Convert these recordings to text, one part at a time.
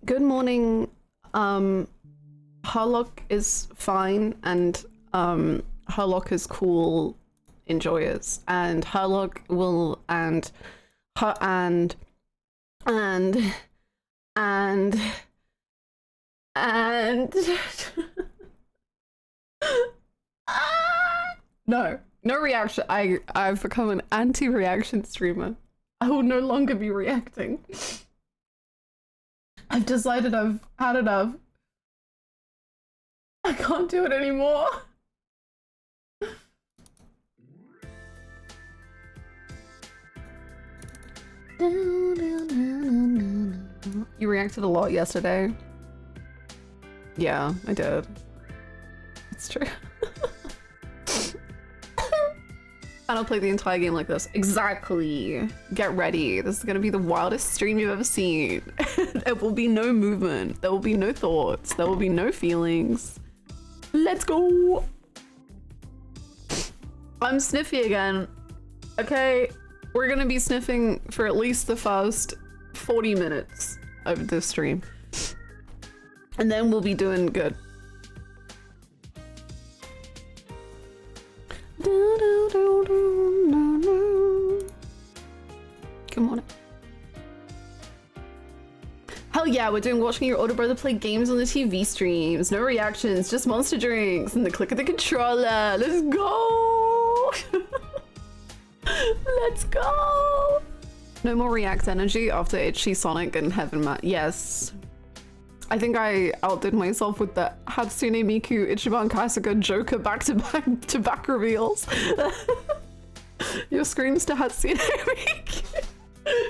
Good morning. Harlock is fine, and Harlock is cool, enjoyers, and Harlock will and her and no reaction. I've become an anti-reaction streamer. I will no longer be reacting. I've decided I've had enough. I can't do it anymore. You reacted a lot yesterday. Yeah, I did. It's true. I don't play the entire game like this. Exactly. Get ready. This is gonna be the wildest stream you've ever seen. There will be no movement. There will be no thoughts. There will be no feelings. Let's go. I'm sniffy again. Okay, we're gonna be sniffing for at least the first 40 minutes of this stream. And then we'll be doing good. Good morning. Hell yeah, we're doing watching your older brother play games on the TV streams. No reactions, just monster drinks and the click of the controller. Let's go! Let's go! No more react energy after Itchy, Sonic, and Heaven Mat. Yes. I think I outdid myself with the Hatsune Miku, Ichiban Kasuga, Joker back-to-back reveals. Your screams to Hatsune Miku.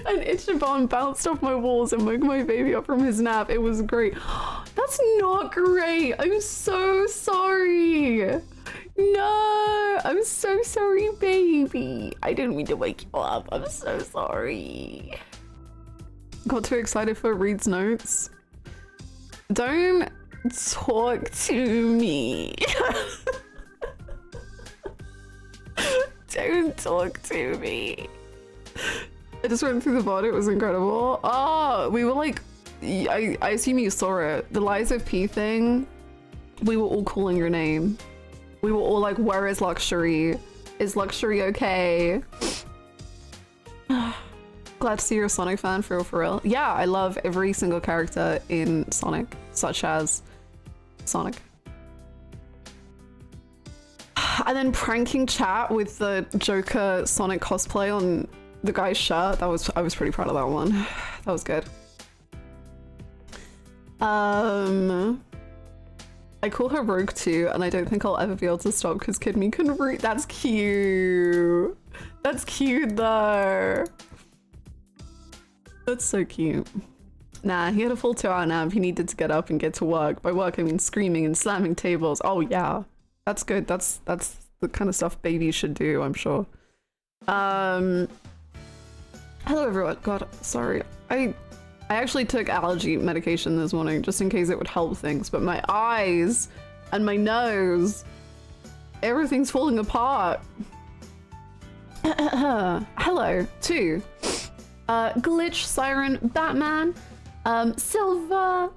And Ichiban bounced off my walls and woke my baby up from his nap. It was great. That's not great. I'm so sorry. No, I'm so sorry, baby. I didn't mean to wake you up. I'm so sorry. Got too excited for Reed's notes. Don't talk to me. Don't talk to me. I just went through the bot, it was incredible. Oh, we were like, I assume you saw it. The Lies of P thing, we were all calling your name. We were all like, where is Luxury? Is Luxury okay? Glad to see you're a Sonic fan, for real, for real. Yeah, I love every single character in Sonic, such as Sonic. And then pranking chat with the Joker Sonic cosplay on the guy's shirt. I was pretty proud of that one. That was good. I call her Rogue too, and I don't think I'll ever be able to stop because Kid Me can read. That's cute. That's cute though. That's so cute. Nah, he had a full 2-hour nap. He needed to get up and get to work. By work, I mean screaming and slamming tables. Oh yeah, that's good. That's the kind of stuff babies should do, I'm sure. Hello everyone. God, sorry. I actually took allergy medication this morning just in case it would help things, but my eyes and my nose, everything's falling apart. Hello, too. Glitch, Siren, Batman, Silver,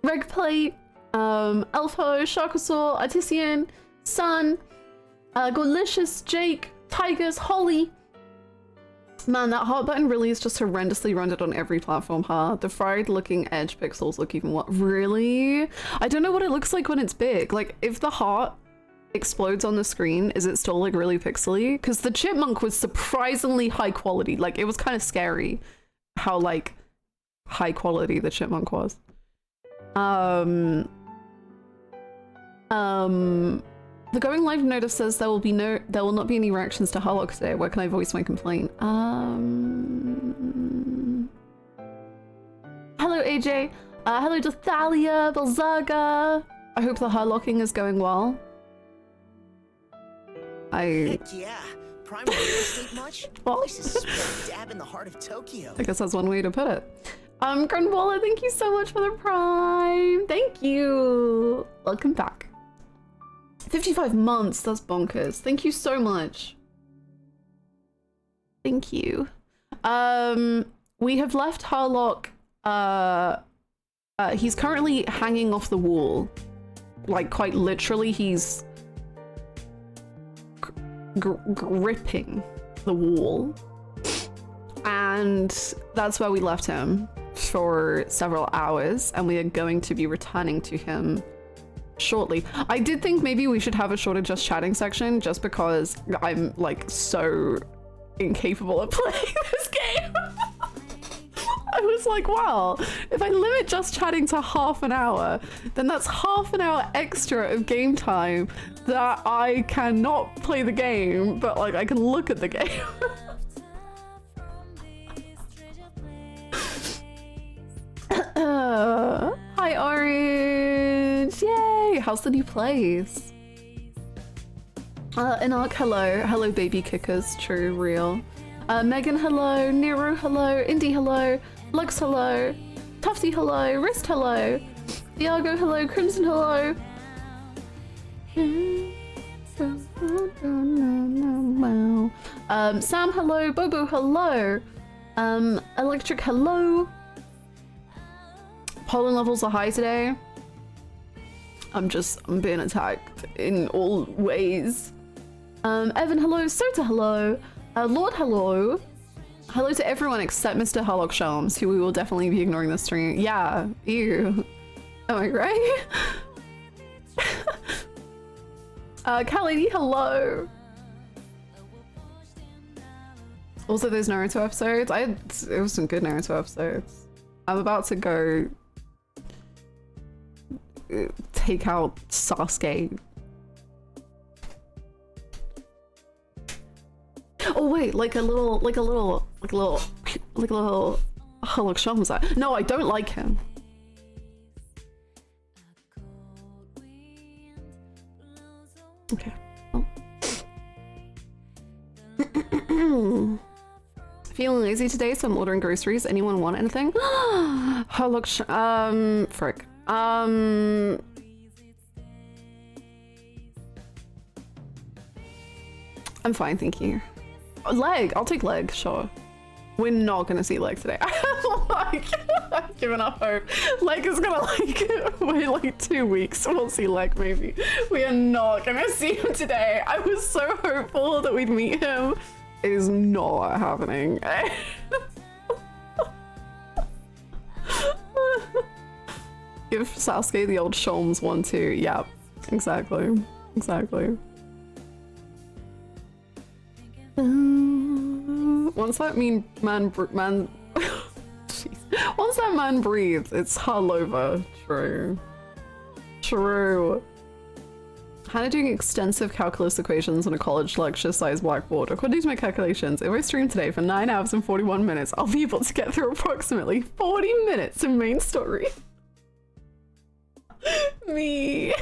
Regplate, Elfo, Sharkosaur, Artisian, Sun, Golicious, Jake, Tigers, Holly. Man, that heart button really is just horrendously rendered on every platform, huh? The fried looking edge pixels look even what? Really? I don't know what it looks like when it's big. Like, if the heart explodes on the screen, is it still like really pixely? Because the chipmunk was surprisingly high quality. Like, it was kind of scary how like high quality the chipmunk was. The going live notice says there will not be any reactions to Harlock today. Where can I voice my complaint? Hello AJ. Hello to Thalia, Belzaga. I hope the Harlocking is going well. Heck yeah. Prime real estate much? Well, This is smack dab in the heart of Tokyo. I guess that's one way to put it. Grunwalla, thank you so much for the prime. Thank you. Welcome back. 55 months, that's bonkers. Thank you so much. Thank you. we have left Harlock. He's currently hanging off the wall. Like, quite literally, he's gripping the wall. And that's where we left him for several hours, and we are going to be returning to him shortly. I did think maybe we should have a shorter just chatting section, just because I'm like so incapable of playing this game. I was like, wow, if I limit just chatting to half an hour, then that's half an hour extra of game time that I cannot play the game, but like I can look at the game. Hi Orange, yay! How's the new place? Inark, hello. Hello baby kickers, true, real. Megan, hello. Nero, hello. Indy, hello. Lux, hello. Tufty, hello. Wrist, hello. Diago, hello. Crimson, hello. Sam, hello. Bobo, hello. Electric, hello. Pollen levels are high today. I'm being attacked in all ways. Evan, hello. Sota, hello. Lord, hello. Hello to everyone except Mr. Harlock Shelms, who we will definitely be ignoring this stream. Yeah, ew. Am I right? Cat Lady, hello. Also, those Naruto episodes. It was some good Naruto episodes. I'm about to go take out Sasuke. Oh wait, like a little Harlock Shelms. No, I don't like him. Okay. Oh. Feeling lazy today, so I'm ordering groceries. Anyone want anything? Harlock frick. I'm fine, thank you. Leg, I'll take leg, sure. We're not gonna see leg today. Like, I've given up hope. Leg is gonna wait like 2 weeks. We'll see leg maybe. We are not gonna see him today. I was so hopeful that we'd meet him. It is not happening. Give Sasuke the old Sholmes one too. Yep, exactly. Once that once that man breathes, it's hull over. True. Hannah doing extensive calculus equations on a college lecture-sized blackboard. According to my calculations, if I stream today for 9 hours and 41 minutes, I'll be able to get through approximately 40 minutes of main story. Me.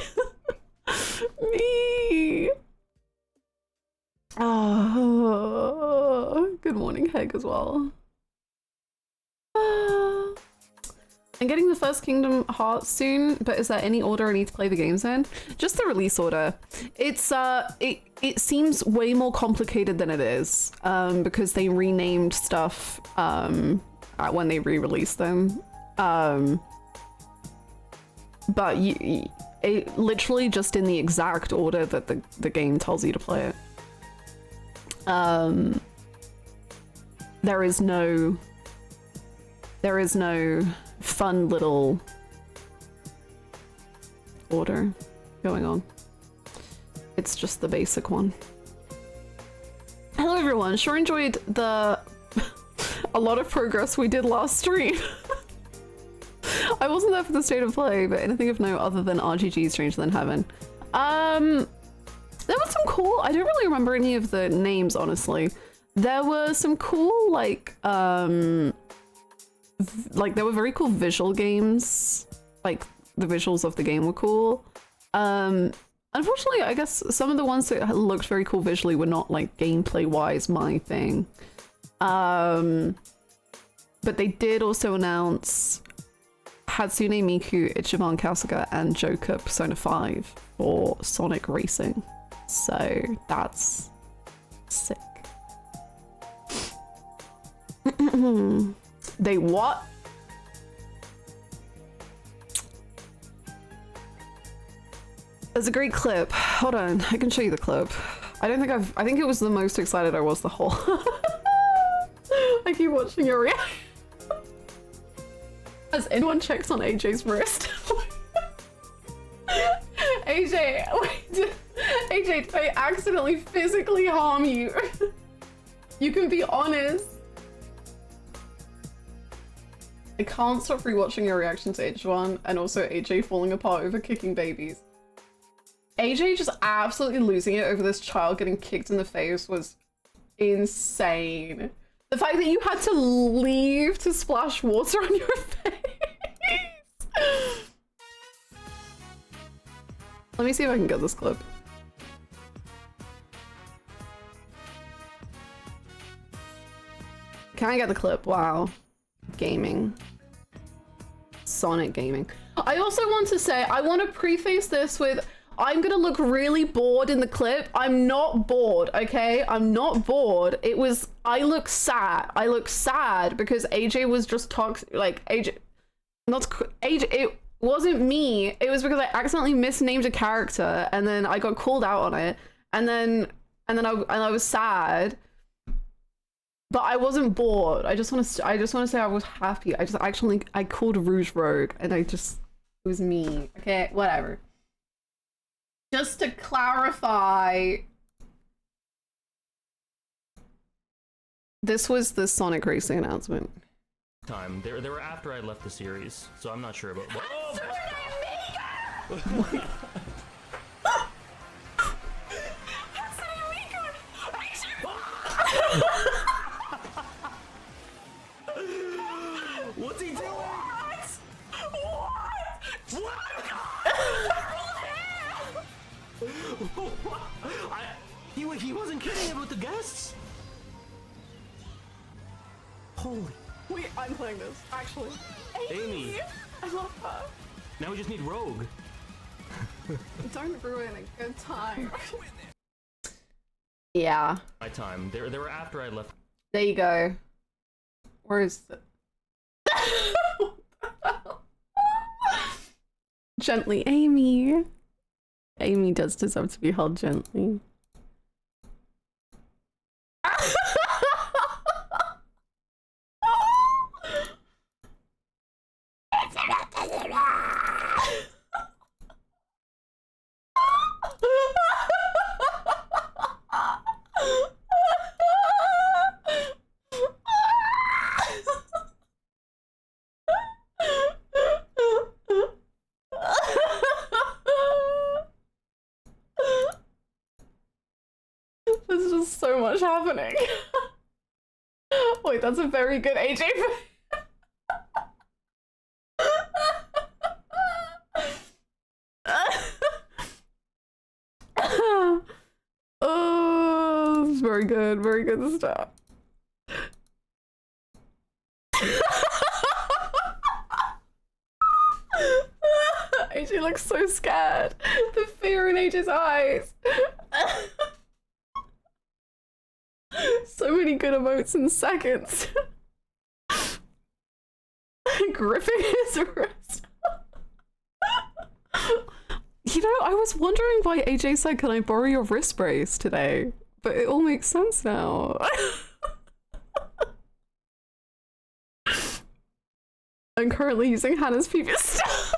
Me. Oh, good morning, Heg, as well. I'm getting the first Kingdom Hearts soon, but is there any order I need to play the games in? Just the release order. It's it seems way more complicated than it is, because they renamed stuff when they re-released them. But it literally just in the exact order that the game tells you to play it. There is no fun little order going on. It's just the basic one. Hello everyone, sure enjoyed a lot of progress we did last stream. I wasn't there for the state of play, but anything of note other than RGG Stranger Than Heaven. There was some cool, I don't really remember any of the names, honestly. There were some cool, like there were very cool visual games. Like, the visuals of the game were cool. Unfortunately, I guess some of the ones that looked very cool visually were not, like, gameplay-wise my thing. But they did also announce Hatsune Miku, Ichiban Kasuga, and Joker Persona 5 for Sonic Racing. So that's sick. They what? There's a great clip. Hold on, I can show you the clip. I think it was the most excited I was the whole. I keep watching your reaction. Has anyone checked on AJ's wrist? AJ, wait, AJ, did I accidentally physically harm you? You can be honest. I can't stop rewatching your reaction to H1 and also AJ falling apart over kicking babies. AJ just absolutely losing it over this child getting kicked in the face was insane. The fact that you had to leave to splash water on your face. Let me see if I can get this clip. Can I get the clip? Wow. Gaming. Sonic gaming. I also want to say, I want to preface this with, I'm gonna look really bored in the clip. I'm not bored, okay? I'm not bored. It was, I look sad. I look sad because AJ was just toxic, like AJ, it wasn't me. It was because I accidentally misnamed a character and then I got called out on it. And then I was sad. But I wasn't bored. I just want to say I was happy. I called Rouge Rogue and it was me. Okay, whatever. Just to clarify, this was the Sonic Racing announcement. Time. They were after I left the series, so I'm not sure about what. What's he doing? What? He wasn't kidding about the guests. Holy. Wait, I'm playing this, actually. Amy. I love her. Now we just need Rogue. Don't ruin a good time. Yeah. My time. They were after I left. There you go. Where is the... Gently, Amy. Amy does deserve to be held gently. There's just so much happening. Wait, that's a very good AJ. Oh, this is very good stuff. AJ looks so scared. The fear in AJ's eyes. So many good emotes in seconds. Gripping his wrist. You know, I was wondering why AJ said, "Can I borrow your wrist brace today?" But it all makes sense now. I'm currently using Hannah's previous stuff.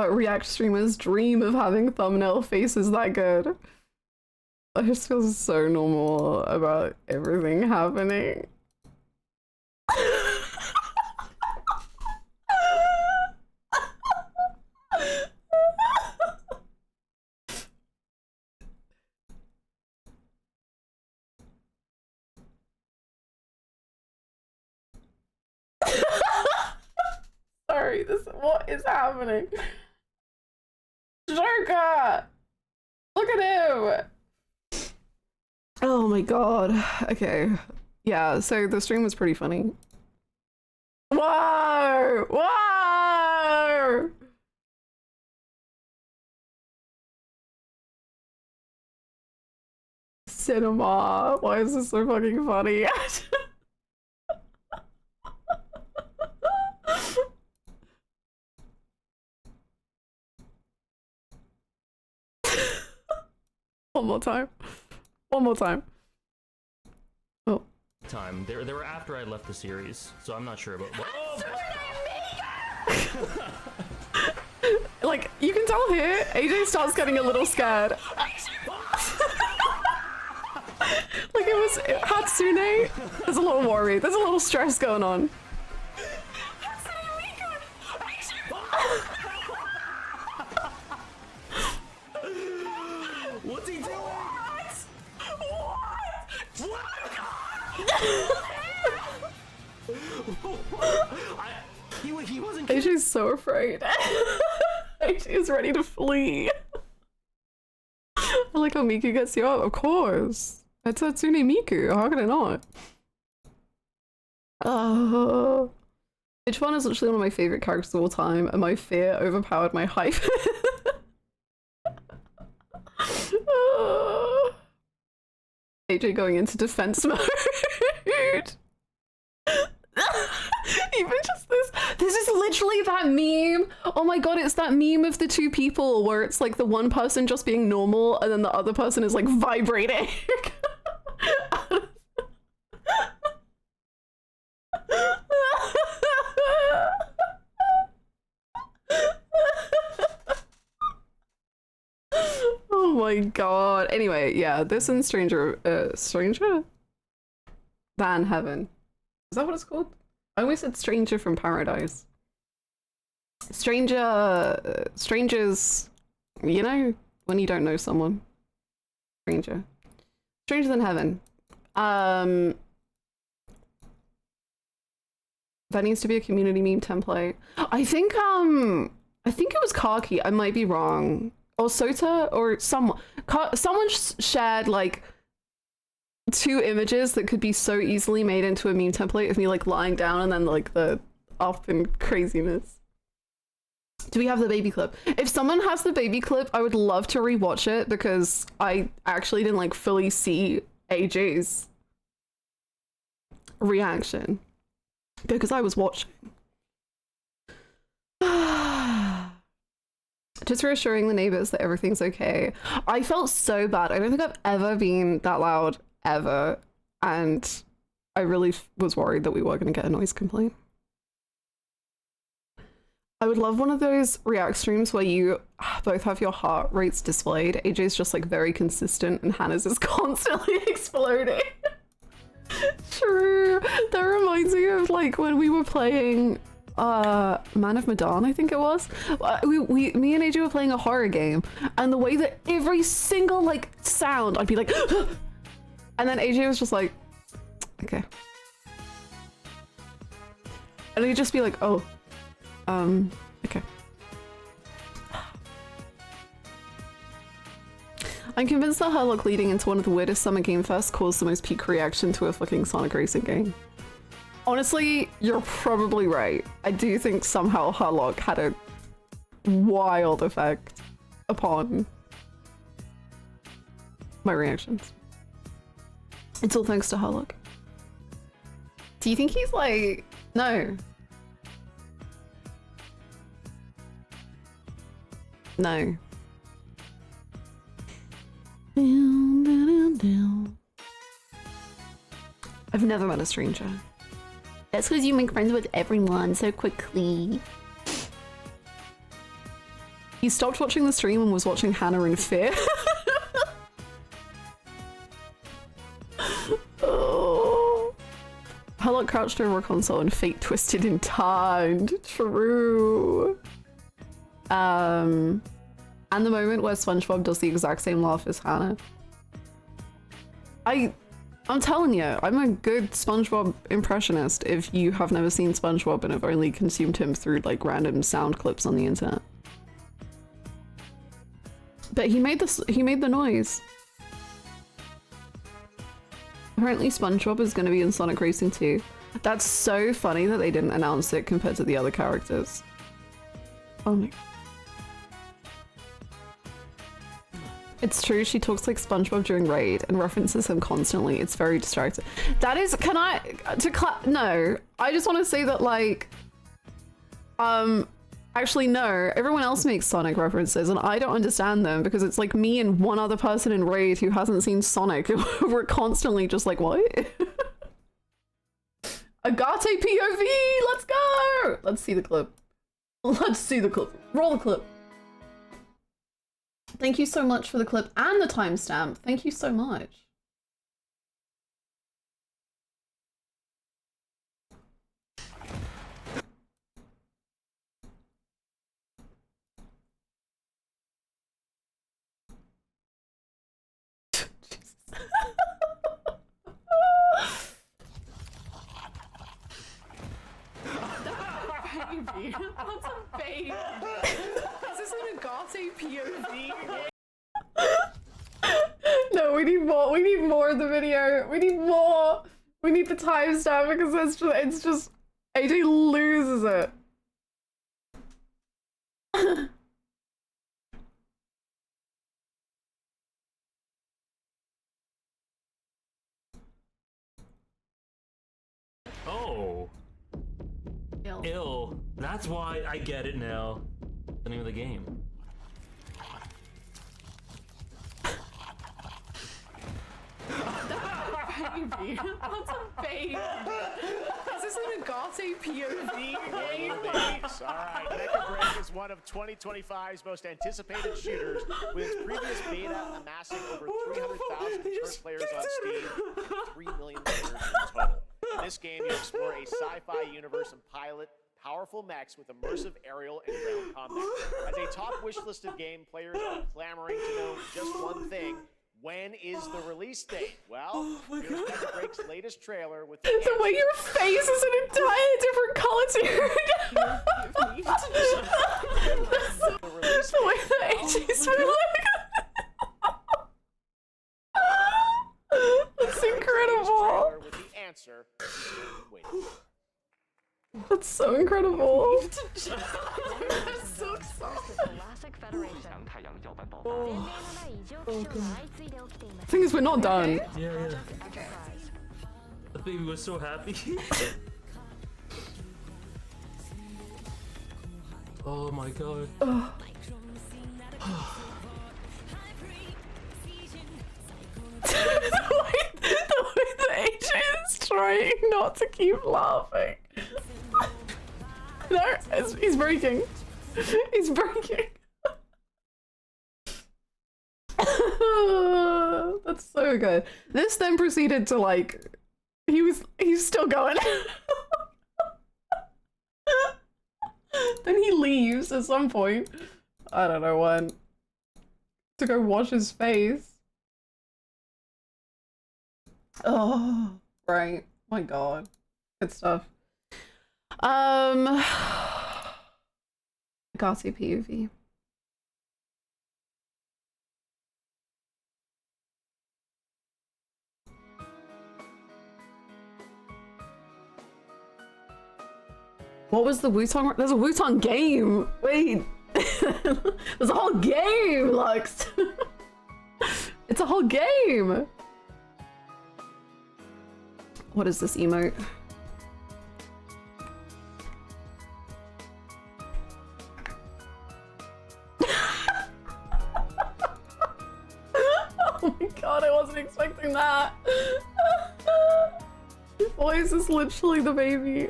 React streamers dream of having thumbnail faces that good. I just feel so normal about everything happening. Sorry, what is happening? Joker! Look at him! Oh my god. Okay. Yeah, so the stream was pretty funny. Whoa! Whoa! Cinema. Why is this so fucking funny? One more time. One more time. Oh. Time. They were after I left the series, so I'm not sure about what. Like, you can tell here, AJ starts getting a little scared. Like it was Hatsune. There's a little worry. There's a little stress going on. What's he doing? He wasn't. AJ's so afraid. AJ is ready to flee. I like how Miku gets you up. Of course. That's Hatsune Miku. How could I not? Which one is literally one of my favorite characters of all time, and my fear overpowered my hype. AJ going into defense mode. Even just this is literally that meme. Oh my god, it's that meme of the two people where it's like the one person just being normal and then the other person is like vibrating. Oh my god. Anyway, yeah, this and Stranger Than Heaven. Is that what it's called? I always said Stranger from Paradise. Strangers, you know, when you don't know someone. Stranger Than Heaven. That needs to be a community meme template. I think it was Kaki. I might be wrong. Or Sota or someone shared like 2 images that could be so easily made into a meme template of me like lying down and then like the up and craziness. Do we have the baby clip? If someone has the baby clip, I would love to rewatch it because I actually didn't like fully see AJ's reaction because I was watching. Just reassuring the neighbors that everything's okay. I felt so bad. I don't think I've ever been that loud ever, and I really was worried that we were going to get a noise complaint. I would love one of those react streams where you both have your heart rates displayed. AJ's just like very consistent and Hannah's is constantly exploding. True. That reminds me of like when we were playing Man of Medan, I think it was. Me and AJ were playing a horror game, and the way that every single like sound, I'd be like and then AJ was just like, okay. And he'd just be like, oh, okay. I'm convinced that her luck leading into one of the weirdest Summer Game Fest caused the most peak reaction to a fucking Sonic racing game. Honestly, you're probably right. I do think somehow Harlock had a wild effect upon my reactions. It's all thanks to Harlock. Do you think he's like... No. No. I've never met a stranger. That's because you make friends with everyone so quickly. He stopped watching the stream and was watching Hannah in fear. Oh. Harlock crouched over a console and fate twisted and turned. True. And the moment where SpongeBob does the exact same laugh as Hannah. I'm telling you, I'm a good SpongeBob impressionist if you have never seen SpongeBob and have only consumed him through like random sound clips on the internet. But he made the noise. Apparently SpongeBob is going to be in Sonic Racing 2. That's so funny that they didn't announce it compared to the other characters. Oh my... It's true, she talks like SpongeBob during Raid and references him constantly. It's very distracting. That is, can I, no. I just want to say that like, actually no, everyone else makes Sonic references and I don't understand them because it's like me and one other person in Raid who hasn't seen Sonic. We're constantly just like, what? Agate POV, let's go! Let's see the clip. Let's see the clip. Roll the clip. Thank you so much for the clip and the timestamp. Thank you so much. Baby. That's a baby. Is this an Agate POV? No, we need more. We need more of the video. We need more. We need the timestamp because it's just AJ loses it. Oh. Ill. That's why I get it now. The name of the game. Baby. That's a baby. Is this an Agate POV game? Alright, Mecha Break is one of 2025's most anticipated shooters, with its previous beta amassing over 300,000 first players on Steam, 3 million players in total. In this game, you explore a sci-fi universe and pilot powerful mechs with immersive aerial and ground combat. As a top wish-listed game, players are clamoring to know just one thing. When is the release date? Well, here's Mecha Break's latest trailer with the way your face is an entire different color to your the way the AJ's That's incredible. with the answer. Wait. That's so incredible. That's so exciting. Thing is, we're not done. Yeah. The baby was so happy. Oh my god. the way the AJ is trying not to keep laughing. No, he's breaking. He's breaking. That's so good. This then proceeded to like, he's still going. Then he leaves at some point. I don't know when. To go wash his face. Oh, right. My god. Good stuff. Gossy POV. What was the Wutong? There's a Wutong game. Wait, there's a whole game, Lux. It's a whole game. What is this emote? Oh my god, I wasn't expecting that. Why is this literally the baby?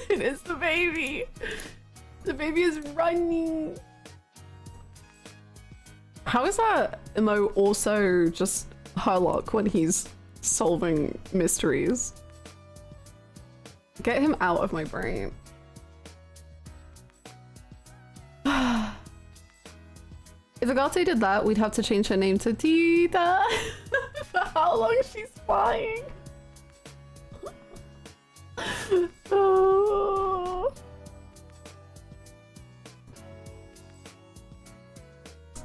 It is the baby. The baby is running. How is that emote also just Harlock when he's solving mysteries? Get him out of my brain. If Agate did that, we'd have to change her name to Tita for how long she's flying. Oh.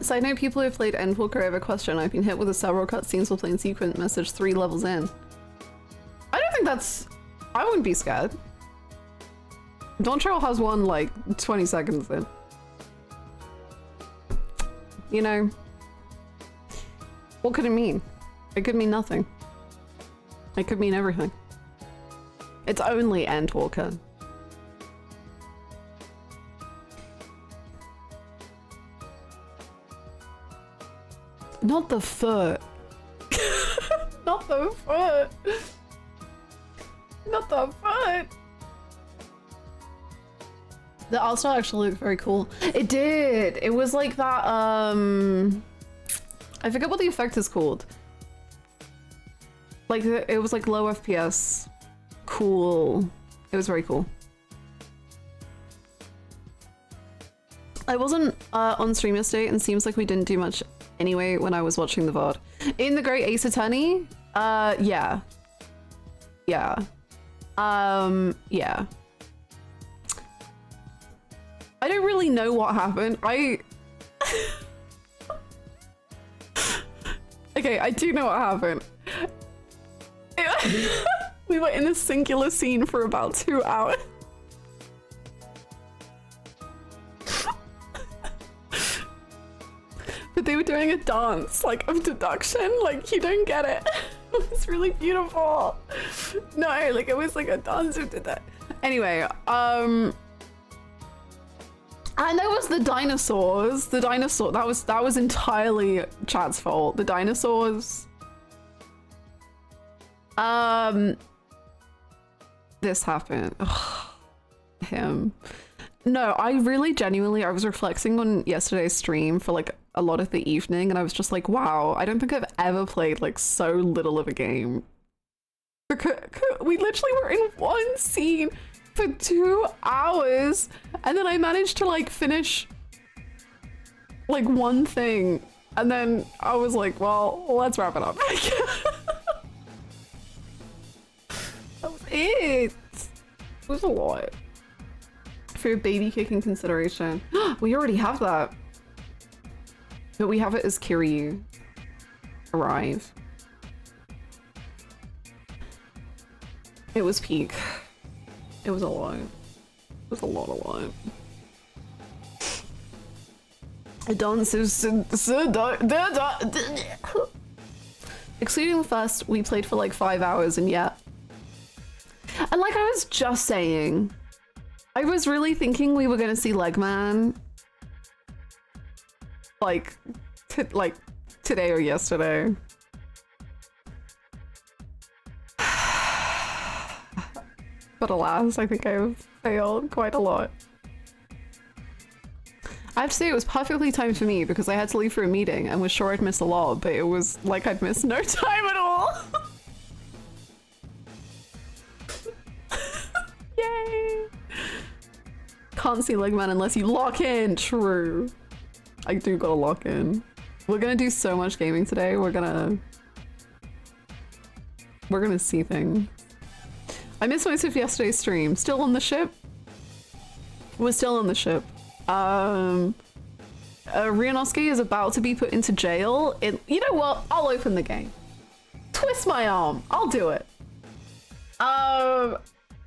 So I know people who have played Endwalker have a question. I've been hit with several cutscenes while playing Sequent message 3 levels in. I don't think that's... I wouldn't be scared. Dawn Trail has one like 20 seconds in. you know? What could it mean? It could mean nothing. It could mean everything. It's only Endwalker. Not the foot. Not the foot. Not the foot. The art style actually looked very cool. It did. It was like that, I forget what the effect is called. Like, it was like low FPS. Cool. It was very cool. I wasn't on stream yesterday, and seems like we didn't do much anyway when I was watching the VOD. In the Great Ace Attorney? Yeah. Yeah. Yeah. I don't really know what happened. Okay, I do know what happened. We were in a singular scene for about 2 hours. But they were doing a dance, like, of deduction. Like, you don't get it. It was really beautiful. No, like, it was like a dance of deduction. Anyway, and there was the dinosaurs. The dinosaur, that was entirely chat's fault. The dinosaurs. This happened. Ugh, him. No, I really genuinely, I was reflecting on yesterday's stream for like a lot of the evening, and I was just like, wow, I don't think I've ever played like so little of a game. Because we literally were in one scene for 2 hours, and then I managed to like finish like one thing, and then I was like, well, let's wrap it up. That was it. It was a lot. For your baby kicking consideration. We already have that. But we have it as Kiryu arrive. It was peak. It was a lot. It was a lot. A dance is excluding the first, we played for like 5 hours, and yet. And like I was just saying, I was really thinking we were gonna see Legman like today or yesterday. But alas, I think I've failed quite a lot. I have to say it was perfectly timed for me because I had to leave for a meeting and was sure I'd miss a lot, but it was like I'd missed no time at all. Yay! Can't see Legman unless you lock in. True. I do gotta lock in. We're gonna do so much gaming today. We're gonna see things. I missed most of yesterday's stream. Still on the ship? We're still on the ship. Ryunosuke is about to be put into jail. You know what? I'll open the game. Twist my arm. I'll do it.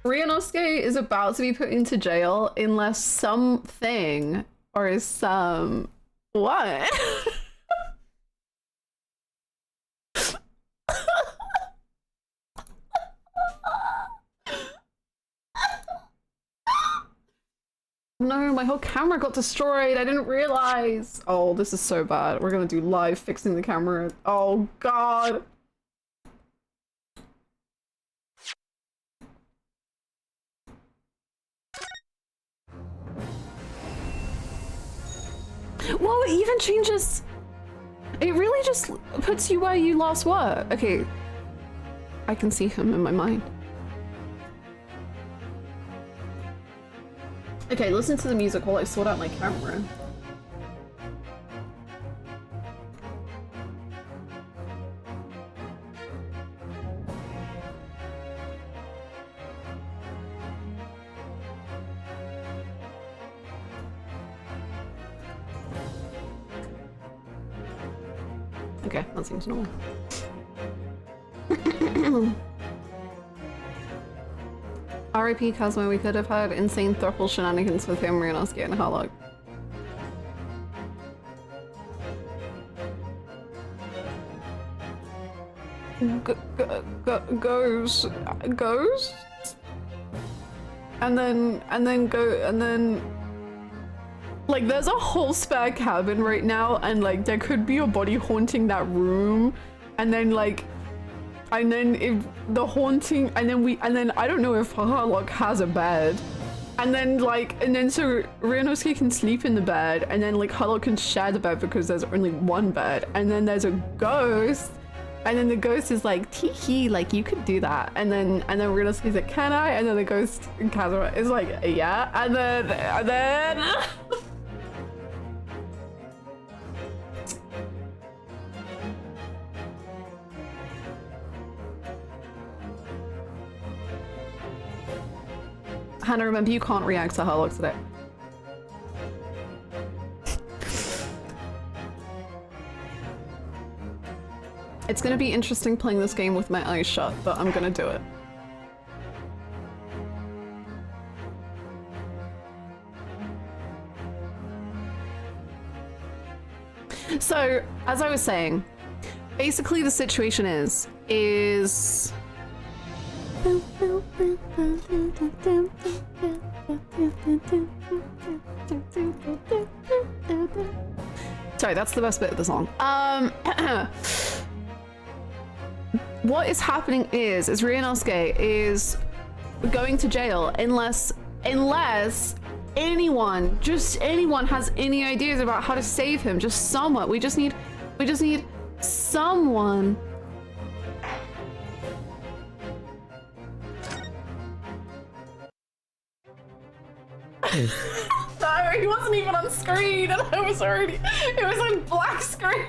Ryunosuke is about to be put into jail unless something or some what? No, my whole camera got destroyed. I didn't realize. Oh, this is so bad. We're gonna do live fixing the camera. Oh, God. Whoa, it even changes. It really just puts you where you last were. Okay. I can see him in my mind. Okay, listen to the music while I sort out my camera. Okay, that seems normal. R.I.P. Cosmo, we could have had insane thruple shenanigans with him, Ryunosuke, and Harlock. goes, and then like there's a whole spare cabin right now, and like there could be a body haunting that room, and then like, and then if the haunting, and then I don't know if Harlock has a bed. And then so Ryunosuke can sleep in the bed, and then like Harlock can share the bed because there's only one bed, and then there's a ghost, and then the ghost is like, tee like you could do that, and then Ryunosuke's like, can I? And then the ghost Kazuma is like, yeah, and then Hannah, remember you can't react to Harlock today. It's gonna be interesting playing this game with my eyes shut, but I'm gonna do it. So, as I was saying, basically the situation is sorry, that's the best bit of the song. What is happening is Ryunosuke is going to jail unless anyone, just anyone has any ideas about how to save him. Just someone. We just need someone. No, he wasn't even on screen, and I was already. It was on black screen.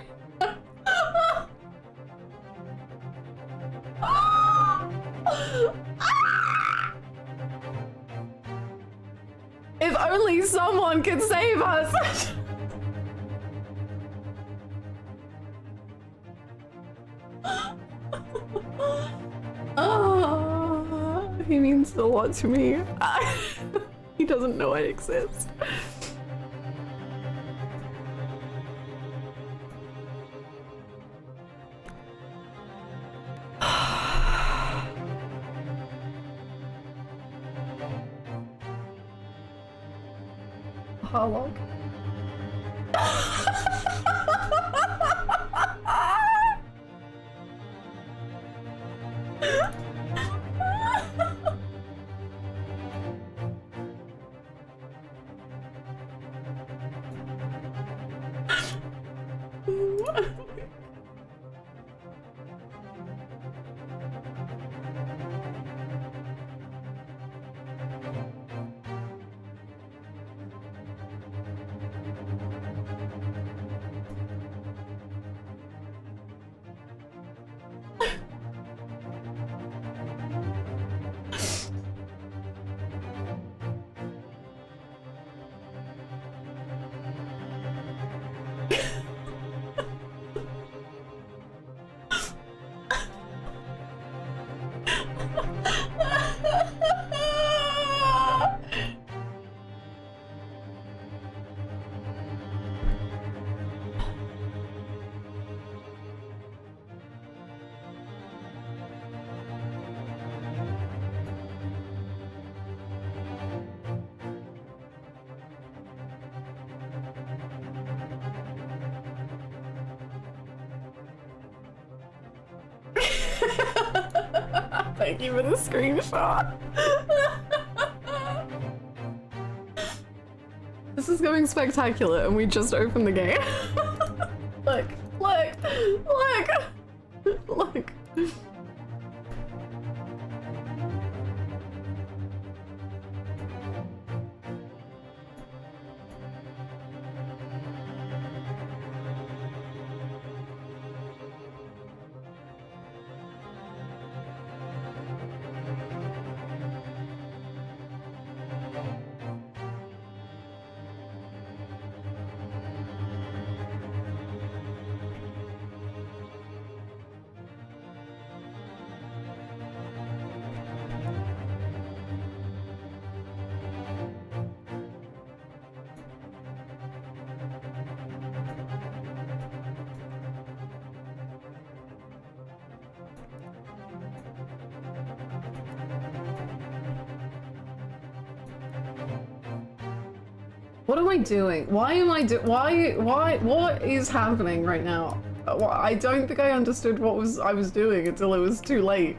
If only someone could save us. Oh, he means a lot to me. He doesn't know I exist. Harlock. Thank you for the screenshot. This is going spectacular, and we just opened the game. Look, look, look, look. What am I doing? Why am I what is happening right now? I don't think I understood what I was doing until it was too late.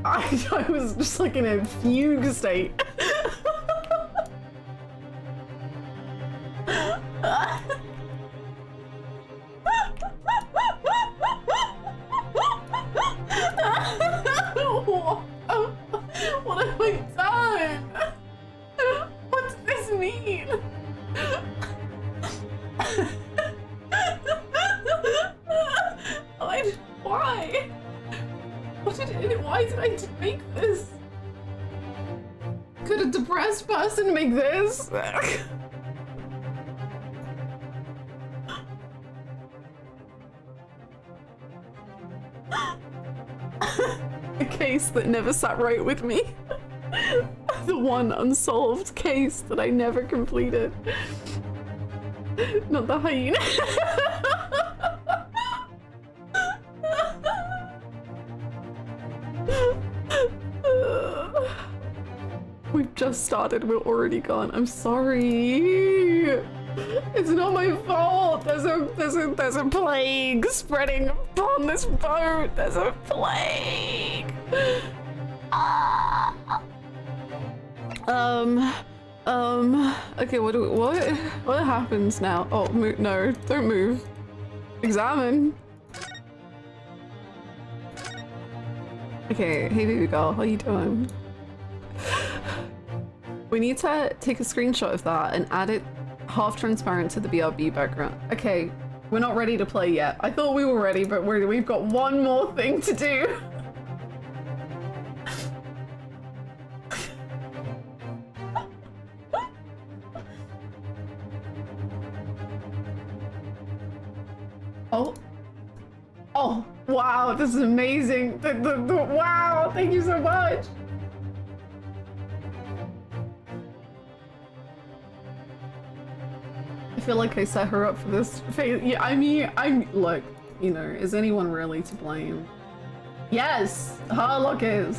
I was just like in a fugue state. What have I done? What does this mean? Why? Why did I make this? Could a depressed person make this? A case that never sat right with me. The one unsolved case that I never completed. Not the hyena. We've just started, we're already gone. I'm sorry. It's not my fault. There's a plague spreading upon this boat. There's a plague. Okay, what happens now? Oh, no, don't move. Examine. Okay, hey baby girl, how you doing? We need to take a screenshot of that and add it half transparent to the BRB background. Okay, we're not ready to play yet. I thought we were ready, but we've got one more thing to do. Oh, wow, this is amazing. Wow, thank you so much. I feel like I set her up for this phase. Yeah, I mean, look, you know, is anyone really to blame? Yes, Harlock is.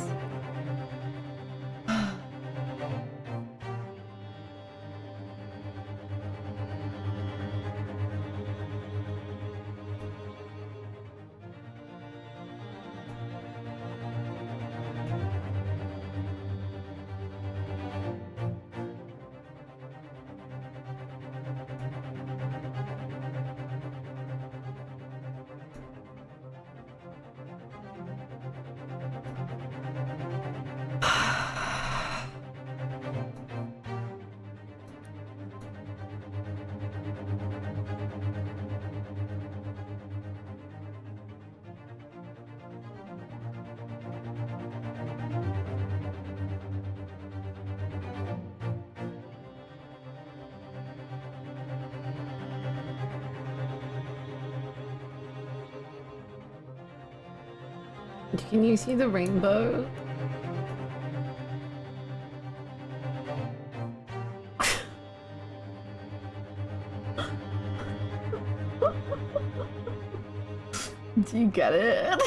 Can you see the rainbow? Do you get it?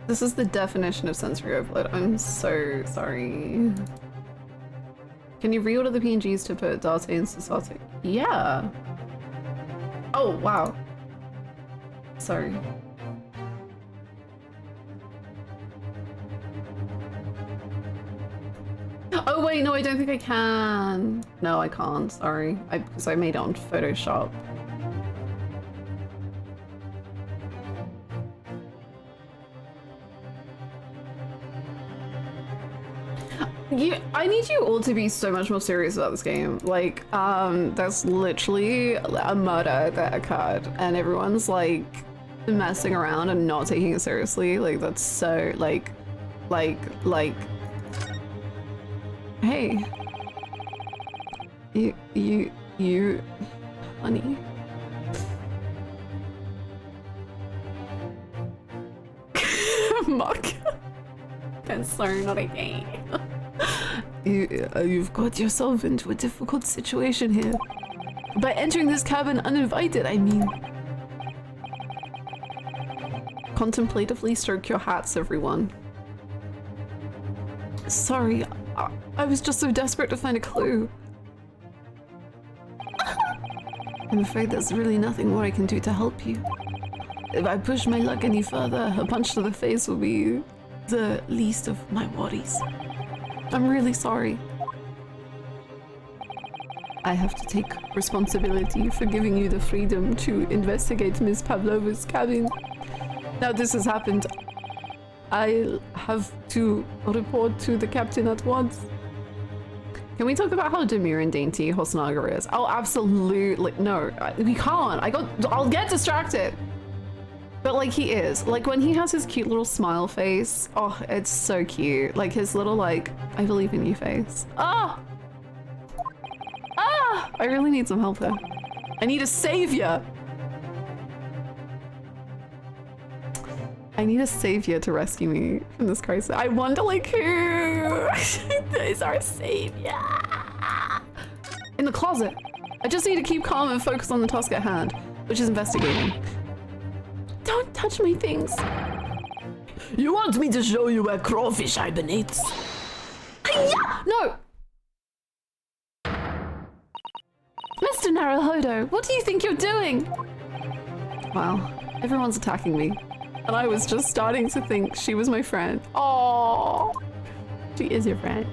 This is the definition of sensory overload. I'm so sorry. Can you reorder the PNGs to put Date in Sasate? Yeah. Oh, wow. Sorry. Oh wait, no, I don't think I can. No, I can't, sorry. Because I made it on Photoshop. I need you all to be so much more serious about this game. Like, there's literally a murder that occurred and everyone's like messing around and not taking it seriously. Like, that's so like, hey, you, honey. Mark. That's so not a game. You've got yourself into a difficult situation here. By entering this cabin uninvited, I mean. contemplatively stroke your hats, everyone. Sorry, I was just so desperate to find a clue. I'm afraid there's really nothing more I can do to help you. If I push my luck any further, a punch to the face will be the least of my worries. I'm really sorry. I have to take responsibility for giving you the freedom to investigate Miss Pavlova's cabin. Now this has happened. I have to report to the captain at once. Can we talk about how demure and dainty Hosnaga is? Oh, absolutely. No, we can't. I'll get distracted. But like he is. Like when he has his cute little smile face. Oh, it's so cute. Like his little like, I believe in you face. Ah! Ah! I really need some help there. I need a savior. I need a savior to rescue me from this crisis. I wonder like who is our savior? In the closet. I just need to keep calm and focus on the task at hand, which is investigating. Don't touch my things. You want me to show you where crawfish hibernates? Yeah! No! Mr. Naruhodo, what do you think you're doing? Wow, everyone's attacking me. And I was just starting to think she was my friend. Oh, she is your friend.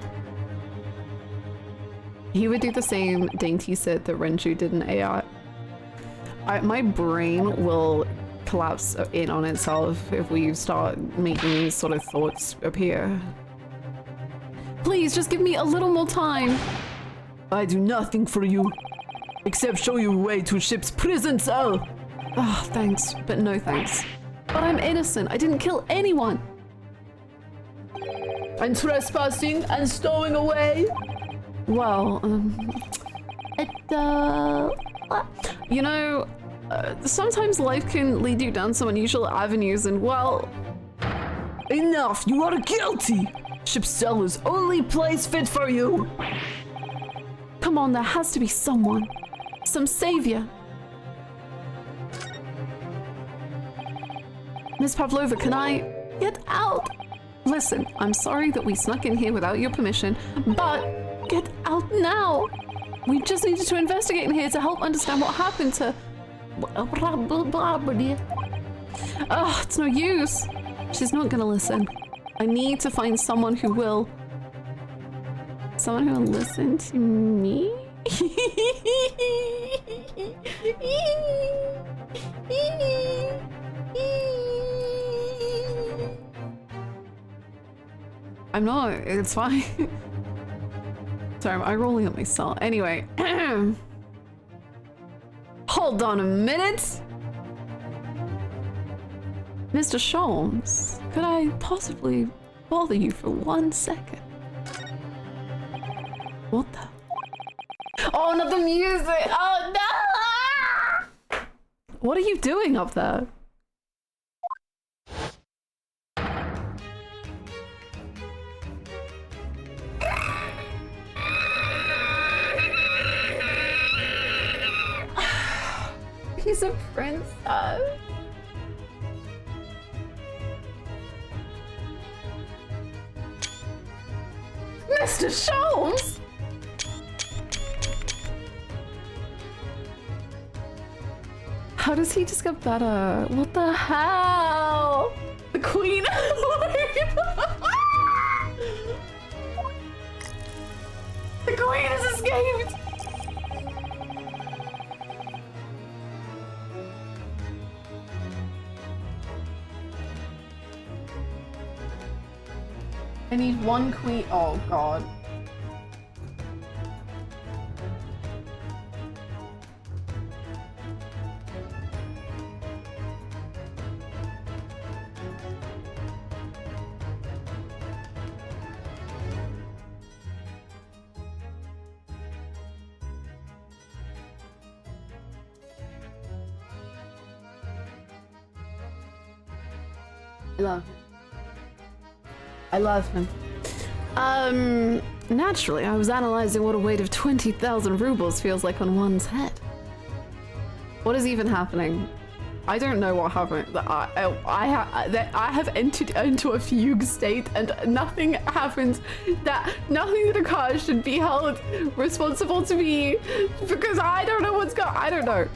He would do the same dainty sit that Renju did in AI. My brain will collapse in on itself if we start making these sort of thoughts appear. Please, just give me a little more time. I do nothing for you, except show you a way to a ship's prison cell. Ah, thanks, but no thanks. But I'm innocent. I didn't kill anyone. I'm trespassing and stowing away. Well, you know, sometimes life can lead you down some unusual avenues and, well... Enough! You are guilty! Ship's cell is only place fit for you! Come on, there has to be someone. Some savior. Miss Pavlova, can I get out? Listen, I'm sorry that we snuck in here without your permission, but get out now. We just needed to investigate in here to help understand what happened to... Ugh, it's no use. She's not gonna listen. I need to find someone who will. Someone who will listen to me? I'm not, it's fine. Sorry, I'm rolling up my cell. Anyway. Hold on a minute! Mr. Sholmes, could I possibly bother you for 1 second? What the? Oh, not the music! Oh no! What are you doing up there? He's a princess. Mr. Sholmes! How does he just get better? What the hell? The queen? The queen has escaped! I need one queen. Oh god. I love him. Naturally, I was analyzing what a weight of 20,000 rubles feels like on one's head. What is even happening? I don't know what happened. I have entered into a fugue state, and nothing happens. Nothing that occurs should be held responsible to me, because I don't know what's going. I don't know.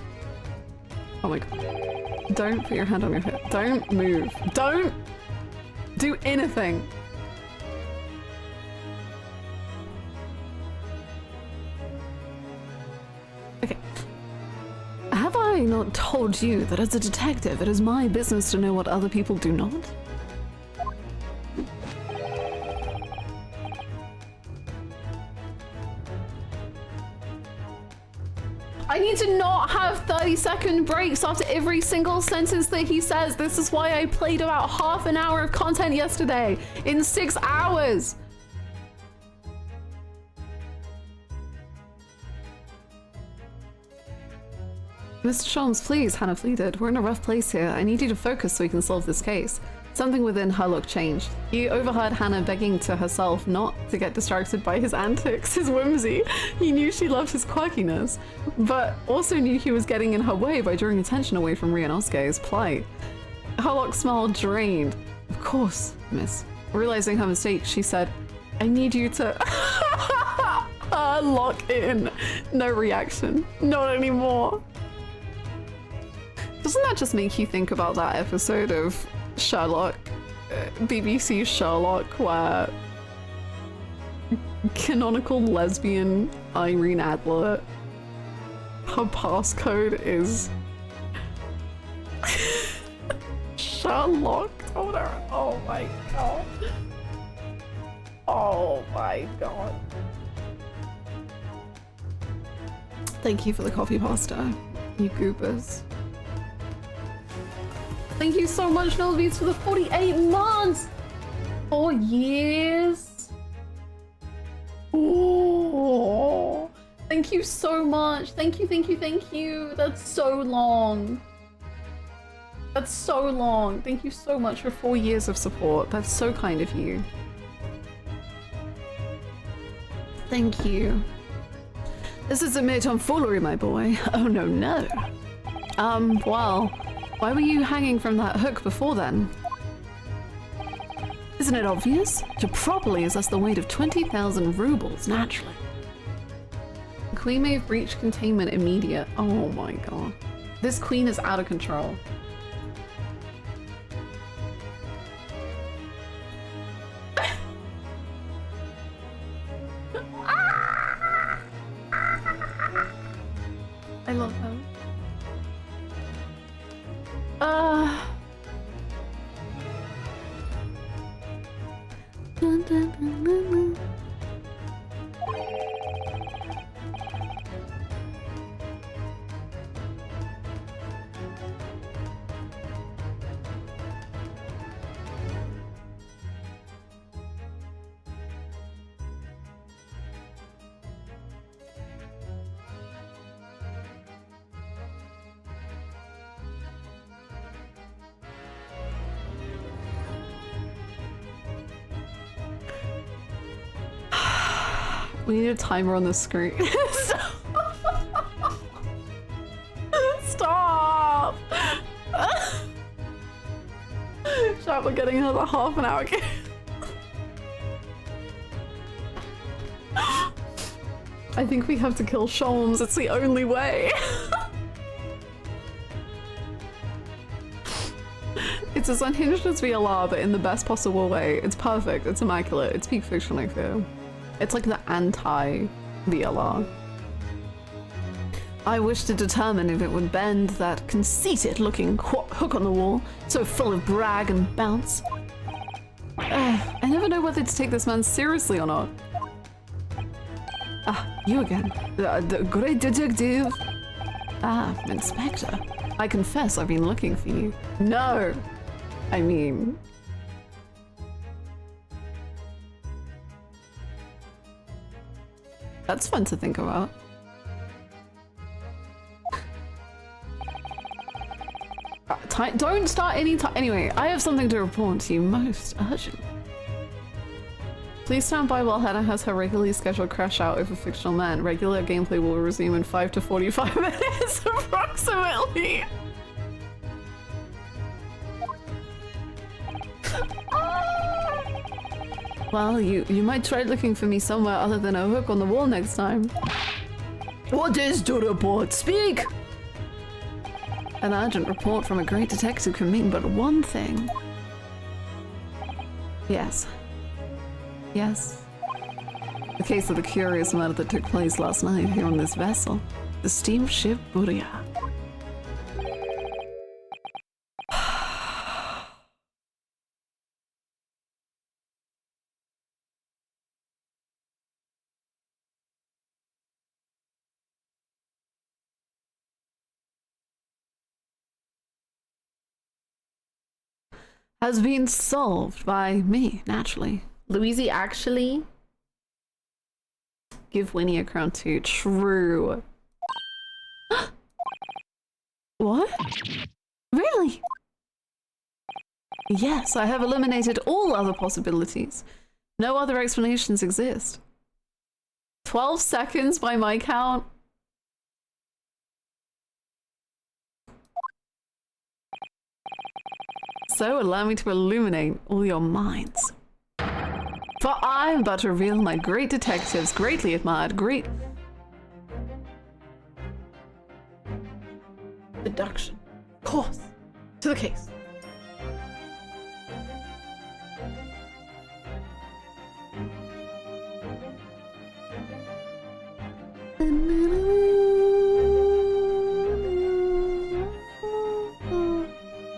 Oh my god! Don't put your hand on your hip. Don't move. Don't do anything. Okay. Have I not told you that as a detective, it is my business to know what other people do not? I need to not have 30-second breaks after every single sentence that he says. This is why I played about half an hour of content yesterday in 6 hours. Mr. Sholmes, please, Hannah pleaded. We're in a rough place here. I need you to focus so we can solve this case. Something within her look changed. He overheard Hannah begging to herself not to get distracted by his antics, his whimsy. He knew she loved his quirkiness, but also knew he was getting in her way by drawing attention away from Ryunosuke's plight. Harlock smiled drained. Of course, miss. Realizing her mistake, she said, I need you to lock in. No reaction. Not anymore. Doesn't that just make you think about that episode of Sherlock, BBC Sherlock, where canonical lesbian Irene Adler, her passcode is Sherlock told her. Oh my god. Oh my god. Thank you for the coffee pasta, you goobers. Thank you so much, Noelbeats, for the 48 months! 4 years! Oh, thank you so much. Thank you, thank you, thank you. That's so long. That's so long. Thank you so much for 4 years of support. That's so kind of you. Thank you. This is a mere tomfoolery, my boy. Oh, no, no. Well, why were you hanging from that hook before then? Isn't it obvious? To properly assess the weight of 20,000 rubles, naturally. The queen may have reached containment immediate. Oh my god. This queen is out of control. I love her. Dun, dun, dun, dun, dun. We need a timer on the screen. Stop! Chat, we're getting another half an hour. I think we have to kill Sholmes. It's the only way. It's as unhinged as VLR, but in the best possible way. It's perfect. It's immaculate. It's peak fiction, I feel. It's like the anti-VLR. I wish to determine if it would bend that conceited-looking hook on the wall, so full of brag and bounce. I never know whether to take this man seriously or not. Ah, you again. The great detective. Ah, Inspector. I confess I've been looking for you. No! I mean... That's fun to think about. Don't start any time. Anyway, I have something to report to you most urgent. Please stand by while Hannah has her regularly scheduled crash out over fictional man. Regular gameplay will resume in 5 to 45 minutes approximately. Well, you might try looking for me somewhere other than a hook on the wall next time. What is to report? Speak! An urgent report from a great detective can mean but one thing. Yes. Yes. The case of the curious murder that took place last night here on this vessel. The steamship Buria. Has been solved by me, naturally. Louisey actually give Winnie a crown too. True. What? Really? Yes, I have eliminated all other possibilities. No other explanations exist. 12 seconds by my count. So allow me to illuminate all your minds. For I am about to reveal my great detectives, greatly admired, great... Deduction. Course. To the case.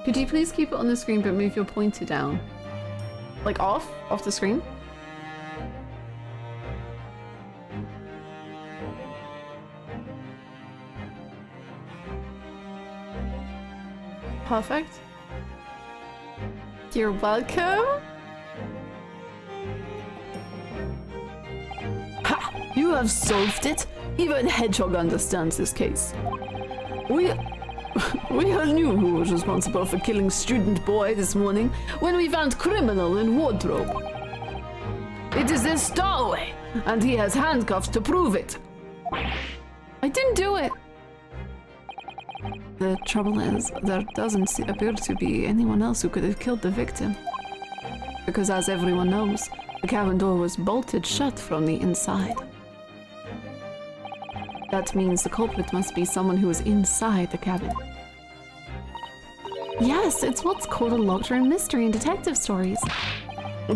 Could you please keep it on the screen but move your pointer down? Like off the screen? Perfect. You're welcome. Ha! You have solved it. Even Hedgehog understands this case. We all knew who was responsible for killing student boy this morning when we found criminal in wardrobe. It is this stowaway, and he has handcuffs to prove it. I didn't do it. The trouble is, there doesn't appear to be anyone else who could have killed the victim. Because as everyone knows, the cabin door was bolted shut from the inside. That means the culprit must be someone who was inside the cabin. Yes, it's what's called a locked room mystery in detective stories.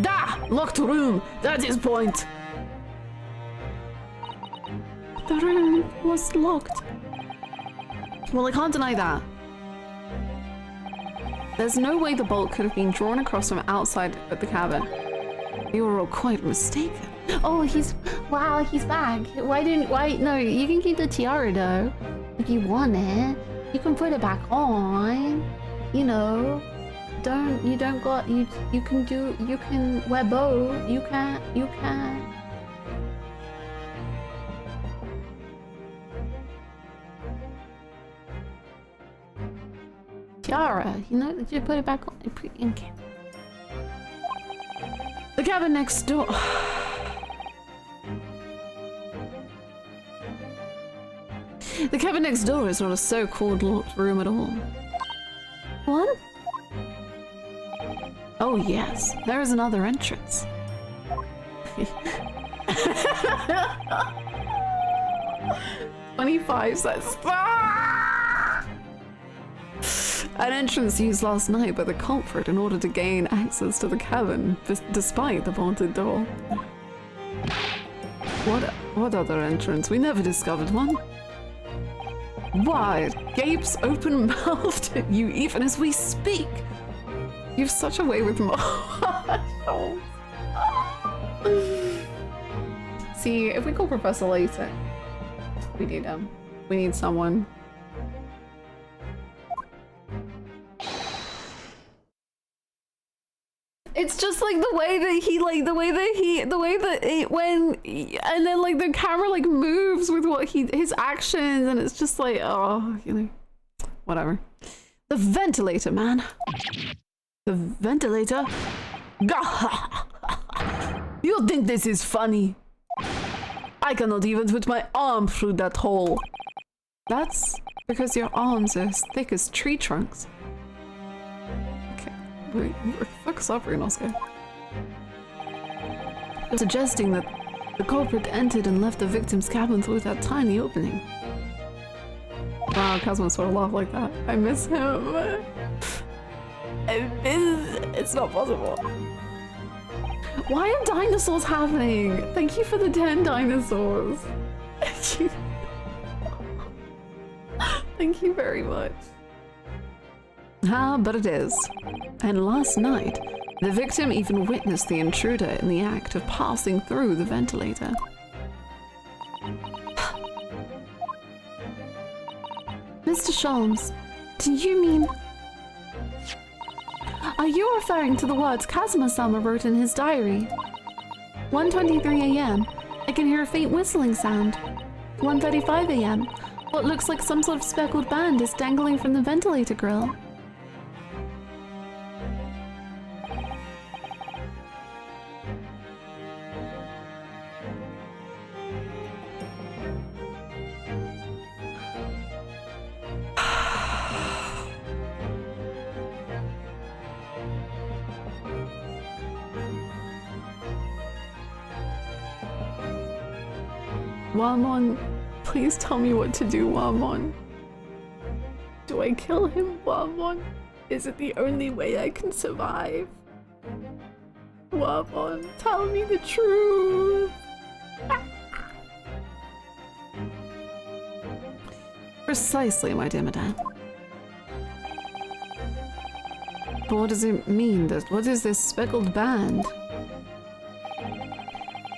Da! Locked room! That is point! The room was locked. Well, I can't deny that. There's no way the bolt could have been drawn across from outside of the cabin. You were all quite mistaken. Oh, wow, he's back. No, you can keep the tiara though. If you want it, you can put it back on. You know, you can wear both. You can. Tiara, you know, just put it back on. Okay. The cabin next door. The cabin next door is not a so-called locked room at all. What? Oh yes, there is another entrance. 25 says. An entrance used last night by the culprit in order to gain access to the cabin, despite the vaulted door. What other entrance? We never discovered one. Why, it gapes open-mouthed at you even as we speak. You've such a way with marshals. See, if we call Professor later, we need someone. It's just like the way that and then like the camera like moves with what his actions, and it's just like, oh, you know, whatever. The ventilator, man. The ventilator. You think this is funny? I cannot even put my arm through that hole. That's because your arms are as thick as tree trunks. Okay, Wait, focus up, Renosuke. Suggesting that the culprit entered and left the victim's cabin through that tiny opening. Wow, Kazuma sort of laughed like that. I miss him. It's not possible. Why are dinosaurs happening? Thank you for the 10 dinosaurs. Thank you very much. Ah, but it is. And last night, the victim even witnessed the intruder in the act of passing through the ventilator. Mr. Sholmes, do you mean... Are you referring to the words Kazuma-sama wrote in his diary? 1:23 a.m. I can hear a faint whistling sound. 1:35 a.m. What looks like some sort of speckled band is dangling from the ventilator grill. Wamon, please tell me what to do, Wamon. Do I kill him, Wamon? Is it the only way I can survive? Wamon, tell me the truth! Precisely, my dear madame. But what does it mean? What is this speckled band?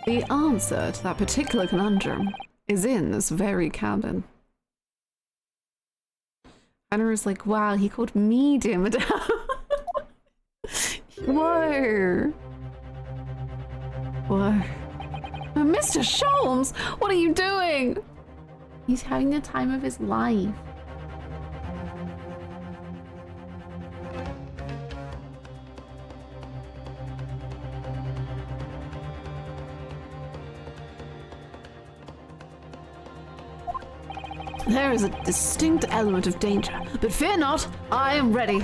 The answer to that particular conundrum is in this very cabin. Hannah is like, wow, he called me dear madame. Whoa. Whoa. Mr. Sholmes, what are you doing? He's having the time of his life. There is a distinct element of danger, but fear not, I am ready.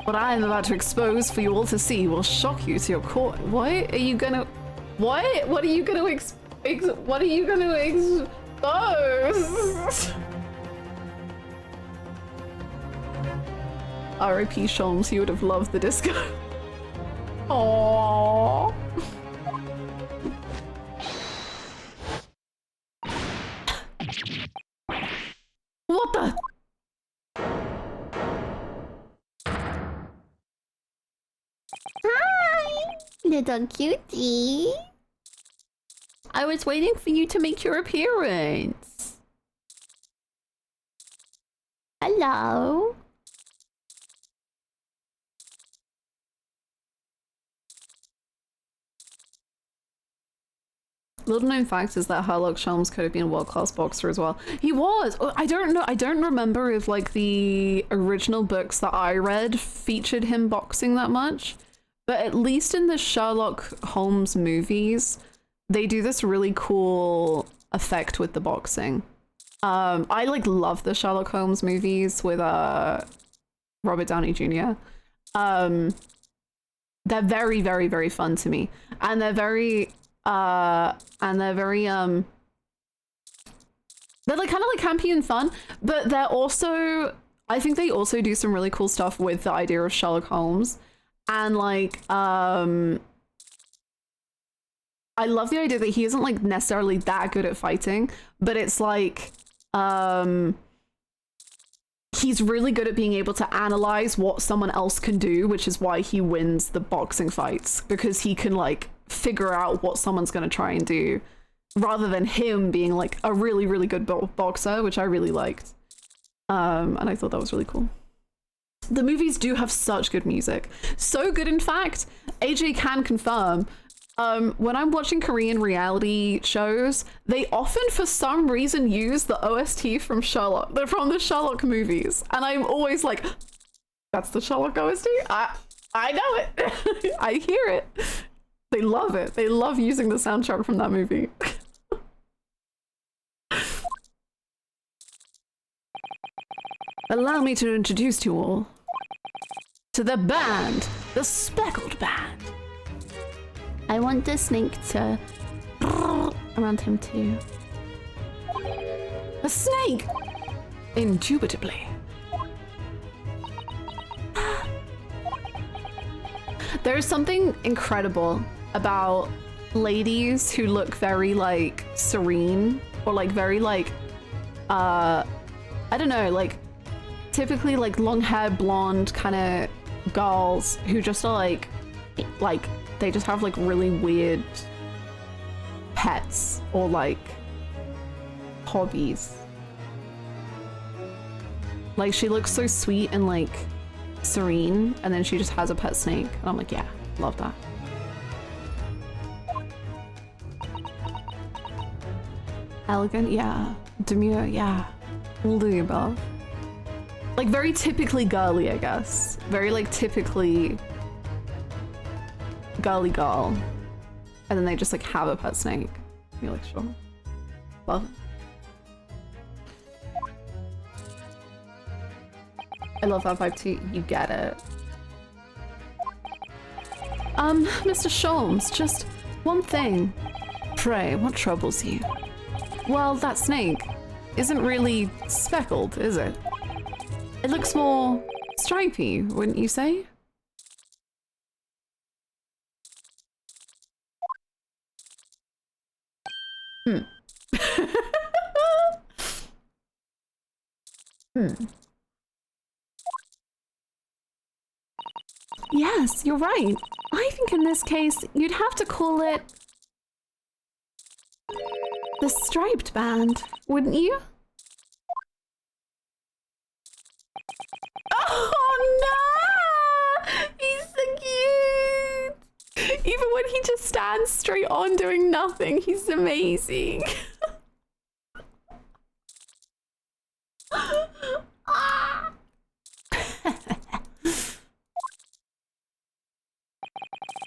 What I am about to expose for you all to see will shock you to your core. What are you gonna... What? What are you gonna what are you gonna expose? R.I.P. Sholmes, he would have loved the disco. Aww. What the? Hi, little cutie. I was waiting for you to make your appearance. Hello. Little known fact is that Sherlock Sholmes could have been a world-class boxer as well. He was! I don't know, I don't remember if like the original books that I read featured him boxing that much, but at least in the Sherlock Holmes movies, they do this really cool effect with the boxing. I like love the Sherlock Holmes movies with Robert Downey Jr. They're very, very, very fun to me. And they're very they're like kind of like campy and fun, but they're also, I think they also do some really cool stuff with the idea of Sherlock Holmes. And like I love the idea that he isn't like necessarily that good at fighting, but it's like he's really good at being able to analyze what someone else can do, which is why he wins the boxing fights, because he can like figure out what someone's going to try and do, rather than him being like a really, really good boxer, which I really liked. And I thought that was really cool. The movies do have such good music. So good, in fact, AJ can confirm, when I'm watching Korean reality shows, they often, for some reason, use the OST from Sherlock. They're from the Sherlock movies. And I'm always like, that's the Sherlock OST? I know it. I hear it. They love it. They love using the soundtrack from that movie. Allow me to introduce to you all to the band, the speckled band. I want the snake to around him too. A snake! Indubitably. There's something incredible about ladies who look very like serene or like very like I don't know, like typically like long hair blonde kind of girls who just are like they just have like really weird pets or like hobbies. Like she looks so sweet and like serene, and then she just has a pet snake, and I'm like, yeah, love that. Elegant, yeah. Demure, yeah. All the above. Like very typically girly, I guess. Very like typically girly girl. And then they just like have a pet snake. You're like, sure. Love it. I love that vibe too. You get it. Mr. Sholmes, just one thing. Pray, what troubles you? Well, that snake isn't really speckled, is it? It looks more stripy, wouldn't you say? Yes, you're right. I think in this case, you'd have to call it the striped band, wouldn't you? Oh no! He's so cute! Even when he just stands straight on doing nothing, he's amazing.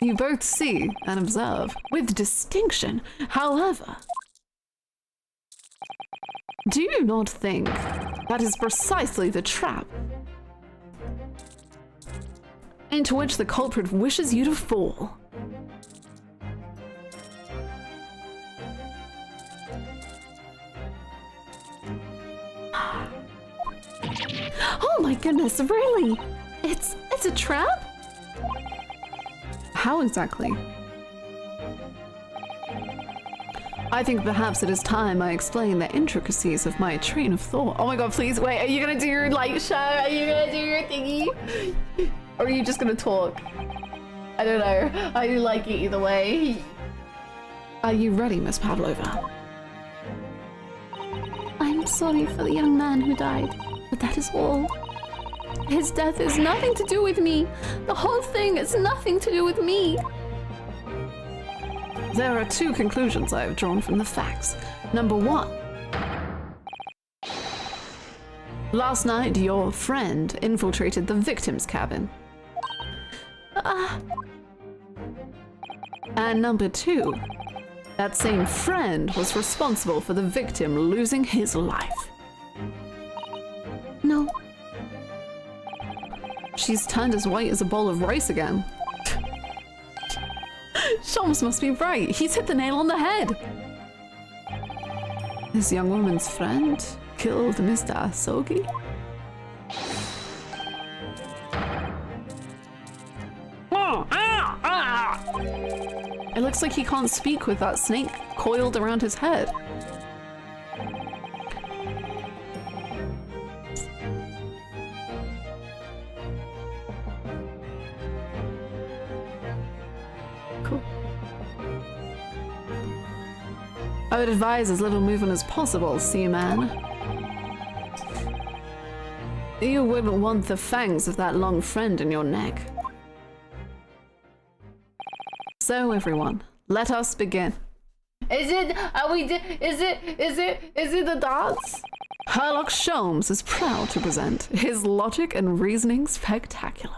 You both see and observe with distinction. However, do you not think that is precisely the trap into which the culprit wishes you to fall? Oh my goodness, really? It's a trap? How exactly? I think perhaps it is time I explain the intricacies of my train of thought. Oh my god, please, wait, are you gonna do your light show? Are you gonna do your thingy? Or are you just gonna talk? I don't know. I like it either way. Are you ready, Miss Pavlova? I'm sorry for the young man who died, but that is all. His death is nothing to do with me. The whole thing is nothing to do with me. There are two conclusions I have drawn from the facts. Number one. Last night, your friend infiltrated the victim's cabin. And number two. That same friend was responsible for the victim losing his life. No. She's turned as white as a bowl of rice again. Sholmes must be right. He's hit the nail on the head. This young woman's friend killed Mr. Asogi? It looks like he can't speak with that snake coiled around his head. Cool. I would advise as little movement as possible, Seaman. You wouldn't want the fangs of that long friend in your neck. So everyone, let us begin. Is it the dance? Herlock Sholmes is proud to present his logic and reasoning spectacular.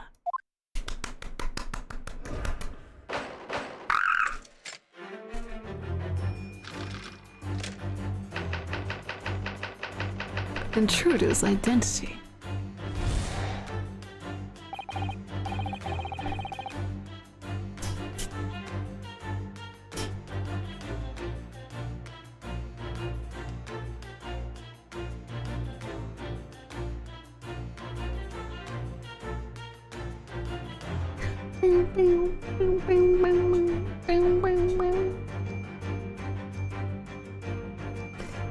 Intruder's identity.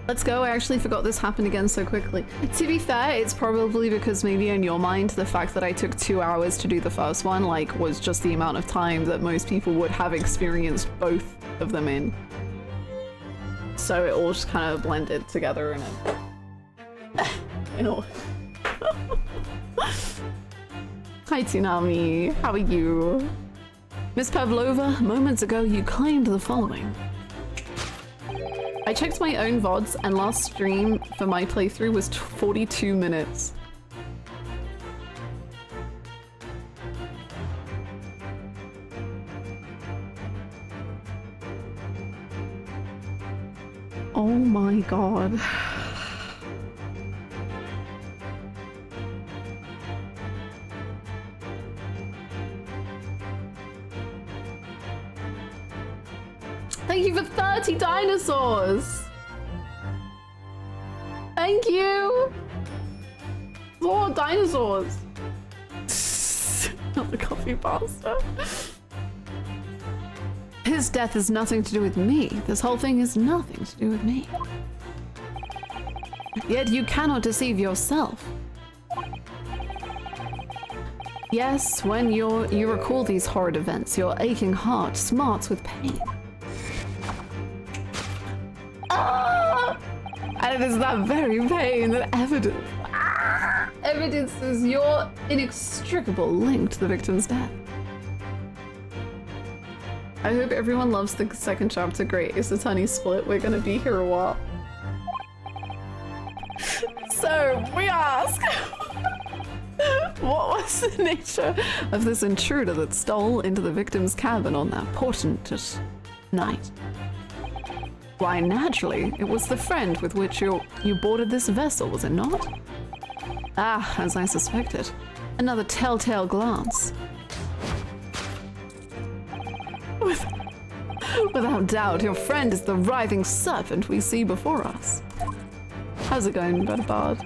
Let's go. I actually forgot this happened again so quickly. To be fair, it's probably because maybe in your mind, the fact that I took 2 hours to do the first one, like, was just the amount of time that most people would have experienced both of them in. So it all just kind of blended together in a... in a... Hi Tsunami, how are you? Miss Pavlova, moments ago you claimed the following. I checked my own VODs and last stream for my playthrough was 42 minutes. Oh my god. Thank you for 30 dinosaurs! Thank you! More dinosaurs! Not the coffee pasta. His death has nothing to do with me. This whole thing has nothing to do with me. Yet you cannot deceive yourself. Yes, when you recall these horrid events, your aching heart smarts with pain. Ah! And it is that very pain that evidences your inextricable link to the victim's death. I hope everyone loves the second chapter. Great, it's a tiny split. We're gonna be here a while. So, we ask, what was the nature of this intruder that stole into the victim's cabin on that portentous night? Why, naturally, it was the friend with which you boarded this vessel, was it not? Ah, as I suspected. Another telltale glance. Without doubt, your friend is the writhing serpent we see before us. How's it going, Better Bard?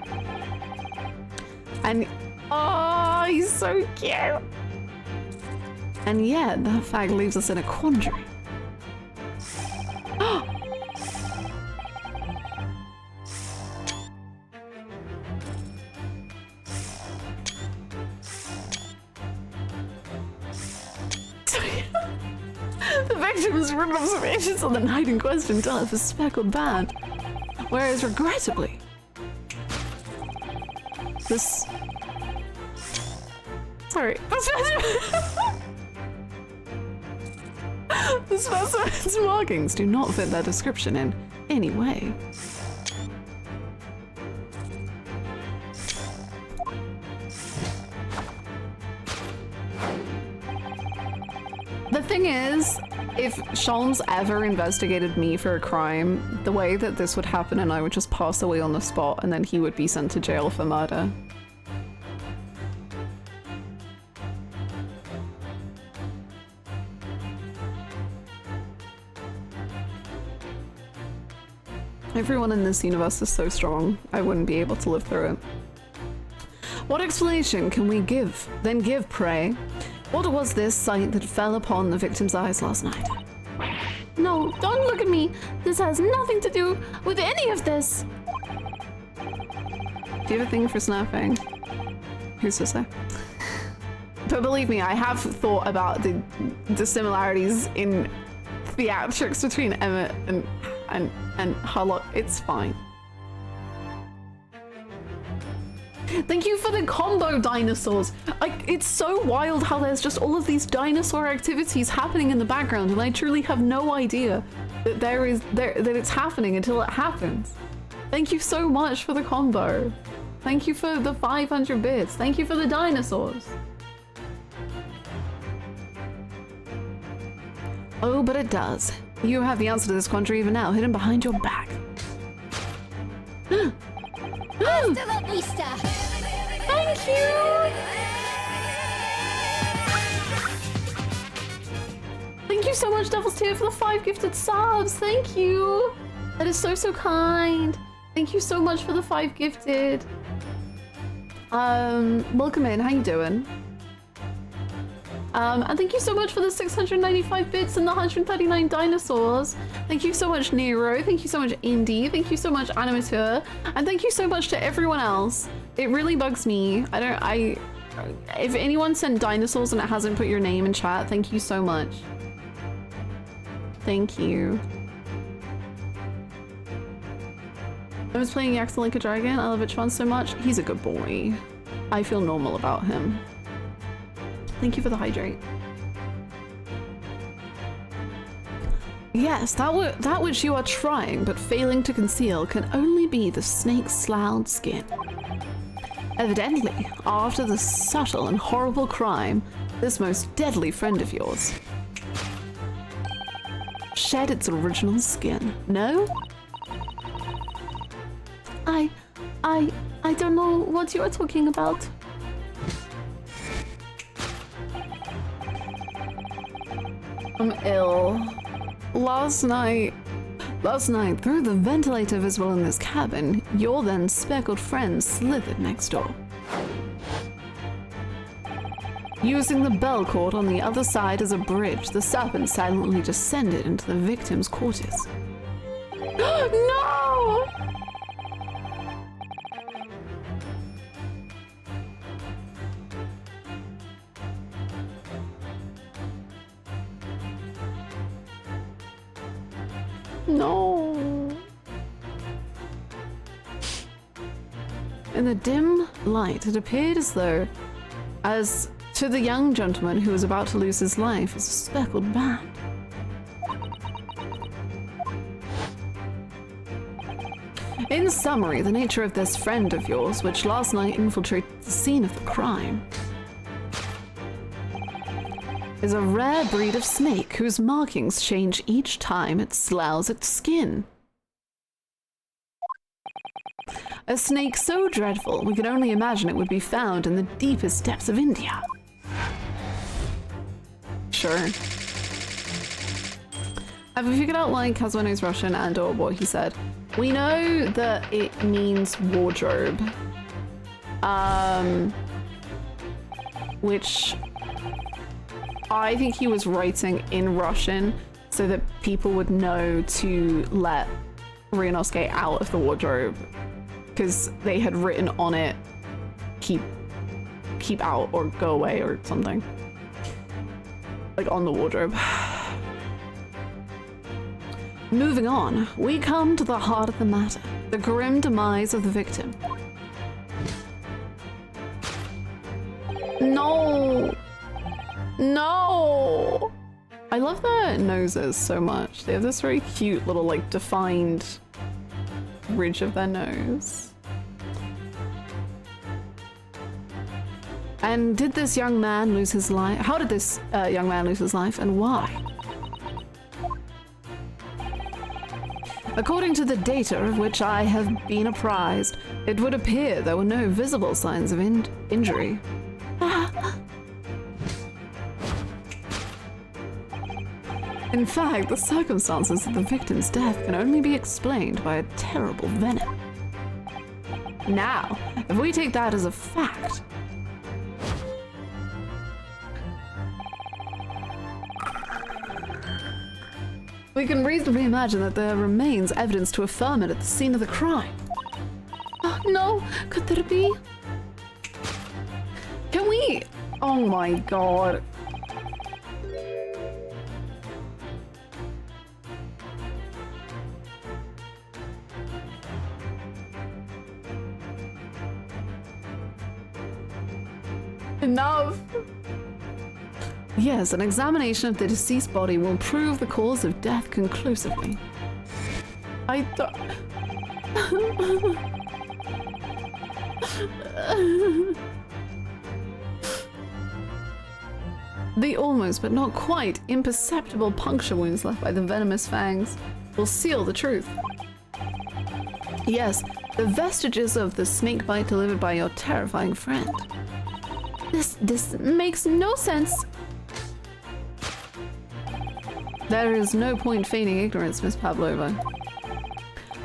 And oh, he's so cute. And yet, that fact leaves us in a quandary. The victim's written observations on the night in question tell of a speckled band, whereas regrettably, the specimen's markings do not fit that description in any way. The thing is, if Sholmes ever investigated me for a crime, the way that this would happen and I would just pass away on the spot and then he would be sent to jail for murder. Everyone in this universe is so strong, I wouldn't be able to live through it. What explanation can we give? Then give, pray. What was this sight that fell upon the victim's eyes last night? No, don't look at me. This has nothing to do with any of this. Do you have a thing for snapping? Who's to say? But believe me, I have thought about the similarities in theatrics between Emmett and Harlock. It's fine. Thank you for the combo dinosaurs. It's so wild how there's just all of these dinosaur activities happening in the background, and I truly have no idea that that it's happening until it happens. Thank you so much for the combo. Thank you for the 500 bits. Thank you for the dinosaurs. Oh, but it does. You have the answer to this quandary even now, hidden behind your back. Hasta la vista! Thank you! Thank you so much, Devil's Tear, for the 5 gifted subs. Thank you. That is so, so kind. Thank you so much for the 5 gifted. Welcome in. How you doing? And thank you so much for the 695 bits and the 139 dinosaurs. Thank you so much, Nero. Thank you so much, Indy. Thank you so much, Animateur. And thank you so much to everyone else. It really bugs me. If anyone sent dinosaurs and it hasn't put your name in chat, thank you so much. Thank you. I was playing Yaxel Like a Dragon. I love Ichiban so much. He's a good boy. I feel normal about him. Thank you for the hydrate. Yes, that which you are trying but failing to conceal can only be the snake's sloughed skin. Evidently, after the subtle and horrible crime, this most deadly friend of yours shed its original skin. No? I don't know what you are talking about. I'm ill. Last night, through the ventilator visible in this cabin, your then speckled friend slithered next door. Using the bell cord on the other side as a bridge, the serpent silently descended into the victim's quarters. No! No. In the dim light, it appeared as though, as to the young gentleman who was about to lose his life, was a speckled band. In summary, the nature of this friend of yours, which last night infiltrated the scene of the crime, is a rare breed of snake whose markings change each time it sloughs its skin. A snake so dreadful, we can only imagine it would be found in the deepest depths of India. Sure. Have we figured out why Kazuo knows Russian and or what he said? We know that it means wardrobe. Which I think he was writing in Russian so that people would know to let Ryunosuke out of the wardrobe, because they had written on it, keep out or go away or something. Like on the wardrobe. Moving on, we come to the heart of the matter, the grim demise of the victim. No! No! I love their noses so much. They have this very cute little, like, defined ridge of their nose. And did this young man lose his life? How did this young man lose his life, and why? According to the data of which I have been apprised, it would appear there were no visible signs of injury. In fact, the circumstances of the victim's death can only be explained by a terrible venom. Now, if we take that as a fact, we can reasonably imagine that there remains evidence to affirm it at the scene of the crime. Oh, no, could there be? Can we? Oh my god. Enough! Yes, an examination of the deceased body will prove the cause of death conclusively. I don't... The almost but not quite imperceptible puncture wounds left by the venomous fangs will seal the truth. Yes, the vestiges of the snake bite delivered by your terrifying friend. This makes no sense. There is no point feigning ignorance, Miss Pavlova.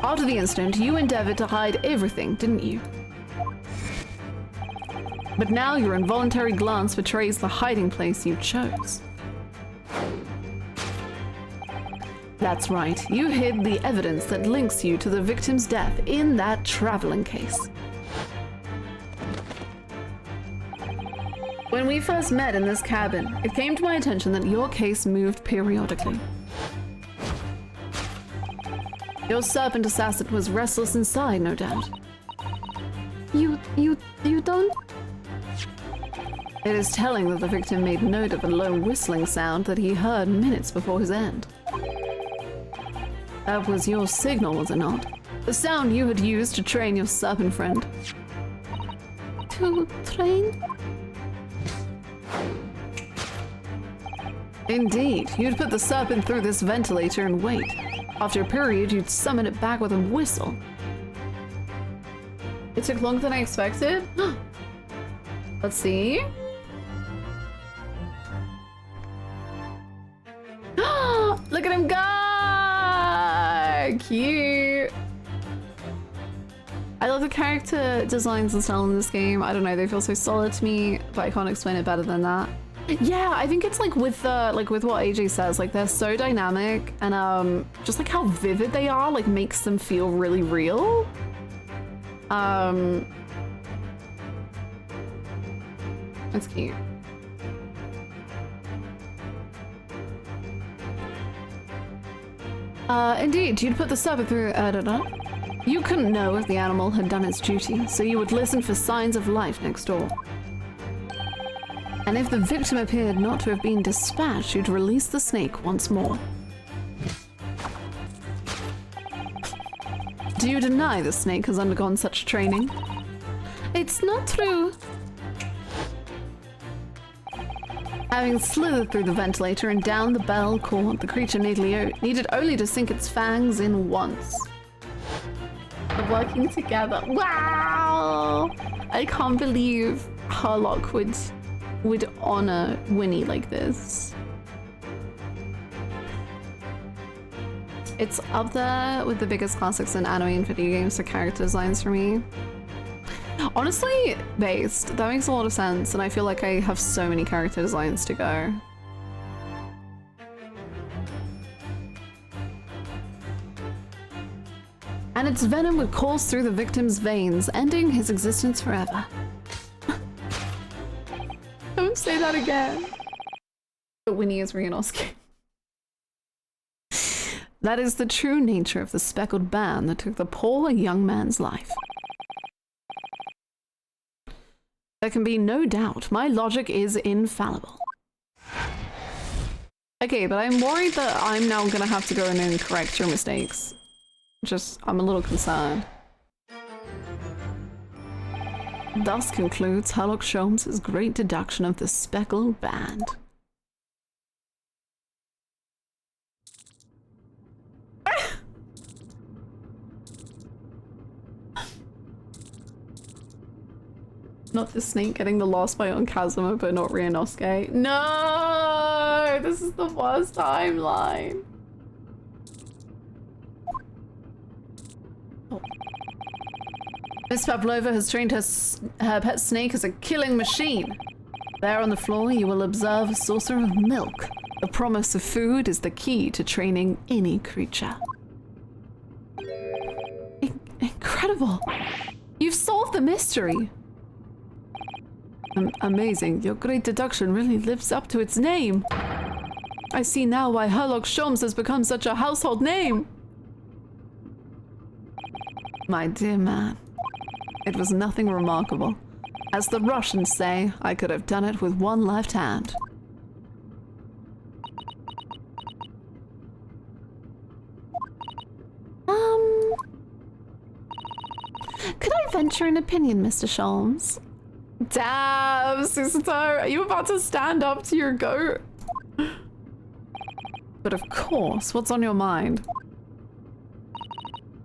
After the incident, you endeavored to hide everything, didn't you? But now your involuntary glance betrays the hiding place you chose. That's right, you hid the evidence that links you to the victim's death in that traveling case. When we first met in this cabin, it came to my attention that your case moved periodically. Your serpent assassin was restless inside, no doubt. You don't? It is telling that the victim made note of a low whistling sound that he heard minutes before his end. That was your signal, was it not? The sound you had used to train your serpent friend. To train? Indeed, you'd put the serpent through this ventilator and wait. After a period, you'd summon it back with a whistle. It took longer than I expected? Let's see. Look at him go! Cute! I love the character designs and style in this game. I don't know, they feel so solid to me, but I can't explain it better than that. Yeah, I think it's like with with what AJ says, like they're so dynamic and just like how vivid they are, like makes them feel really real. That's cute. Indeed, you'd put the serpent through, You couldn't know if the animal had done its duty, so you would listen for signs of life next door. And if the victim appeared not to have been dispatched, you'd release the snake once more. Do you deny the snake has undergone such training? It's not true. Having slithered through the ventilator and down the bell cord, the creature needed only to sink its fangs in once. They're working together. Wow! I can't believe Harlock would honor Winnie like this. It's up there with the biggest classics in anime and video games for character designs for me. Honestly, based, that makes a lot of sense, and I feel like I have so many character designs to go. And its venom would course through the victim's veins, ending his existence forever. Don't say that again. But Winnie is Ryunosuke. That is the true nature of the speckled band that took the poor young man's life. There can be no doubt, my logic is infallible. Okay, but I'm worried that I'm now gonna have to go in and correct your mistakes. I'm a little concerned. Thus concludes Sherlock Holmes' great deduction of the speckled band. Not the snake getting the lost by on Kazuma, but not Ryunosuke. No! This is the worst timeline. Oh. Miss Pavlova has trained her pet snake as a killing machine. There on the floor, you will observe a saucer of milk. The promise of food is the key to training any creature. Incredible! You've solved the mystery! Amazing. Your great deduction really lives up to its name. I see now why Sherlock Holmes has become such a household name. My dear man, it was nothing remarkable. As the Russians say, I could have done it with one left hand. Could I venture an opinion, Mr. Holmes? Damn, sister, are you about to stand up to your goat? But of course, what's on your mind?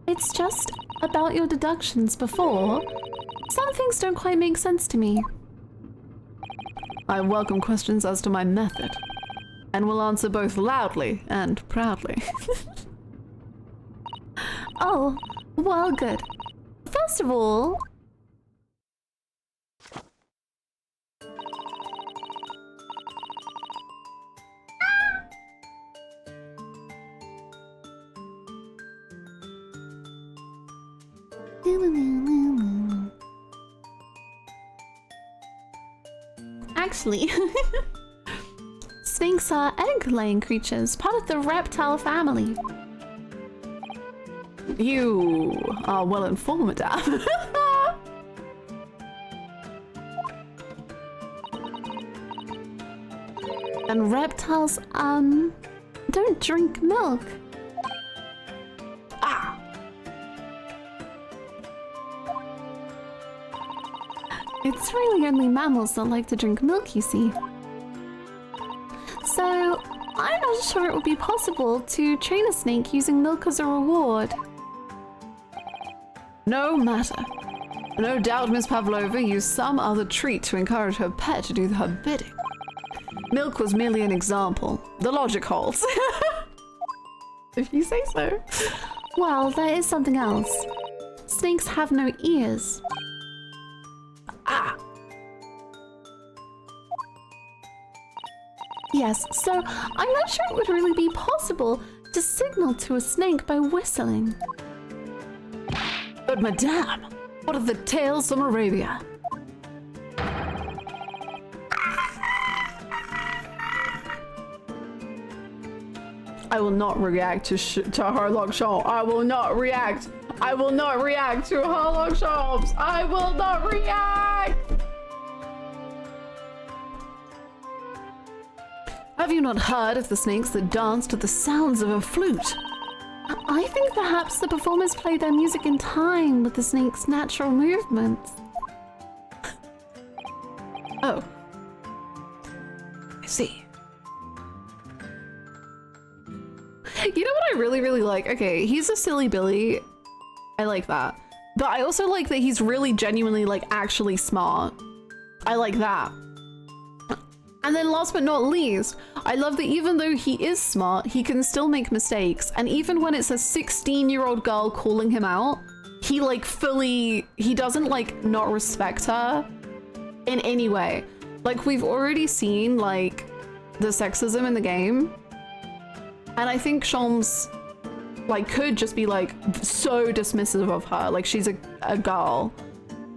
It's just about your deductions before. Some things don't quite make sense to me. I welcome questions as to my method, and will answer both loudly and proudly. Oh, well, good. First of all, Actually, snakes are egg-laying creatures, part of the reptile family. You are well informed, madame. And reptiles, don't drink milk. Ah! It's really only mammals that like to drink milk, you see. So, I'm not sure it would be possible to train a snake using milk as a reward. No matter. No doubt Miss Pavlova used some other treat to encourage her pet to do her bidding. Milk was merely an example. The logic holds. If you say so. Well, there is something else. Snakes have no ears. Ah! Yes, so I'm not sure it would really be possible to signal to a snake by whistling. But madame, what are the tales from Arabia? I will not react to Harlock Shaw. I will not react. I will not react to Harlock Shaws. I will not react. Have you not heard of the snakes that dance to the sounds of a flute? I think perhaps the performers play their music in time with the snake's natural movements. Oh. I see. You know what I really, really like? Okay, he's a silly Billy. I like that. But I also like that he's really genuinely, like, actually smart. I like that. And then last but not least, I love that even though he is smart, he can still make mistakes. And even when it's a 16-year-old girl calling him out, he like he doesn't like not respect her in any way. Like we've already seen like the sexism in the game. And I think Sholmes like could just be like so dismissive of her. Like she's a girl.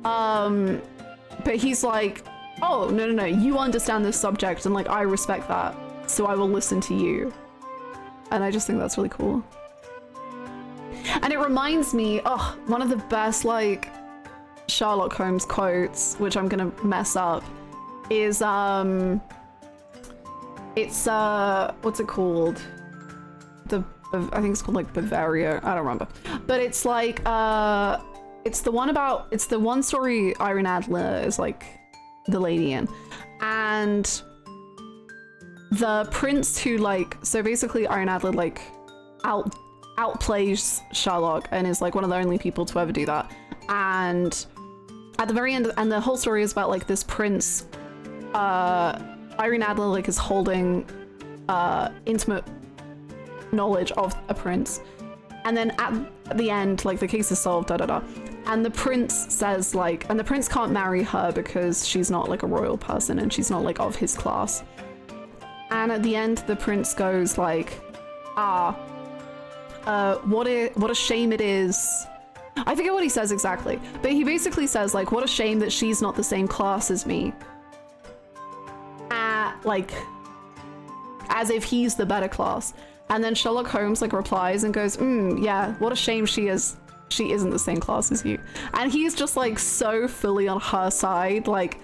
But he's like, oh, no, you understand this subject and like I respect that, so I will listen to you. And I just think that's really cool. And it reminds me, oh, one of the best like Sherlock Holmes quotes, which I'm gonna mess up, is it's what's it called? I think it's called like Bavaria, I don't remember. But it's like it's the one story Irene Adler is like the lady in, and the prince who like, so basically Irene Adler like outplays Sherlock and is like one of the only people to ever do that. And at the very end, and the whole story is about like this prince, Irene Adler like is holding intimate knowledge of a prince, and then at the end like the case is solved, and the prince says like, and the prince can't marry her because she's not like a royal person and she's not like of his class. And at the end the prince goes like, what a shame it is. I forget what he says exactly, but he basically says like, what a shame that she's not the same class as me. Like as if he's the better class. And then Sherlock Holmes like replies and goes, yeah, what a shame she isn't the same class as you. And he's just like so fully on her side, like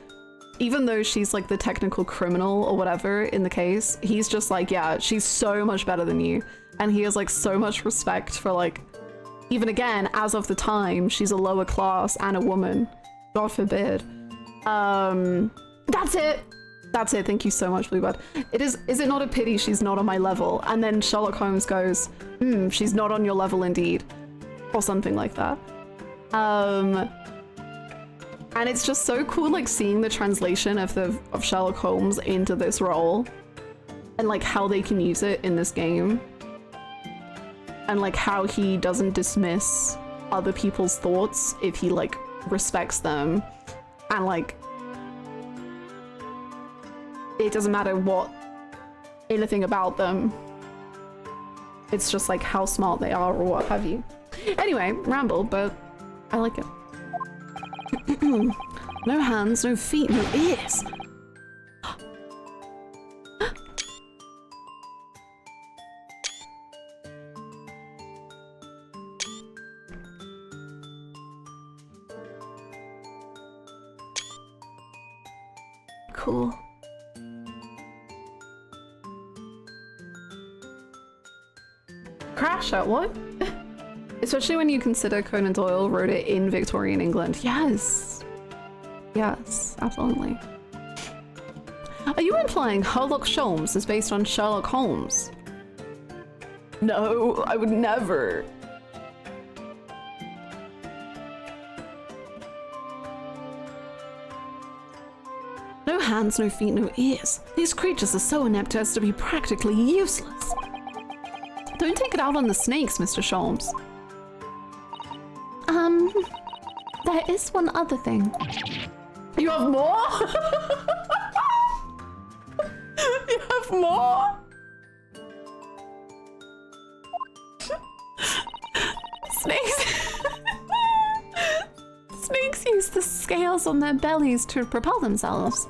even though she's like the technical criminal or whatever in the case, he's just like, yeah, she's so much better than you. And he has like so much respect for like, even again, as of the time, she's a lower class and a woman, God forbid. That's it. Thank you so much, Bluebird. Is it not a pity she's not on my level? And then Sherlock Holmes goes, she's not on your level indeed. Or something like that. And it's just so cool like seeing the translation of Sherlock Holmes into this role. And like how they can use it in this game. And like how he doesn't dismiss other people's thoughts if he like respects them. And like it doesn't matter anything about them. It's just like how smart they are or what have you. Anyway, ramble, but I like it. No hands, no feet, no ears. Cool. Crash at what? Especially when you consider Conan Doyle wrote it in Victorian England. Yes. Yes, absolutely. Are you implying Sherlock Holmes is based on Sherlock Holmes? No, I would never. No hands, no feet, no ears. These creatures are so inept as to be practically useless. Don't take it out on the snakes, Mr. Sholmes. There is one other thing. You have more? You have more? Snakes. Snakes use the scales on their bellies to propel themselves.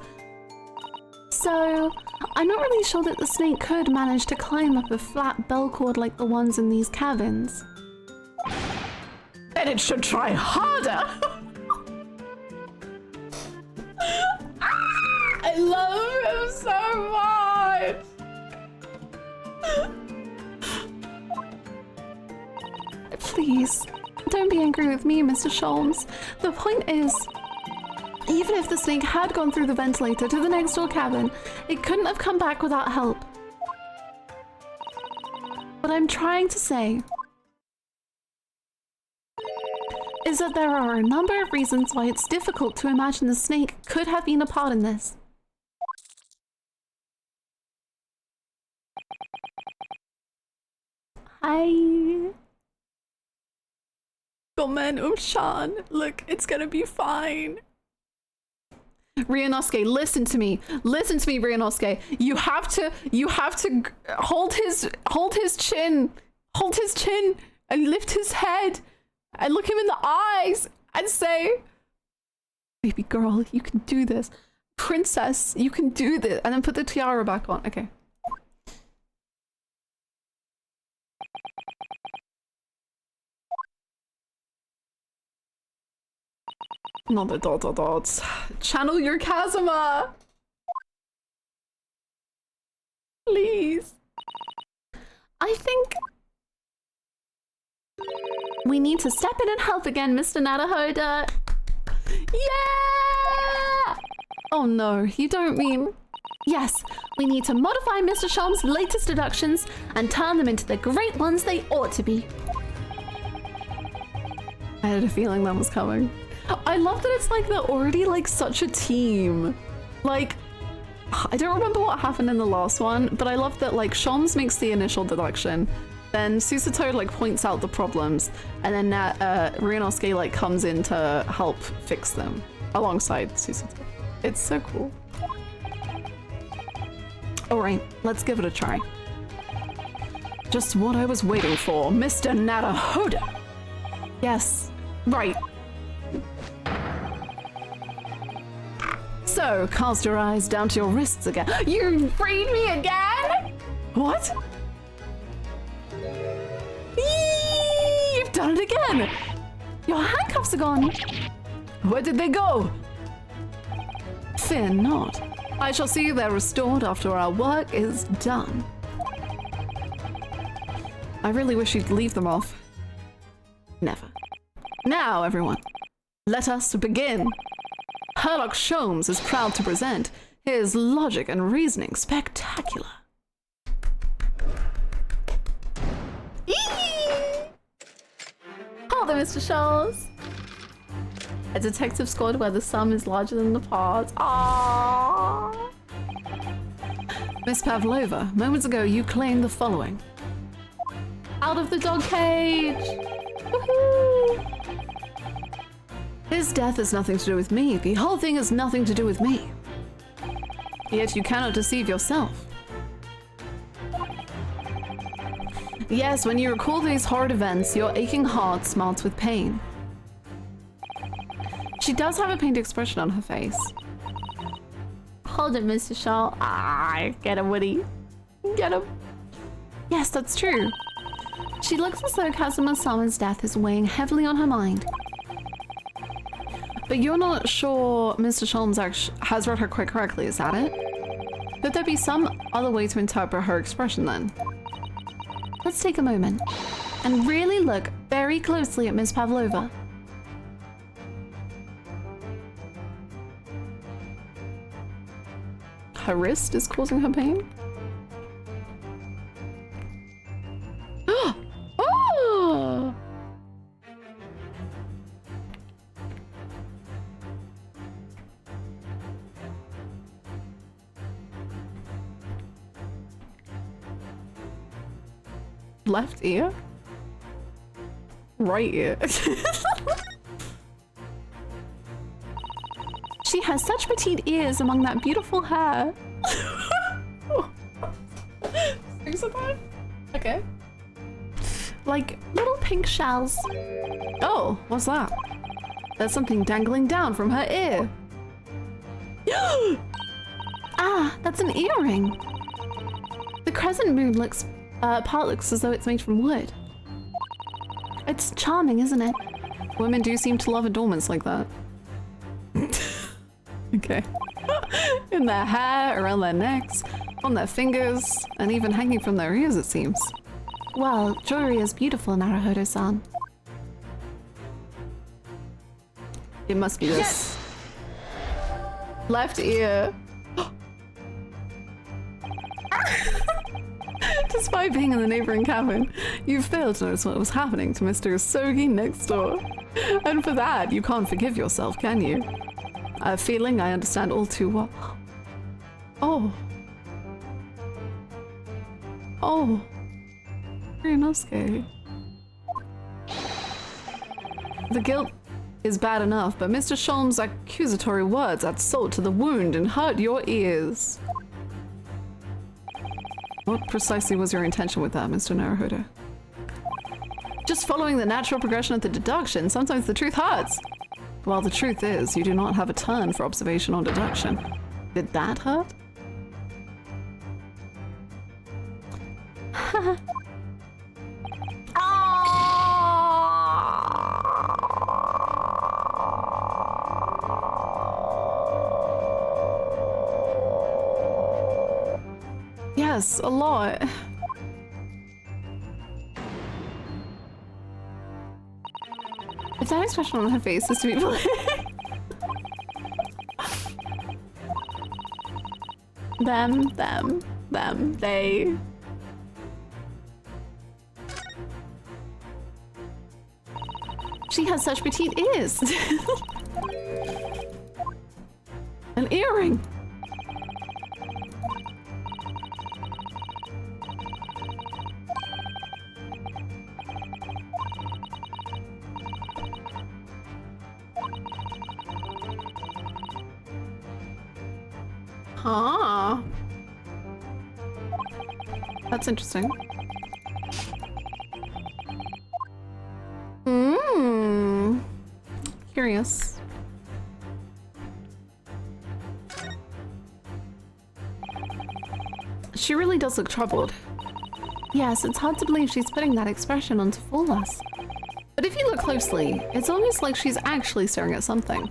So, I'm not really sure that the snake could manage to climb up a flat bell cord like the ones in these cabins. Then it should try harder! I love him so much! Please, don't be angry with me, Mr. Sholmes. The point is, even if the snake had gone through the ventilator to the next door cabin, it couldn't have come back without help. What I'm trying to say is that there are a number of reasons why it's difficult to imagine the snake could have been a part in this. Hi. Gomen Shan, look, it's gonna be fine. Ryunosuke, listen to me, Ryunosuke. You have to hold his chin, and lift his head, and look him in the eyes, and say, "Baby girl, you can do this. Princess, you can do this." And then put the tiara back on. Okay. Not the dots. Channel your Kazuma! Please. I think we need to step in and help again, Mr. Nadahoda. Yeah! Oh no, you don't mean... Yes, we need to modify Mr. Sholmes' latest deductions and turn them into the great ones they ought to be. I had a feeling that was coming. I love that it's like they're already like such a team. Like, I don't remember what happened in the last one, but I love that like Sholmes makes the initial deduction, then Susato like points out the problems, and then Ryunosuke like comes in to help fix them alongside Susato. It's so cool. Alright, let's give it a try. Just what I was waiting for, Mr. Nadahoda. Yes, right. So, cast your eyes down to your wrists again. You freed me again? What? Eee, you've done it again. Your handcuffs are gone. Where did they go? Fear not. I shall see they're restored after our work is done. I really wish you'd leave them off. Never. Now, everyone, let us begin. Sherlock Holmes is proud to present his logic and reasoning spectacular. Hold it, Mr. Sholmes. A detective squad where the sum is larger than the parts. Aww. Miss Pavlova, moments ago you claimed the following. Out of the dog cage! Woohoo! His death has nothing to do with me. The whole thing has nothing to do with me. Yet you cannot deceive yourself. Yes, when you recall these horrid events, your aching heart smarts with pain. She does have a pained expression on her face. Hold it, Mr. Shaw. Ah, get him, Woody. Get him. Yes, that's true. She looks as though Kazuma Sama's death is weighing heavily on her mind. But you're not sure Mr. Sholmes has read her quite correctly, is that it? Could there be some other way to interpret her expression then? Let's take a moment and really look very closely at Miss Pavlova. Her wrist is causing her pain? Oh! Left ear? Right ear. She has such petite ears among that beautiful hair. Okay. Like little pink shells. Oh, what's that? There's something dangling down from her ear. Ah, that's an earring. The crescent moon part looks as though it's made from wood. It's charming, isn't it? Women do seem to love adornments like that. Okay. In their hair, around their necks, on their fingers, and even hanging from their ears, it seems. Well, jewelry is beautiful, Naruhodo-san. It must be this. Yes! Left ear. Despite being in the neighboring cabin, you failed to notice what was happening to Mr. Sogi next door. And for that, you can't forgive yourself, can you? A feeling I understand all too well. Oh. Oh. Ryunosuke. The guilt is bad enough, but Mr. Sholmes' accusatory words add salt to the wound and hurt your ears. What precisely was your intention with that, Mr. Naruhodo? Just following the natural progression of the deduction, sometimes the truth hurts. Well, the truth is, you do not have a turn for observation or deduction. Did that hurt? Yes, a lot. If that expression on her face is to be believed. Them, they. She has such petite ears. An earring. Huh. That's interesting. Curious. She really does look troubled. Yes, it's hard to believe she's putting that expression on to fool us. But if you look closely, it's almost like she's actually staring at something.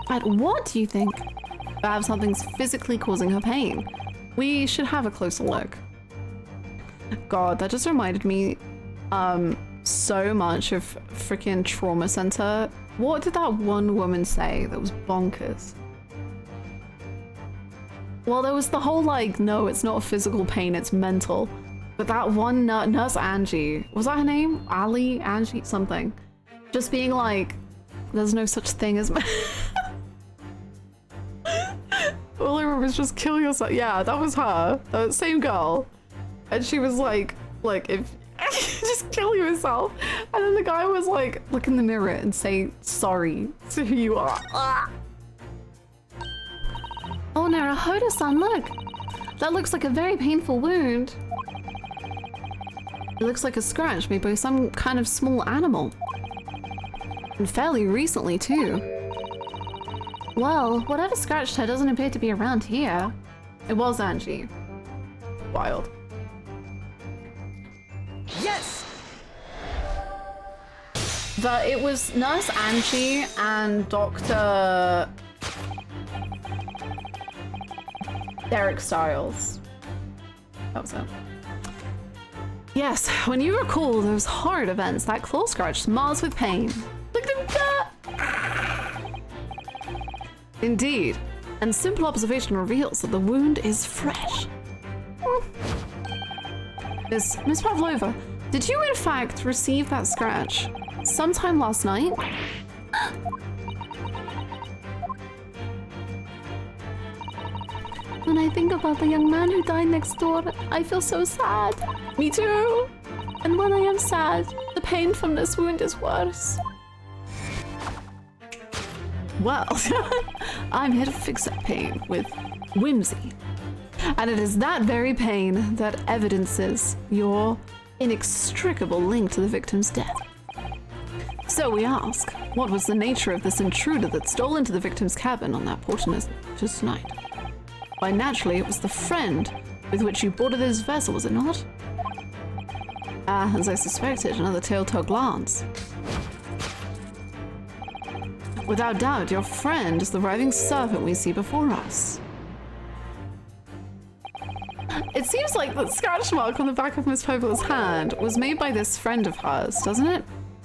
At what, do you think? Perhaps something's physically causing her pain. We should have a closer look. God, that just reminded me so much of freaking Trauma Center. What did that one woman say that was bonkers? Well, there was the whole like, no, it's not a physical pain, it's mental. But that one nurse Angie, was that her name? Ali? Angie? Something. Just being like, there's no such thing as all I remember is just kill yourself. Yeah, that was her. The same girl. And she was like if just kill yourself. And then the guy was like, look in the mirror and say sorry to who you are. Oh, Naruhodo-san, look. That looks like a very painful wound. It looks like a scratch made by some kind of small animal. And fairly recently, too. Well, whatever scratched her doesn't appear to be around here. It was Angie. Wild. Yes! It was Nurse Angie and Dr. Derek Styles. That was it. Yes, when you recall those horrid events, that claw scratch smarts with pain. Look at that! Indeed, and simple observation reveals that the wound is fresh. Miss Pavlova, did you in fact receive that scratch sometime last night? When I think about the young man who died next door, I feel so sad. Me too. And when I am sad, the pain from this wound is worse. Well, I'm here to fix that pain with whimsy. And it is that very pain that evidences your inextricable link to the victim's death. So we ask, what was the nature of this intruder that stole into the victim's cabin on that porch just night? Why, naturally, it was the friend with which you boarded this vessel, was it not? Ah, as I suspected, another telltale glance. Without doubt, your friend is the writhing serpent we see before us. It seems like the scratch mark on the back of Miss Pavlova's hand was made by this friend of hers, doesn't it?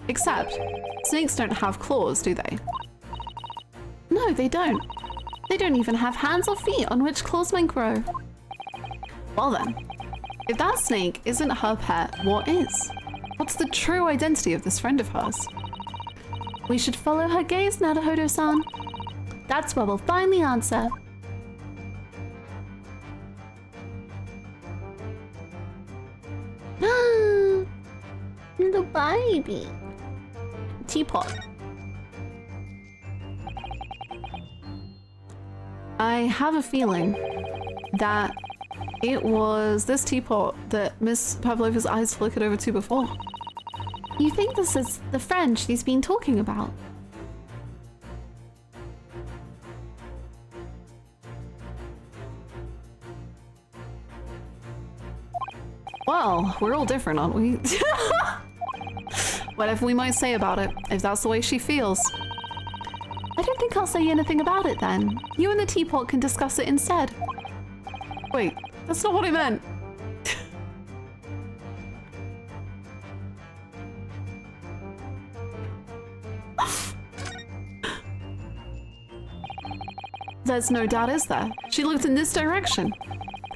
Except, snakes don't have claws, do they? No, they don't. They don't even have hands or feet on which claws might grow. Well then, if that snake isn't her pet, what is? What's the true identity of this friend of hers? We should follow her gaze, Naruhodo-san. That's where we'll find the answer. Little baby. Teapot. I have a feeling that it was this teapot that Miss Pavlova's eyes flickered over to before. You think this is the friend she's been talking about? Well, we're all different, aren't we? Whatever we might say about it, if that's the way she feels. I don't think I'll say anything about it then. You and the teapot can discuss it instead. Wait, that's not what I meant. There's no doubt, is there? She looked in this direction.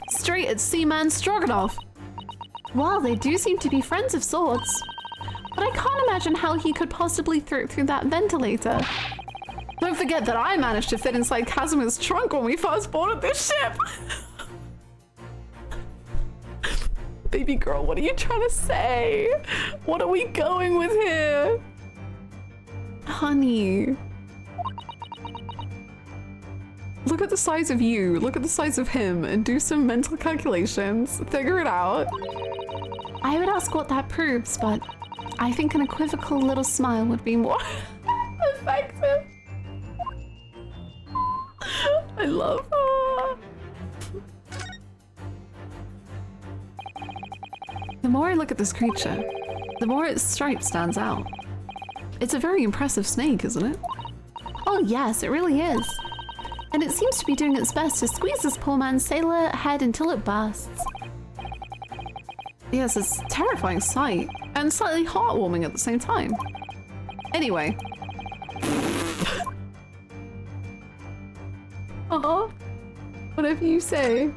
Straight at Seaman Stroganoff. Well, they do seem to be friends of sorts. But I can't imagine how he could possibly through that ventilator. Don't forget that I managed to fit inside Casimir's trunk when we first boarded this ship. Baby girl, what are you trying to say? What are we going with here? Honey. Look at the size of you, look at the size of him, and do some mental calculations. Figure it out. I would ask what that proves, but I think an equivocal little smile would be more effective. I love her. The more I look at this creature, the more its stripe stands out. It's a very impressive snake, isn't it? Oh yes, it really is. And it seems to be doing its best to squeeze this poor man's sailor head until it bursts. Yes, it's a terrifying sight, and slightly heartwarming at the same time. Anyway. Oh, whatever you say.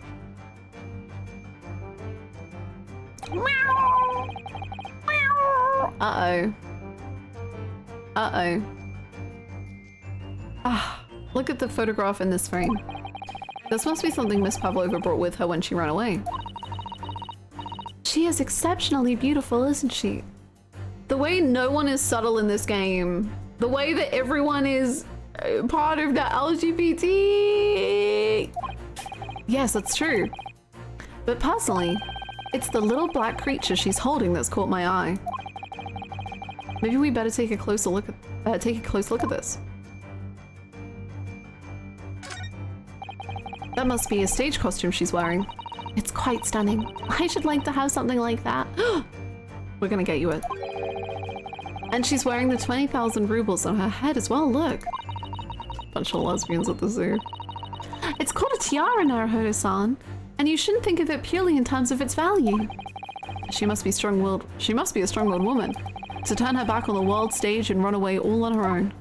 Uh-oh. Uh-oh. Ah, look at the photograph in this frame. This must be something Miss Pavlova brought with her when she ran away. She is exceptionally beautiful, isn't she? The way no one is subtle in this game, the way that everyone is part of the LGBT. Yes, that's true. But personally, it's the little black creature she's holding that's caught my eye. Maybe we better take a closer look at this. That must be a stage costume she's wearing. It's quite stunning. I should like to have something like that. We're gonna get you it. And she's wearing the 20,000 rubles on her head as well, look. Bunch of lesbians at the zoo. It's called a tiara, Naruhodo-san, and you shouldn't think of it purely in terms of its value. She must be strong-willed. She must be a strong-willed woman to turn her back on the world stage and run away all on her own.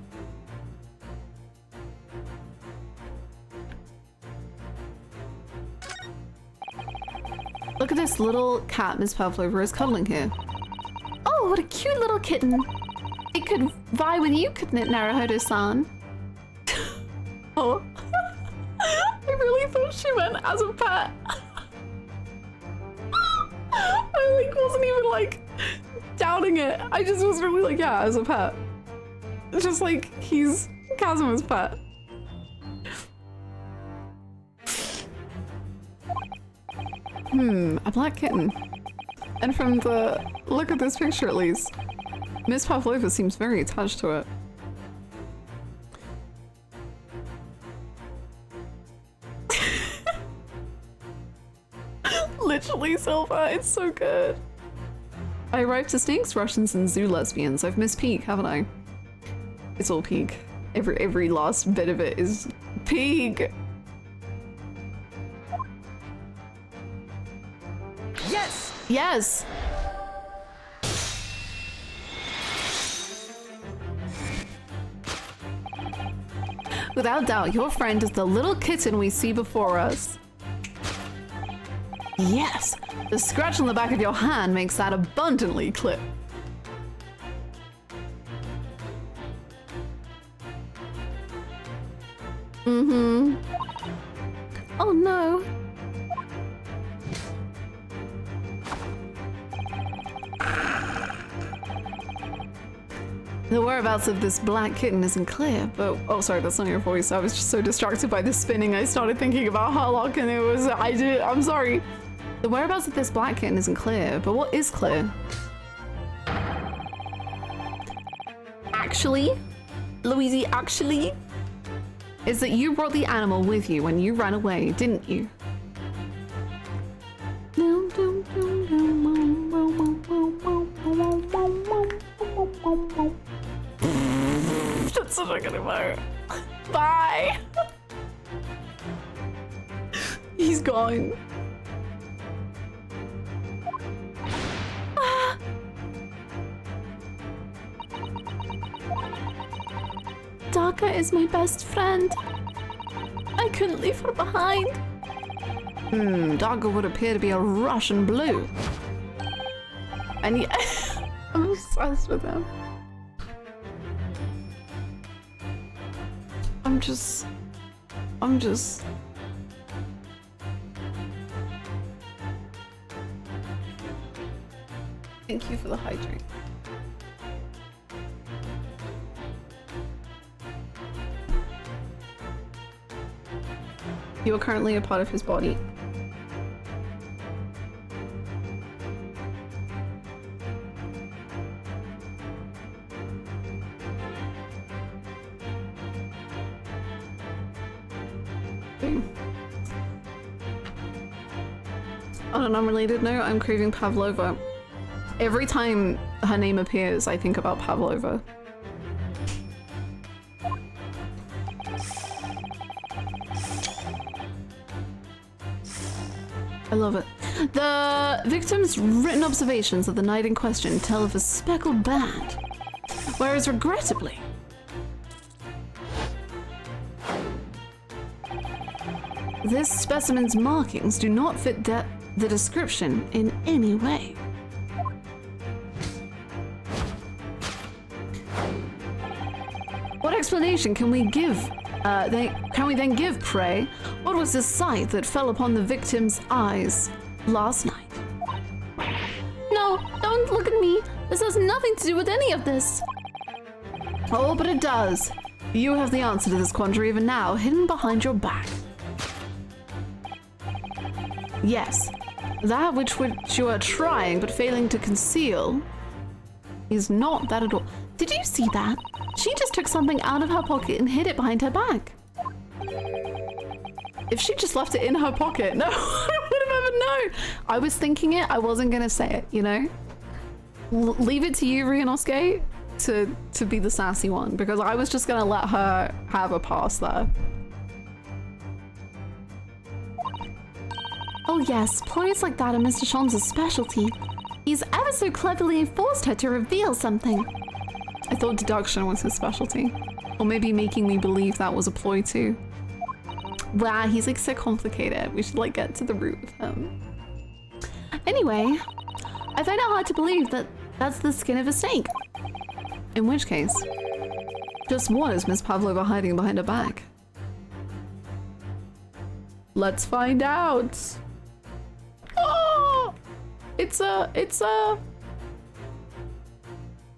Look at this little cat Miss Pavlova is cuddling here. Oh, what a cute little kitten. It could vie with you, couldn't it, Naruhodo-san? Oh. I really thought she meant as a pet. I like wasn't even like doubting it. I just was really like, yeah, as a pet. Just like he's Kazuma's pet. A black kitten. And from the look at this picture at least, Miss Pavlova seems very attached to it. Literally, Silva, it's so good. I arrived to Snakes, Russians, and Zoo Lesbians. I've missed peak, haven't I? It's all peak. Every last bit of it is peak. Yes! Yes! Without doubt, your friend is the little kitten we see before us. Yes! The scratch on the back of your hand makes that abundantly clear. Oh no! The whereabouts of this black kitten isn't clear, but oh sorry, that's not your voice. I was just so distracted by the spinning I started thinking about Harlock and I'm sorry. The whereabouts of this black kitten isn't clear, but what is clear? Actually, Louise, actually, is that you brought the animal with you when you ran away, didn't you? That's such a good emote. Bye! He's gone. Daka is my best friend. I couldn't leave her behind. Daka would appear to be a Russian blue. And yeah, I'm obsessed with him. I'm just... Thank you for the hydrate. You are currently a part of his body. On an unrelated note, I'm craving Pavlova. Every time her name appears, I think about Pavlova. I love it. The victim's written observations of the night in question tell of a speckled band, whereas regrettably, this specimen's markings do not fit the description in any way. What explanation can we give? Can we then give, pray? What was the sight that fell upon the victim's eyes last night? No, don't look at me. This has nothing to do with any of this. Oh, but it does. You have the answer to this quandary even now, hidden behind your back. Yes, that which you are trying but failing to conceal is not that at all. Did you see that? She just took something out of her pocket and hid it behind her back. If she just left it in her pocket, no, I would have ever known. I was thinking it, I wasn't gonna say it, you know? Leave it to you, Ryunosuke, to be the sassy one, because I was just gonna let her have a pass there. Oh yes, ploys like that are Mr. Sean's specialty. He's ever so cleverly forced her to reveal something. I thought deduction was his specialty. Or maybe making me believe that was a ploy too. Wow, he's like so complicated. We should like get to the root of him. Anyway, I find it hard to believe that that's the skin of a snake. In which case, just what is Miss Pavlova hiding behind her back? Let's find out. Oh, it's a,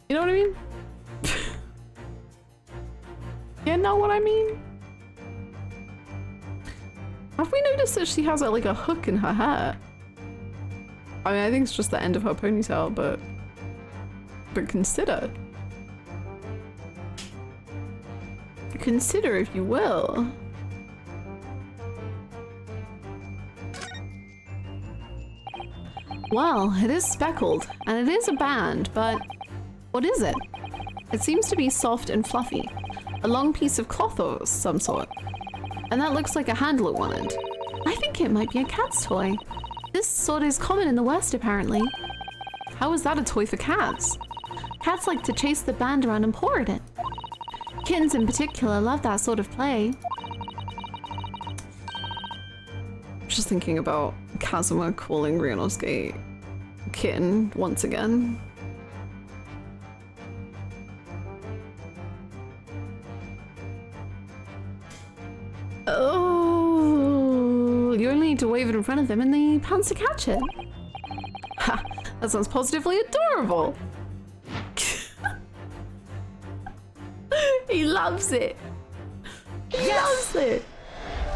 you know what I mean? You know what I mean? Have we noticed that she has like a hook in her hair? I mean, I think it's just the end of her ponytail, but consider. Consider, if you will. Well, it is speckled, and it is a band, but what is it? It seems to be soft and fluffy. A long piece of cloth of some sort. And that looks like a handle at one end. I think it might be a cat's toy. This sort is common in the West, apparently. How is that a toy for cats? Cats like to chase the band around and paw at it. Kittens in particular love that sort of play. Just thinking about Kazuma calling Ryunosuke kitten once again. Oh, you only need to wave it in front of them and they pounce to catch it. Ha! That sounds positively adorable! He loves it! He loves it!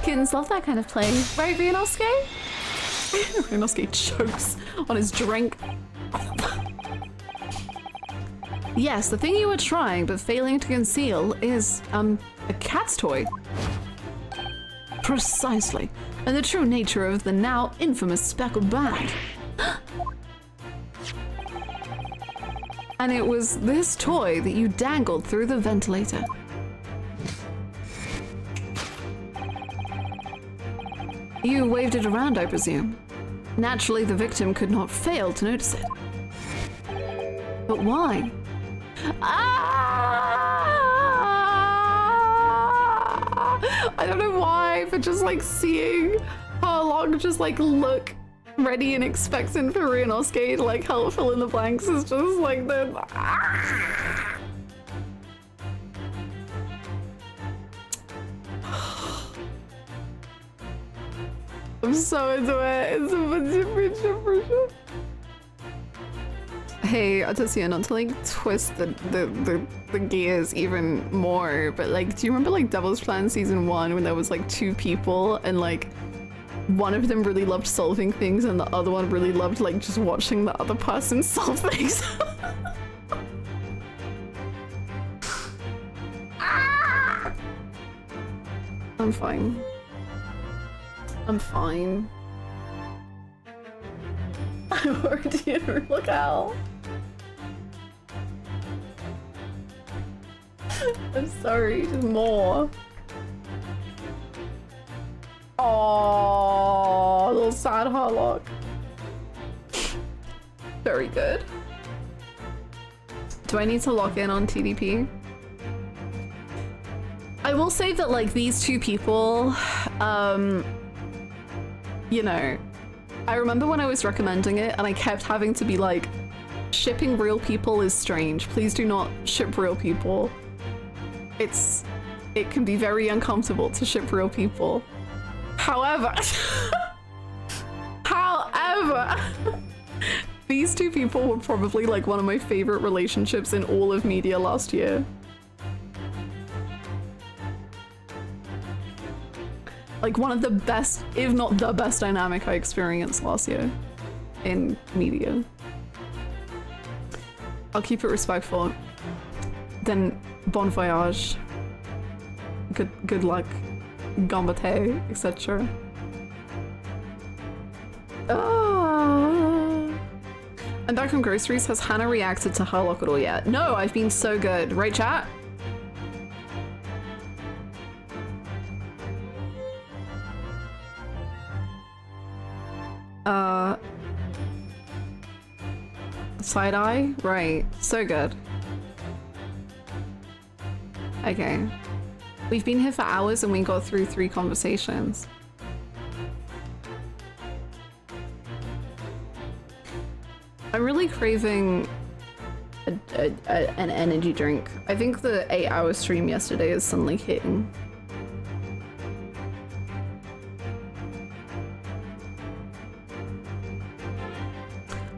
Kittens love that kind of play, right, Ryunosuke? Ryunosuke chokes on his drink. Yes, the thing you were trying but failing to conceal is, a cat's toy. Precisely. And the true nature of the now infamous speckled band. And it was this toy that you dangled through the ventilator. You waved it around, I presume. Naturally, the victim could not fail to notice it. But why? I don't know why, but just like seeing her long just like look ready and expectant for Ryunosuke to like help fill in the blanks is just like the I'm so into it. It's a bunch of friendship. Hey, Atasuya, not to like twist the gears even more, but like, do you remember like Devil's Plan season 1 when there was like 2 people and like one of them really loved solving things and the other one really loved like just watching the other person solve things? I'm fine. I'm fine. I'm already in her lookout. I'm sorry, just more. Oh, little sad Harlock. Very good. Do I need to lock in on TDP? I will say that like these 2 people, you know, I remember when I was recommending it and I kept having to be like, shipping real people is strange. Please do not ship real people. It can be very uncomfortable to ship real people. However, these 2 people were probably like one of my favorite relationships in all of media last year. Like one of the best, if not the best dynamic I experienced last year in media. I'll keep it respectful. Then bon voyage. Good luck Gambate, etc. Oh. I'm back from groceries. Has Hannah reacted to her look at all yet? No, I've been so good. Right, chat? Side eye? Right. So good. Okay. We've been here for hours and we got through 3 conversations. I'm really craving an energy drink. I think the 8-hour stream yesterday is suddenly hitting.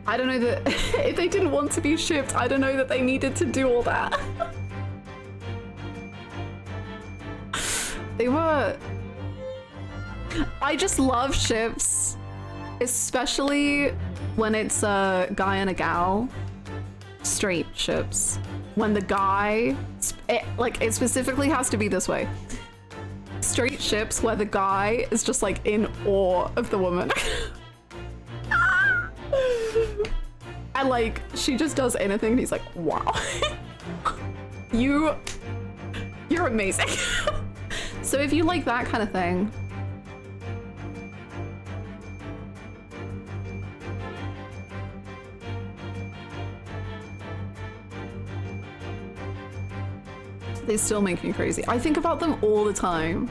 I don't know that if they didn't want to be shipped, I don't know that they needed to do all that. They were... I just love ships, especially when it's a guy and a gal. Straight ships. When the guy... it specifically has to be this way. Straight ships where the guy is just like in awe of the woman. And like, she just does anything and he's like, wow. You're amazing. So if you like that kind of thing, they still make me crazy. I think about them all the time.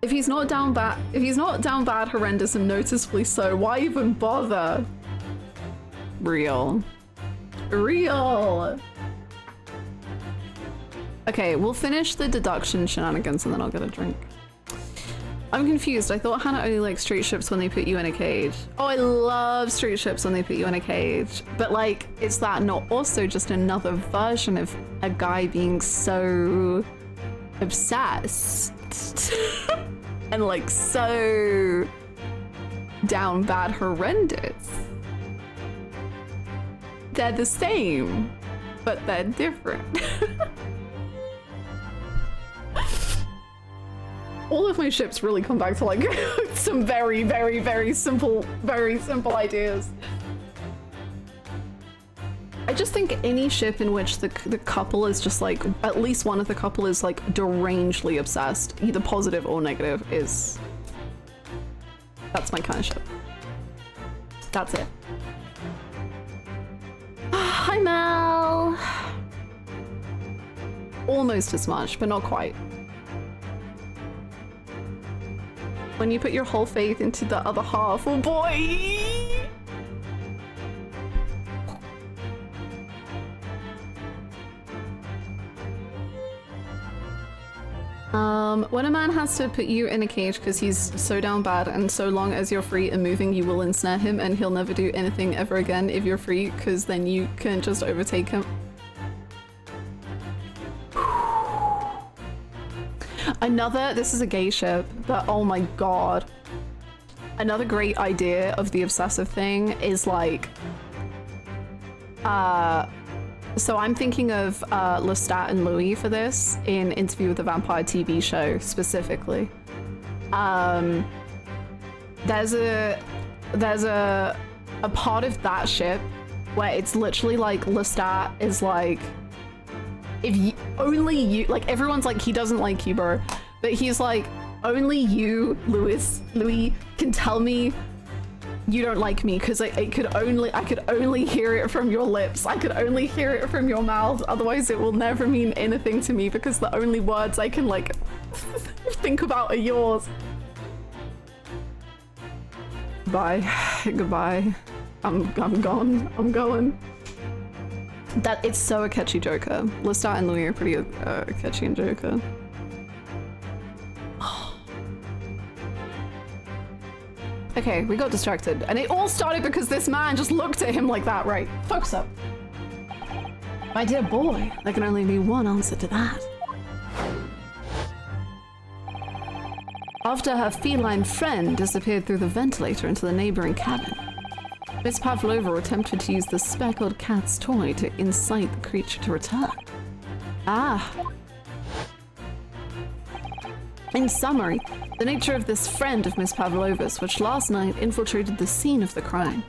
If he's not down bad, horrendous, and noticeably so, why even bother? Real. Real. Okay, we'll finish the deduction shenanigans and then I'll get a drink. I'm confused. I thought Hannah only likes straight ships when they put you in a cage. Oh, I love straight ships when they put you in a cage. But like, is that not also just another version of a guy being so obsessed? And like so down bad horrendous. They're the same, but they're different. All of my ships really come back to like some very, very, very simple ideas. I just think any ship in which the couple is just like, at least one of the couple is like derangedly obsessed, either positive or negative, that's my kind of ship. That's it. Hi Mel! Almost as much, but not quite. When you put your whole faith into the other half, oh boy! When a man has to put you in a cage because he's so down bad, and so long as you're free and moving, you will ensnare him and he'll never do anything ever again if you're free, because then you can just overtake him. This is a gay ship, but oh my god. Another great idea of the obsessive thing is like, so I'm thinking of Lestat and Louis for this in Interview with the Vampire TV show specifically. There's a part of that ship where it's literally like Lestat is like, if you, only you, like everyone's like, he doesn't like you, bro, but he's like, only you, Louis, can tell me you don't like me, because I could only hear it from your lips. I could only hear it from your mouth. Otherwise, it will never mean anything to me, because the only words I can like think about are yours. Bye. Goodbye. I'm gone. I'm going. That it's so a catchy Joker. Lestat and Louis are pretty catchy in Joker. Okay, we got distracted. And it all started because this man just looked at him like that, right? Focus up. My dear boy, there can only be one answer to that. After her feline friend disappeared through the ventilator into the neighboring cabin, Miss Pavlova attempted to use the speckled cat's toy to incite the creature to return. Ah. In summary, the nature of this friend of Miss Pavlova's, which last night infiltrated the scene of the crime,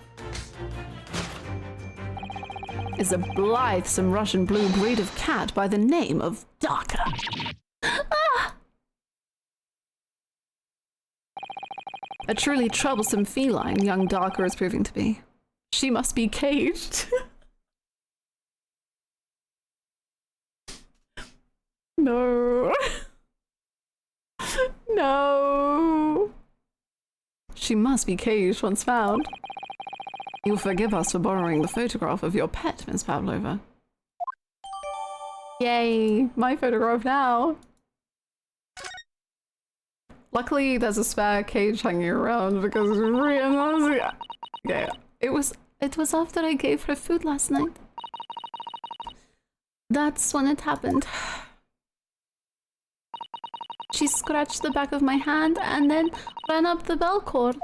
is a blithesome Russian blue breed of cat by the name of Darker. Ah! A truly troublesome feline young Darker is proving to be. She must be caged. No. No. She must be caged once found. You'll forgive us for borrowing the photograph of your pet, Miss Pavlova. Yay, my photograph now. Luckily, there's a spare cage hanging around because it's really yeah. It was after I gave her food last night. That's when it happened. She scratched the back of my hand and then ran up the bell cord.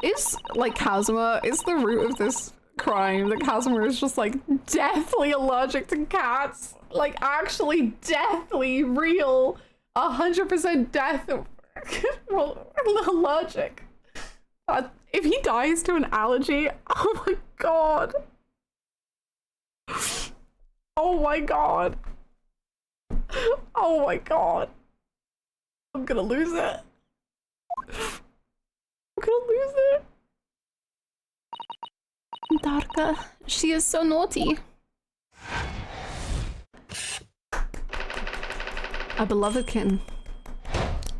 Is, like, Kazuma, is the root of this crime that Kazuma is just, like, deathly allergic to cats? Like, actually deathly real 100% death allergic. If he dies to an allergy, oh my god. Oh my god. Oh my god. I'm gonna lose it. I'm gonna lose it. Darka, she is so naughty. A beloved kitten.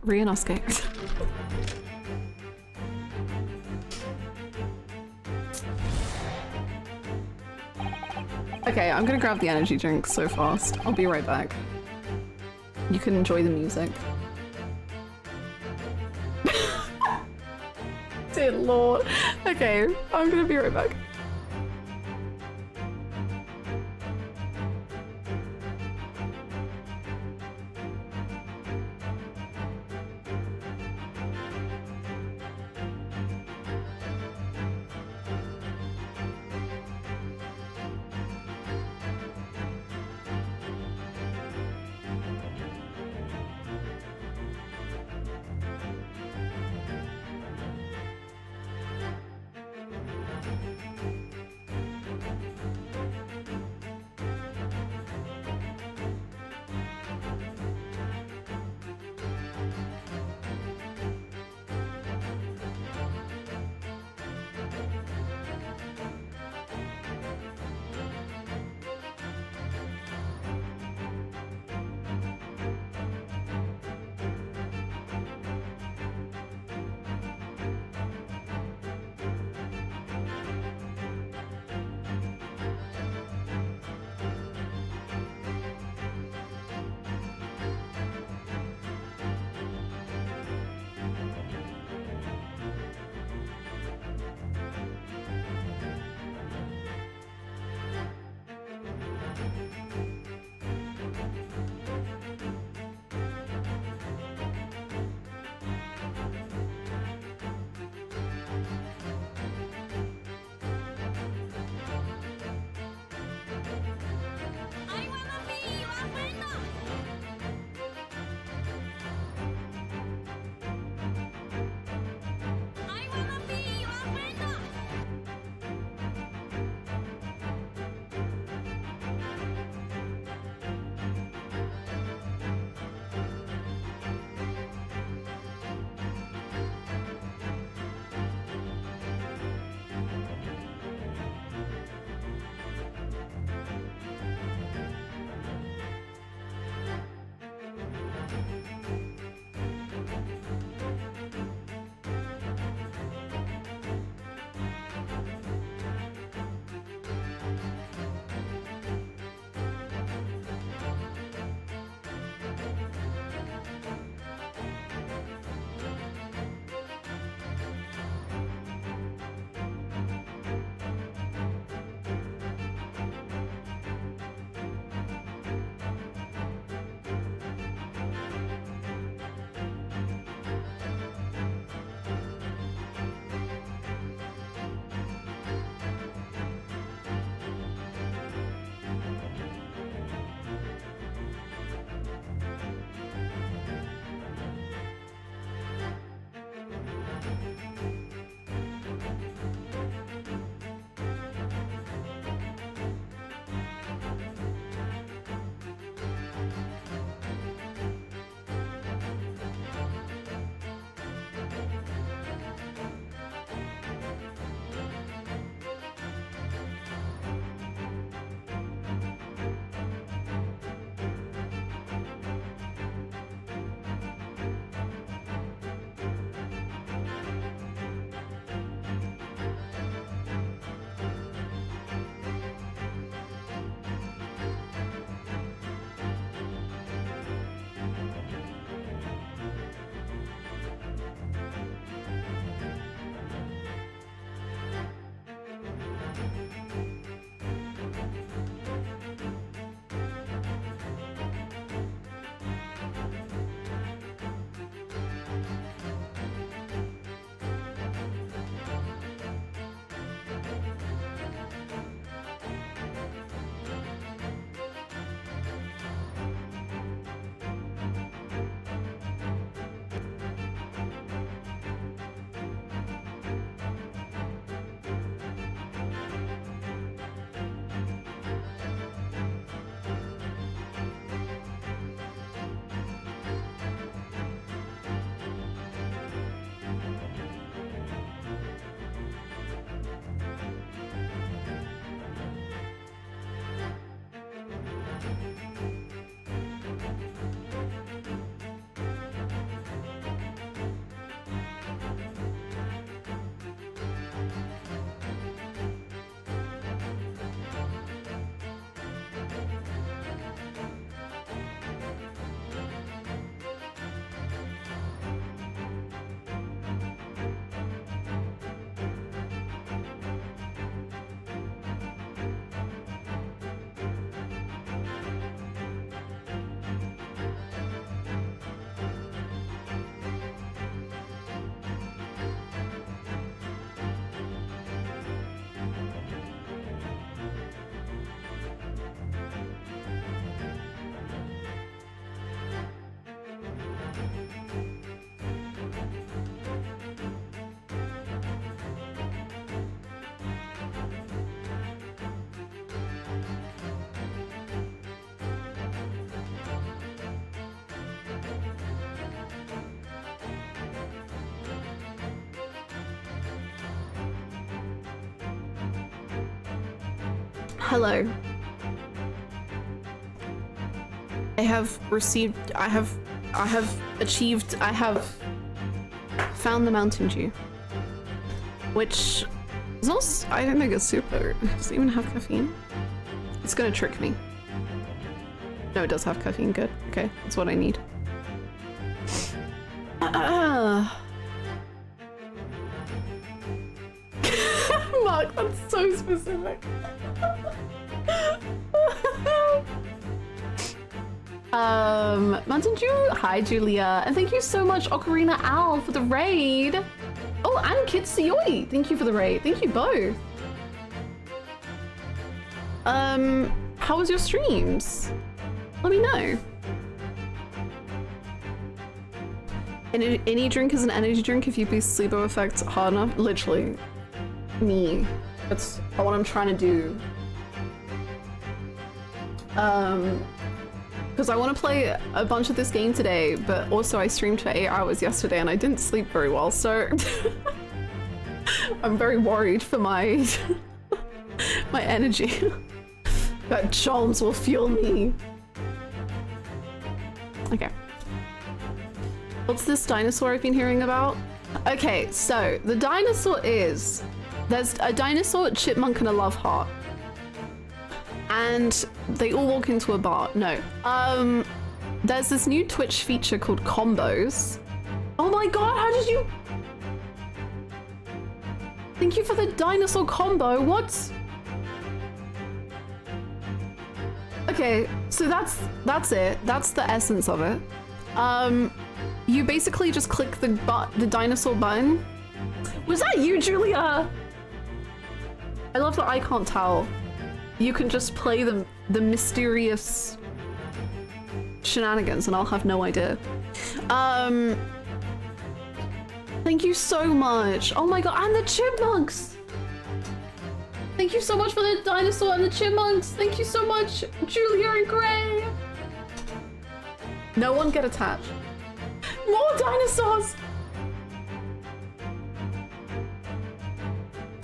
Ryunosuke. Okay, I'm gonna grab the energy drink so fast. I'll be right back. You can enjoy the music. Dear Lord. Okay, I'm gonna be right back. Hello. I have received, I have achieved, I have found the Mountain Dew. Which is also, I don't think it's super, does it even have caffeine? It's gonna trick me. No, it does have caffeine, good. Okay, that's what I need. Mark, that's so specific. Mountain Dew, hi Julia, and thank you so much Ocarina Owl for the raid. Oh, and Kitsuyoi, thank you for the raid. Thank you both. How was your streams? Let me know. Any drink is an energy drink if you boost placebo effect hard enough. Literally, me. That's what I'm trying to do. Because I want to play a bunch of this game today, but also I streamed for 8 hours yesterday and I didn't sleep very well, so I'm very worried for my my energy. That charms will fuel me. Okay. What's this dinosaur I've been hearing about? Okay, so the dinosaur is, there's a dinosaur, chipmunk, and a love heart. And they all walk into a bar. No. There's this new Twitch feature called combos. Oh my god, how did you? Thank you for the dinosaur combo. What? Okay, so that's it. That's the essence of it. You basically just click the dinosaur button. Was that you, Julia? I love that I can't tell. You can just play the mysterious shenanigans and I'll have no idea. Thank you so much. Oh my god, and the chipmunks! Thank you so much for the dinosaur and the chipmunks. Thank you so much, Julia and Gray. No one get attached. More dinosaurs!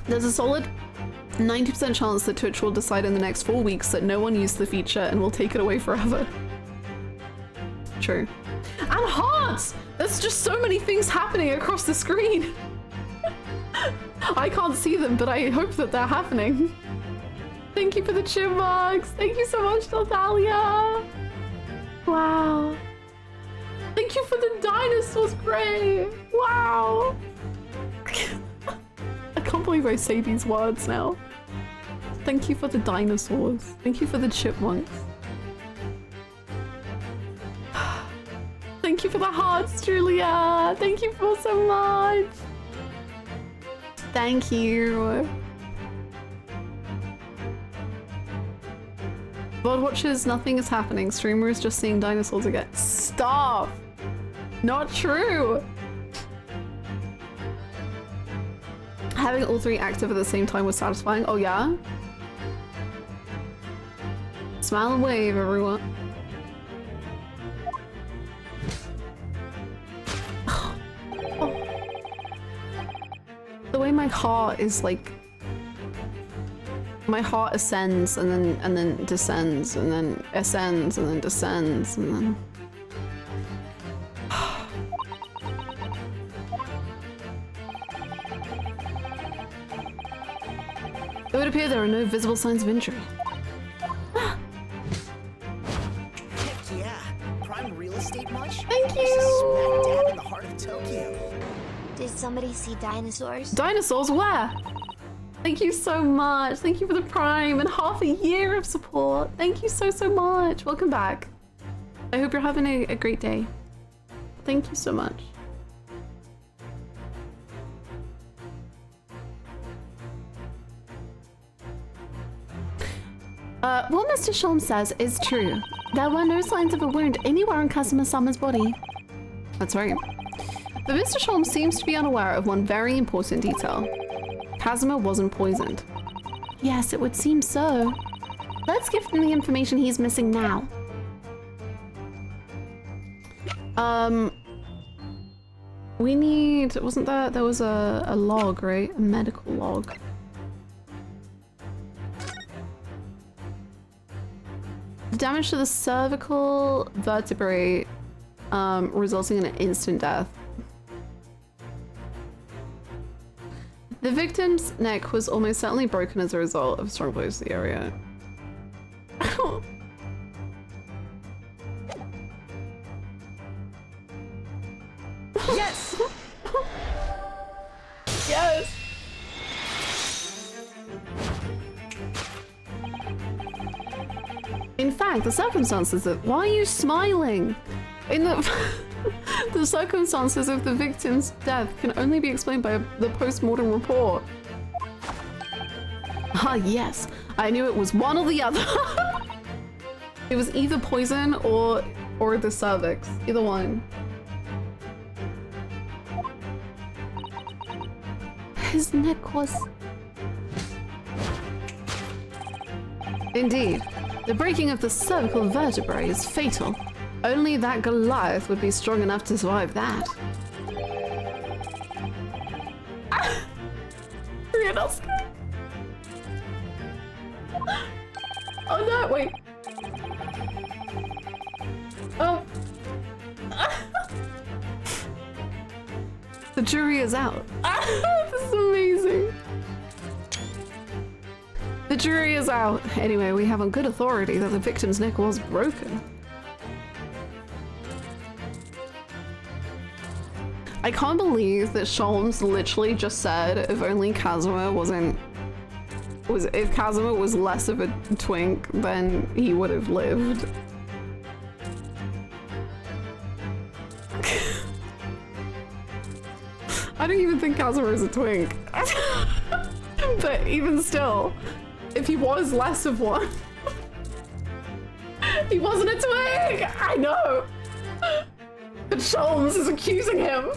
There's a solid 90% chance that Twitch will decide in the next 4 weeks that no one used the feature and will take it away forever. True. And hearts! There's just so many things happening across the screen. I can't see them, but I hope that they're happening. Thank you for the chipmunks. Thank you so much, Natalia. Wow. Thank you for the dinosaurs, Gray. Wow. I can't believe I say these words now. Thank you for the dinosaurs. Thank you for the chipmunks. Thank you for the hearts, Julia. Thank you for so much. Thank you. World Watchers, nothing is happening. Streamer is just seeing dinosaurs again. Stop! Not true! Having all three active at the same time was satisfying. Oh yeah? Smile and wave, everyone. Oh. The way my heart is like, my heart ascends and then descends and then ascends and then descends and then. It would appear there are no visible signs of injury. Heck yeah. Prime real estate much? Thank This is smack you! dab in the heart of Tokyo. Did somebody see dinosaurs? Dinosaurs, where? Thank you so much. Thank you for the Prime and half a year of support. Thank you so much. Welcome back. I hope you're having a great day. Thank you so much. What Mr. Sholm says is true. There were no signs of a wound anywhere on Kazuma Sama's body. That's right. But Mr. Sholm seems to be unaware of one very important detail. Kazuma wasn't poisoned. Yes, it would seem so. Let's give him the information he's missing now. We need, wasn't there was a log, right? A medical log. Damage to the cervical vertebrae, resulting in an instant death. The victim's neck was almost certainly broken as a result of strong blows to the area. Yes! Yes! In fact, the circumstances of— why are you smiling? In the the circumstances of the victim's death can only be explained by the post-mortem report. Ah, yes. I knew it was one or the other. It was either poison or the cervix. Either one. His neck was... Indeed. The breaking of the cervical vertebrae is fatal. Only that Goliath would be strong enough to survive that. Ryunosuke. Oh no, wait. Oh. The jury is out. This is amazing. The jury is out. Anyway, we have on good authority that the victim's neck was broken. I can't believe that Sholmes literally just said if only Kazuma if Kazuma was less of a twink, then he would have lived. I don't even think Kazuma is a twink. But even still, if he was less of one, he wasn't a twink! I know! But Sholmes is accusing him.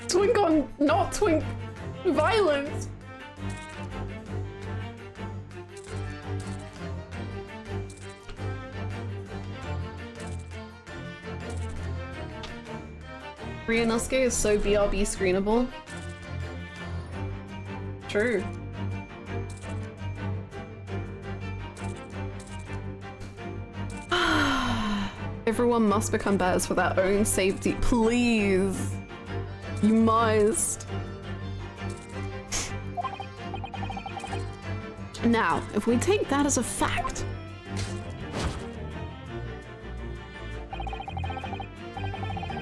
Twink on not twink violence. Ryunosuke is so BRB screenable. True. Everyone must become bears for their own safety. Please. You must. Now, if we take that as a fact,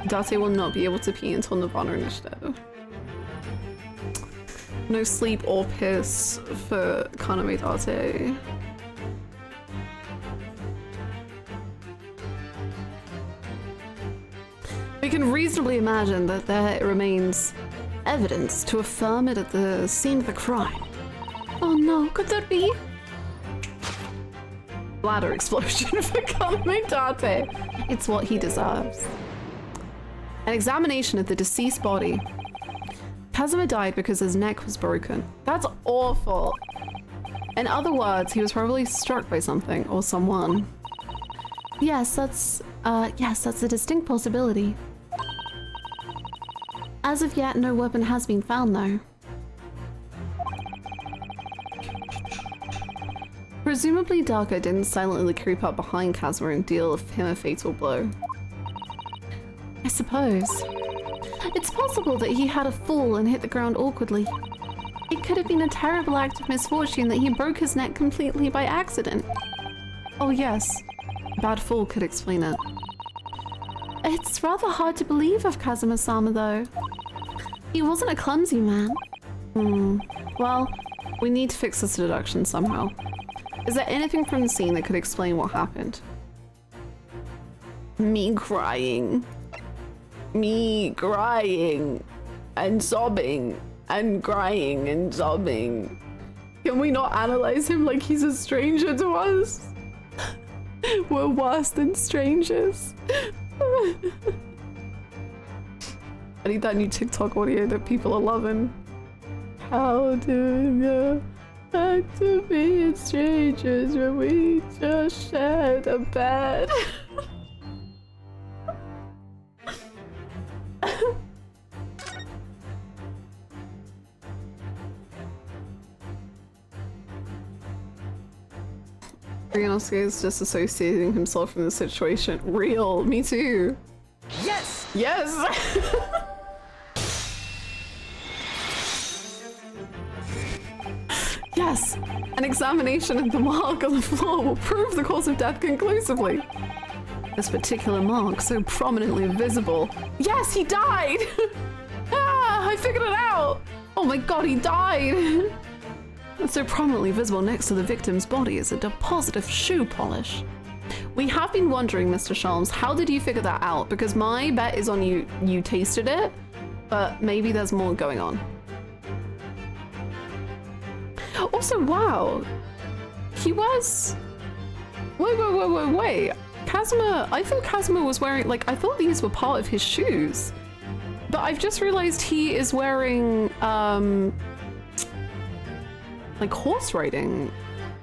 Date will not be able to pee until Nirvana Initiative. No sleep or piss for Kaname Date. We can reasonably imagine that there remains evidence to affirm it at the scene of the crime. Oh no, could there be? Bladder explosion for Kaname Date. It's what he deserves. An examination of the deceased body. Kazuma died because his neck was broken. That's awful. In other words, he was probably struck by something or someone. Yes, that's a distinct possibility. As of yet, no weapon has been found though. Presumably Darko didn't silently creep up behind Kazuma and deal him a fatal blow. I suppose. It's possible that he had a fall and hit the ground awkwardly. It could have been a terrible act of misfortune that he broke his neck completely by accident. Oh yes, a bad fall could explain it. It's rather hard to believe of Kazuma-sama though. He wasn't a clumsy man. Well, we need to fix this deduction somehow. Is there anything from the scene that could explain what happened? Me crying. Me crying and sobbing and crying and sobbing. Can we not analyze him like he's a stranger to us? We're worse than strangers. I need that new TikTok audio that people are loving. How do you like to be strangers when we just shared a bed? Ryunosuke is disassociating himself from the situation. Real, me too. Yes! Yes! Yes! An examination of the mark on the floor will prove the cause of death conclusively. This particular mark, so prominently visible. Yes, he died! Ah, I figured it out! Oh my god, he died! It's so prominently visible next to the victim's body is a deposit of shoe polish. We have been wondering, Mr. Shalms, how did you figure that out? Because my bet is on you tasted it, but maybe there's more going on. Also, wow, he was... Wait. Kazuma, I thought Kazuma was wearing, like, I thought these were part of his shoes. But I've just realized he is wearing, like horse riding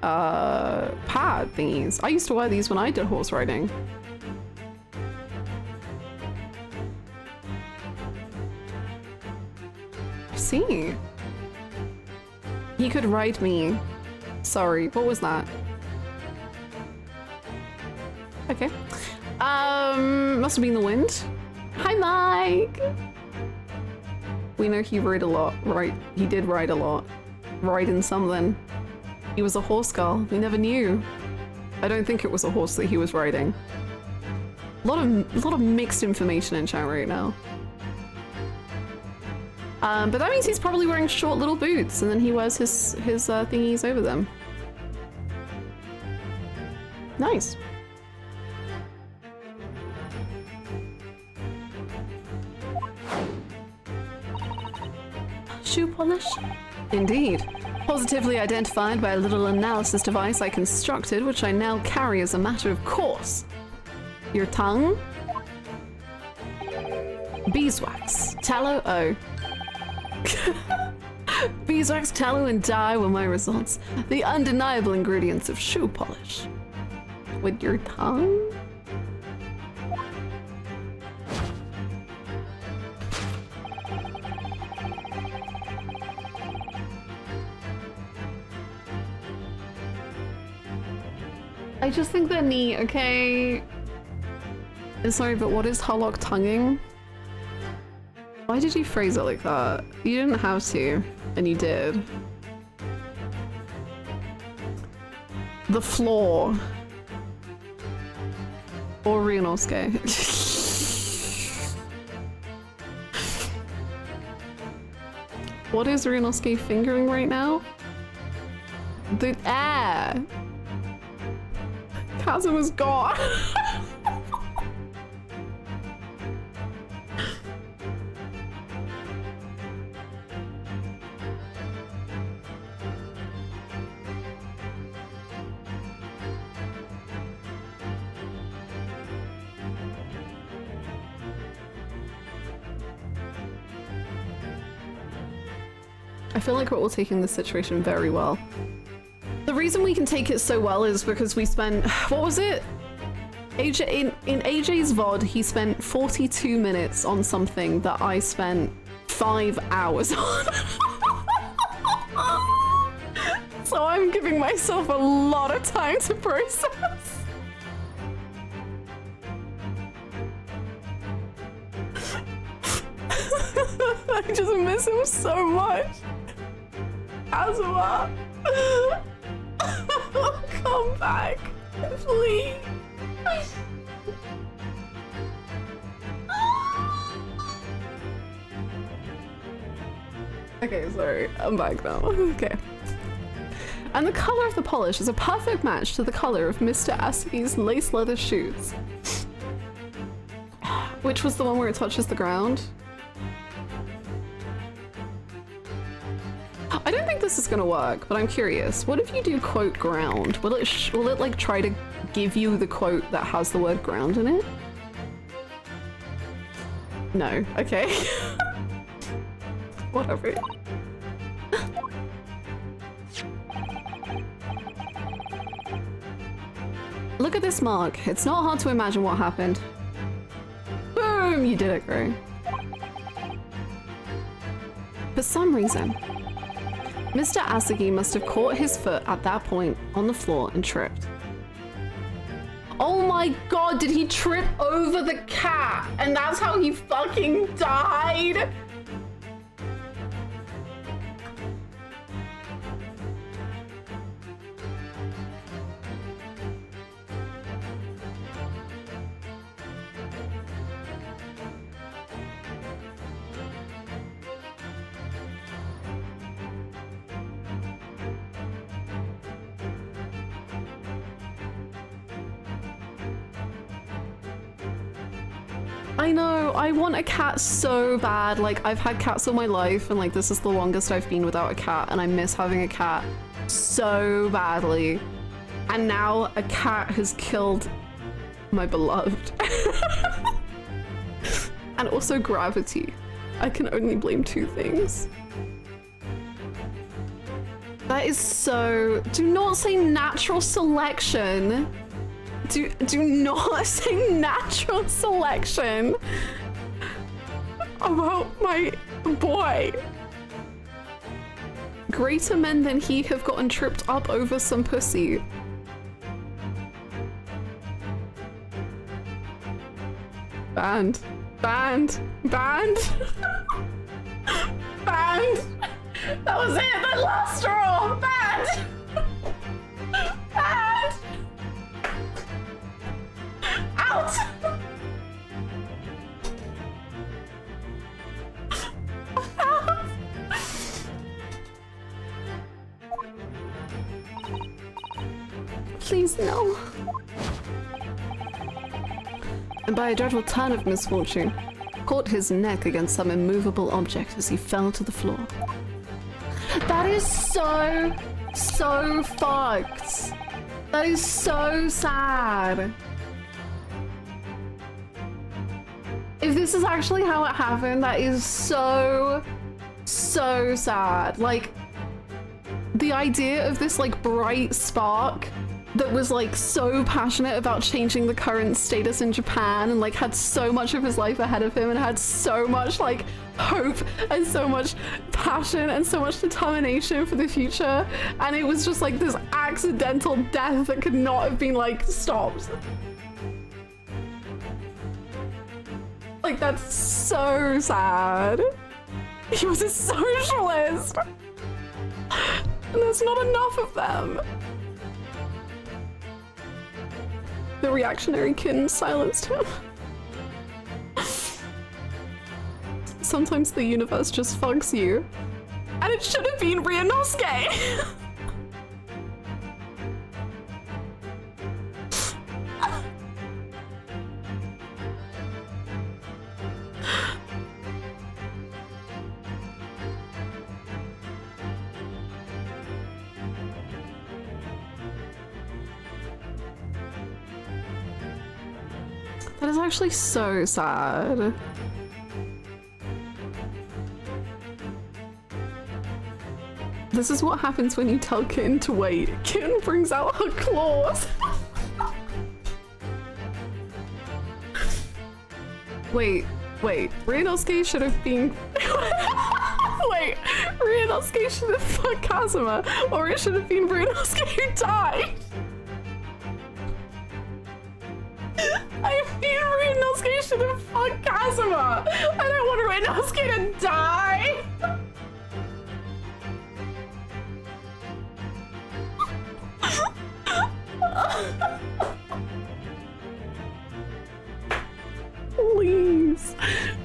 pad thingies. I used to wear these when I did horse riding. I see. He could ride me. Sorry, what was that? Okay. Must have been the wind. Hi, Mike! We know he rode a lot, right? He did ride a lot. Riding something. He was a horse girl. We never knew. I don't think it was a horse that he was riding. A lot of mixed information in chat right now. But that means he's probably wearing short little boots, and then he wears his thingies over them. Nice. Shoe polish? Indeed. Positively identified by a little analysis device I constructed, which I now carry as a matter of course. Your tongue? Beeswax. Tallow? Oh. Beeswax, tallow, and dye were my results. The undeniable ingredients of shoe polish. With your tongue? I just think they're neat, okay? Sorry, but what is Harlock tonguing? Why did you phrase it like that? You didn't have to, and you did. The floor. Or Ryunosuke. What is Ryunosuke fingering right now? The air. Kazuma's gone. I feel like we're taking this situation very well. The reason we can take it so well is because we spent, what was it? AJ, in AJ's VOD, he spent 42 minutes on something that I spent 5 hours on. So I'm giving myself a lot of time to process. I just miss him so much. Kazuma. Come back, please. Okay, sorry, I'm back now. Okay. And the color of the polish is a perfect match to the color of Mr. Asugi's lace leather shoes. Which was the one where it touches the ground? I don't think this is gonna work, but I'm curious. What if you do quote ground? Will it like try to give you the quote that has the word ground in it? No. Okay. Whatever. Look at this mark. It's not hard to imagine what happened. Boom! You did it, Gray. For some reason, Mr. Asugi must have caught his foot at that point on the floor and tripped. Oh my god, did he trip over the cat? And that's how he fucking died? I know, I want a cat so bad. Like, I've had cats all my life, and like, this is the longest I've been without a cat, and I miss having a cat so badly. And now a cat has killed my beloved. And also gravity. I can only blame two things. That is so... Do not say natural selection. Do not say natural selection about my boy. Greater men than he have gotten tripped up over some pussy. Banned. Banned. Banned. Banned. That was it. The last straw. Banned. Banned. Out. Please no. And by a dreadful turn of misfortune, caught his neck against some immovable object as he fell to the floor. That is so fucked. That is so sad. If this is actually how it happened, that is so sad. Like, the idea of this like bright spark that was like so passionate about changing the current status in Japan and like had so much of his life ahead of him and had so much like hope and so much passion and so much determination for the future, and it was just like this accidental death that could not have been like stopped. Like, that's so sad. He was a socialist, and there's not enough of them. The reactionary kin silenced him. Sometimes the universe just fucks you. And it should have been Ryunosuke! That is actually so sad. This is what happens when you tell Kitten to wait. Kitten brings out her claws. Wait, Ryunosuke should have been... Wait, Ryunosuke should have fucked Kazuma, or it should have been Ryunosuke who died. I mean, Ryunosuke should have fucked Kazuma. I don't want Ryunosuke to die. Please,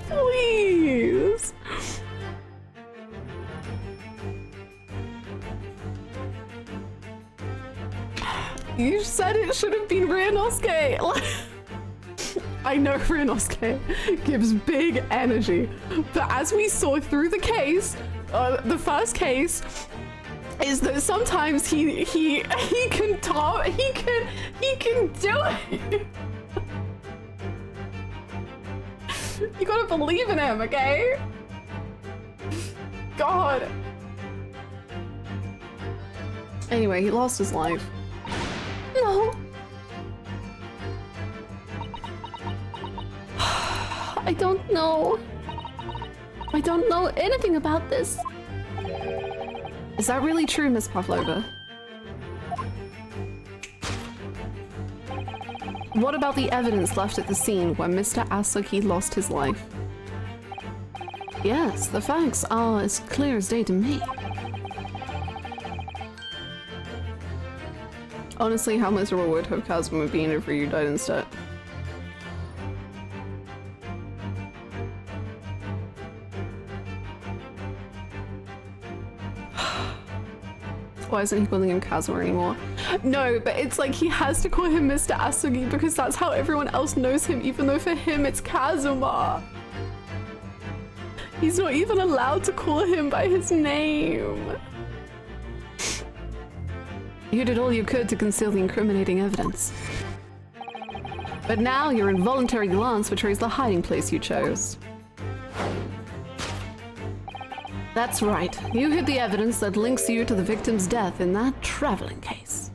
please. You said it should have been Ryunosuke. I know Ryunosuke gives big energy, but as we saw through the case, the first case, is that sometimes he can talk, he can do it. You gotta believe in him, okay? God. Anyway, he lost his life. No. I don't know. I don't know anything about this. Is that really true, Miss Pavlova? What about the evidence left at the scene where Mr. Asuki lost his life? Yes, the facts are as clear as day to me. Honestly, how miserable would have Kazuma been if Ryu died instead? Why isn't he calling him Kazuma anymore? No, but it's like he has to call him Mr. Asugi because that's how everyone else knows him, even though for him it's Kazuma. He's not even allowed to call him by his name. You did all you could to conceal the incriminating evidence. But now your involuntary glance betrays the hiding place you chose. That's right. You hid the evidence that links you to the victim's death in that traveling case.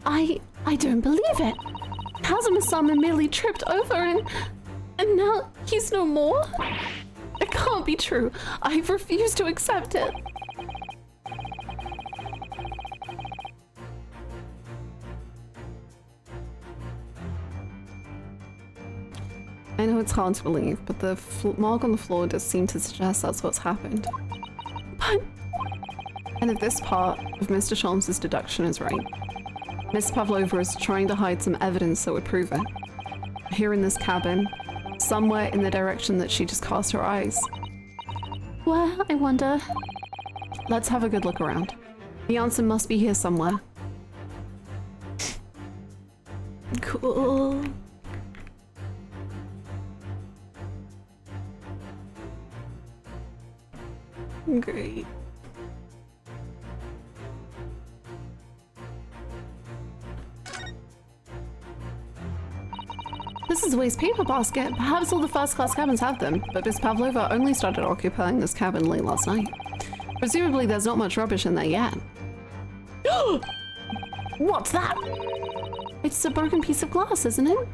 I don't believe it. Kazuma-sama merely tripped over and now he's no more? It can't be true. I refuse to accept it. I know it's hard to believe, but the mark on the floor does seem to suggest that's what's happened. But And if this part of Mr. Sholmes' deduction is right, Miss Pavlova is trying to hide some evidence that would prove it. Here in this cabin, somewhere in the direction that she just cast her eyes. where, I wonder? Let's have a good look around. The answer must be here somewhere. Cool. Great. This is a waste paper basket. Perhaps all the first-class cabins have them, But Miss Pavlova only started occupying this cabin late last night. Presumably there's not much rubbish in there yet. What's that? It's a broken piece of glass, isn't it?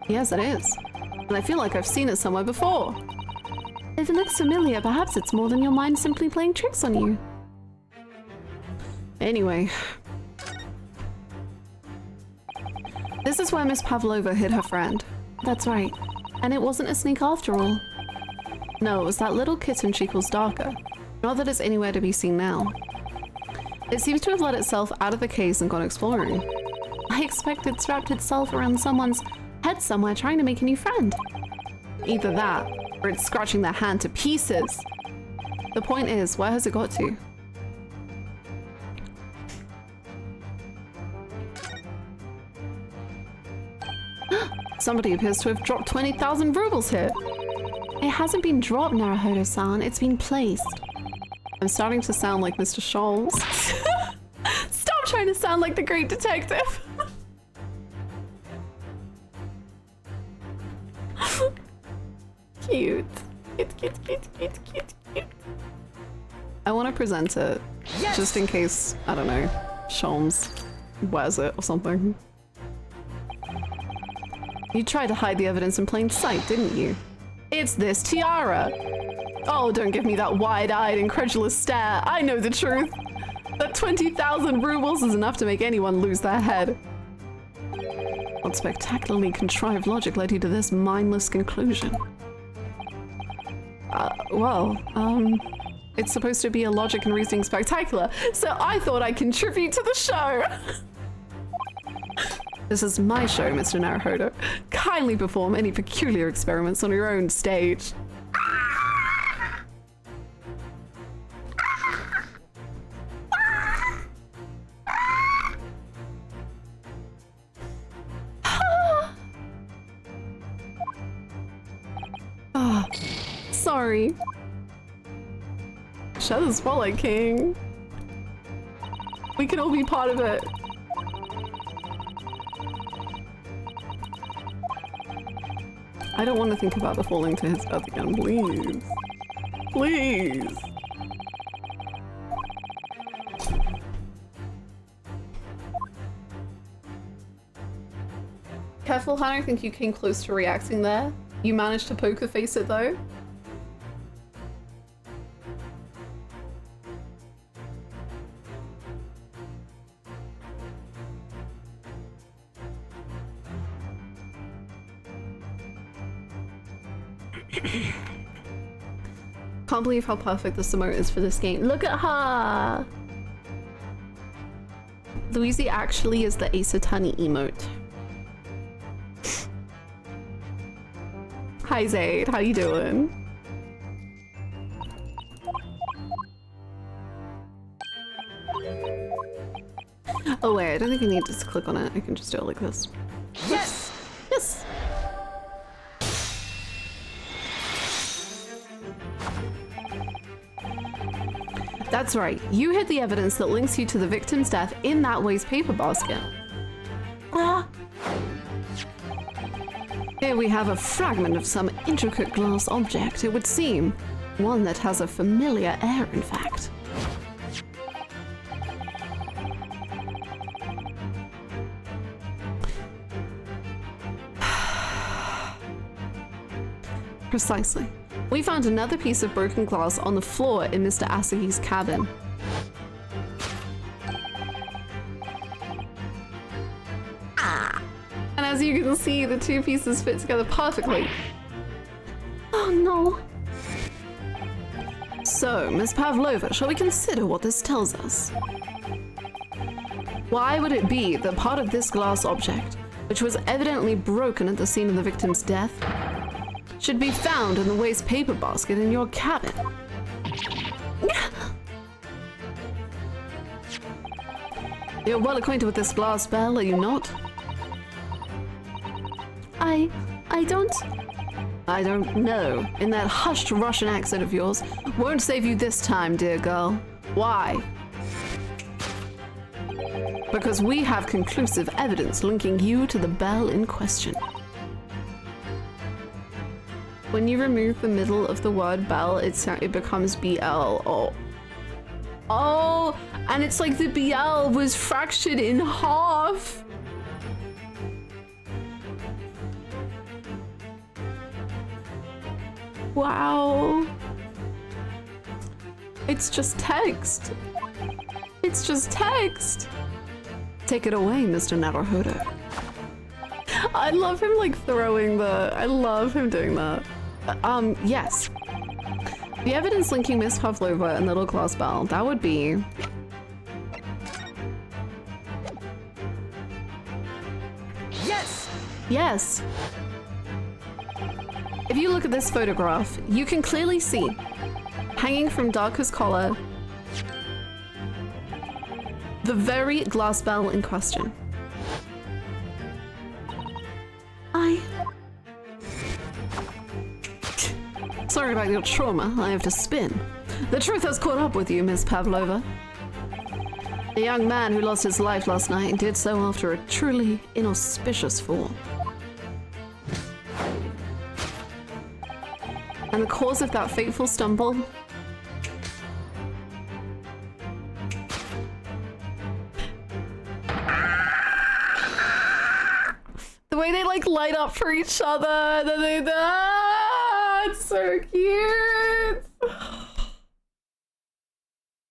Yes, it is. And I feel like I've seen it somewhere before. If it looks familiar, perhaps it's more than your mind simply playing tricks on you. Anyway. This is where Miss Pavlova hid her friend. That's right. And it wasn't a sneak after all. No, it was that little kitten she calls Darker. Not that it's anywhere to be seen now. It seems to have let itself out of the case and gone exploring. I expect it's wrapped itself around someone's head somewhere trying to make a new friend. Either that, or it's scratching their hand to pieces. The point is, where has it got to? Somebody appears to have dropped 20,000 rubles here. It hasn't been dropped, Naruhodo-san. It's been placed. I'm starting to sound like Mr. Scholes. Stop trying to sound like the great detective. Cute. Cute. I want to present it, just in case, I don't know, Sholmes wears it or something. You tried to hide the evidence in plain sight, didn't you? It's this tiara! Oh, don't give me that wide-eyed, incredulous stare. I know the truth. That 20,000 rubles is enough to make anyone lose their head. What spectacularly contrived logic led you to this mindless conclusion? It's supposed to be a logic and reasoning spectacular, so I thought I'd contribute to the show! This is my show, Mr. Naruhodo. Kindly perform any peculiar experiments on your own stage. Oh, sorry. Share the spotlight, King. We can all be part of it. I don't want to think about the falling to his death again, please. Please. Careful, Hannah, I think you came close to reacting there. You managed to poker face it though. Can't believe how perfect this emote is for this game. Look at her! Louisey actually is the Ace Attorney emote. Hi Zaid, how you doing? Oh wait, I don't think I need to click on it. I can just do it like this. Yes! Yes! That's right. You hid the evidence that links you to the victim's death in that waste paper basket. Ah. Here we have a fragment of some intricate glass object, it would seem. One that has a familiar air, in fact. Precisely. We found another piece of broken glass on the floor in Mr. Asahi's cabin. And as you can see, the two pieces fit together perfectly. Oh no. So, Miss Pavlova, shall we consider what this tells us? Why would it be that part of this glass object, which was evidently broken at the scene of the victim's death, should be found in the waste paper basket in your cabin? You're well acquainted with this glass bell, are you not? I don't... I don't know. In that hushed Russian accent of yours. Won't save you this time, dear girl. Why? Because we have conclusive evidence linking you to the bell in question. When you remove the middle of the word bell, it becomes BL. Oh, and it's like the BL was fractured in half. Wow. It's just text. It's just text. Take it away, Mr. Naruhodo. I love him like throwing the... I love him doing that. Yes. The evidence linking Miss Pavlova and Little Glass Bell, that would be... Yes! Yes. If you look at this photograph, you can clearly see, hanging from Darka's collar, the very glass bell in question. Sorry about your trauma, I have to spin. The truth has caught up with you, Miss Pavlova. The young man who lost his life last night did so after a truly inauspicious fall. And the cause of that fateful stumble? The way they like light up for each other, it's so cute.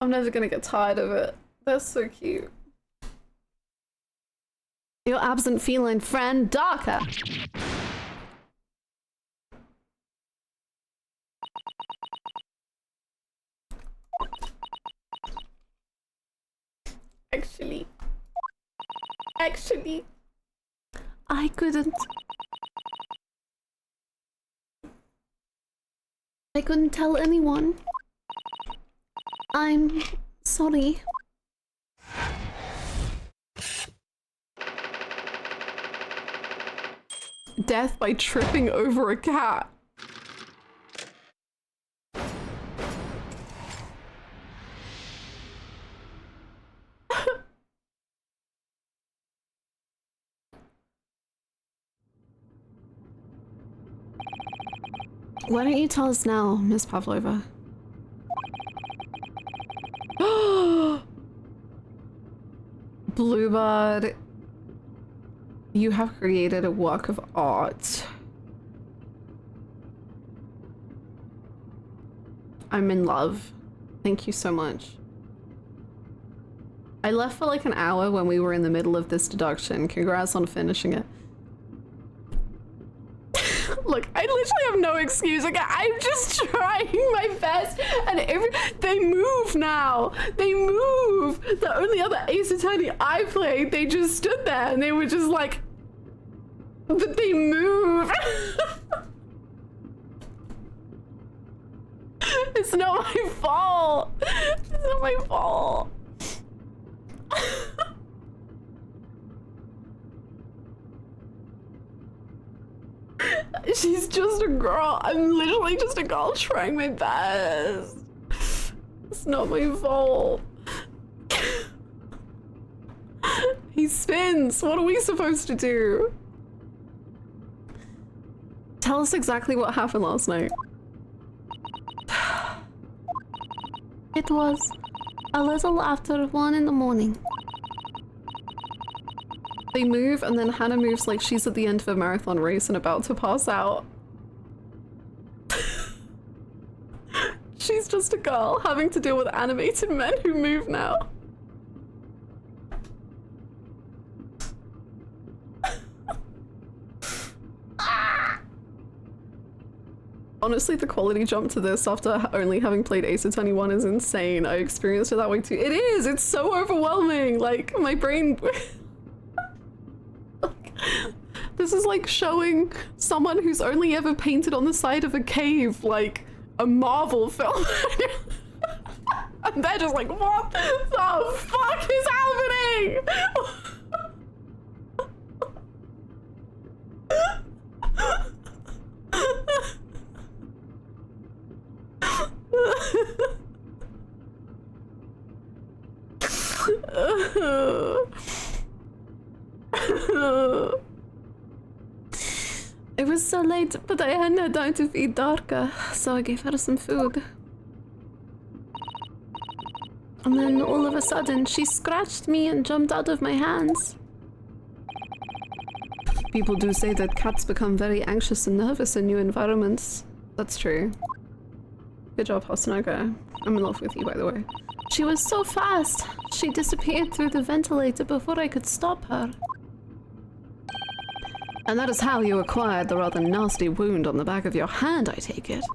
I'm never gonna get tired of it. That's so cute. Your absent feline friend, Darka. Actually, I couldn't tell anyone. I'm sorry. Death by tripping over a cat. Why don't you tell us now, Miss Pavlova? Bluebird, you have created a work of art. I'm in love. Thank you so much. I left for like an hour when we were in the middle of this deduction. Congrats on finishing it. Look, I literally have no excuse. Like, I'm just trying my best, and they move now. They move. The only other Ace Attorney I played, they just stood there and they were just like, but they move. It's not my fault. It's not my fault. She's just a girl. I'm literally just a girl trying my best. It's not my fault. He spins. What are we supposed to do? Tell us exactly what happened last night. It was a little after 1 in the morning. They move, and then Hannah moves like she's at the end of a marathon race and about to pass out. She's just a girl having to deal with animated men who move now. Honestly, the quality jump to this after only having played Ace Attorney 1 is insane. I experienced it that way too. It is! It's so overwhelming! Like, my brain... This is like showing someone who's only ever painted on the side of a cave, like, a Marvel film. And they're just like, what the fuck is happening? It was so late, but I had no time to feed Darka, so I gave her some food. And then all of a sudden, she scratched me and jumped out of my hands. People do say that cats become very anxious and nervous in new environments. That's true. Good job, Hasanaga. I'm in love with you, by the way. She was so fast. She disappeared through the ventilator before I could stop her. And that is how you acquired the rather nasty wound on the back of your hand, I take it.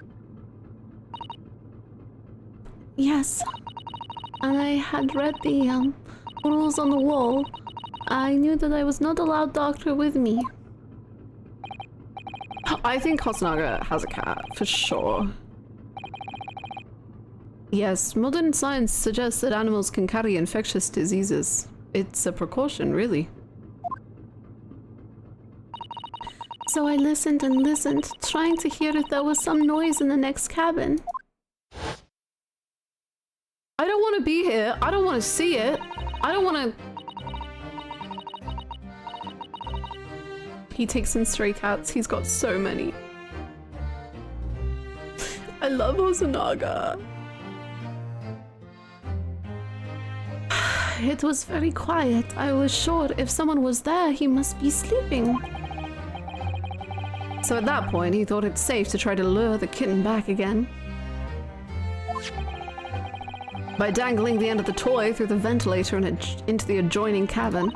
Yes. And I had read the rules on the wall. I knew that I was not allowed Doctor with me. I think Hasanaga has a cat, for sure. Yes, modern science suggests that animals can carry infectious diseases. It's a precaution, really. So I listened and listened, trying to hear if there was some noise in the next cabin. I don't want to be here. I don't want to see it. I don't want to... He takes in stray cats. He's got so many. I love Hasanaga. It was very quiet. I was sure if someone was there, he must be sleeping. So at that point, he thought it safe to try to lure the kitten back again. By dangling the end of the toy through the ventilator and into the adjoining cavern.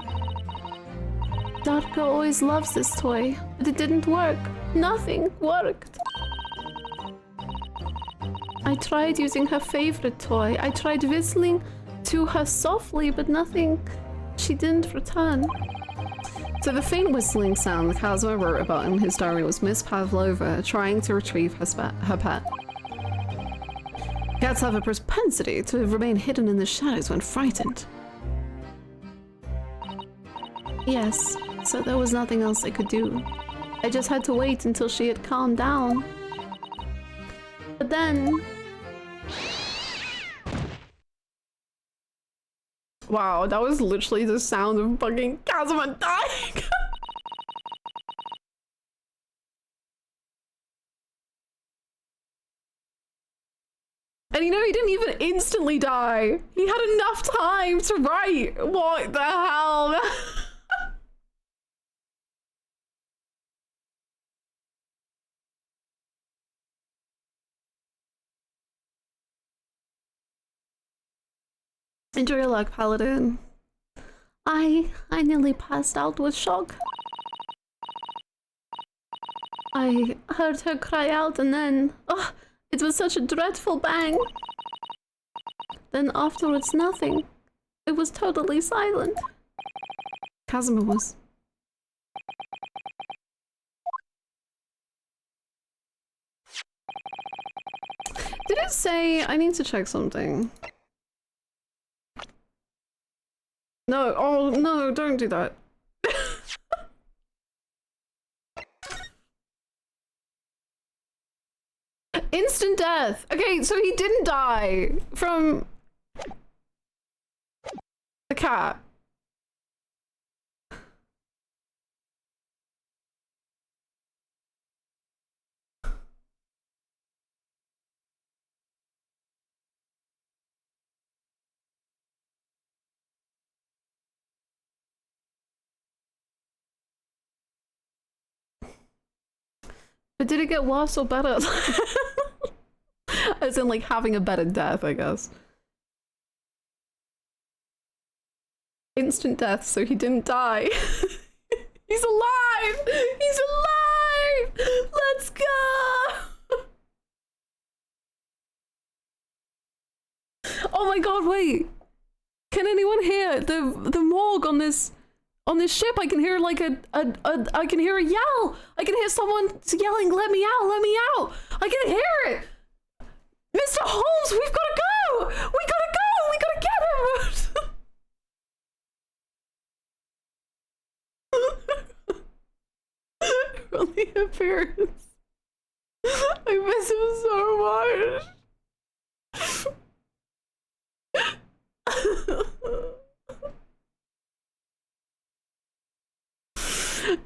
Darka always loves this toy, but it didn't work. Nothing worked. I tried using her favorite toy. I tried whistling to her softly, but nothing. She didn't return. So the faint whistling sound that Kazuma wrote about in his diary was Miss Pavlova trying to retrieve her pet. Cats have a propensity to remain hidden in the shadows when frightened. Yes, so there was nothing else I could do. I just had to wait until she had calmed down. But then... Wow, that was literally the sound of fucking Kazuma dying! And you know, he didn't even instantly die. He had enough time to write. What the hell? Enjoy your luck, Paladin. I nearly passed out with shock. I heard her cry out and then... Oh, it was such a dreadful bang. Then afterwards, nothing. It was totally silent. Kazuma was. Did it say... I need to check something. No, oh no, don't do that. Instant death! Okay, so he didn't die from the cat. But did it get worse or better? As in, like, having a better death, I guess. Instant death, so he didn't die. He's alive! He's alive! Let's go! Oh my god, wait! Can anyone hear the morgue on this ship? I can hear like I can hear a yell! I can hear someone yelling, "Let me out! Let me out!" I can hear it! Mr. Holmes, we've gotta go! We gotta go! We gotta get him! From the appearance. I miss him so much.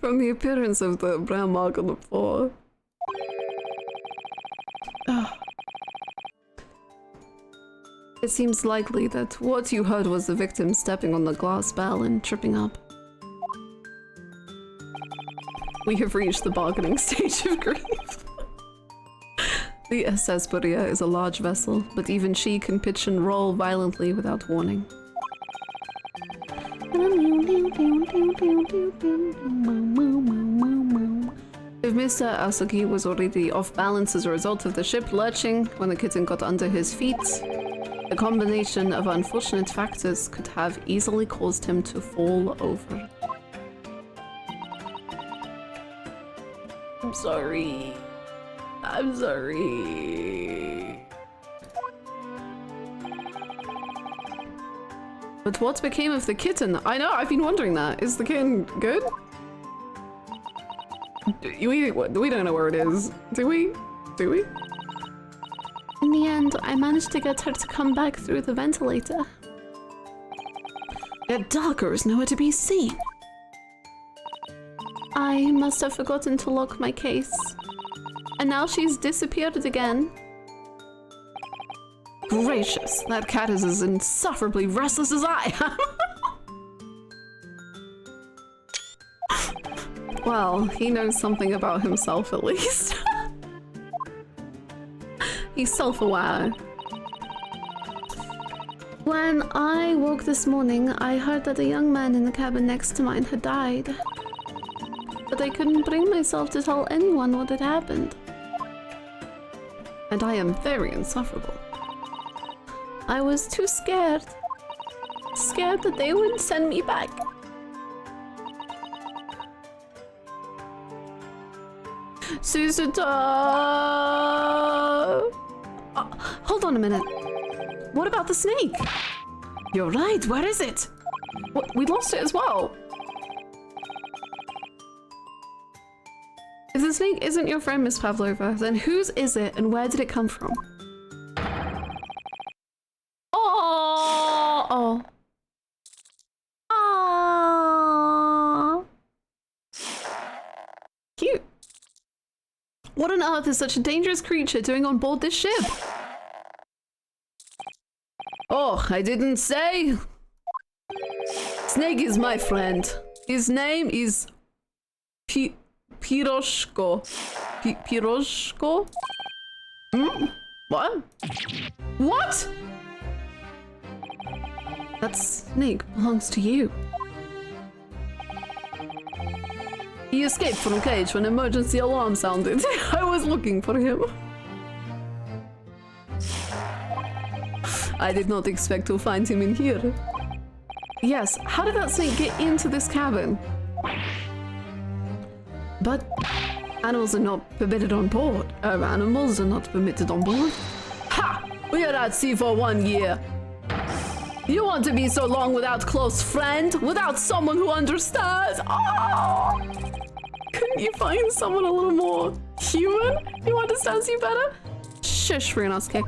From the appearance of the brown mark on the floor. It seems likely that what you heard was the victim stepping on the glass bell and tripping up. We have reached the bargaining stage of grief. The SS Buria is a large vessel, but even she can pitch and roll violently without warning. If Mr. Asogi was already off balance as a result of the ship lurching when the kitten got under his feet, the combination of unfortunate factors could have easily caused him to fall over. I'm sorry. I'm sorry. But what became of the kitten? I know, I've been wondering that. Is the kitten good? We don't know where it is. Do we? Do we? In the end, I managed to get her to come back through the ventilator. Yet Darker is nowhere to be seen. I must have forgotten to lock my case. And now she's disappeared again. Gracious, that cat is as insufferably restless as I am. Well, he knows something about himself at least. He's self-aware. When I woke this morning, I heard that a young man in the cabin next to mine had died. But I couldn't bring myself to tell anyone what had happened. And I am very insufferable. I was too scared. Scared that they wouldn't send me back. Suzuta! Hold on a minute. What about the snake? You're right, where is it? What, we lost it as well. If the snake isn't your friend, Miss Pavlova, then whose is it and where did it come from? Oh! Aww. Cute. What on earth is such a dangerous creature doing on board this ship? Oh, I didn't say. Snake is my friend. His name is Piroshko. Piroshko? Hmm? What? What? That snake belongs to you. He escaped from cage when emergency alarm sounded. I was looking for him. I did not expect to find him in here. Yes, how did that snake get into this cabin? But animals are not permitted on board. Animals are not permitted on board. Ha! We are at sea for 1 year. You want to be so long without close friend? Without someone who understands? Oh! Couldn't you find someone a little more human who understands you better? Shush, Ryunosuke.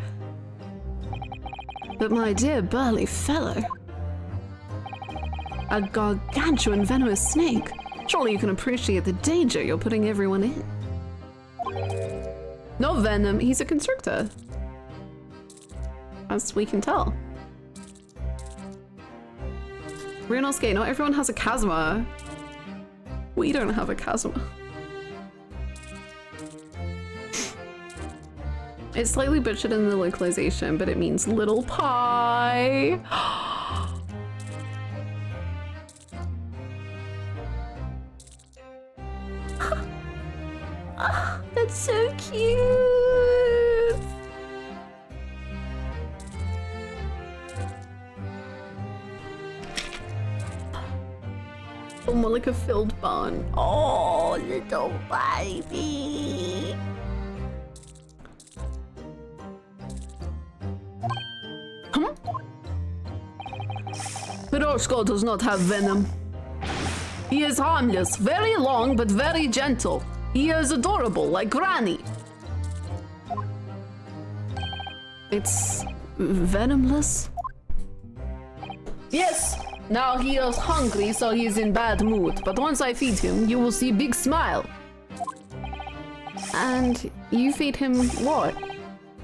But my dear burly fellow, a gargantuan venomous snake. Surely you can appreciate the danger you're putting everyone in. No venom, he's a constrictor. As we can tell. Ryunosuke, not everyone has a Kazuma. We don't have a Kazuma. It's slightly butchered in the localization, but it means little pie. That's so cute. Oh, more like a filled bun. Oh, little baby. Huh? Piroshko does not have venom. He is harmless, very long but very gentle. He is adorable, like Granny. It's venomless? Yes! Now he is hungry, so he is in bad mood. But once I feed him, you will see a big smile. And you feed him what?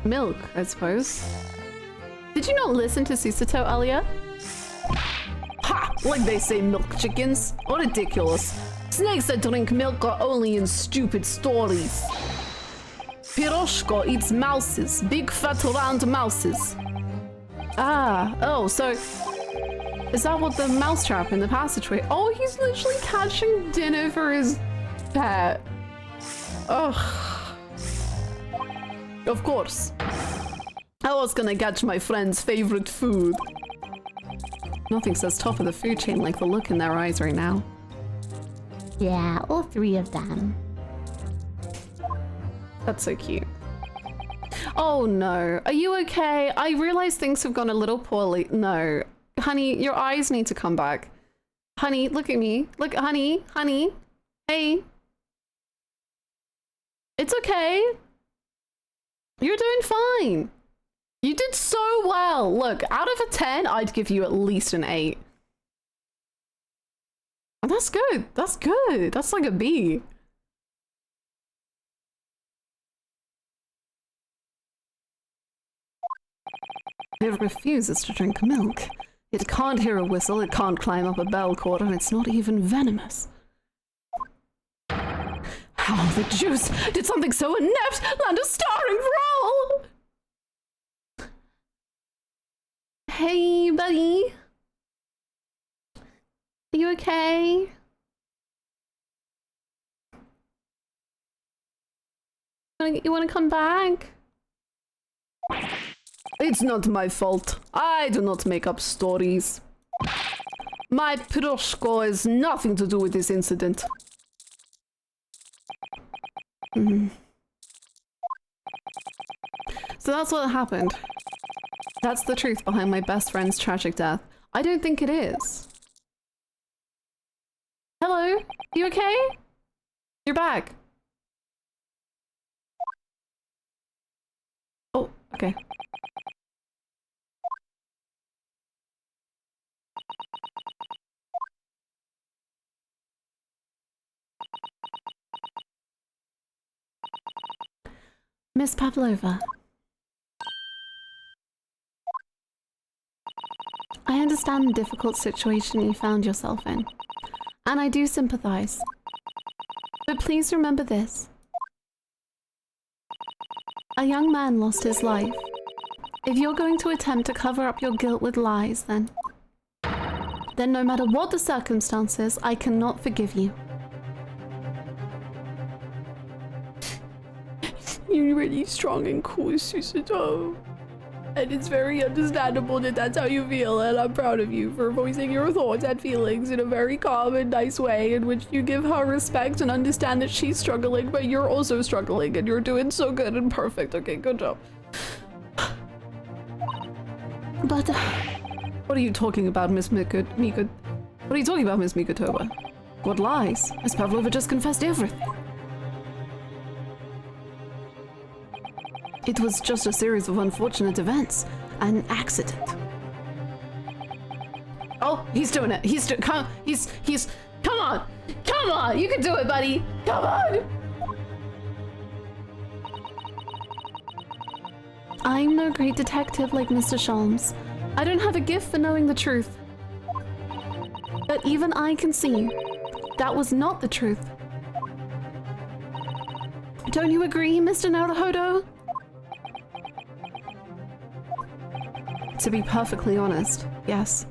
Milk, I suppose. Did you not listen to Susato earlier? Ha! Like they say milk chickens. Or ridiculous. Snakes that drink milk are only in stupid stories. Piroshko eats mouses. Big fat round mouses. Ah, oh, so... is that what the mousetrap in the passageway? Oh, he's literally catching dinner for his pet. Ugh. Of course. I was gonna catch my friend's favorite food. Nothing says top of the food chain like the look in their eyes right now. Yeah, all three of them. That's so cute. Oh no, are you okay? I realize things have gone a little poorly. No. Honey, your eyes need to come back. Honey, look at me. Look, honey, honey. Hey. It's okay. You're doing fine. You did so well. Look, out of a 10, I'd give you at least an 8. And that's good. That's good. That's like a B. It refuses to drink milk. It can't hear a whistle, it can't climb up a bell cord, and it's not even venomous. Oh, the juice! Did something so inept land a starring role? Hey, buddy. Are you okay? You wanna come back? It's not my fault. I do not make up stories. My Piroshko has nothing to do with this incident. So that's what happened. That's the truth behind my best friend's tragic death. I don't think it is. Hello? You okay? You're back. Oh, okay. Miss Pavlova. I understand the difficult situation you found yourself in, and I do sympathize. But please remember this. A young man lost his life. If you're going to attempt to cover up your guilt with lies, then no matter what the circumstances, I cannot forgive you. You're really strong and cool, Susato. And it's very understandable that that's how you feel, and I'm proud of you for voicing your thoughts and feelings in a very calm and nice way in which you give her respect and understand that she's struggling, but you're also struggling, and you're doing so good and perfect. Okay, good job. But What are you talking about, Miss Mika? What are you talking about, Miss Mikotoba? what lies? Miss Pavlova just confessed everything. It was just a series of unfortunate events. An accident. Oh, he's doing it. Come on. Come on. You can do it, buddy. Come on. I'm no great detective like Mr. Sholmes. I don't have a gift for knowing the truth. But even I can see that was not the truth. Don't you agree, Mr. Naruhodo? To be perfectly honest, yes.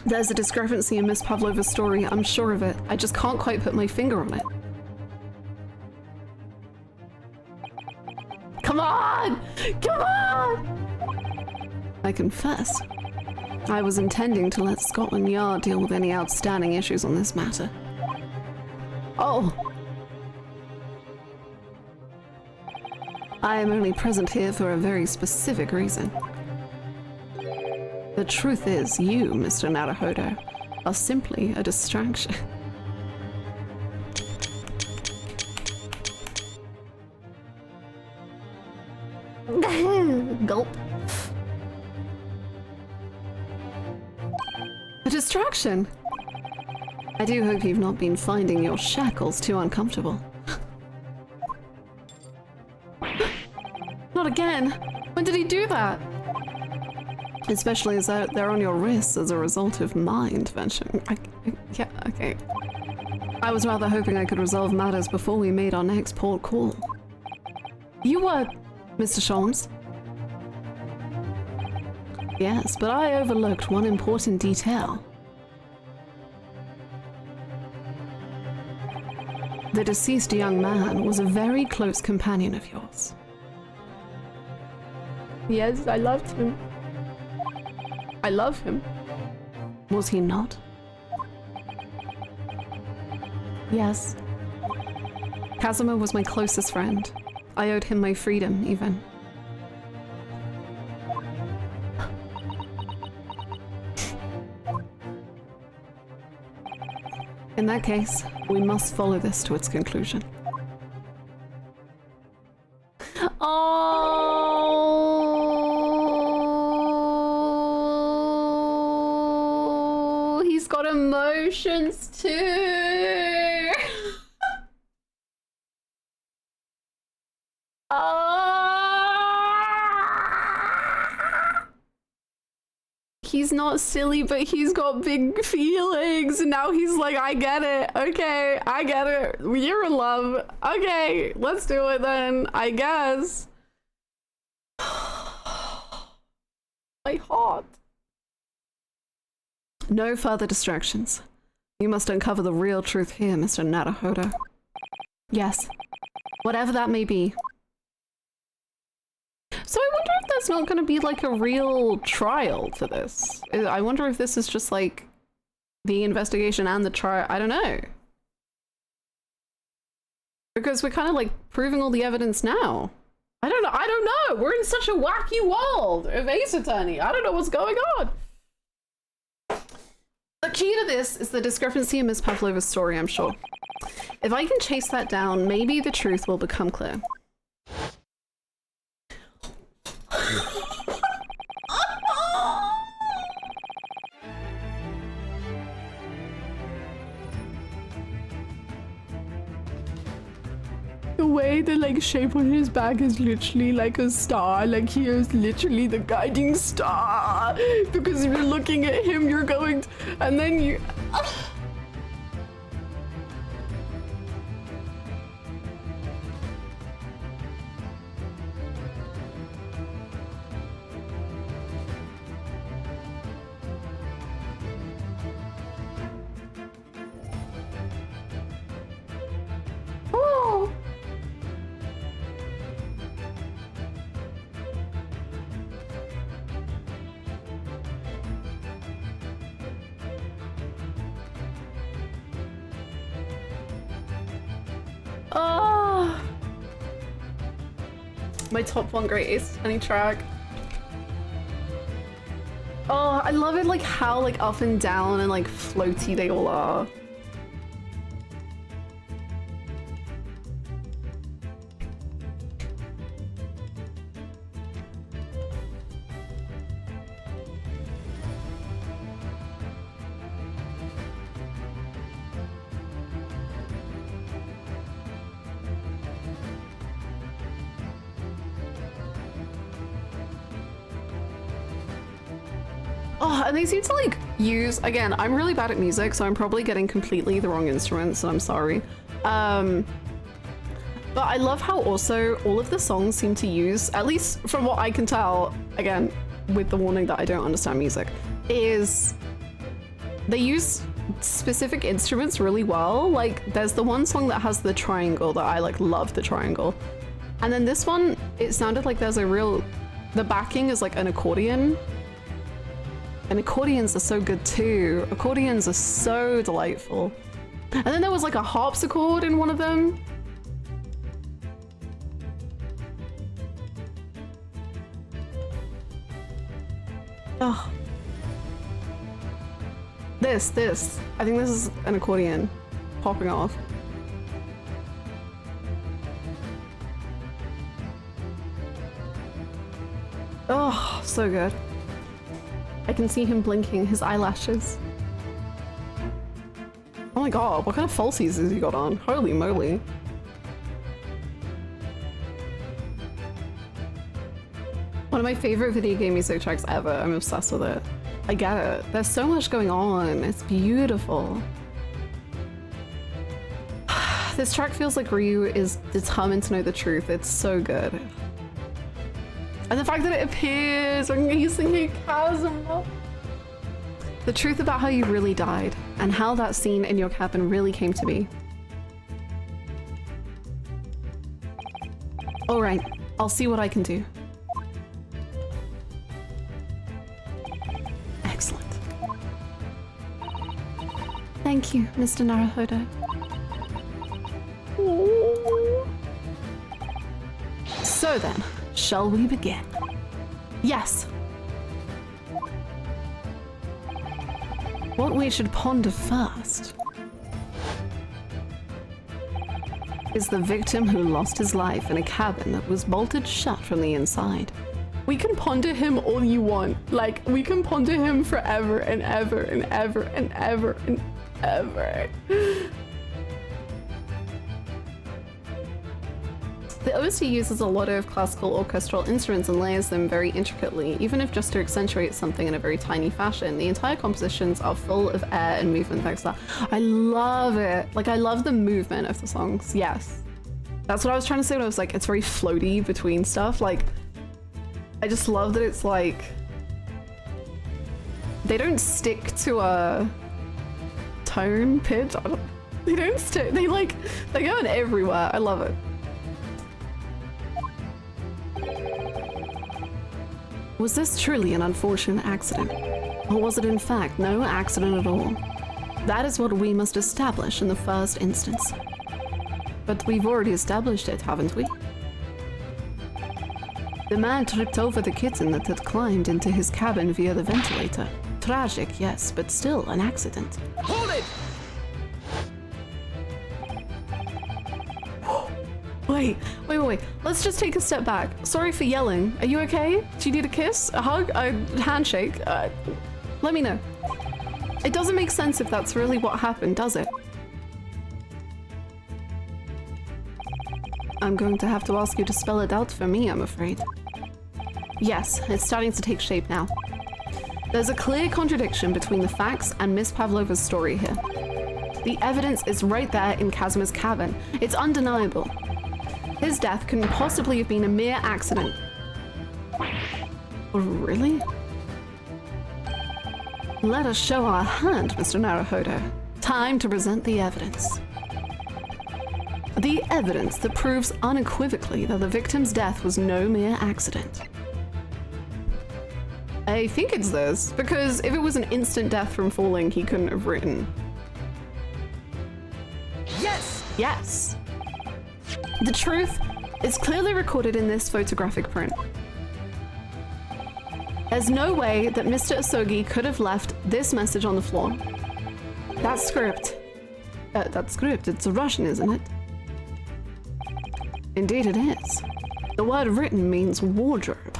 There's a discrepancy in Miss Pavlova's story, I'm sure of it. I just can't quite put my finger on it. Come on! Come on! I confess, I was intending to let Scotland Yard deal with any outstanding issues on this matter. Oh! I am only present here for a very specific reason. The truth is, you, Mr. Naruhodo, are simply a distraction. Gulp. A distraction? I do hope you've not been finding your shackles too uncomfortable. Not again! When did he do that? Especially as they're on your wrists as a result of my intervention. Yeah, okay. I was rather hoping I could resolve matters before we made our next port call. You were Mr. Sholmes? Yes, but I overlooked one important detail. The deceased young man was a very close companion of yours. Yes, I loved him. I love him. Was he not? Yes. Kazuma was my closest friend. I owed him my freedom, even. In that case, we must follow this to its conclusion. Oh, he's got emotions too. He's not silly, but he's got big feelings. And now he's like, I get it. Okay, I get it. You're in love. Okay, let's do it then, I guess. My heart. No further distractions. You must uncover the real truth here, Mr. Naruhodo. Yes, whatever that may be. So I wonder if there's not going to be like a real trial to this. I wonder if this is just like the investigation and the trial. I don't know. Because we're kind of like proving all the evidence now. I don't know. We're in such a wacky world of Ace Attorney. I don't know what's going on. The key to this is the discrepancy in Miss Pavlova's story, I'm sure. If I can chase that down, maybe the truth will become clear. The way the like shape on his back is literally like a star, like he is literally the guiding star. Because if you're looking at him, you're going to, and then you. Oh, Oh, my top one greatest any track. Oh, I love it, like how like up and down and like floaty they all are. Oh, and they seem to like use, again, I'm really bad at music, so I'm probably getting completely the wrong instruments, and I'm sorry. But I love how also all of the songs seem to use, at least from what I can tell, again, with the warning that I don't understand music, is they use specific instruments really well. Like there's the one song that has the triangle that I like love the triangle. And then this one, it sounded like there's a real, the backing is like an accordion. And accordions are so good too. Accordions are so delightful. And then there was like a harpsichord in one of them. Oh. This. I think this is an accordion popping off. Oh, so good. I can see him blinking his eyelashes. Oh my god, what kind of falsies has he got on? Holy moly. One of my favorite video game music tracks ever. I'm obsessed with it. I get it. There's so much going on. It's beautiful. This track feels like Ryu is determined to know the truth. It's so good. And the fact that it appears when he's singing Kazuma. The truth about how you really died and how that scene in your cabin really came to be. All right, I'll see what I can do. Excellent. Thank you, Mr. Naruhodo. So then, shall we begin? Yes. What we should ponder first is the victim who lost his life in a cabin that was bolted shut from the inside. We can ponder him all you want. Like, we can ponder him forever and ever and ever and ever and ever. The OST uses a lot of classical orchestral instruments and layers them very intricately, even if just to accentuate something in a very tiny fashion. The entire compositions are full of air and movement thanks to that. I love it. Like, I love the movement of the songs. Yes. That's what I was trying to say when I was like, it's very floaty between stuff. Like, I just love that it's like, they don't stick to a tone, pitch. They don't stick, they like, they're going everywhere. I love it. Was this truly an unfortunate accident? Or was it in fact no accident at all? That is what we must establish in the first instance. But we've already established it, haven't we? The man tripped over the kitten that had climbed into his cabin via the ventilator. Tragic, yes, but still an accident. Hold it! Wait. Let's just take a step back. Sorry for yelling. Are you okay? Do you need a kiss? A hug? A handshake? Let me know. It doesn't make sense if that's really what happened, does it? I'm going to have to ask you to spell it out for me, I'm afraid. Yes, it's starting to take shape now. There's a clear contradiction between the facts and Miss Pavlova's story here. The evidence is right there in Kazuma's cabin. It's undeniable. His death couldn't possibly have been a mere accident. Really? Let us show our hand, Mr. Naruhodo. Time to present the evidence. The evidence that proves unequivocally that the victim's death was no mere accident. I think it's this, because if it was an instant death from falling, he couldn't have written. Yes! Yes. The truth is clearly recorded in this photographic print. There's no way that Mr. Asogi could have left this message on the floor. That script, it's a Russian, isn't it? Indeed it is. The word written means wardrobe.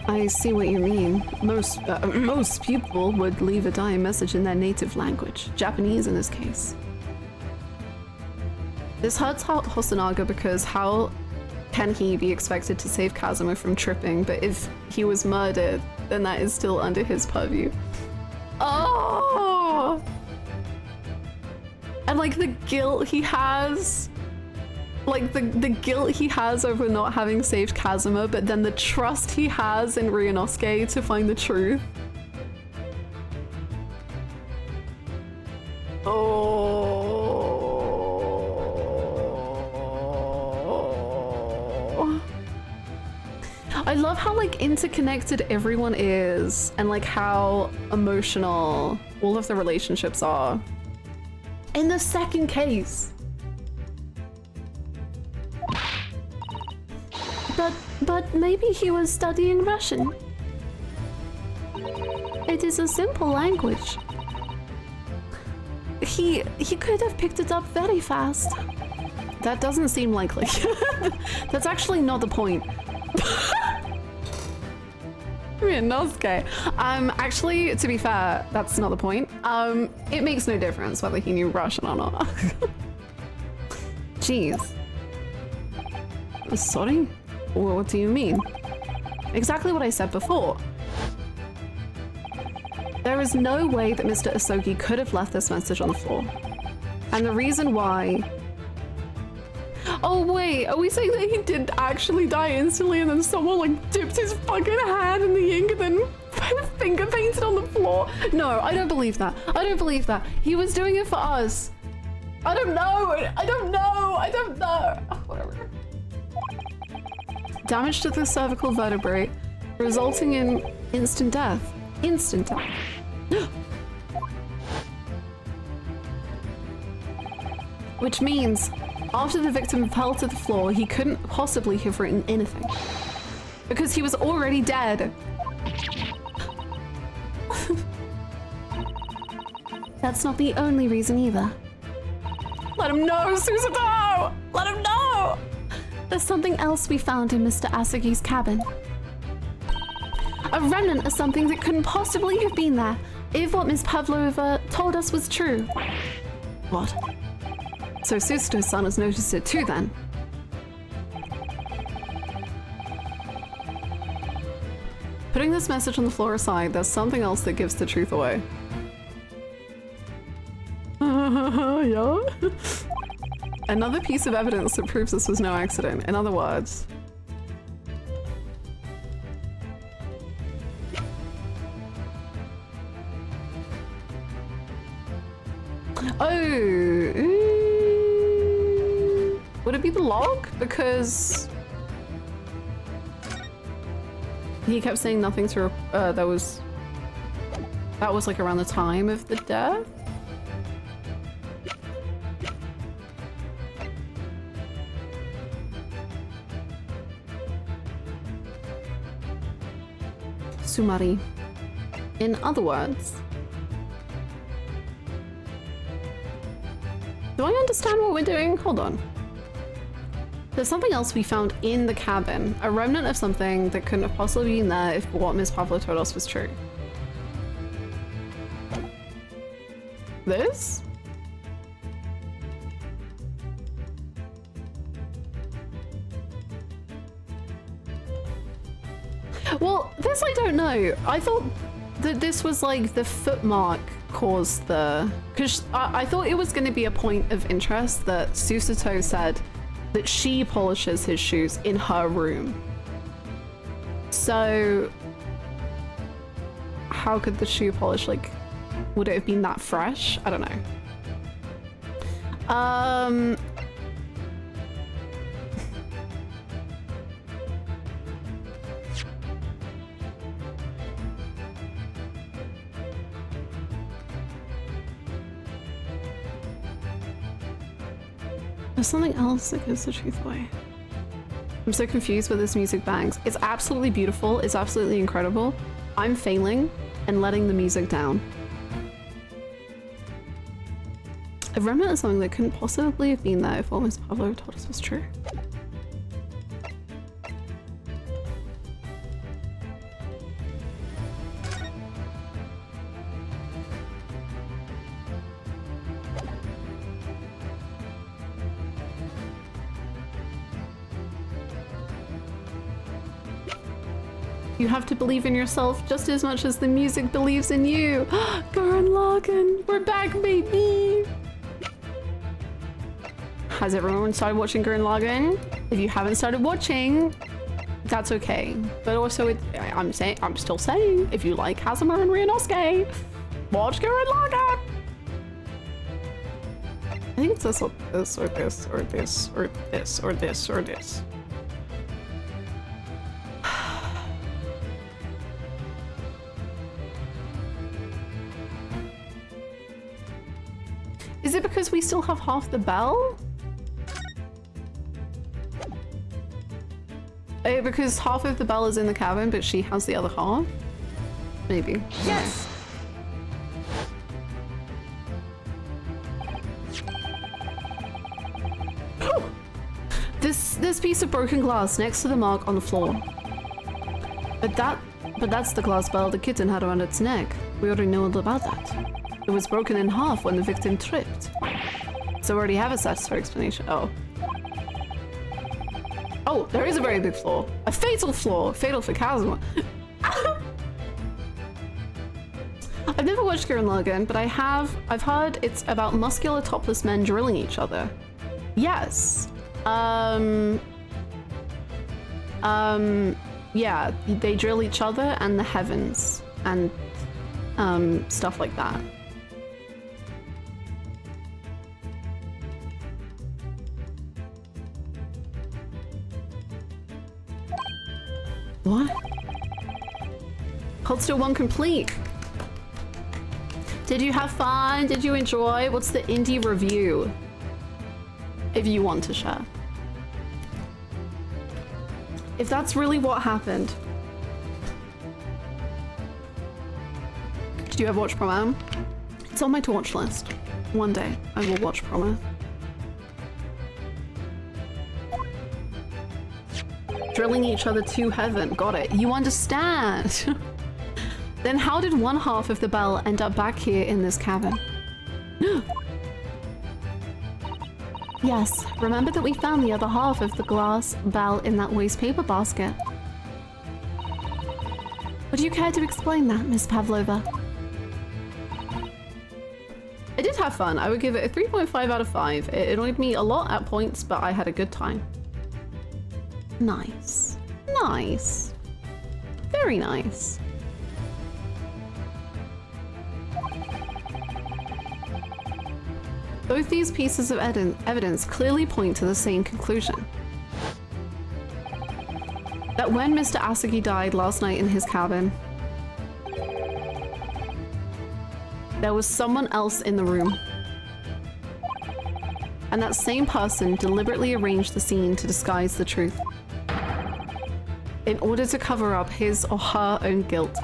I see what you mean. Most people would leave a dying message in their native language, Japanese in this case. This hurts Hosonaga because how can he be expected to save Kazuma from tripping, but if he was murdered, then that is still under his purview. Oh! And like the guilt he has, like the guilt he has over not having saved Kazuma, but then the trust he has in Ryunosuke to find the truth. Oh. I love how like interconnected everyone is and like how emotional all of the relationships are. In the second case. But maybe he was studying Russian. It is a simple language. He could have picked it up very fast. That doesn't seem likely. That's actually not the point. Ryunosuke. Actually, to be fair, that's not the point. It makes no difference whether he knew Russian or not. Jeez. Sorry? What do you mean? Exactly what I said before. There is no way that Mr. Asogi could have left this message on the floor. And the reason why... Oh wait, are we saying that he did actually die instantly and then someone like dipped his fucking hand in the ink and then finger painted on the floor? No, I don't believe that. I don't believe that. He was doing it for us. I don't know. I don't know. I don't know. Whatever. Damage to the cervical vertebrae, resulting in instant death. Instant death. Which means, after the victim fell to the floor, he couldn't possibly have written anything. Because he was already dead. That's not the only reason either. Let him know, Susato! Let him know! There's something else we found in Mr. Asagi's cabin. A remnant of something that couldn't possibly have been there if what Miss Pavlova told us was true. What? So Susato-san has noticed it too then? Putting this message on the floor aside, there's something else that gives the truth away. Yeah? Another piece of evidence that proves this was no accident. In other words... Oh! Would it be the log? Because... he kept saying nothing to... that was like around the time of the death? Sumari. In other words... Do I understand what we're doing? Hold on. There's something else we found in the cabin. A remnant of something that couldn't have possibly been there if what Miss Pavlova told us was true. This? Well, this I don't know. I thought that this was like the footmark caused the... Because I thought it was going to be a point of interest that Susato said that she polishes his shoes in her room. So... how could the shoe polish, like... would it have been that fresh? I don't know. There's something else that gives the truth away. I'm so confused with this music bangs. It's absolutely beautiful. It's absolutely incredible. I'm failing and letting the music down. A remnant of something that couldn't possibly have been there if what Miss Pavlova told us was true. You have to believe in yourself just as much as the music believes in you. Gurren Lagann, we're back, baby! Has everyone started watching Gurren Lagann? If you haven't started watching, that's okay. But also, I'm still saying, if you like Kazuma and Ryunosuke, watch Gurren Lagann! I think it's this or this or this or this or this or this or this. Is it because we still have half the bell? Because half of the bell is in the cabin, but she has the other half? Maybe. Yes! This piece of broken glass next to the mark on the floor. But that's the glass bell the kitten had around its neck. We already know all about that. It was broken in half when the victim tripped. So we already have a satisfactory explanation. Oh. Oh, there is a very big flaw. A fatal flaw. Fatal for Kazuma. I've never watched Gurren Lagann, but I've heard it's about muscular topless men drilling each other. Yes. Yeah, they drill each other and the heavens and stuff like that. What? Cult Still 1 complete. Did you have fun? Did you enjoy? What's the indie review? If you want to share. If that's really what happened. Did you ever watch Promo? It's on my to watch list. One day I will watch Promo. Drilling each other to heaven. Got it. You understand. Then how did one half of the bell end up back here in this cabin? Yes, remember that we found the other half of the glass bell in that waste paper basket. Would you care to explain that, Miss Pavlova? I did have fun. I would give it a 3.5 out of 5. It annoyed me a lot at points, but I had a good time. Nice. Nice. Very nice. Both these pieces of evidence clearly point to the same conclusion. That when Mr. Asagi died last night in his cabin, there was someone else in the room. And that same person deliberately arranged the scene to disguise the truth, in order to cover up his or her own guilt.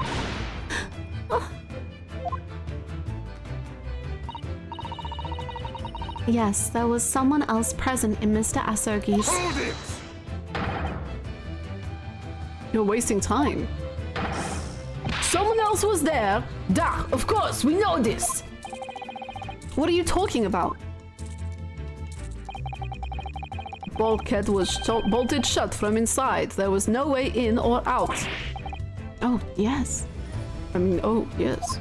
Yes, there was someone else present in Mr. Asogi's. Hold it! You're wasting time. Someone else was there. Duh, of course, we know this. What are you talking about? Bulkhead was bolted shut from inside. There was no way in or out. Oh, yes. I mean, oh, yes.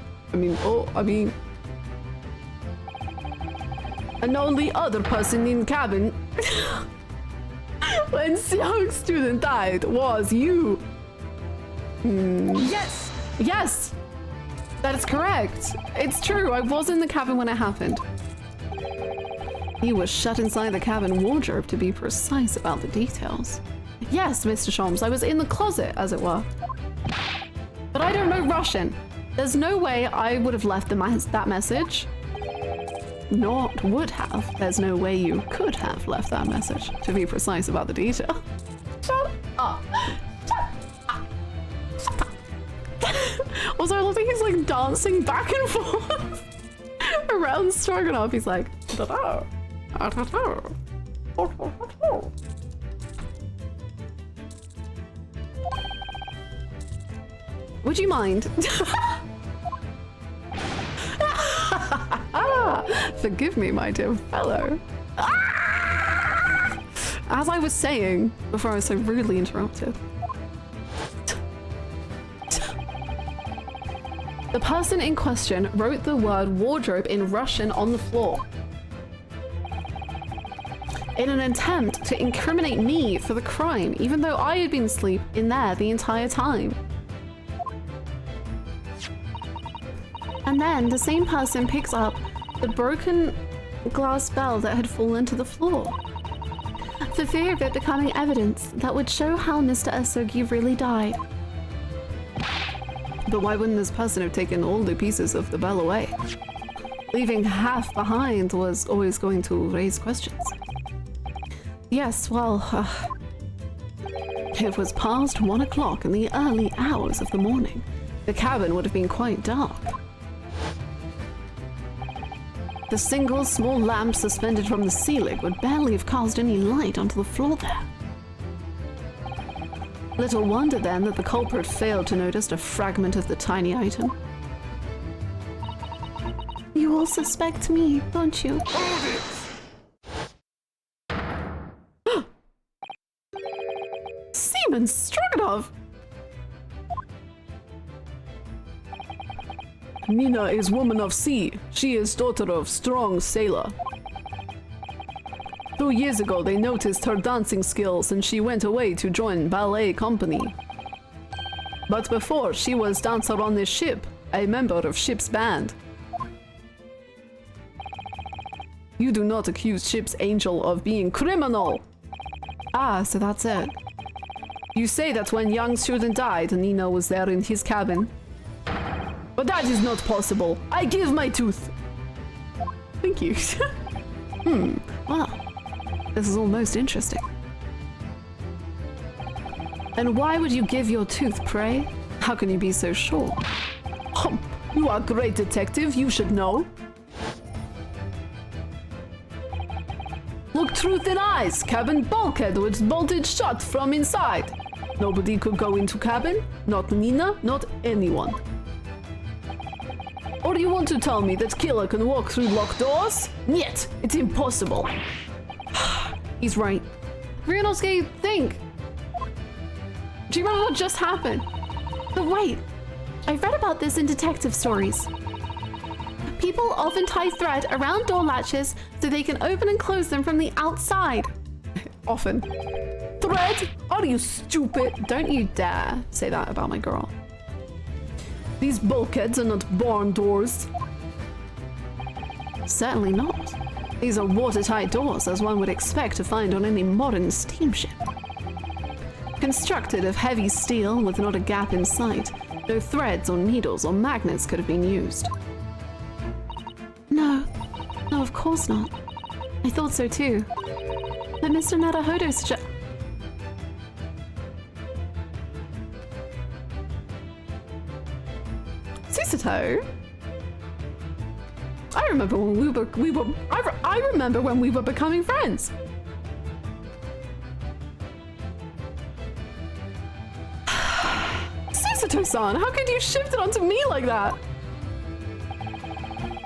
And only other person in cabin when young student died was you. Yes! Yes! That is correct. It's true, I was in the cabin when it happened. He was shut inside the cabin wardrobe, to be precise about the details. Yes, Mr. Sholmes, I was in the closet, as it were. But I don't know Russian. There's no way I would have left that message. not would have. There's no way you could have left that message, to be precise about the detail. Shut up. Shut up. Shut up. Also, I love that he's like dancing back and forth around Stroganoff. He's like, da-da, da-da-da. Would you mind? Forgive me, my dear fellow. As I was saying before I was so rudely interrupted. The person in question wrote the word wardrobe in Russian on the floor in an attempt to incriminate me for the crime, even though I had been asleep in there the entire time. And then the same person picks up the broken glass bell that had fallen to the floor, for fear of it becoming evidence that would show how Mr. Asogi really died. But why wouldn't this person have taken all the pieces of the bell away? Leaving half behind was always going to raise questions. Yes, well, it was past 1 o'clock in the early hours of the morning. The cabin would have been quite dark. The single small lamp suspended from the ceiling would barely have cast any light onto the floor there. Little wonder then that the culprit failed to notice a fragment of the tiny item. You all suspect me, don't you? Seaman Stroganoff! Nina is woman of sea. She is daughter of strong sailor. 2 years ago, they noticed her dancing skills and she went away to join ballet company. But before, she was dancer on this ship, a member of ship's band. You do not accuse ship's angel of being criminal. Ah, so that's it. You say that when young student died, Nina was there in his cabin. But that is not possible. I give my tooth. Thank you. Well, this is all most interesting. And why would you give your tooth, pray? How can you be so sure? You are a great detective, you should know. Look truth in eyes. Cabin bulkhead was bolted shut from inside. Nobody could go into cabin. Not Nina, not anyone. Or do you want to tell me that killer can walk through locked doors? Niet, it's impossible. He's right. Ryunosuke, think! Do you remember what just happened? But wait, I've read about this in detective stories. People often tie thread around door latches so they can open and close them from the outside. Often. Thread? Are you stupid? Don't you dare say that about my girl. These bulkheads are not barn doors. Certainly not. These are watertight doors, as one would expect to find on any modern steamship. Constructed of heavy steel with not a gap in sight, no threads or needles or magnets could have been used. No, of course not. I thought so too. But Mr. Naruhodo suggests... Susato? I remember when I remember when we were becoming friends. Susato-san, how could you shift it onto me like that?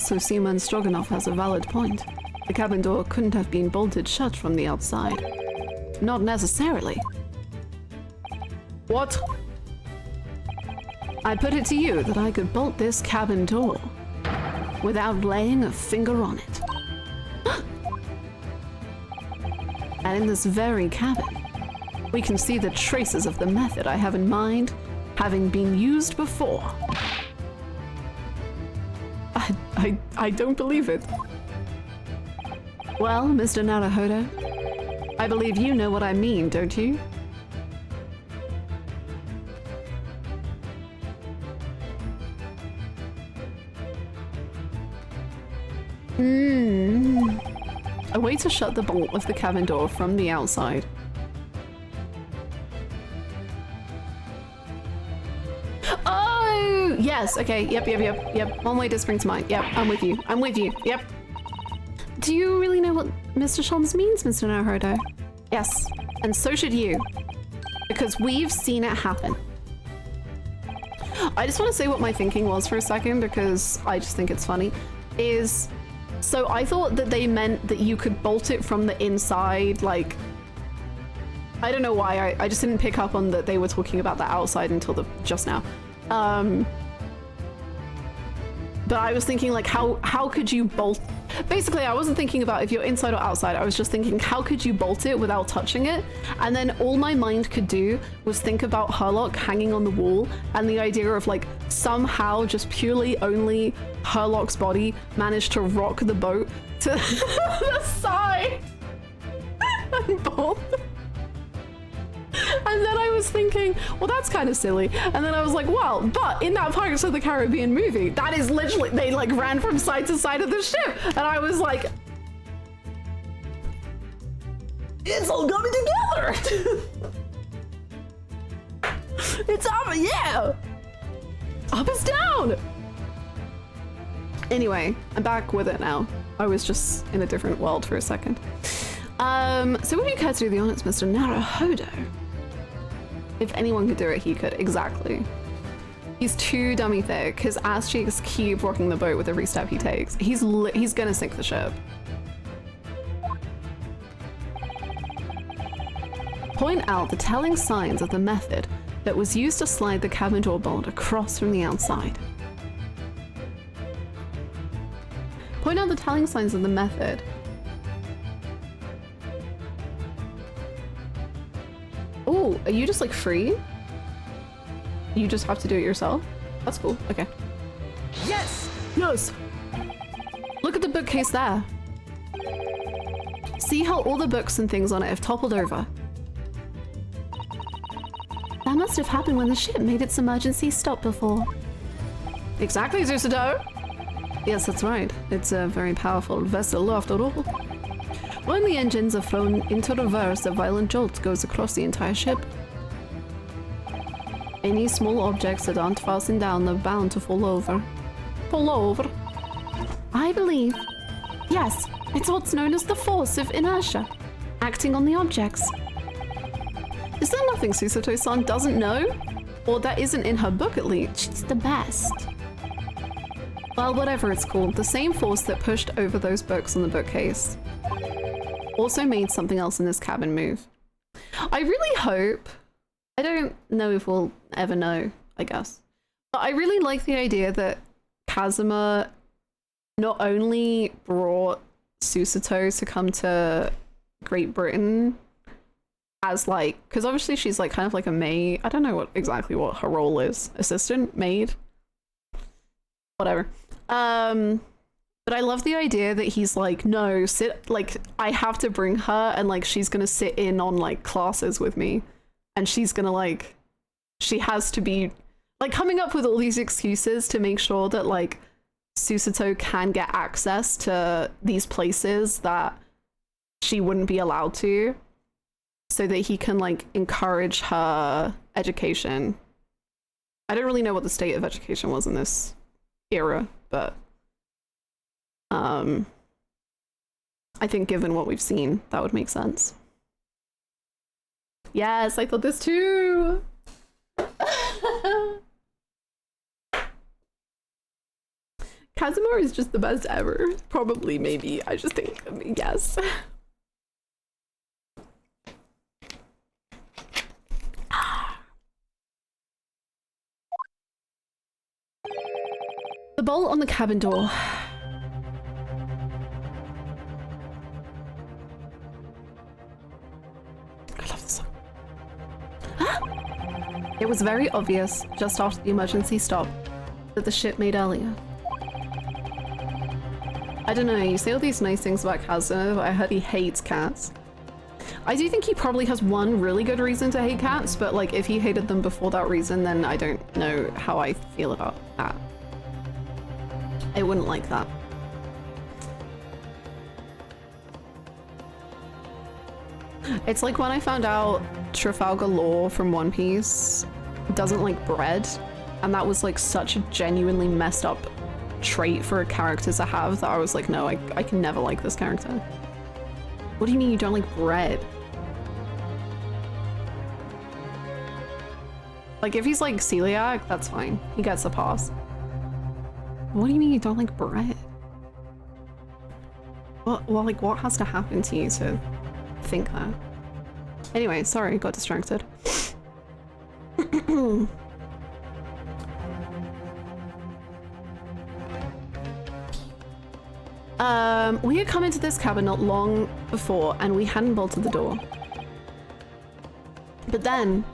So Seaman Stroganoff has a valid point. The cabin door couldn't have been bolted shut from the outside. Not necessarily. What? I put it to you that I could bolt this cabin door without laying a finger on it. And in this very cabin, we can see the traces of the method I have in mind having been used before. I don't believe it. Well, Mr. Naruhodo, I believe you know what I mean, don't you? A way to shut the bolt of the cabin door from the outside. Oh, yes. Okay. Yep. One way to spring to mind. Yep. I'm with you. Yep. Do you really know what Mr. Shons means, Mr. Naruhodo? Yes. And so should you. Because we've seen it happen. I just want to say what my thinking was for a second because I just think it's funny. So I thought that they meant that you could bolt it from the inside, like, I don't know why, I just didn't pick up on that they were talking about the outside until just now. But I was thinking like, how could you bolt? Basically, I wasn't thinking about if you're inside or outside. I was just thinking, how could you bolt it without touching it? And then all my mind could do was think about Herlock hanging on the wall and the idea of like somehow just purely only Herlock's body managed to rock the boat to the side and bolt. And then I was thinking, well, that's kind of silly. And then I was like, well, but in that Pirates of the Caribbean movie, that is literally, they like ran from side to side of the ship. And I was like, it's all coming together. It's up, yeah. Up is down. Anyway, I'm back with it now. I was just in a different world for a second. So would you care to do the honors, Mr. Naruhodo? If anyone could do it, he could. Exactly. He's too dummy thick. His ass cheeks keep rocking the boat with every step he takes. He's gonna sink the ship. Point out the telling signs of the method that was used to slide the cabin door bolt across from the outside. Point out the telling signs of the method. Oh, are you just like free? You just have to do it yourself? That's cool. Okay. Yes! Yes! Look at the bookcase there. See how all the books and things on it have toppled over? That must have happened when the ship made its emergency stop before. Exactly, Susato! Yes, that's right. It's a very powerful vessel after all. When the engines are thrown into reverse, a violent jolt goes across the entire ship. Any small objects that aren't fastened down are bound to fall over. Fall over? I believe. Yes, it's what's known as the force of inertia, acting on the objects. Is there nothing Susato-san doesn't know? Or that isn't in her book at least? She's the best. Well, whatever it's called, the same force that pushed over those books on the bookcase also made something else in this cabin move. I really hope, I don't know if we'll ever know, I guess, but I really like the idea that Kazuma not only brought Susato to come to Great Britain as like, because obviously she's like kind of like a maid, I don't know exactly what her role is, assistant, maid, whatever. But I love the idea that he's like, no, sit, like, I have to bring her and like she's gonna sit in on like classes with me and she's gonna like, she has to be like coming up with all these excuses to make sure that like Susato can get access to these places that she wouldn't be allowed to, so that he can like encourage her education. I don't really know what the state of education was in this era, but I think given what we've seen, that would make sense. Yes, I thought this too. Kazuma is just the best ever. Probably, maybe. I just think, yes. The bolt on the cabin door. I love this song. It was very obvious, just after the emergency stop, that the ship made earlier. I don't know, you say all these nice things about Kazuma, but I heard he hates cats. I do think he probably has one really good reason to hate cats, but like if he hated them before that reason, then I don't know how I feel about that. I wouldn't like that. It's like when I found out Trafalgar Law from One Piece doesn't like bread, and that was like such a genuinely messed up trait for a character to have that I was like, no, I can never like this character. What do you mean you don't like bread? Like if he's like celiac, that's fine. He gets a pass. What do you mean you don't like bread? Well, like what has to happen to you to think that? Anyway, sorry, got distracted. We had come into this cabin not long before and we hadn't bolted the door. But then...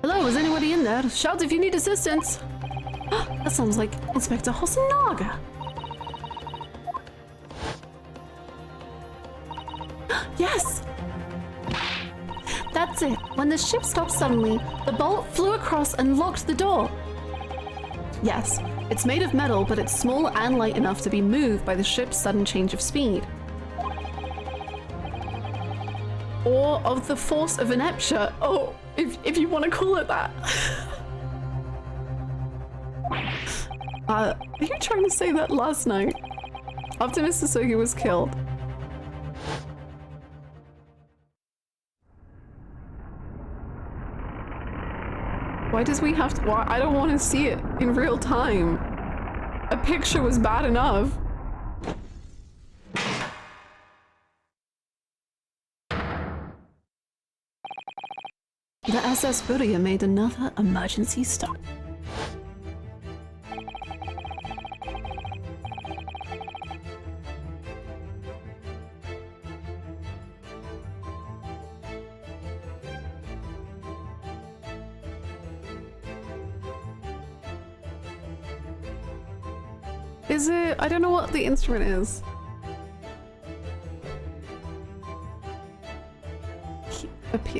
Hello, is anybody in there? Shout if you need assistance! That sounds like Inspector Hosonaga! Yes! That's it. When the ship stopped suddenly, the bolt flew across and locked the door. Yes, it's made of metal, but it's small and light enough to be moved by the ship's sudden change of speed. Or of the force of inertia. Oh, if you want to call it that. Are you trying to say that last night, after Mr. Sogi was killed, why does we have to? Why? I don't want to see it in real time. A picture was bad enough. The SS Buria made another emergency stop. Is it? I don't know what the instrument is.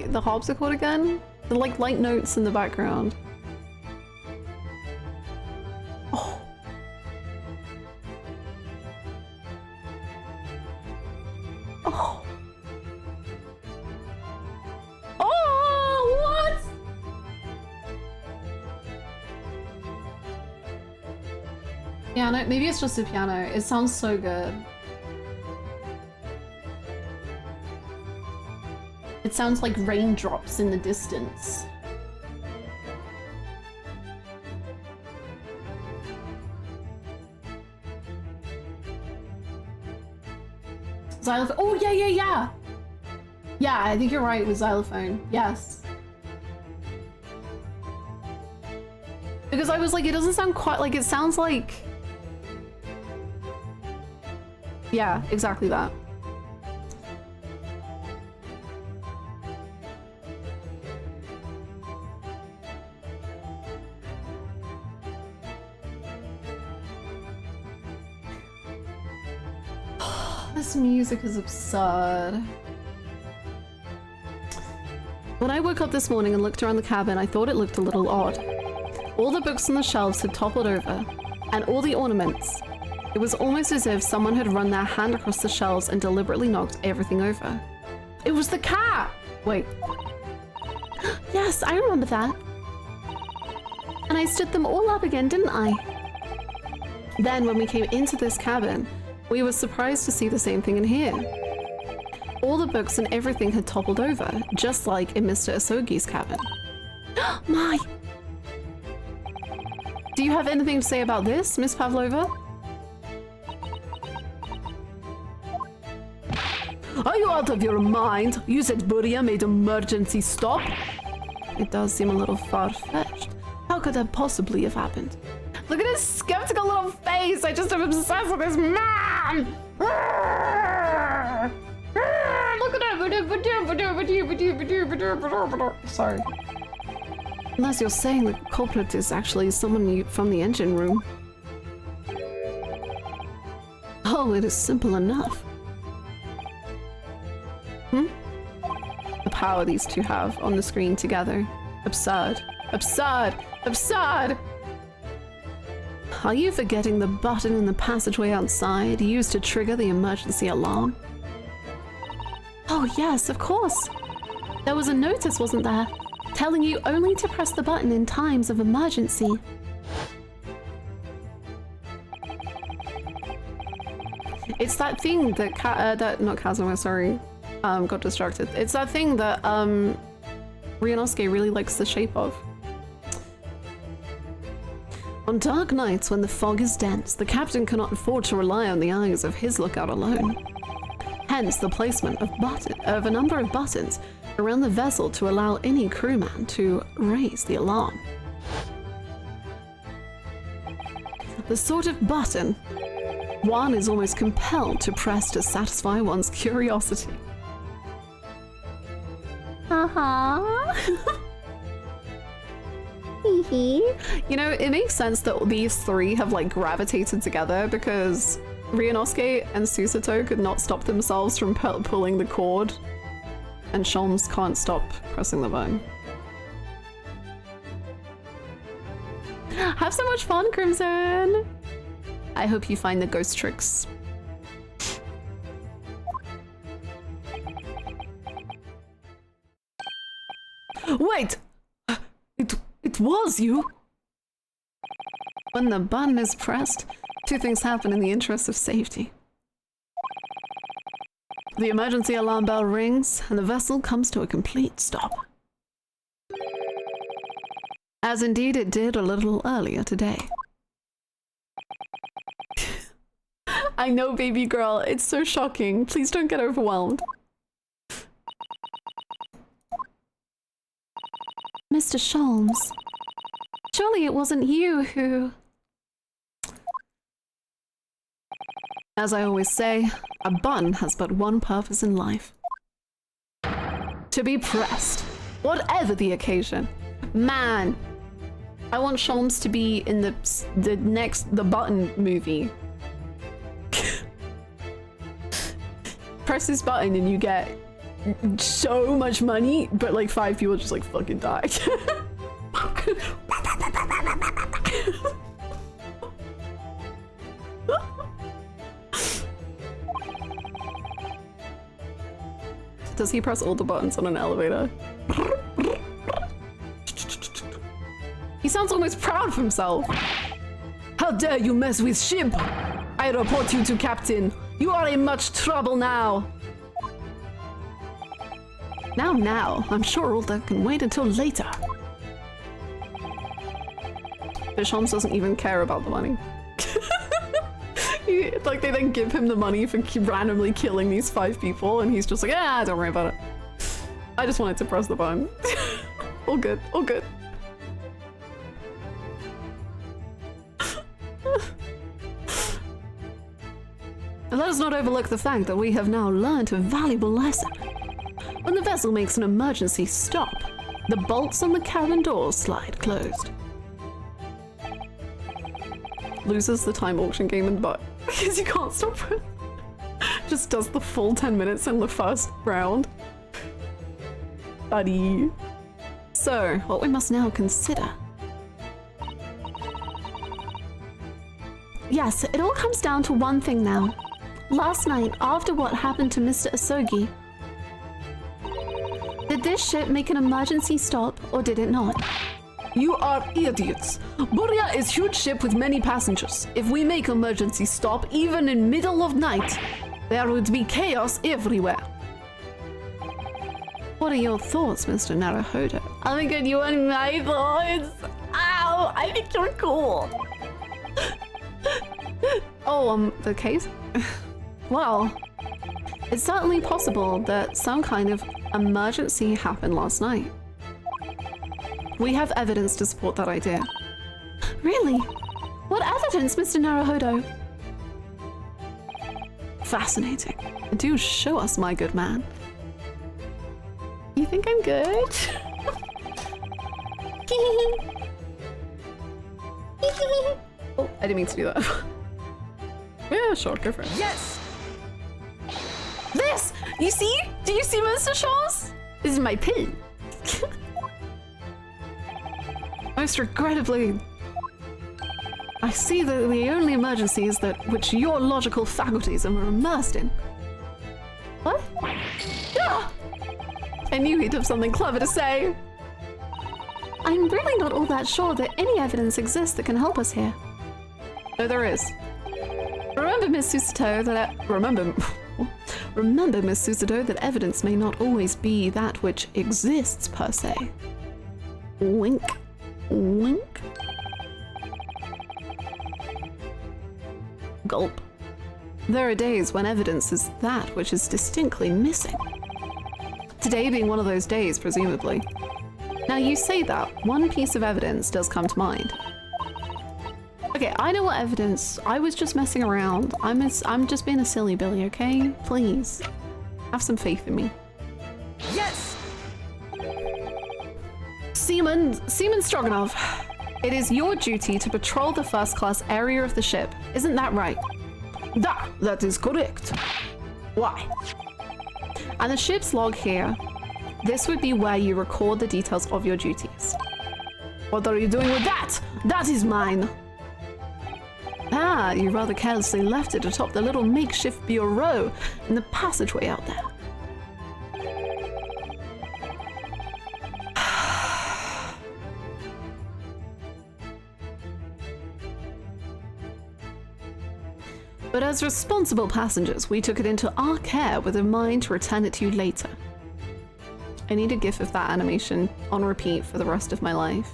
The harpsichord again? The like light notes in the background. Oh. Oh. Oh, what? Piano? Maybe it's just a piano. It sounds so good. It sounds like raindrops in the distance. Xylophone. Oh, yeah. Yeah, I think you're right with xylophone. Yes. Because I was like, it doesn't sound quite like, it sounds like... Yeah, exactly that. This music is absurd. When I woke up this morning and looked around the cabin, I thought it looked a little odd. All the books on the shelves had toppled over, and all the ornaments. It was almost as if someone had run their hand across the shelves and deliberately knocked everything over. It was the cat! Wait. Yes, I remember that. And I stood them all up again, didn't I? Then when we came into this cabin, we were surprised to see the same thing in here. All the books and everything had toppled over, just like in Mr. Asogi's cabin. My! Do you have anything to say about this, Miss Pavlova? Are you out of your mind? You said Buria made emergency stop? It does seem a little far-fetched. How could that possibly have happened? Look at his skeptical little face! I just am obsessed with this man! Look at him! Sorry. Unless you're saying the culprit is actually someone from the engine room. Oh, it is simple enough. The power these two have on the screen together. Absurd. Absurd! Absurd! Are you forgetting the button in the passageway outside used to trigger the emergency alarm? Oh yes, of course. There was a notice, wasn't there? Telling you only to press the button in times of emergency. It's that thing that not Kazuma, sorry, got distracted. It's that thing that Ryunosuke really likes the shape of. On dark nights when the fog is dense, the captain cannot afford to rely on the eyes of his lookout alone. Hence the placement of a number of buttons around the vessel to allow any crewman to raise the alarm. The sort of button one is almost compelled to press to satisfy one's curiosity. You know, it makes sense that these three have like gravitated together because Ryunosuke and Susato could not stop themselves from pulling the cord, and Sholmes can't stop pressing the button. Have so much fun, Crimson! I hope you find the ghost tricks. Wait! It was you! When the button is pressed, two things happen in the interest of safety. The emergency alarm bell rings and the vessel comes to a complete stop. As indeed it did a little earlier today. I know, baby girl, it's so shocking. Please don't get overwhelmed. Mr. Sholmes, surely it wasn't you who... As I always say, a button has but one purpose in life. To be pressed, whatever the occasion. Man, I want Sholmes to be in the Button movie. Press this button and you get so much money, but like 5 people just like fucking die. Does he press all the buttons on an elevator? He sounds almost proud of himself. How dare you mess with ship! I report you to Captain. You are in much trouble now. Now, I'm sure all that can wait until later. But Sholmes doesn't even care about the money. Like, they then give him the money for randomly killing these 5 people, and he's just like, ah, don't worry about it. I just wanted to press the button. All good, all good. And let us not overlook the fact that we have now learned a valuable lesson. When the vessel makes an emergency stop, the bolts on the cabin doors slide closed. Loses the time auction game in butt because you can't stop it. Just does the full 10 minutes in the first round. Buddy. So, what we must now consider. Yes, it all comes down to one thing now. Last night, after what happened to Mr. Asogi, did this ship make an emergency stop or did it not? You are idiots. Buria is huge ship with many passengers. If we make emergency stop, even in middle of night, there would be chaos everywhere. What are your thoughts, Mr. Naruhodo? Oh my god, you want my thoughts? Ow, I think you're cool. Oh, the case? Well, it's certainly possible that some kind of emergency happened last night. We have evidence to support that idea. Really? What evidence, Mr. Naruhodo? Fascinating. Do show us, my good man. You think I'm good? Oh, I didn't mean to do that. Yeah, sure, go for it. Yes! This! You see? Do you see, Mr. Shaws? This is my pin. Most regrettably, I see that the only emergency is that which your logical faculties are immersed in. What? Ah! I knew he'd have something clever to say. I'm really not all that sure that any evidence exists that can help us here. No, there is. Remember, Miss Susato, Remember, Miss Susato, that evidence may not always be that which exists per se. Wink. Wink. Gulp. There are days when evidence is that which is distinctly missing. Today being one of those days, presumably. Now you say that, one piece of evidence does come to mind. Okay, I know what evidence. I was just messing around. I'm just being a silly Billy, okay? Please. Have some faith in me. Yes! Seaman Stroganov, it is your duty to patrol the first-class area of the ship. Isn't that right? That is correct. Why? And the ship's log here. This would be where you record the details of your duties. What are you doing with that? That is mine. Ah, you rather carelessly left it atop the little makeshift bureau in the passageway out there. But as responsible passengers, we took it into our care with a mind to return it to you later. I need a gif of that animation on repeat for the rest of my life.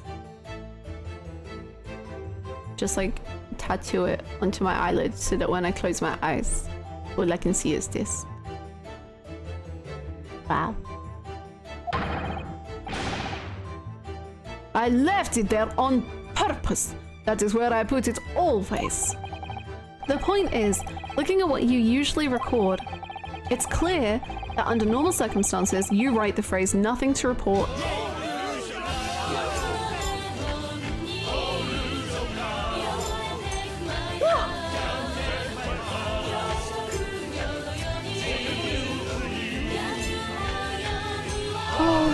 Just like tattoo it onto my eyelids so that when I close my eyes, all I can see is this. Wow. I left it there on purpose. That is where I put it always. The point is, looking at what you usually record, it's clear that under normal circumstances, you write the phrase "nothing to report."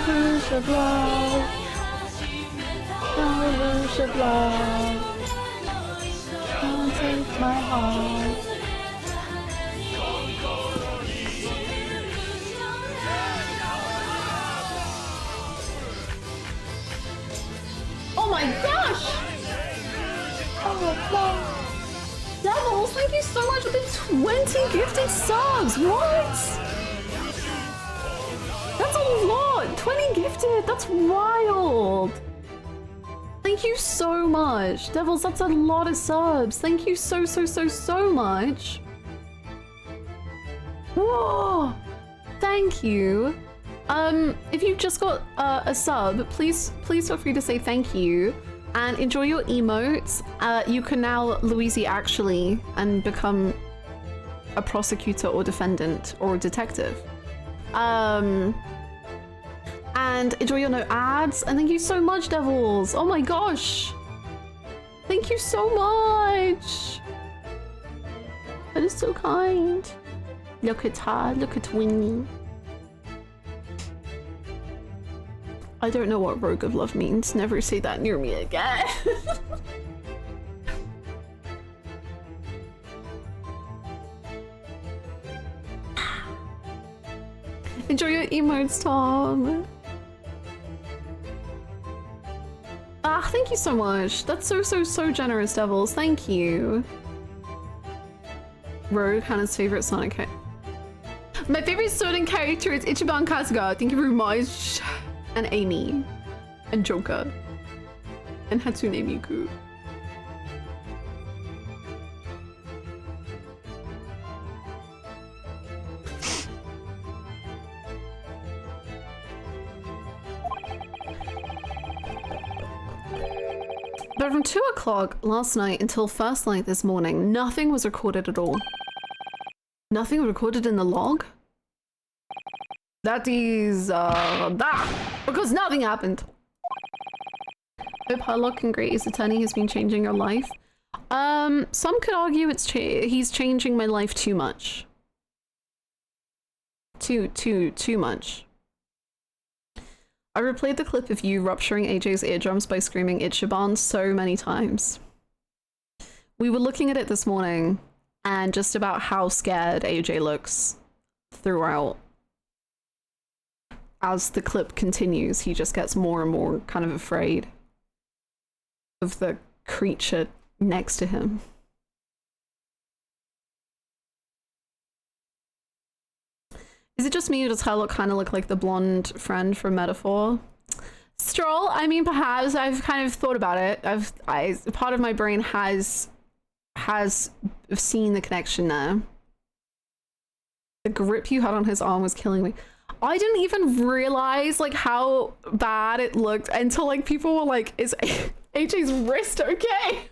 Rouge of love. Rouge of love. Don't take my heart. Oh my gosh! Oh, love. Devils, thank you so much for the 20 gifted subs! What? That's a lot! 20 gifted! That's wild! Thank you so much! Devils, that's a lot of subs! Thank you so much! Whoa! Thank you! If you've just got a sub, please feel free to say thank you and enjoy your emotes. You can now Louisey actually and become a prosecutor or defendant or a detective. And enjoy your no ads, and thank you so much, Devils! Oh my gosh! Thank you so much! That is so kind. Look at her, look at Winnie. I don't know what Rogue of Love means. Never say that near me again. Enjoy your emotes, Tom. Ah, thank you so much. That's so generous, Devils. Thank you. Rogue, Hannah's favorite Sonic character. My favorite Sonic character is Ichiban Kasuga. Thank you very much. And Amy. And Joker. And Hatsune Miku. But from 2 o'clock last night until first light this morning, nothing was recorded at all. Nothing recorded in the log? That is, because nothing happened. Hope Harlock can great his attorney has been changing your life. Some could argue he's changing my life too much. Too much. I replayed the clip of you rupturing AJ's eardrums by screaming Ichiban so many times. We were looking at it this morning and just about how scared AJ looks throughout. As the clip continues, he just gets more and more kind of afraid of the creature next to him. Is it just me or does her kind of look like the blonde friend from Metaphor? Stroll, I mean, perhaps. I've kind of thought about it. Part of my brain has seen the connection there. The grip you had on his arm was killing me. I didn't even realize like how bad it looked until like people were like, is AJ's wrist okay?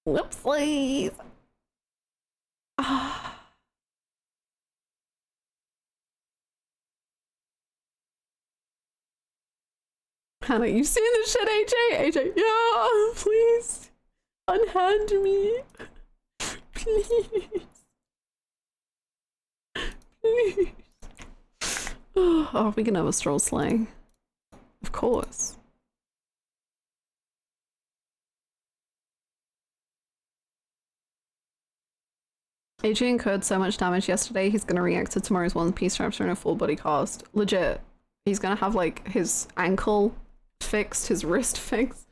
Whoopsies. Hannah, you seen this shit, AJ? AJ, yeah, please. Unhand me. Please. Please. Oh, we can have a stroll sleigh. Of course. AJ incurred so much damage yesterday, he's gonna react to tomorrow's One Piece chapter in a full body cast. Legit. He's gonna have like his ankle fixed, his wrist fixed.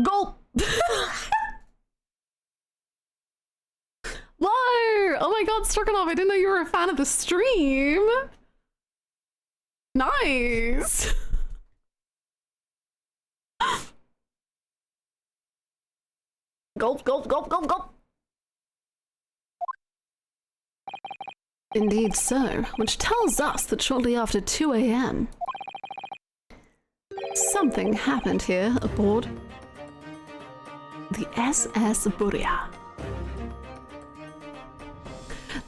Gulp! Whoa! Oh my god, Stroganoff, I didn't know you were a fan of the stream! Nice! Gulp, gulp, gulp, gulp, gulp! Indeed so, which tells us that shortly after 2 AM, something happened here aboard the SS Buria.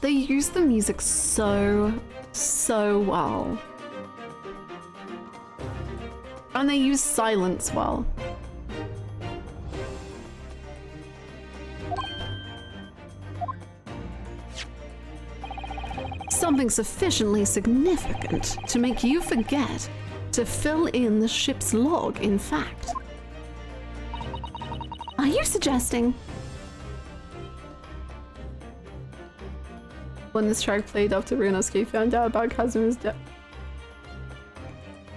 They use the music so well. And they use silence well. Something sufficiently significant to make you forget to fill in the ship's log, in fact. Are you suggesting? When this track played after Ryunosuke found out about Kazuma's death.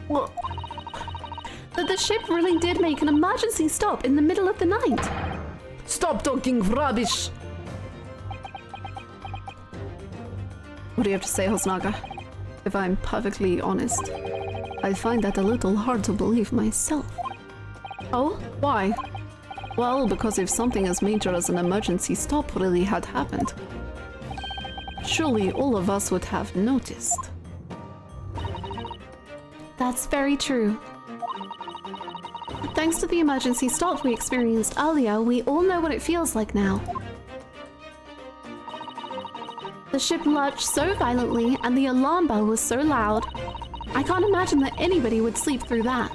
What? That the ship really did make an emergency stop in the middle of the night. Stop talking rubbish! What do you have to say, Hosnaga? If I'm perfectly honest, I find that a little hard to believe myself. Oh? Why? Well, because if something as major as an emergency stop really had happened, surely all of us would have noticed. That's very true. Thanks to the emergency stop we experienced earlier, we all know what it feels like now. The ship lurched so violently and the alarm bell was so loud. I can't imagine that anybody would sleep through that,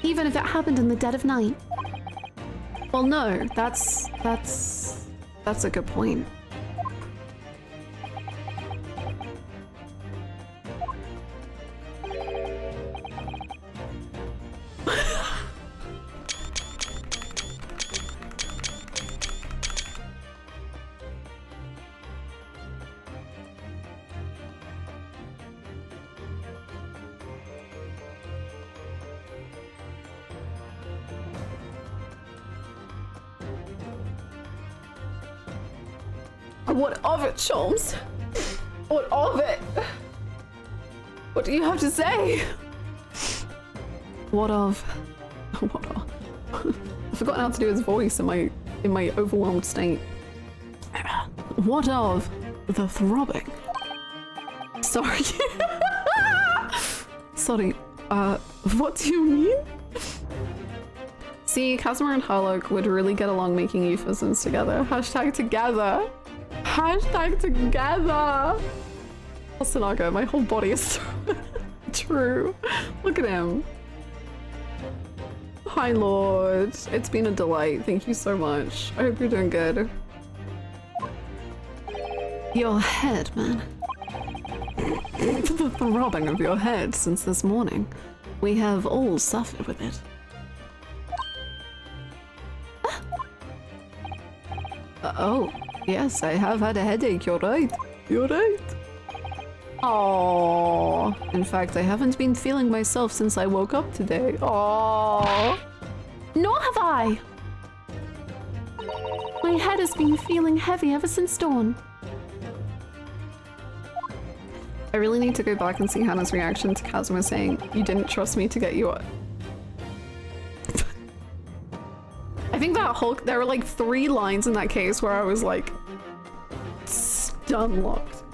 even if it happened in the dead of night. Well, no, that's a good point. What of it, Cholmes? What of it? What do you have to say? What of? What of? I've forgotten how to do his voice in my overwhelmed state. What of the throbbing? Sorry. Sorry. What do you mean? See, Kazuma and Harlock would really get along making euphemisms together. Hashtag together. Hashtag together! Osanaga, my whole body is true. Look at him. Hi, Lord. It's been a delight. Thank you so much. I hope you're doing good. Your head, man. The throbbing of your head since this morning. We have all suffered with it. Oh, yes, I have had a headache, you're right. You're right. Oh, in fact, I haven't been feeling myself since I woke up today. Oh, Nor have I. My head has been feeling heavy ever since dawn. I really need to go back and see Hannah's reaction to Kazuma saying, "You didn't trust me to get you up." I think that whole— there were like 3 lines in that case where I was like, stun locked.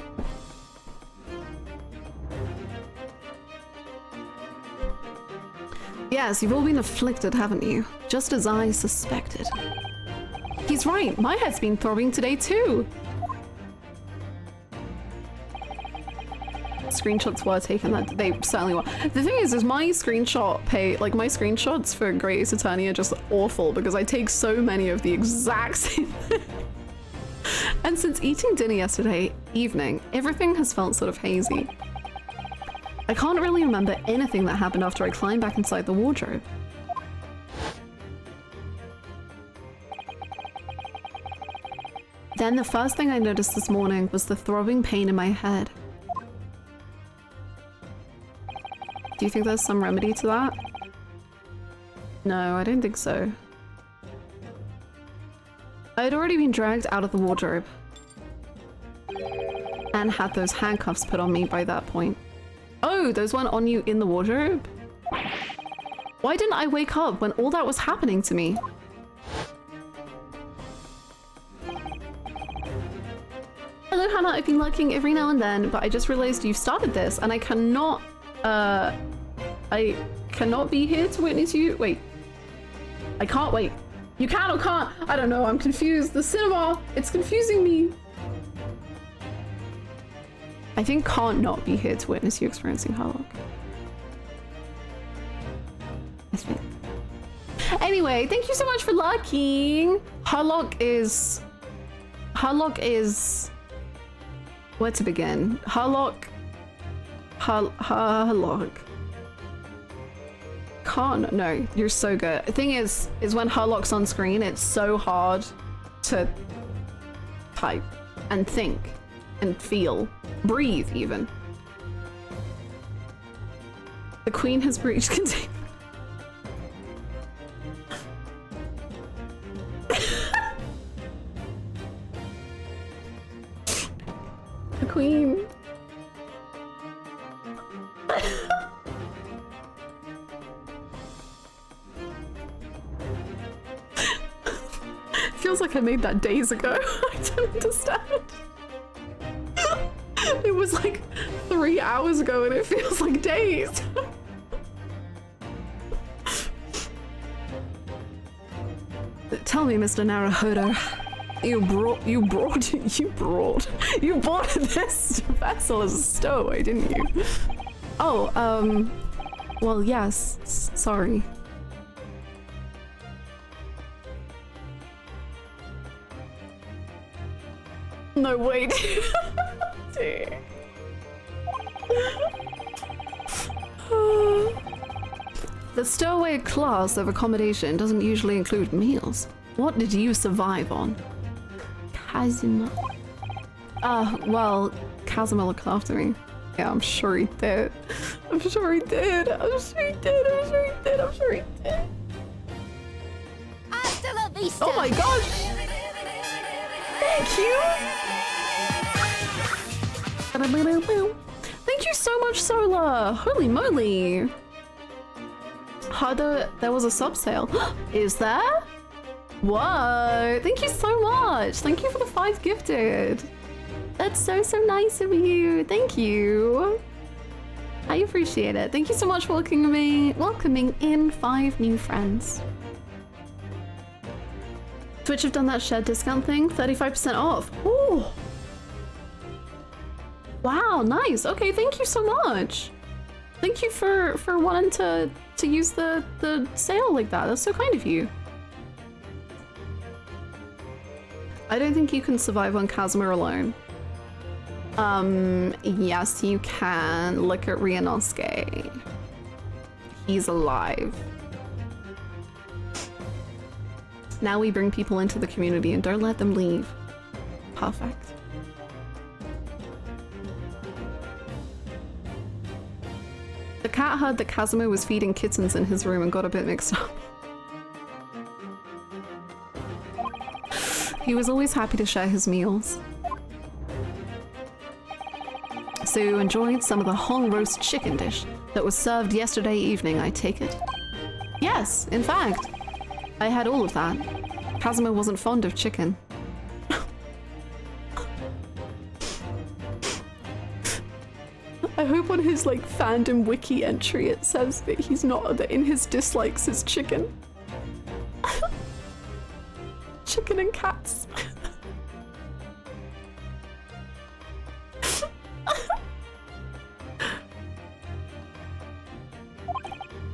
yes, you've all been afflicted, haven't you? Just as I suspected. He's right, my head's been throbbing today too. Screenshots were taken, that they certainly were. The thing is my my screenshots for Great Ace Attorney are just awful because I take so many of the exact same thing. And since eating dinner yesterday evening, everything has felt sort of hazy. I can't really remember anything that happened after I climbed back inside the wardrobe. Then the first thing I noticed this morning was the throbbing pain in my head. Do you think there's some remedy to that? No, I don't think so. I had already been dragged out of the wardrobe and had those handcuffs put on me by that point. Oh, those weren't on you in the wardrobe? Why didn't I wake up when all that was happening to me? Hello Hannah, I've been lurking every now and then, but I just realized you've started this and I cannot be here to witness you. Wait. I can't wait. You can or can't? I don't know, I'm confused. The cinema, it's confusing me. I think can't not be here to witness you experiencing Harlock. I think. Anyway, thank you so much for lurking. Harlock is... Where to begin? Harlock... Can't. No, you're so good. The thing is when Harlock's on screen, it's so hard to type and think and feel. Breathe, even. The Queen has breached containment. The Queen. Feels like I made that days ago. I don't understand. It was like 3 hours ago and it feels like days. Tell me, Mr. Naruhodo, you bought this vessel as a stowaway, didn't you? Oh, well, yes, sorry. No, wait. The stowaway class of accommodation doesn't usually include meals. What did you survive on? Kazuma. Well, Kazuma looked after me. Yeah, I'm sure he did. I'm sure he did. I'm sure he did. I'm sure he did. I'm sure he did. Hasta la vista. Oh my gosh! Thank you! Thank you so much, Solar! Holy moly! Harder, there was a sub sale. Is there? Whoa! Thank you so much! Thank you for the 5 gifted! That's so nice of you! Thank you! I appreciate it. Thank you so much for welcoming in 5 new friends. Twitch have done that shared discount thing, 35% off. Ooh! Wow, nice. Okay, thank you so much. Thank you for wanting to use the sale like that. That's so kind of you. I don't think you can survive on Kazuma alone. Yes, you can. Look at Ryunosuke. He's alive. Now we bring people into the community and don't let them leave. Perfect. The cat heard that Kazuma was feeding kittens in his room and got a bit mixed up. He was always happy to share his meals. So you enjoyed some of the whole roast chicken dish that was served yesterday evening, I take it? Yes, in fact, I had all of that. Kazuma wasn't fond of chicken. I hope on his like fandom wiki entry it says that he's not, that in his dislikes is chicken. Chicken and cats.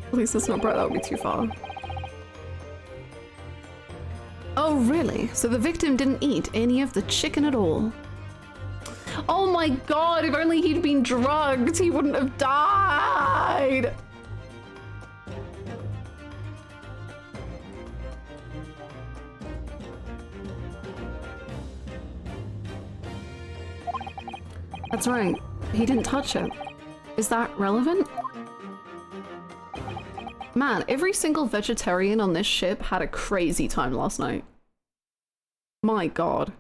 At least it's not bright, that would be too far. Oh really? So the victim didn't eat any of the chicken at all? Oh my god, if only he'd been drugged, he wouldn't have died! That's right, he didn't touch it. Is that relevant? Man, every single vegetarian on this ship had a crazy time last night. My god.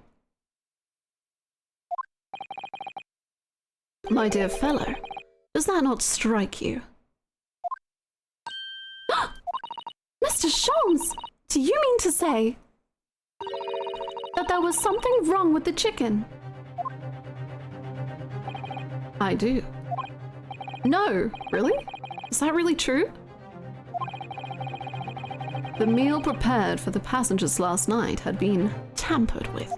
My dear fellow, does that not strike you? Mr. Sholmes, do you mean to say that there was something wrong with the chicken? I do. No, really? Is that really true? The meal prepared for the passengers last night had been tampered with.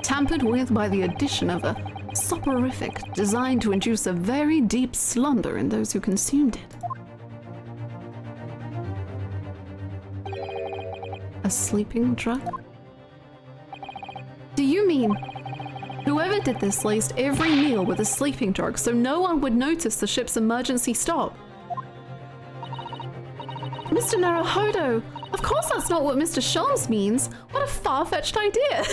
Tampered with by the addition of a soporific designed to induce a very deep slumber in those who consumed it. A sleeping drug? Do you mean whoever did this laced every meal with a sleeping drug so no one would notice the ship's emergency stop? Mr. Naruhodo, of course that's not what Mr. Sholmes means. What a far-fetched idea.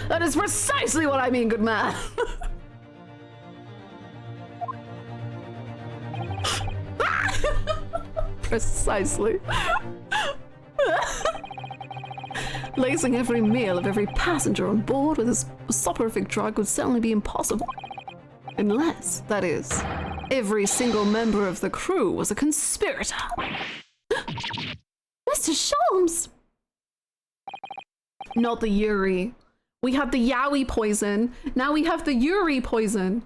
That is precisely what I mean, good man. Precisely. Lacing every meal of every passenger on board with a soporific drug would certainly be impossible. Unless, that is, every single member of the crew was a conspirator. Mr. Sholmes! Not the Yuri. We had the Yaoi poison. Now we have the Yuri poison.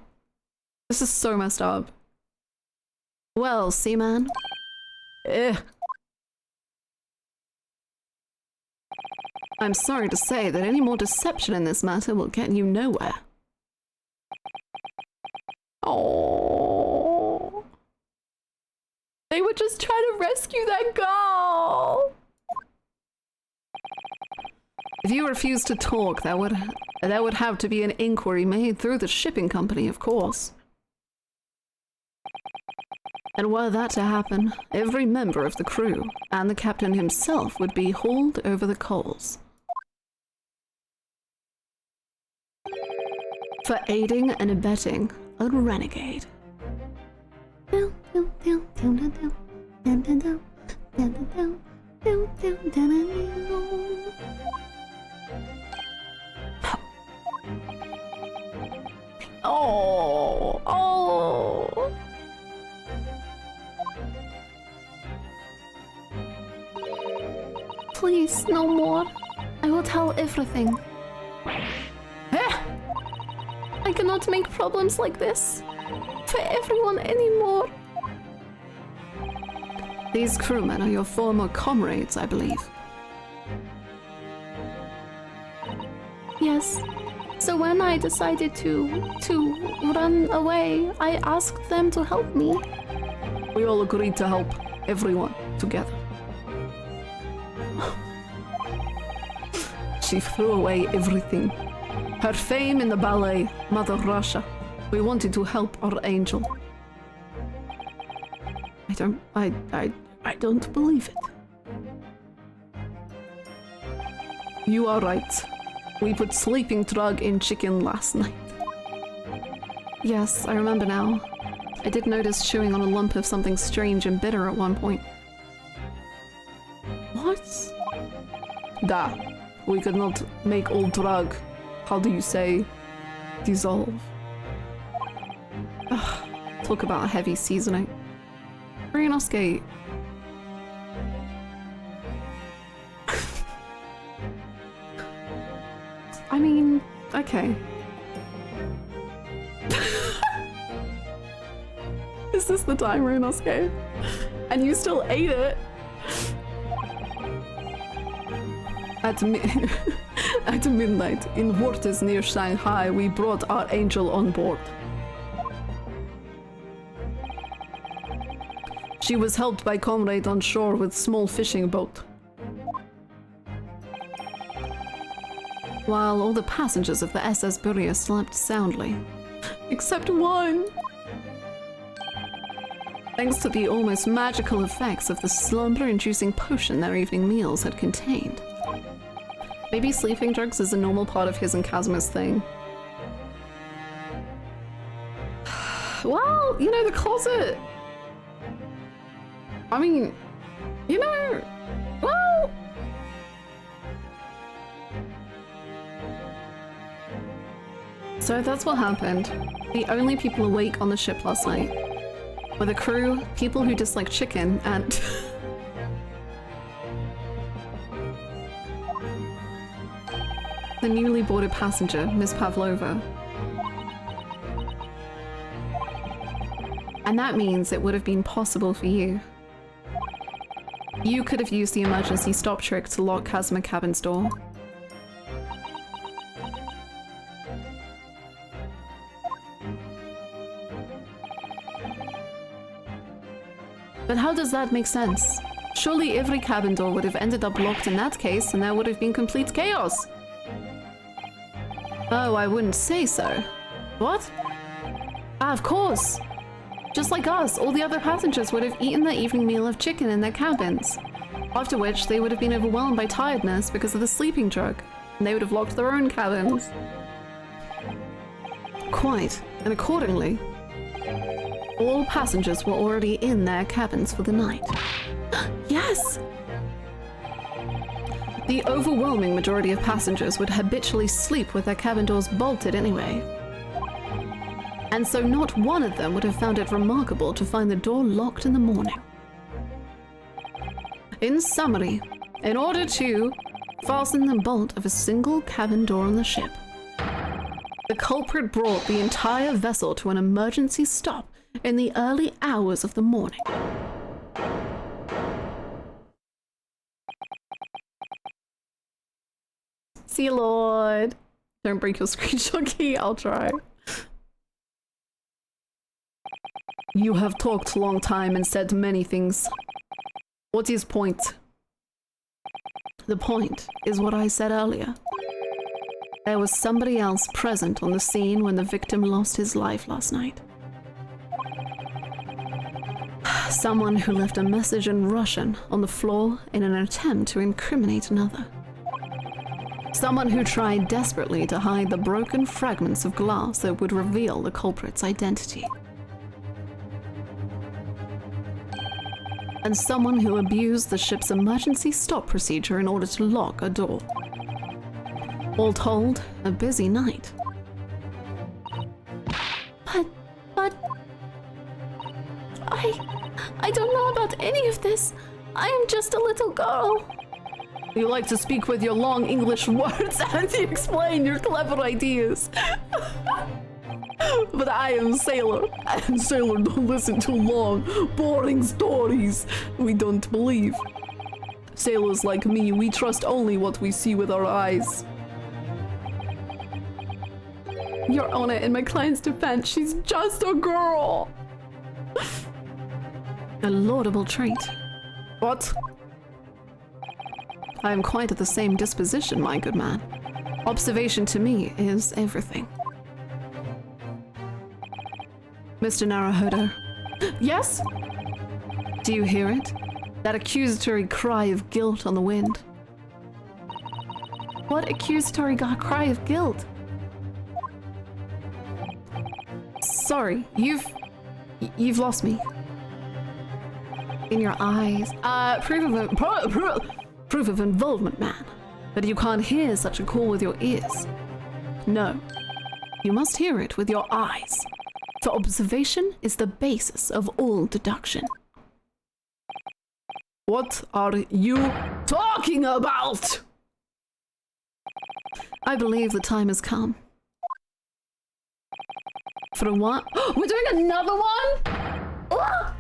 This is so messed up. Well, Seaman. I'm sorry to say that any more deception in this matter will get you nowhere. Oh, they were just trying to rescue that girl. If you refuse to talk, there would have to be an inquiry made through the shipping company, of course. And were that to happen, every member of the crew and the captain himself would be hauled over the coals. For aiding and abetting a renegade. Oh. Please, no more. I will tell everything. I cannot make problems like this for everyone anymore. These crewmen are your former comrades, I believe. Yes. So when I decided to run away, I asked them to help me. We all agreed to help everyone together. she threw away everything. Her fame in the ballet, Mother Russia. We wanted to help our angel. I don't believe it. You are right. We put sleeping drug in chicken last night. Yes, I remember now. I did notice chewing on a lump of something strange and bitter at one point. What? Da. We could not make all drug. How do you say? Dissolve. Ugh, talk about a heavy seasoning. Ryunosuke. I mean, okay. Is this the time, Ryunosuke? And you still ate it? At midnight, in waters near Shanghai, we brought our angel on board. She was helped by comrade on shore with small fishing boat. While all the passengers of the SS Buria slept soundly. Except one! Thanks to the almost magical effects of the slumber-inducing potion their evening meals had contained. Maybe sleeping drugs is a normal part of his and Kazuma's thing. Well, you know, the closet. I mean, you know, well. So that's what happened. The only people awake on the ship last night were the crew, people who dislike chicken, and the newly boarded passenger, Miss Pavlova. And that means it would have been possible for you. You could have used the emergency stop trick to lock Kazuma Cabin's door. But how does that make sense? Surely every cabin door would have ended up locked in that case, and there would have been complete chaos. Oh, I wouldn't say so. What? Ah, of course! Just like us, all the other passengers would have eaten their evening meal of chicken in their cabins. After which, they would have been overwhelmed by tiredness because of the sleeping drug, and they would have locked their own cabins. Quite, and accordingly, all passengers were already in their cabins for the night. Yes! The overwhelming majority of passengers would habitually sleep with their cabin doors bolted anyway. And so not one of them would have found it remarkable to find the door locked in the morning. In summary, in order to fasten the bolt of a single cabin door on the ship, the culprit brought the entire vessel to an emergency stop in the early hours of the morning. Sea Lord! Don't break your screenshot key, I'll try. You have talked a long time and said many things. What is point? The point is what I said earlier. There was somebody else present on the scene when the victim lost his life last night. Someone who left a message in Russian on the floor in an attempt to incriminate another. Someone who tried desperately to hide the broken fragments of glass that would reveal the culprit's identity. And someone who abused the ship's emergency stop procedure in order to lock a door. All told, a busy night. But... I don't know about any of this. I am just a little girl. You like to speak with your long English words and you explain your clever ideas. But I am Sailor, and Sailor don't listen to long, boring stories we don't believe. Sailors like me, we trust only what we see with our eyes. Your Honor, in my client's defense, she's just a girl. A laudable trait. What? I am quite of the same disposition, my good man. Observation to me is everything. Mr. Naruhodo. Yes? Do you hear it? That accusatory cry of guilt on the wind. What accusatory cry of guilt? Sorry, you've lost me. In your eyes. Proof of involvement, man. But you can't hear such a call with your ears. No. You must hear it with your eyes. For observation is the basis of all deduction. What are you talking about? I believe the time has come. For what? We're doing another one? Ah!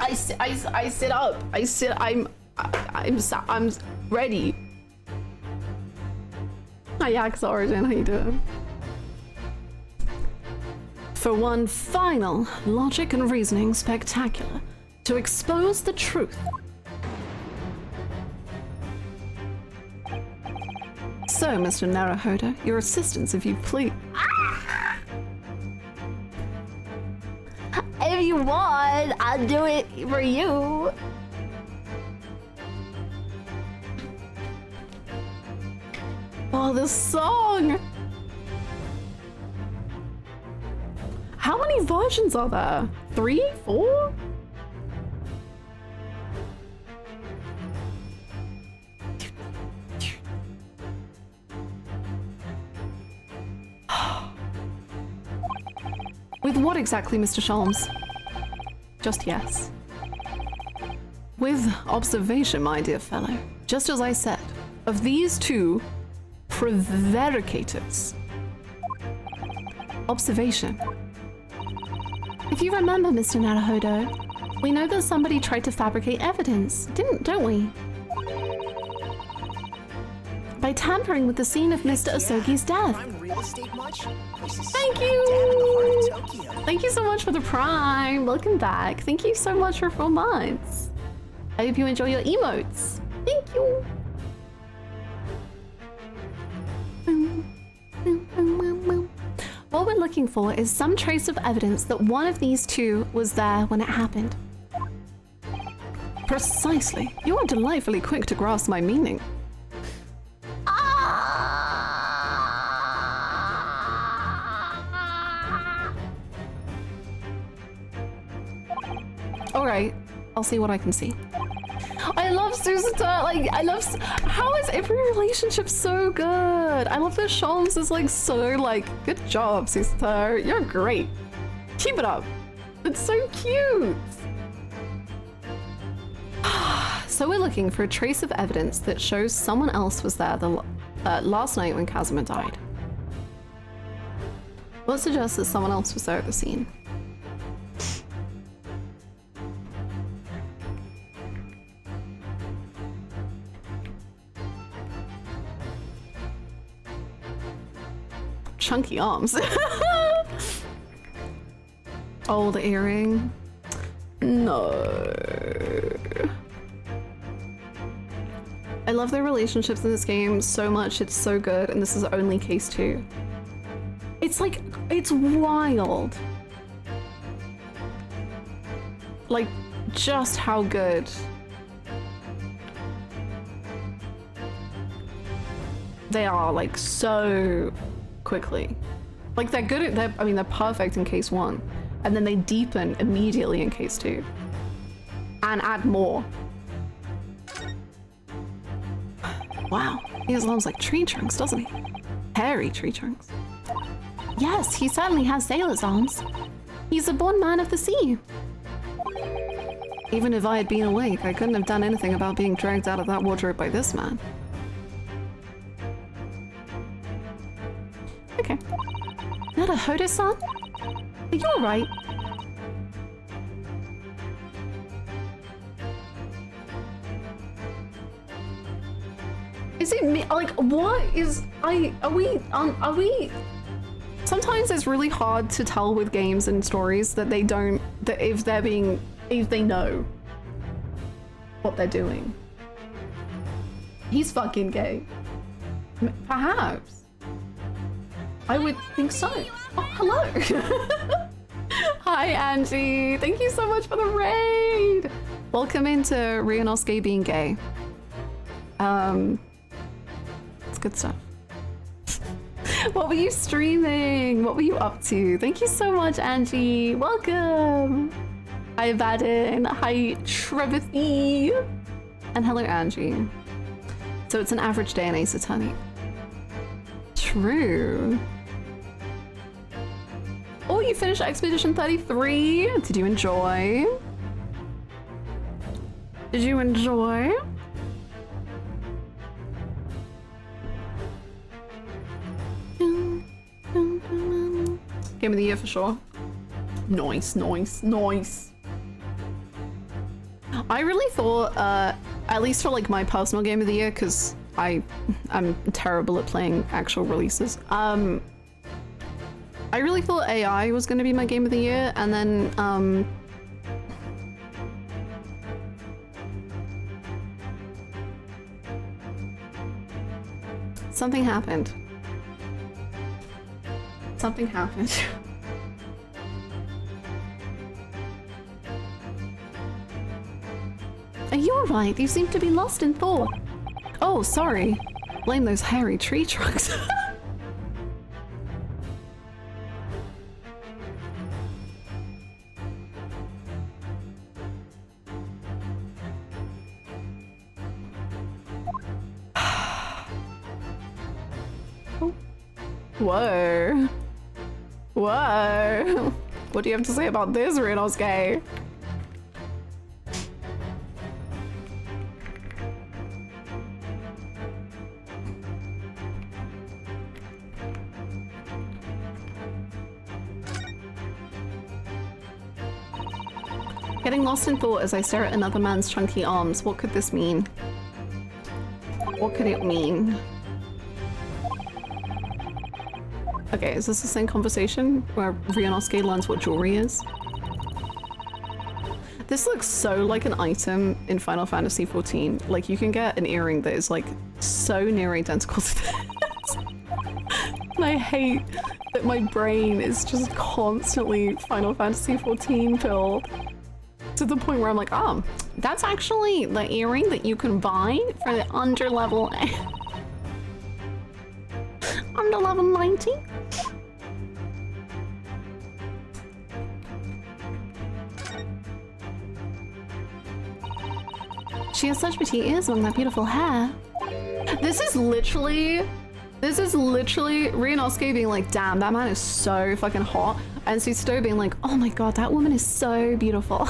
I sit up. I'm ready. Hi, Yax Origin. How you doing? For one final logic and reasoning spectacular to expose the truth. So, Mr. Naruhodo, your assistance, if you please. If you want, I'll do it for you. Oh, this song! How many versions are there? 3? 4? With what exactly, Mr. Sholmes? Just yes. With observation, my dear fellow. Just as I said, of these two prevaricators. Observation. If you remember, Mr. Naruhodo, we know that somebody tried to fabricate evidence, don't we? By tampering with the scene of Mr. Asogi's death. Thank you! Thank you so much for the Prime. Welcome back. Thank you so much for 4 months. I hope you enjoy your emotes. Thank you. What we're looking for is some trace of evidence that one of these two was there when it happened. Precisely. You are delightfully quick to grasp my meaning. Alright, I'll see what I can see. I love Susita, like, how is every relationship so good? I love that Sholmes is like so like, good job, Susita, you're great. Keep it up. It's so cute. So we're looking for a trace of evidence that shows someone else was there the last night when Kazuma died. We'll suggest that someone else was there at the scene. Chunky arms. Oh, the earring. No. I love their relationships in this game so much. It's so good, and this is only case 2. It's like, it's wild. Like, just how good they are, like, so quickly. Like, they're good at, I mean, they're perfect in case 1, and then they deepen immediately in case 2 and add more. Wow, he has arms like tree trunks, doesn't he? Hairy tree trunks. Yes, he certainly has sailor's arms. He's a born man of the sea. Even if I had been awake, I couldn't have done anything about being dragged out of that wardrobe by this man. Okay. Naruhodo-san? Are you alright? Is it me? Like, what is... Are we... Sometimes it's really hard to tell with games and stories that they don't... That if they know what they're doing. He's fucking gay. Perhaps. I would think so. Oh, hello. Hi, Angie. Thank you so much for the raid. Welcome into Ryunosuke being gay. It's good stuff. What were you streaming? What were you up to? Thank you so much, Angie. Welcome. Hi, Vadin. Hi, Trevithy. And hello, Angie. So it's an average day in Ace Attorney. True. Oh, you finished Expedition 33. Did you enjoy? Did you enjoy? Game of the year for sure. Nice, nice, nice. I really thought, at least for like my personal game of the year, because I'm terrible at playing actual releases. I really thought AI was going to be my game of the year, and then something happened. Something happened. Are you alright? You seem to be lost in thought. Oh, sorry. Blame those hairy tree trunks. Whoa. Whoa. What do you have to say about this, Ryunosuke? Getting lost in thought as I stare at another man's chunky arms. What could this mean? What could it mean? Okay, is this the same conversation where Ryunosuke learns what jewelry is? This looks so like an item in Final Fantasy XIV. Like, you can get an earring that is like so near identical to this. And I hate that my brain is just constantly Final Fantasy XIV filled. To the point where I'm like, oh, that's actually the earring that you can buy for the under level 90? She has such pretty ears on that beautiful hair. This is literally Ryunosuke being like, damn, that man is so fucking hot. And Susato being like, oh my god, that woman is so beautiful.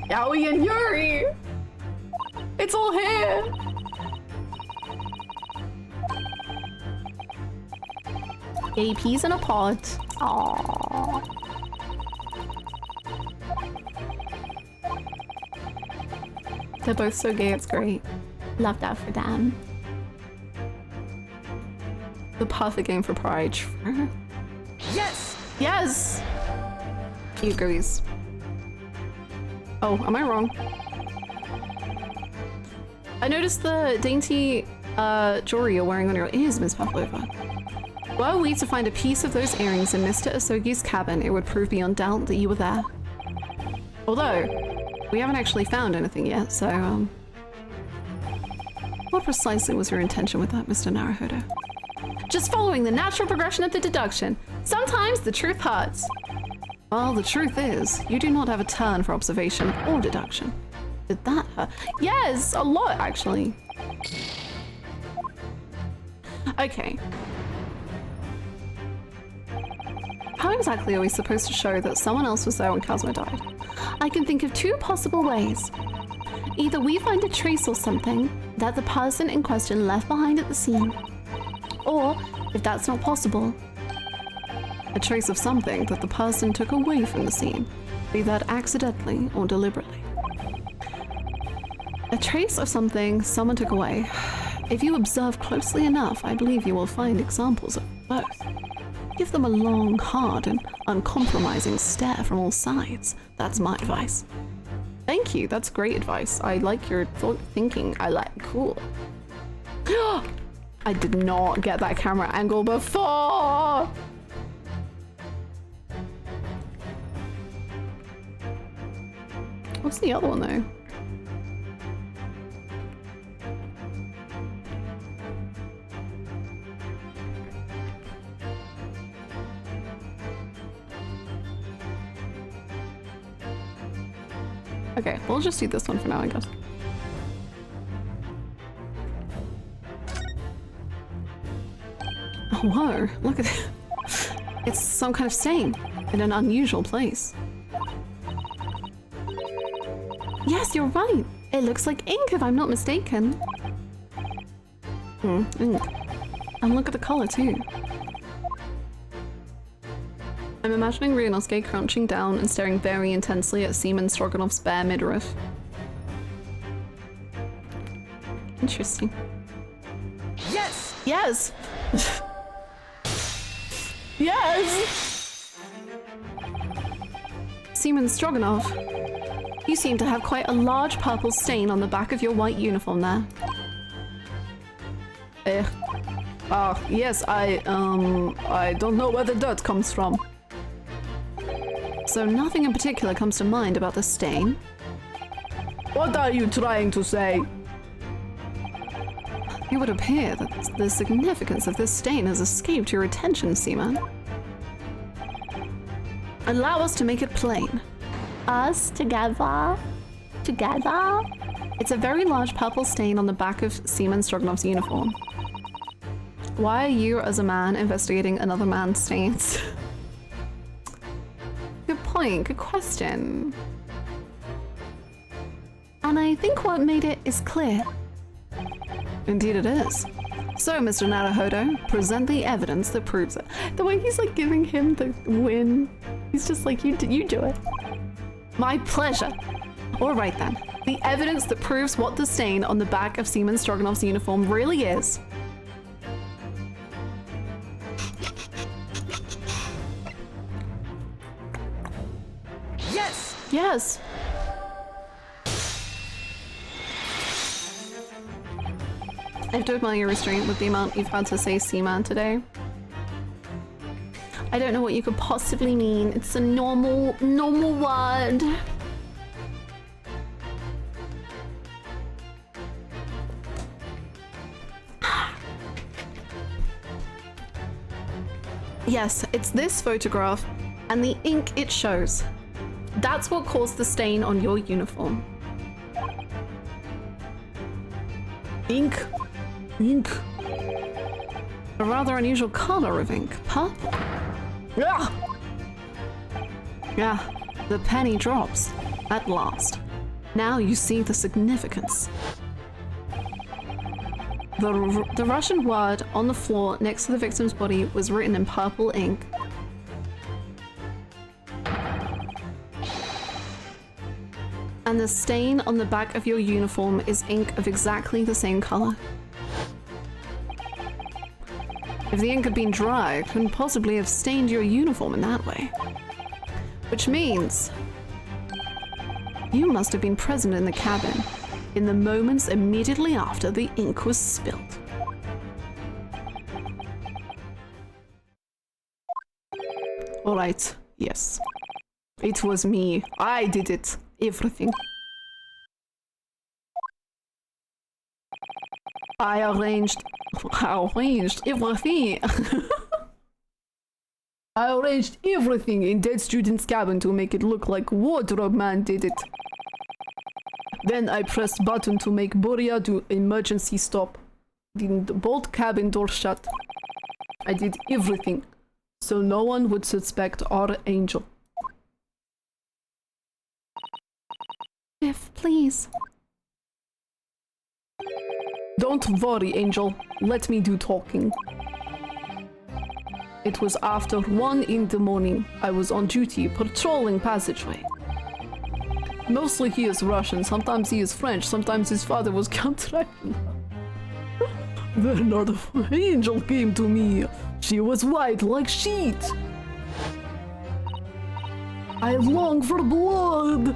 Yaoi and Yuri! It's all here! Gay peas in a pod. Aww. They're both so gay, it's great. Love that for them. The perfect game for Pride. Yes! Yes! He agrees. Oh, am I wrong? I noticed the dainty jewelry you're wearing on your ears, Miss Pavlova. Were we to find a piece of those earrings in Mr. Asogi's cabin, it would prove beyond doubt that you were there. Although, we haven't actually found anything yet, so, what precisely was your intention with that, Mr. Naruhodo? Just following the natural progression of the deduction. Sometimes the truth hurts. Well, the truth is, you do not have a turn for observation or deduction. Did that hurt? Yes, a lot, actually. Okay. How exactly are we supposed to show that someone else was there when Kazuma died? I can think of two possible ways. Either we find a trace or something that the person in question left behind at the scene. Or, if that's not possible, a trace of something that the person took away from the scene, be that accidentally or deliberately. A trace of something someone took away. If you observe closely enough, I believe you will find examples of both. Give them a long, hard, and uncompromising stare from all sides. That's my advice. Thank you, that's great advice. I like your thinking. I like cool. I did not get that camera angle before. What's the other one though? Okay, we'll just do this one for now, I guess. Oh, whoa, look at it. It's some kind of stain in an unusual place. Yes, you're right. It looks like ink if I'm not mistaken. Ink. And look at the color too. I'm imagining Ryunosuke crouching down and staring very intensely at Seaman Stroganoff's bare midriff. Interesting. Yes! Yes! Yes! Seaman Stroganoff, you seem to have quite a large purple stain on the back of your white uniform there. Yes, I don't know where the dirt comes from. So nothing in particular comes to mind about the stain? What are you trying to say? It would appear that the significance of this stain has escaped your attention, Seaman. Allow us to make it plain. Us together? Together? It's a very large purple stain on the back of Seaman Stroganoff's uniform. Why are you, as a man, investigating another man's stains? Good point, good question. And I think what made it is clear. Indeed it is. So, Mr. Naruhodo, present the evidence that proves it. The way he's like giving him the win, he's just like, you do it. My pleasure. All right then. The evidence that proves what the stain on the back of Seaman Stroganoff's uniform really is. Yes! Yes. I have to admire your restraint with the amount you've had to say Seaman today. I don't know what you could possibly mean. It's a normal word. Yes, it's this photograph and the ink it shows. That's what caused the stain on your uniform. Ink. Ink. A rather unusual color of ink. Purple. Yeah. Yeah, the penny drops. At last. Now you see the significance. The Russian word on the floor next to the victim's body was written in purple ink. And the stain on the back of your uniform is ink of exactly the same color. If the ink had been dry, it couldn't possibly have stained your uniform in that way. Which means you must have been present in the cabin in the moments immediately after the ink was spilled. Alright, yes. It was me. I did it. Everything. I arranged everything. I arranged everything in Dead Student's cabin to make it look like Wardrobe Man did it. Then I pressed button to make Boria do emergency stop. Then the bolt cabin door shut. I did everything, so no one would suspect our angel. If, please. Don't worry, Angel. Let me do talking. It was after 1 in the morning. I was on duty patrolling passageway. Mostly he is Russian, sometimes he is French, sometimes his father was Count Dracula. Then another angel came to me. She was white like sheet. I long for blood.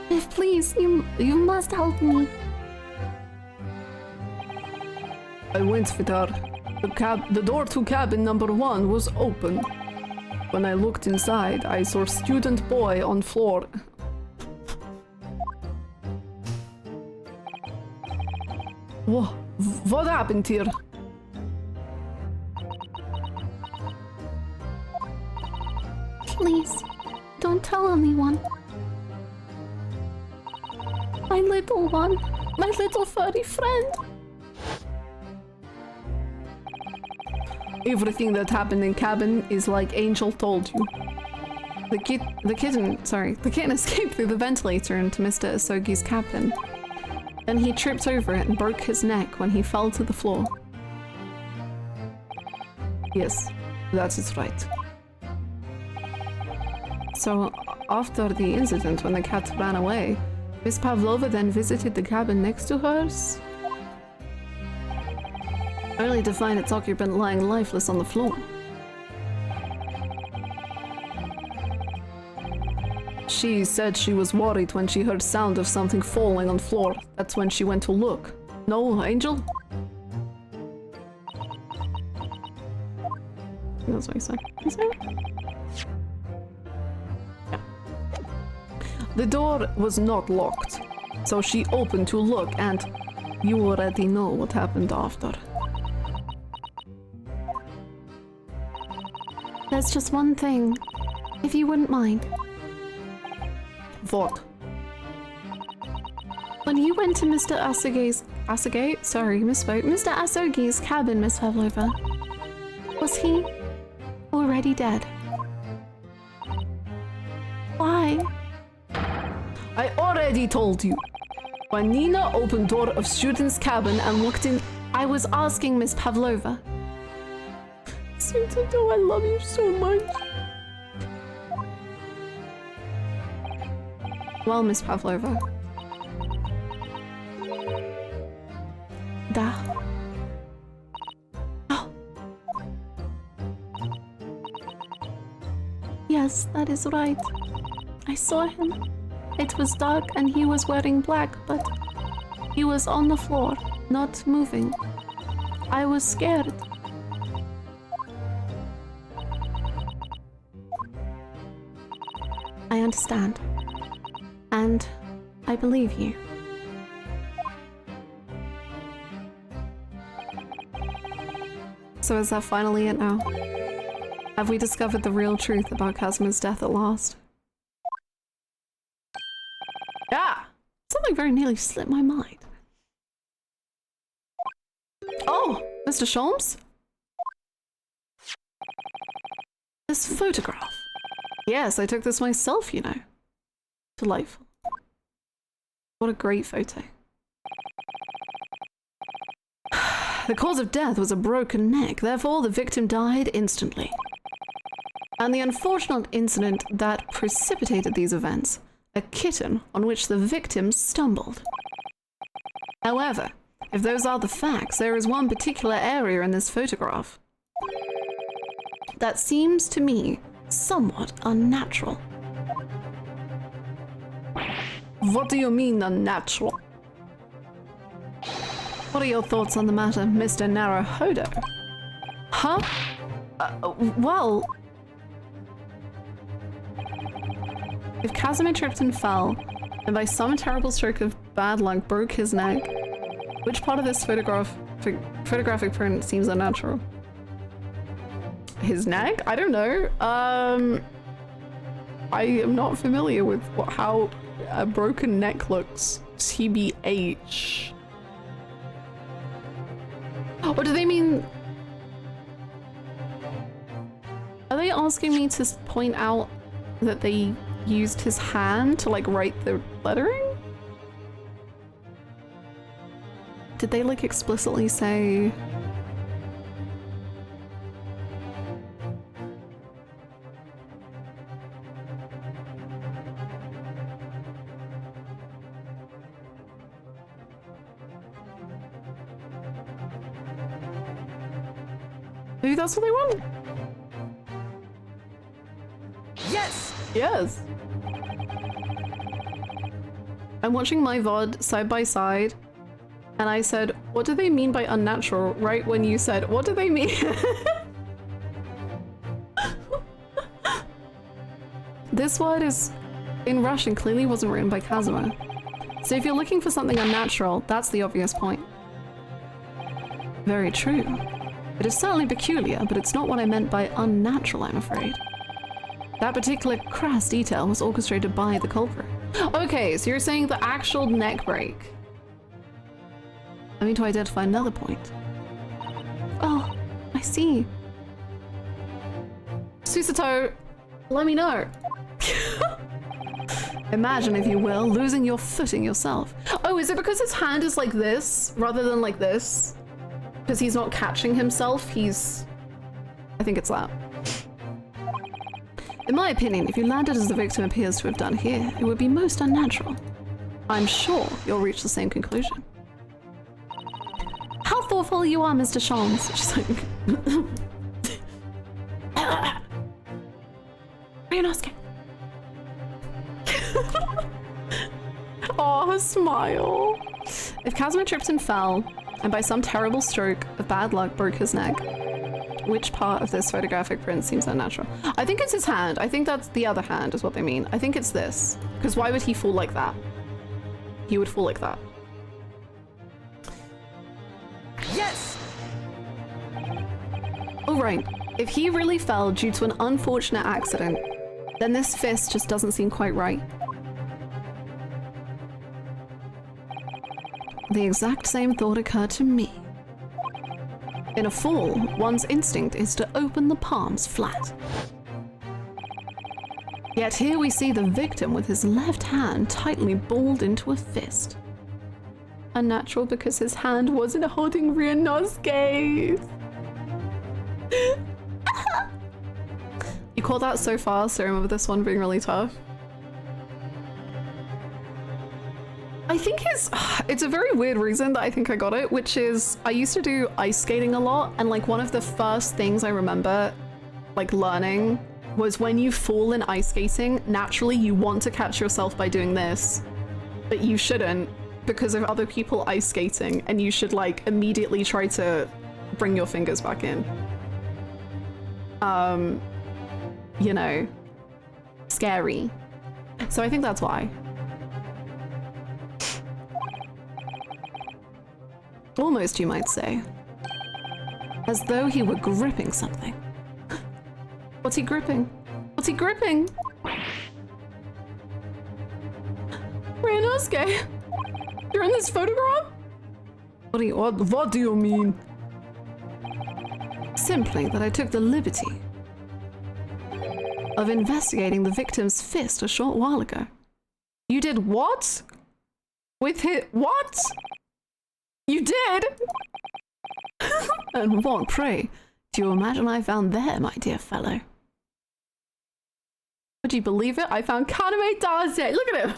If please, you must help me. I went with her. The door to cabin number 1 was open. When I looked inside, I saw student boy on floor. What happened here? Please, don't tell anyone. My little one, my little furry friend. Everything that happened in cabin is like Angel told you. The kitten escaped through the ventilator into Mr. Asogi's cabin. Then he tripped over it and broke his neck when he fell to the floor. Yes, that is right. So, after the incident when the cat ran away, Miss Pavlova then visited the cabin next to hers, only to find its occupant lying lifeless on the floor. She said she was worried when she heard sound of something falling on the floor. That's when she went to look. No, Angel? That's what he said. Is that? Yeah. The door was not locked, so she opened to look, and you already know what happened after. There's just one thing, if you wouldn't mind. What? When you went to Mr. Mr. Asogi's cabin, Miss Pavlova, was he already dead? Why? I already told you. When Nina opened door of student's cabin and looked in, I was asking Miss Pavlova. Sweet Ado, I love you so much. Well, Miss Pavlova. Da. Oh. Yes, that is right. I saw him. It was dark and he was wearing black, but he was on the floor, not moving. I was scared. I understand. And I believe you. So is that finally it now? Have we discovered the real truth about Casimir's death at last? Yeah! Something very nearly slipped my mind. Oh! Mr. Sholmes? This photograph. Yes, I took this myself, you know. Delightful. What a great photo. The cause of death was a broken neck, therefore the victim died instantly. And the unfortunate incident that precipitated these events, a kitten on which the victim stumbled. However, if those are the facts, there is one particular area in this photograph that seems to me somewhat unnatural. What do you mean unnatural? What are your thoughts on the matter, Mr. Naruhodo? Huh? Well... If Casimir tripped and fell, and by some terrible stroke of bad luck broke his neck, which part of this photographic print seems unnatural? His neck? I don't know. I am not familiar with how a broken neck looks. TBH. Or do they mean... Are they asking me to point out that they used his hand to like write the lettering? Did they like explicitly say... Maybe that's what they want? Yes! Yes. I'm watching my VOD side by side, and I said, what do they mean by unnatural? Right when you said, what do they mean? This word is in Russian, clearly wasn't written by Kazuma. So if you're looking for something unnatural, that's the obvious point. Very true. It is certainly peculiar, but it's not what I meant by unnatural, I'm afraid. That particular crass detail was orchestrated by the culprit. Okay, so you're saying the actual neck break. I mean to identify another point. Oh, I see. Susato, let me know. Imagine, if you will, losing your footing yourself. Oh, is it because his hand is like this rather than like this? Because he's not catching himself, he's... I think it's that. In my opinion, if you landed as the victim appears to have done here, it would be most unnatural. I'm sure you'll reach the same conclusion. How thoughtful you are, Mr. Sholmes. She's like... Ryunosuke. Oh, her smile. If Kazuma tripped and fell, and by some terrible stroke of bad luck broke his neck, which part of this photographic print seems unnatural? I think it's his hand. I think that's the other hand is what they mean. I think it's this. Because why would he fall like that? He would fall like that. Yes! Oh, right. If he really fell due to an unfortunate accident, then this fist just doesn't seem quite right. The exact same thought occurred to me. In a fall, one's instinct is to open the palms flat. Yet here we see the victim with his left hand tightly balled into a fist. Unnatural because his hand wasn't holding Ryunosuke's. You called that so fast, so I remember this one being really tough. I think it's a very weird reason that I think I got it, which is I used to do ice skating a lot, and like one of the first things I remember like learning was when you fall in ice skating, naturally you want to catch yourself by doing this, but you shouldn't because of other people ice skating, and you should like immediately try to bring your fingers back in. You know, scary. So I think that's why. Almost, you might say. As though he were gripping something. What's he gripping? What's he gripping? Ryunosuke, you're in this photograph? What do you mean? Simply that I took the liberty of investigating the victim's fist a short while ago. You did what? With his... what? You did? And what, pray, do you imagine I found there, my dear fellow? Would you believe it? I found Kaname Daze. Look at him.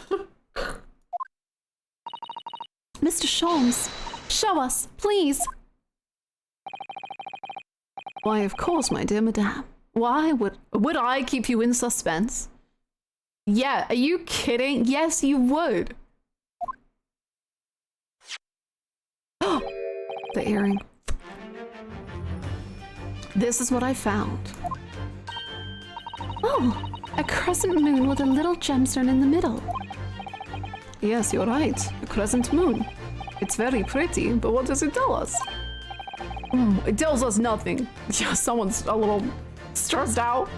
Mr. Sholmes, show us, please. Why, of course, my dear madame. Why would I keep you in suspense? Yeah, are you kidding? Yes, you would. The earring. This is what I found. Oh, a crescent moon with a little gemstone in the middle. Yes, you're right. A crescent moon. It's very pretty, but what does it tell us? It tells us nothing. Yeah, someone's a little stressed out.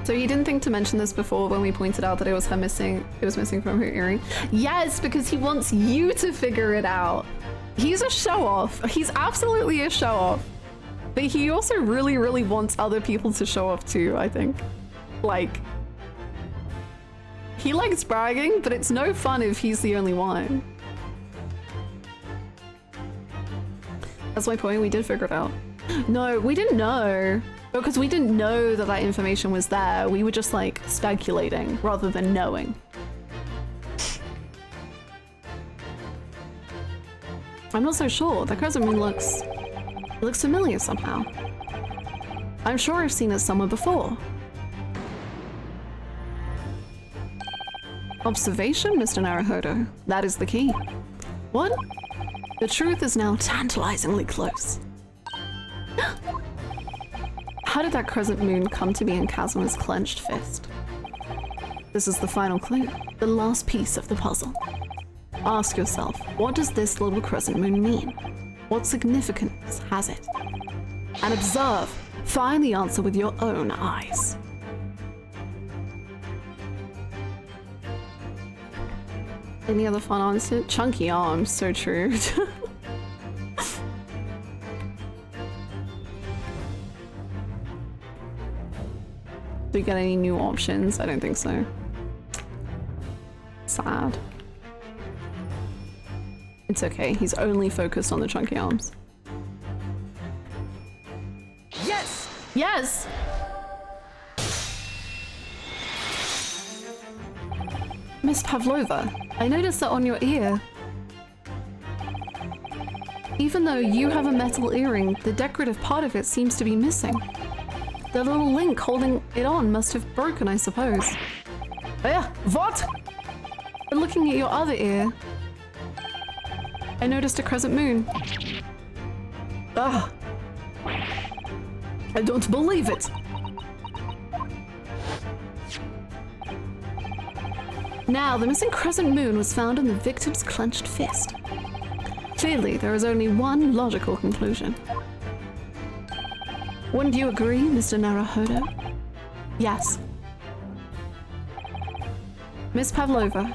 So he didn't think to mention this before when we pointed out that it was missing from her earring. Yes, because he wants you to figure it out. He's a show-off. He's absolutely a show-off. But he also really, really wants other people to show off too, I think. Like, he likes bragging, but it's no fun if he's the only one. That's my point, we did figure it out. No, we didn't know. Because we didn't know that that information was there. We were just like speculating rather than knowing. I'm not so sure. The crescent moon looks familiar somehow. I'm sure I've seen it somewhere before. Observation, Mr. Naruhodo. That is the key. What? The truth is now tantalizingly close. How did that crescent moon come to be in Kazuma's clenched fist? This is the final clue, the last piece of the puzzle. Ask yourself, what does this little crescent moon mean? What significance has it? And observe, find the answer with your own eyes. Any other fun answer? Chunky arms, so true. Do we get any new options? I don't think so. Sad. It's okay, he's only focused on the chunky arms. Yes! Yes! Miss Pavlova, I noticed that on your ear. Even though you have a metal earring, the decorative part of it seems to be missing. The little link holding it on must have broken, I suppose. What? But looking at your other ear, I noticed a crescent moon. Ah! I don't believe it! Now, the missing crescent moon was found in the victim's clenched fist. Clearly, there is only one logical conclusion. Wouldn't you agree, Mr. Naruhodo? Yes. Miss Pavlova,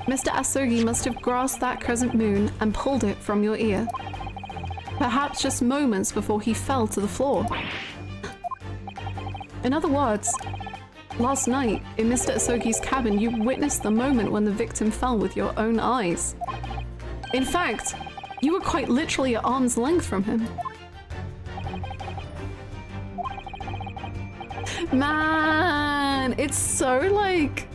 Mr. Asogi must have grasped that crescent moon and pulled it from your ear. Perhaps just moments before he fell to the floor. In other words, last night, in Mr. Asogi's cabin, you witnessed the moment when the victim fell with your own eyes. In fact, you were quite literally at arm's length from him. Man, it's so like...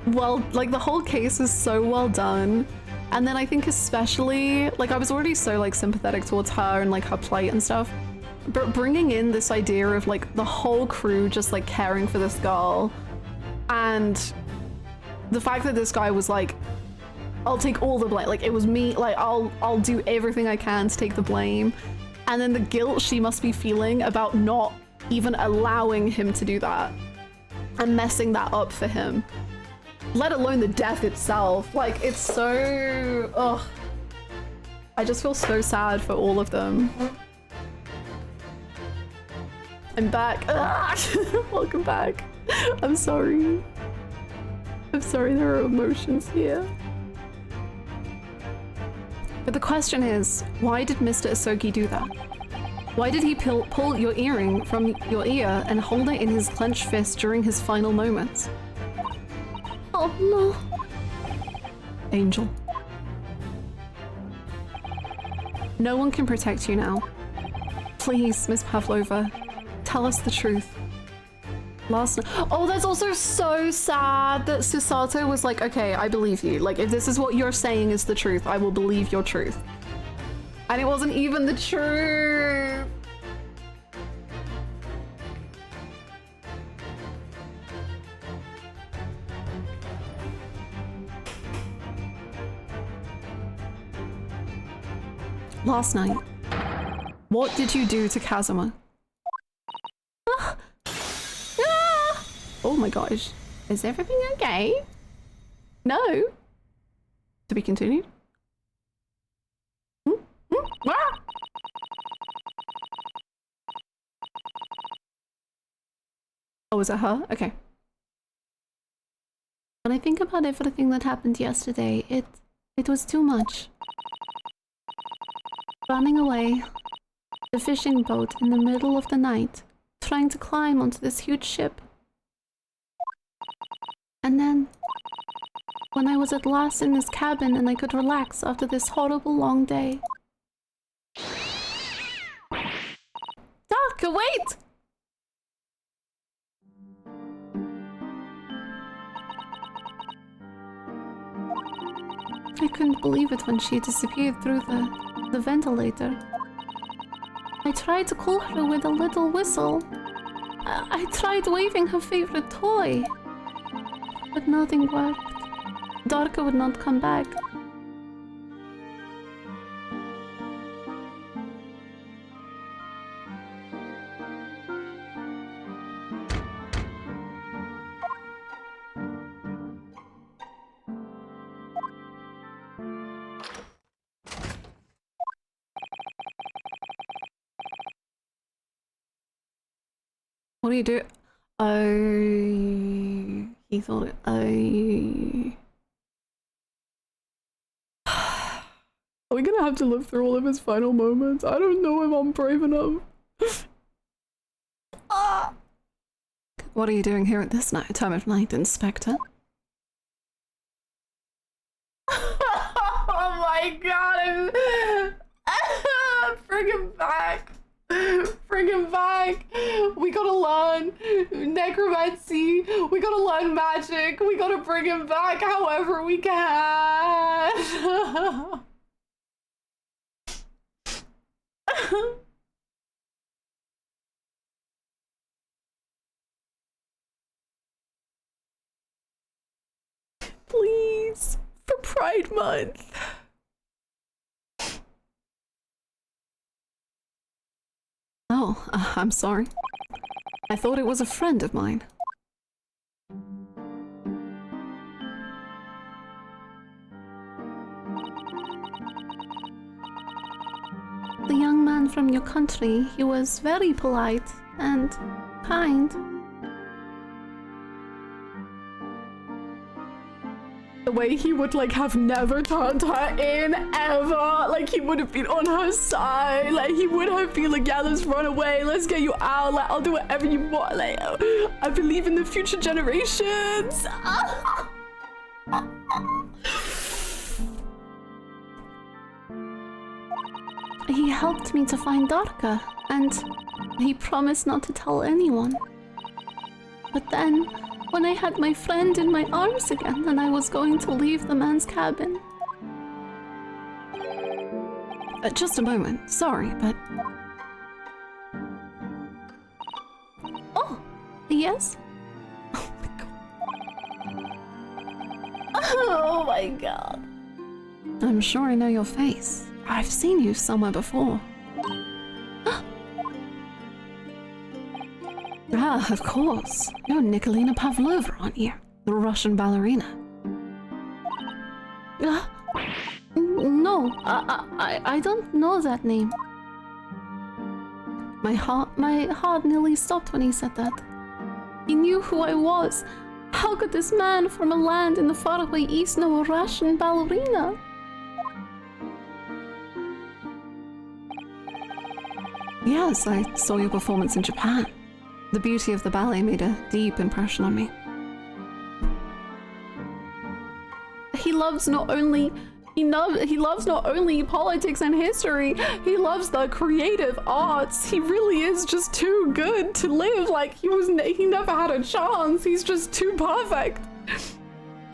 Well, like the whole case is so well done. And then I think especially, like I was already so like sympathetic towards her and like her plight and stuff. But bringing in this idea of like the whole crew just like caring for this girl, and the fact that this guy was like, I'll take all the blame, like it was me, like I'll do everything I can to take the blame, and then the guilt she must be feeling about not even allowing him to do that and messing that up for him, let alone the death itself. Like it's so, ugh. I just feel so sad for all of them. I'm back. Welcome back. I'm sorry. I'm sorry, there are emotions here. But the question is, why did Mr. Asogi do that? Why did he pull your earring from your ear and hold it in his clenched fist during his final moments? Oh no. Angel. No one can protect you now. Please, Miss Pavlova, tell us the truth. Last night. Oh, that's also so sad that Susato was like, okay, I believe you. Like, if this is what you're saying is the truth, I will believe your truth. And it wasn't even the truth. Last night, what did you do to Kazuma? Oh my gosh. Is everything okay? No. To be continued? Ah! Oh, is it her? Okay. When I think about everything that happened yesterday, it was too much. Running away, the fishing boat in the middle of the night, trying to climb onto this huge ship. And then, when I was at last in this cabin and I could relax after this horrible long day. I couldn't believe it when she disappeared through the ventilator. I tried to call her with a little whistle. I tried waving her favorite toy. But nothing worked. Darka would not come back. What do you do? Oh, he thought it. Oh. Are we gonna have to live through all of his final moments? I don't know if I'm brave enough. What are you doing here at this time of night, Inspector? Oh my god, bring him back. Bring him back. We gotta learn necromancy. We gotta learn magic. We gotta bring him back however we can. Please, for Pride Month. Oh, I'm sorry. I thought it was a friend of mine. The young man from your country, he was very polite and kind. The way he would like have never turned her in ever. Like he would have been on her side. Like he would have been like, yeah, let's run away. Let's get you out. Like I'll do whatever you want. Like I believe in the future generations. He helped me to find Darka, and he promised not to tell anyone. But then, when I had my friend in my arms again and I was going to leave the man's cabin. Just a moment. Sorry, but... Oh, yes? Oh my god. I'm sure I know your face. I've seen you somewhere before. Ah, of course. You're Nikolina Pavlova, aren't you? The Russian ballerina. No, I don't know that name. My heart nearly stopped when he said that. He knew who I was. How could this man from a land in the faraway east know a Russian ballerina? Yes, I saw your performance in Japan. The beauty of the ballet made a deep impression on me. He loves not only politics and history, he loves the creative arts. He really is just too good to live. Like he never had a chance. He's just too perfect.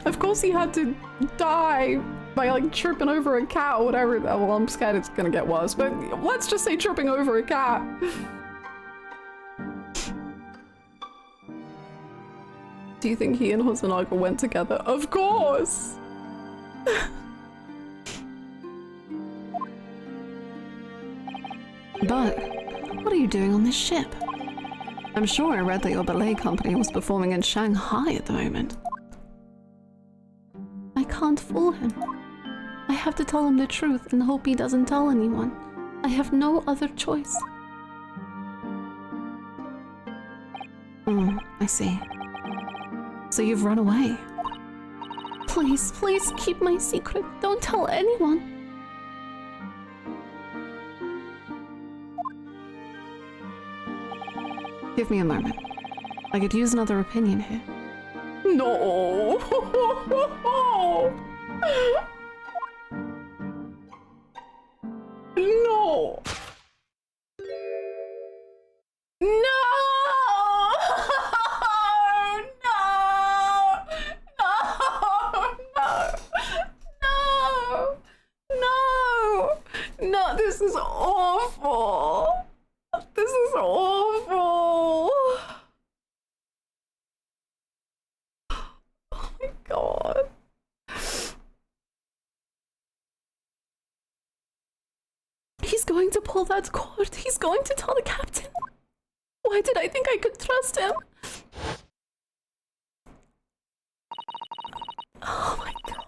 Of course he had to die by like tripping over a cat or whatever. Well, I'm scared it's gonna get worse, but let's just say tripping over a cat. Do you think he and Hosonaga went together? Of course! But what are you doing on this ship? I'm sure I read that your ballet company was performing in Shanghai at the moment. I can't fool him. I have to tell him the truth and hope he doesn't tell anyone. I have no other choice. I see. So you've run away? Please, please keep my secret. Don't tell anyone. Give me a moment. I could use another opinion here. No! No! No! No! No! No! my god. He's going to pull that cord. He's going to tell the captain. Why did I think I could trust him? Oh my god.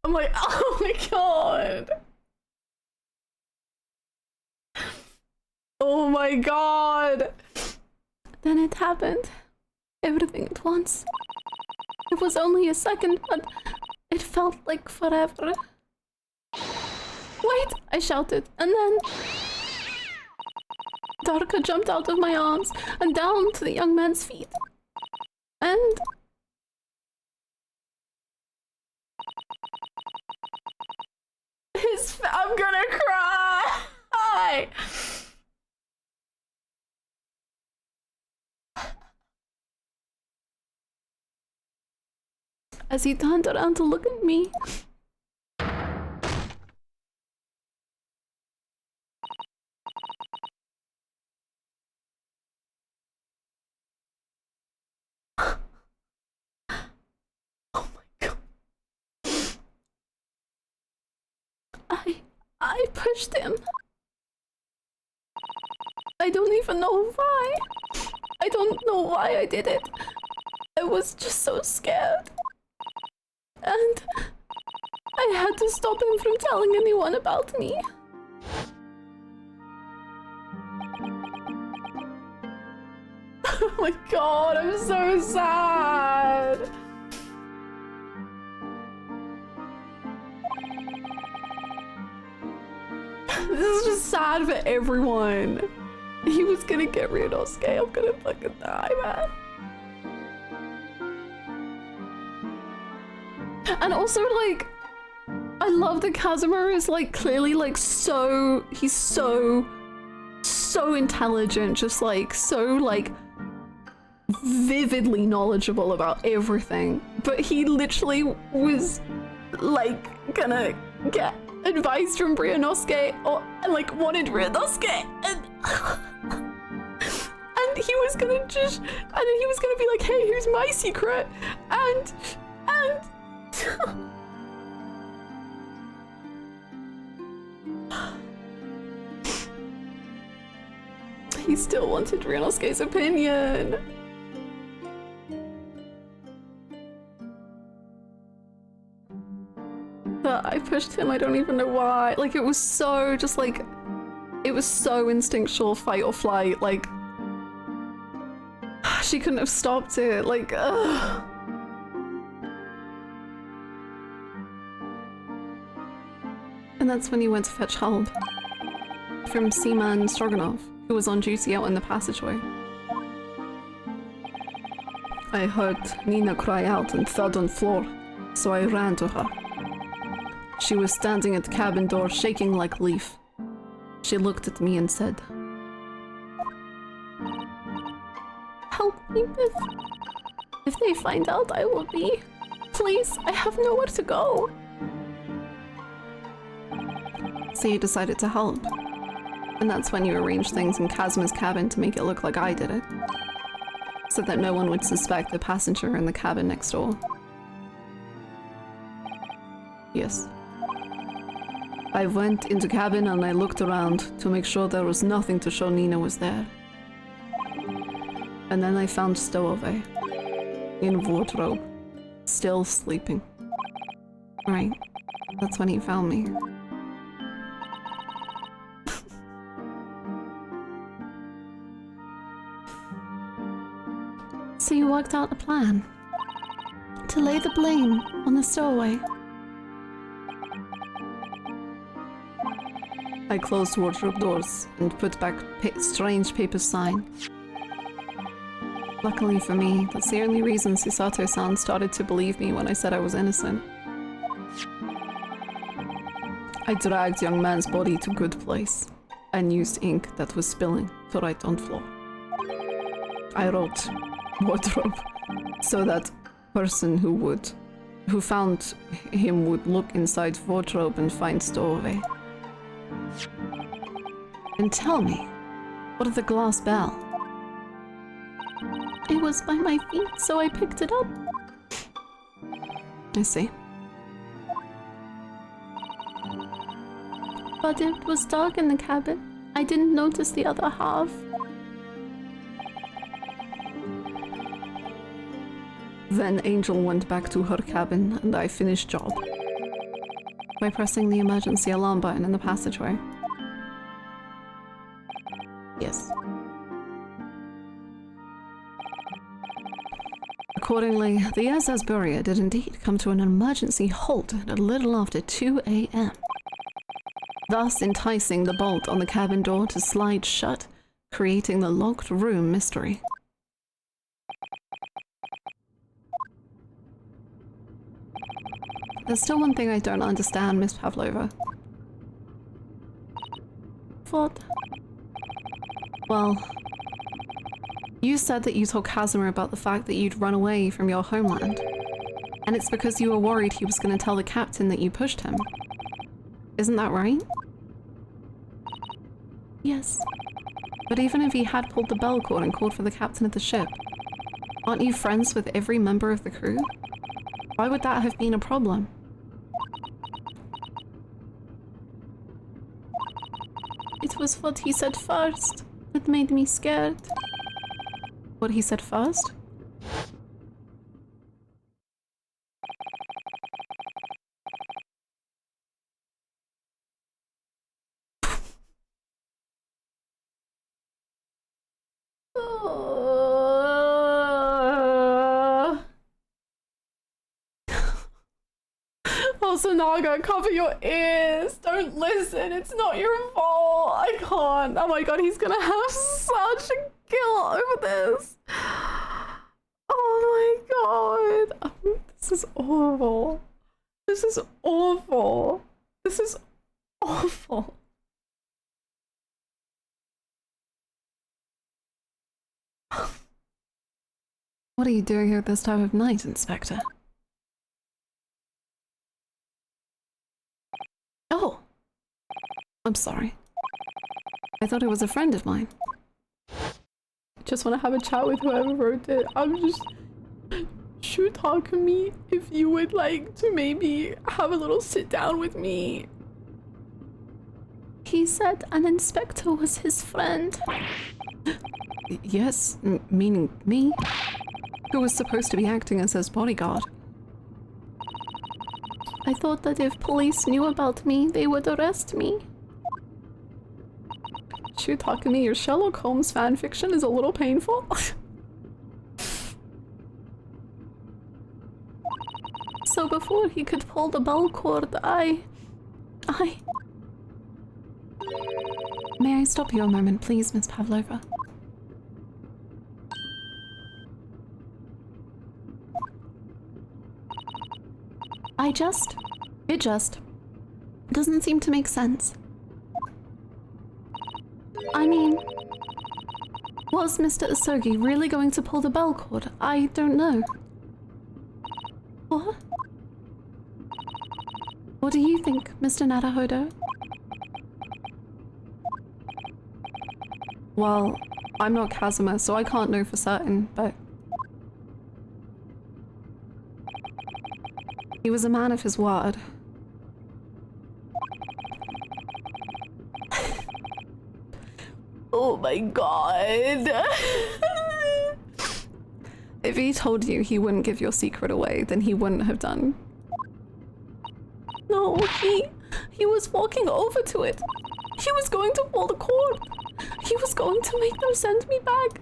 I'm like, oh my god. Oh my god. Then it happened. Everything at once. It was only a second, but it felt like forever. Wait, I shouted, and then Darka jumped out of my arms and down to the young man's feet. And I'm gonna cry! As he turned around to look at me, oh my god. I pushed him. I don't even know why. I don't know why I did it. I was just so scared. And I had to stop him from telling anyone about me. Oh my god, I'm so sad. This is just sad for everyone. He was gonna get Ryunosuke. I'm gonna fucking die, man. And also, like, I love that Kazuma is, like, clearly, like, he's so intelligent, just, like, so, like, vividly knowledgeable about everything. But he literally was, like, gonna get advice from Ryunosuke, or, like, wanted Ryunosuke, and he was gonna just, and then he was gonna be like, hey, here's my secret, and he still wanted Ryunosuke's opinion. But I pushed him, I don't even know why. Like, it was so just like, it was so instinctual, fight or flight, like, she couldn't have stopped it, like, ugh. And that's when he went to fetch help from Seaman Stroganov, who was on duty out in the passageway. I heard Nina cry out and thud on floor, so I ran to her. She was standing at the cabin door, shaking like a leaf. She looked at me and said, "Help me, Biff. If they find out, I will be. Please, I have nowhere to go." So you decided to help. And that's when you arranged things in Kazuma's cabin to make it look like I did it. So that no one would suspect the passenger in the cabin next door. Yes. I went into cabin and I looked around to make sure there was nothing to show Nina was there. And then I found Stowaway. In wardrobe. Still sleeping. Right. That's when he found me. So you worked out a plan to lay the blame on the stowaway. I closed wardrobe doors and put back strange paper sign. Luckily for me, that's the only reason Susato-san started to believe me when I said I was innocent. I dragged young man's body to good place and used ink that was spilling to write on floor. I wrote wardrobe so that person who found him would look inside wardrobe and find stowaway. And tell me, what of the glass bell? It was by my feet, so I picked it up. I see. But it was dark in the cabin. I didn't notice the other half. Then Angel went back to her cabin and I finished job. By pressing the emergency alarm button in the passageway. Yes. Accordingly, the SS Burrier did indeed come to an emergency halt at a little after 2 a.m., thus enticing the bolt on the cabin door to slide shut, creating the locked room mystery. There's still one thing I don't understand, Miss Pavlova. What? Well, you said that you told Casimir about the fact that you'd run away from your homeland, and it's because you were worried he was going to tell the captain that you pushed him. Isn't that right? Yes. But even if he had pulled the bell cord and called for the captain of the ship, aren't you friends with every member of the crew? Why would that have been a problem? It was what he said first that made me scared. What he said first? Also, Naga, cover your ears. Don't listen. It's not your fault. I can't. Oh my god, he's gonna have such a guilt over this. Oh my god. This is awful. This is awful. This is awful. What are you doing here at this time of night, Inspector? Oh! I'm sorry. I thought it was a friend of mine. Just want to have a chat with whoever wrote it. I'm just... Shoot, talk to me if you would like to maybe have a little sit down with me. He said an inspector was his friend. Yes, meaning me? Who was supposed to be acting as his bodyguard? I thought that if police knew about me, they would arrest me. Shoot, talk to me. Your Sherlock Holmes fanfiction is a little painful. So before he could pull the bell cord, I... May I stop you a moment, please, Miss Pavlova? It just doesn't seem to make sense. I mean, was Mr. Asogi really going to pull the bell cord? I don't know. What? What do you think, Mr. Naruhodo? Well, I'm not Casimir, so I can't know for certain, but... he was a man of his word. Oh my god. If he told you he wouldn't give your secret away, then he wouldn't have done. No, he was walking over to it. He was going to pull the cord. He was going to make them send me back.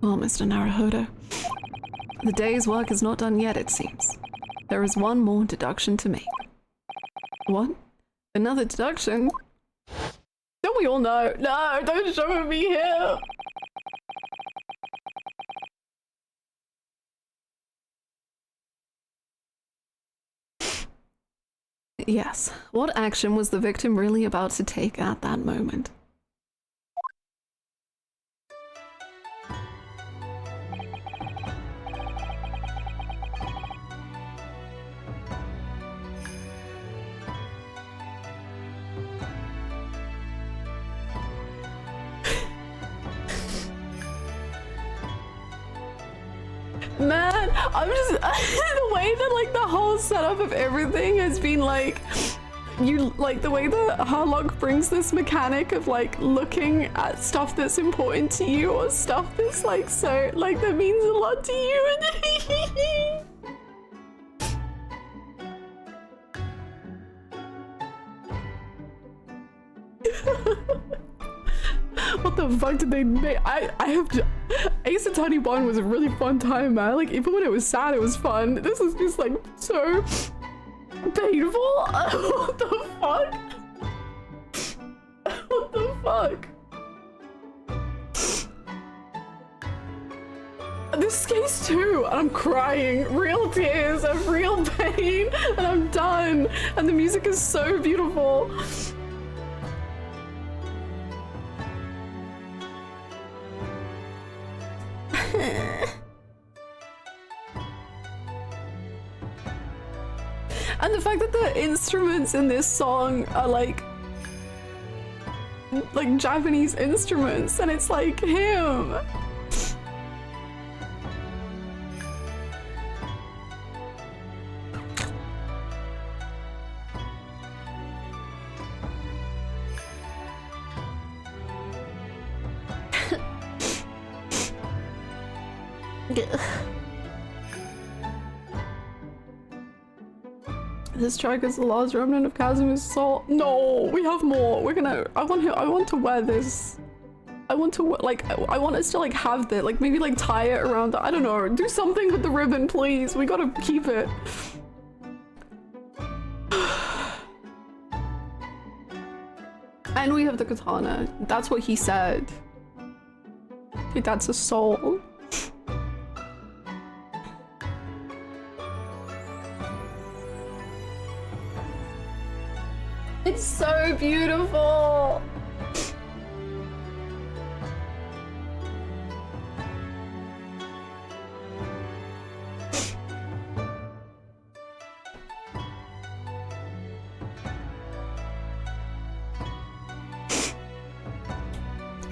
Well, Mr. Naruhodo, the day's work is not done yet, it seems. There is one more deduction to make. What? Another deduction? Don't we all know? No, don't show me here. Yes. What action was the victim really about to take at that moment? Man, I'm just the way that like the whole setup of everything has been like you like the way that Harlock brings this mechanic of like looking at stuff that's important to you or stuff that's like so like that means a lot to you. What the fuck did they make? I have to, Ace Attorney 1 was a really fun time, man. Like even when it was sad, it was fun. This is just like so painful. What the fuck? What the fuck? This case too, and I'm crying. Real tears of real pain, and I'm done. And the music is so beautiful. And the fact that the instruments in this song are like Japanese instruments, and it's like him. This track is the last remnant of Kazuma's soul. No, we have more. We're gonna. I want to wear this. I want to like. I want us to like have that. Like maybe like tie it around. I don't know. Do something with the ribbon, please. We gotta keep it. And we have the katana. That's what he said. Okay, that's a soul. It's so beautiful.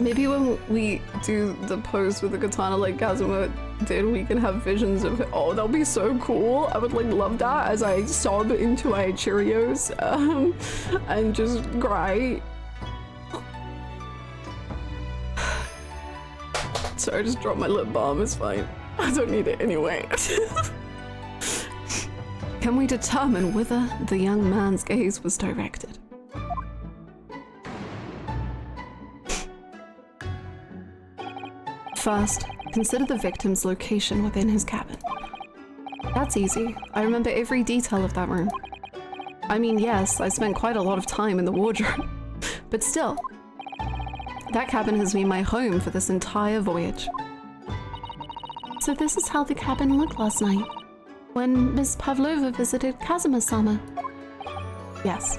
Maybe when we do the pose with the katana like Kazuma did, we can have visions of it. Oh, that'll be so cool. I would like love that as I sob into my Cheerios and just cry. Sorry, I just dropped my lip balm. It's fine. I don't need it anyway. Can we determine whither the young man's gaze was directed? First, consider the victim's location within his cabin. That's easy. I remember every detail of that room. I mean, yes, I spent quite a lot of time in the wardrobe, but still, that cabin has been my home for this entire voyage. So this is how the cabin looked last night, when Miss Pavlova visited Kazuma-sama. Yes,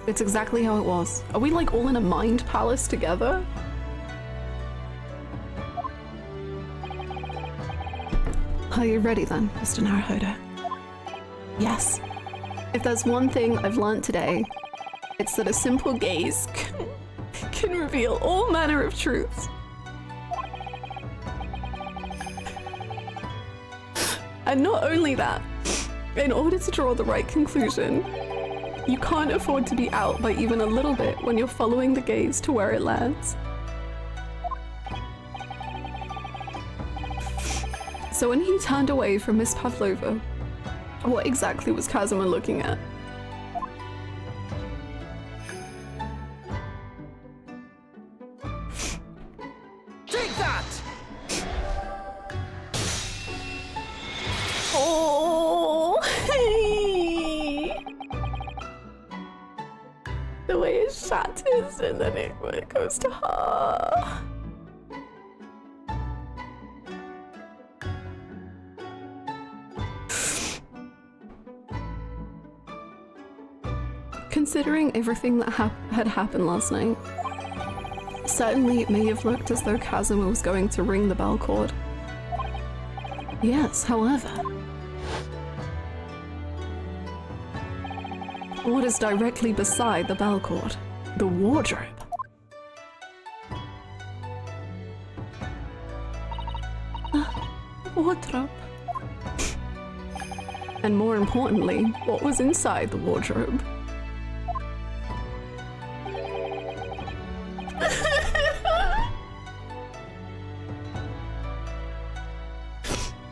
it's exactly how it was. Are we like all in a mind palace together? Are you ready then, Mr. Naruhodo? Yes. If there's one thing I've learned today, it's that a simple gaze can reveal all manner of truths. And not only that, in order to draw the right conclusion, you can't afford to be out by even a little bit when you're following the gaze to where it lands. So when he turned away from Miss Pavlova, what exactly was Kazuma looking at? Take that! Oh, the way it shatters and then it goes to her. Considering everything that had happened last night, certainly it may have looked as though Kazuma was going to ring the bell cord. Yes, however, what is directly beside the bell cord? The wardrobe. Wardrobe. And more importantly, what was inside the wardrobe.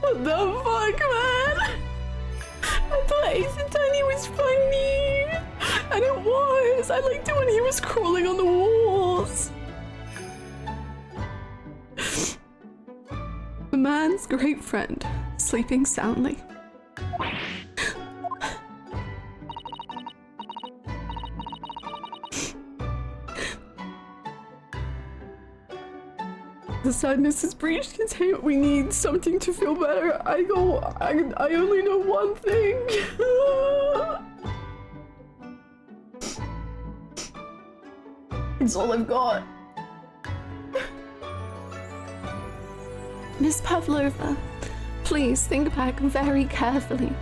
What the fuck, man? I thought Ace Attorney was funny, and it was. I liked it when he was crawling on the walls. The man's great friend, sleeping soundly. The sadness has breached his hate. We need something to feel better. I only know one thing. It's all I've got. Miss Pavlova, please think back very carefully.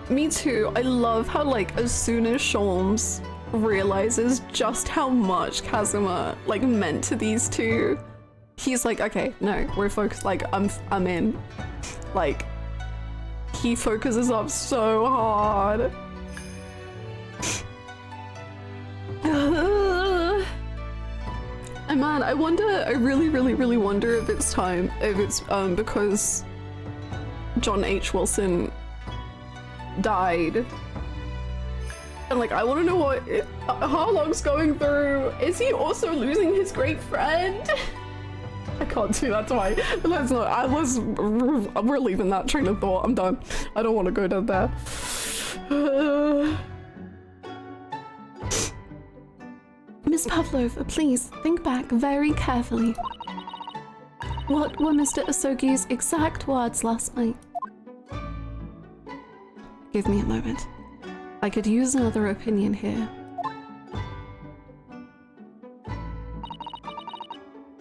Me too. I love how, like, as soon as Sholmes realizes just how much Kazuma, like, meant to these two, he's like, okay, no, we're focused. Like, I'm in. Like, he focuses up so hard. And man, I really wonder if it's time, if it's because John H. Wilson died. And like, I want to know what Harlock's going through. Is he also losing his great friend? I can't do that to my, let's not, we're leaving that train of thought. I'm done. I don't want to go down there. Miss Pavlova, please think back very carefully. What were Mr. Asogi's exact words last night? Give me a moment. I could use another opinion here.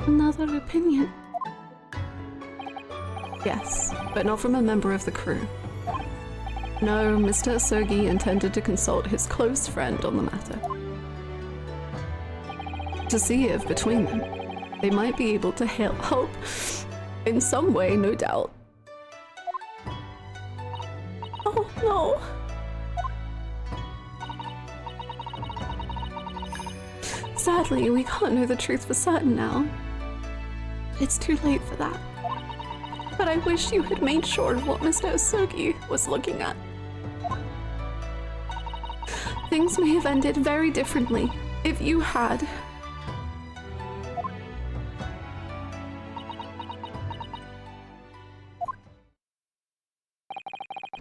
Another opinion? Yes, but not from a member of the crew. No, Mr. Asogi intended to consult his close friend on the matter. To see if, between them, they might be able to help in some way, no doubt. Oh no! Sadly, we can't know the truth for certain now. It's too late for that. But I wish you had made sure of what Mr. Asogi was looking at. Things may have ended very differently if you had.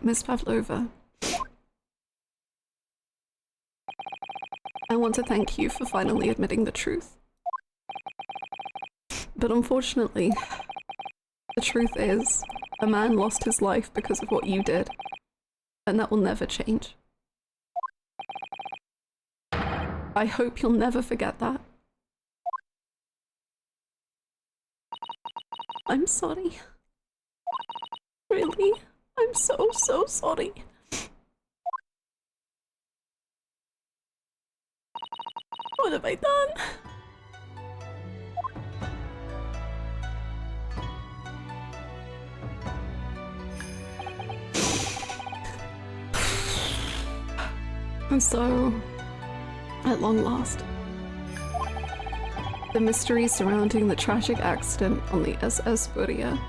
Miss Pavlova, I want to thank you for finally admitting the truth. But unfortunately, the truth is, a man lost his life because of what you did, and that will never change. I hope you'll never forget that. I'm sorry. Really? I'm so sorry. What have I done? And so, at long last, the mystery surrounding the tragic accident on the SS Furia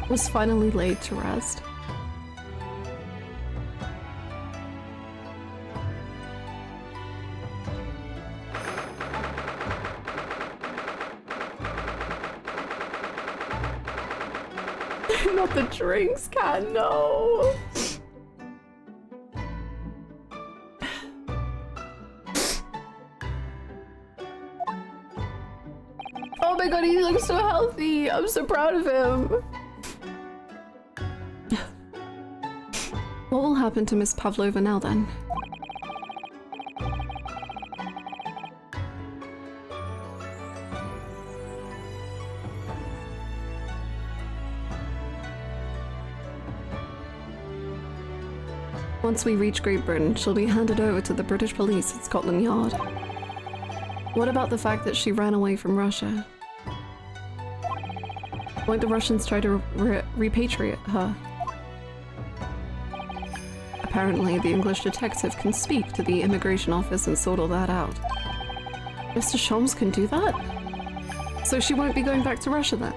was finally laid to rest. Not the drinks, Cat, no! Oh my god, he looks so healthy! I'm so proud of him! What will happen to Miss Pavlova now then? Once we reach Great Britain, she'll be handed over to the British police at Scotland Yard. What about the fact that she ran away from Russia? Won't the Russians try to repatriate her? apparently the English detective can speak to the immigration office and sort all that out. Mr. Shams can do that? So she won't be going back to Russia then?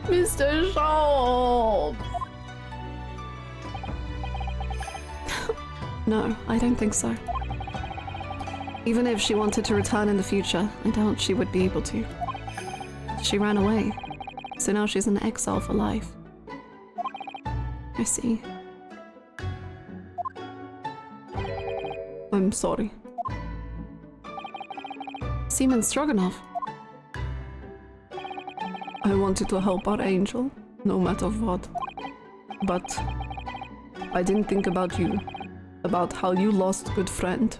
Mr. Shaw! No, I don't think so. Even if she wanted to return in the future, I doubt she would be able to. She ran away, so now she's in exile for life. I see. I'm sorry. Seaman Stroganoff. I wanted to help our angel, no matter what. But I didn't think about you, about how you lost a good friend.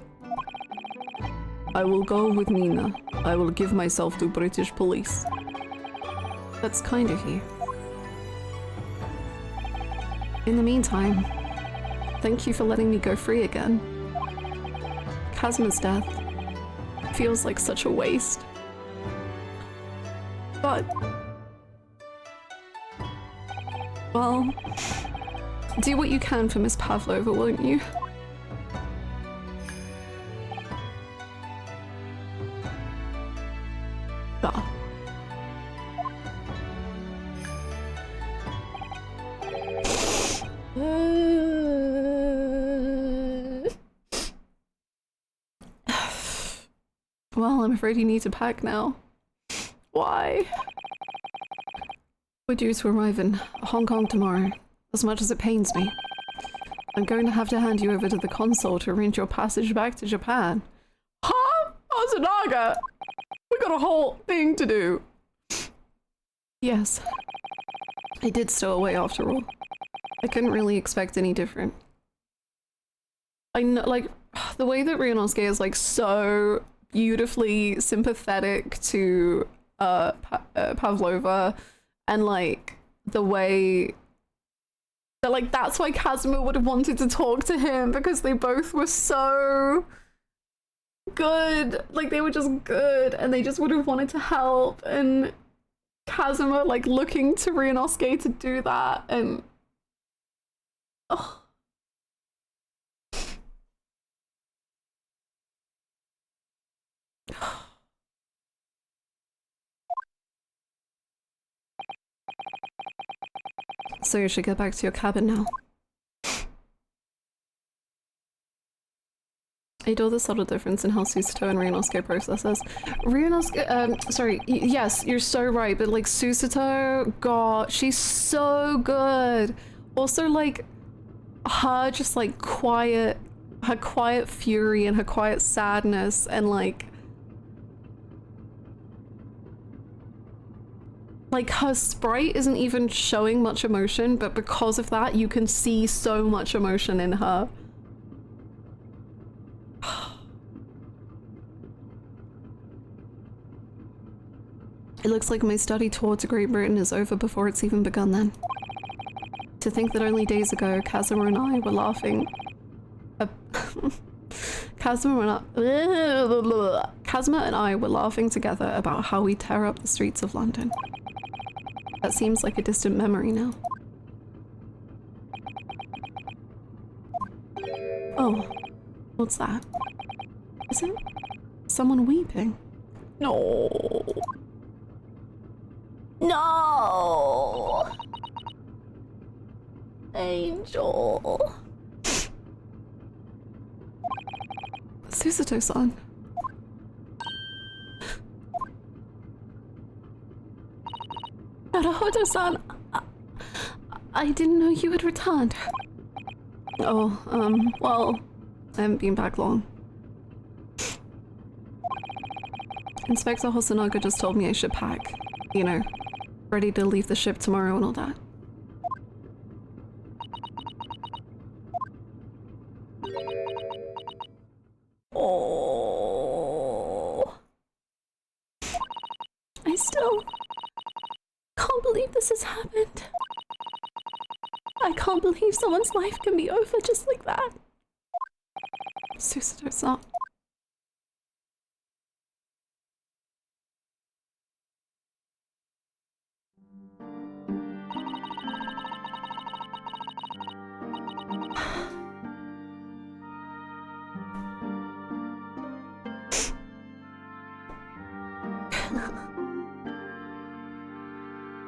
I will go with Nina. I will give myself to British police. That's kind of you. In the meantime, thank you for letting me go free again. Kazma's death feels like such a waste. But... well... do what you can for Miss Pavlova, won't you? Yeah. Well, I'm afraid you need to pack now. Why? We're due to arrive in Hong Kong tomorrow. As much as it pains me, I'm going to have to hand you over to the consul to arrange your passage back to Japan. Huh? Ozanaga! We got a whole thing to do. Yes. I did stow away after all. I couldn't really expect any different. I know, like, the way that Ryunosuke is, like, so beautifully sympathetic to Pavlova, and, like, the way that, like, that's why Kazuma would have wanted to talk to him, because they both were so good. Like, they were just good, and they just would have wanted to help, and Kazuma, like, looking to Ryunosuke to do that, and... oh. So you should get back to your cabin now. I know the subtle difference in how Susato and Ryunosuke processes. Ryunosuke, sorry, yes, you're so right, but like Susato, God, she's so good. Also, like, her just like quiet, her quiet fury and her quiet sadness, and like her sprite isn't even showing much emotion, but because of that, you can see so much emotion in her. It looks like my study tour to Great Britain is over before it's even begun then. To think that only days ago, Kazuma and I were laughing. Kazuma and I were laughing together about how we tear up the streets of London. That seems like a distant memory now. Oh, what's that? Is it someone weeping? No. No! Angel. Susato-san. Naruhodo-san, I didn't know you had returned. Oh, well, I haven't been back long. Inspector Hosonaga just told me I should pack. You know, ready to leave the ship tomorrow and all that. Oh. I still can't believe this has happened. I can't believe someone's life can be over just like that. Susato-san.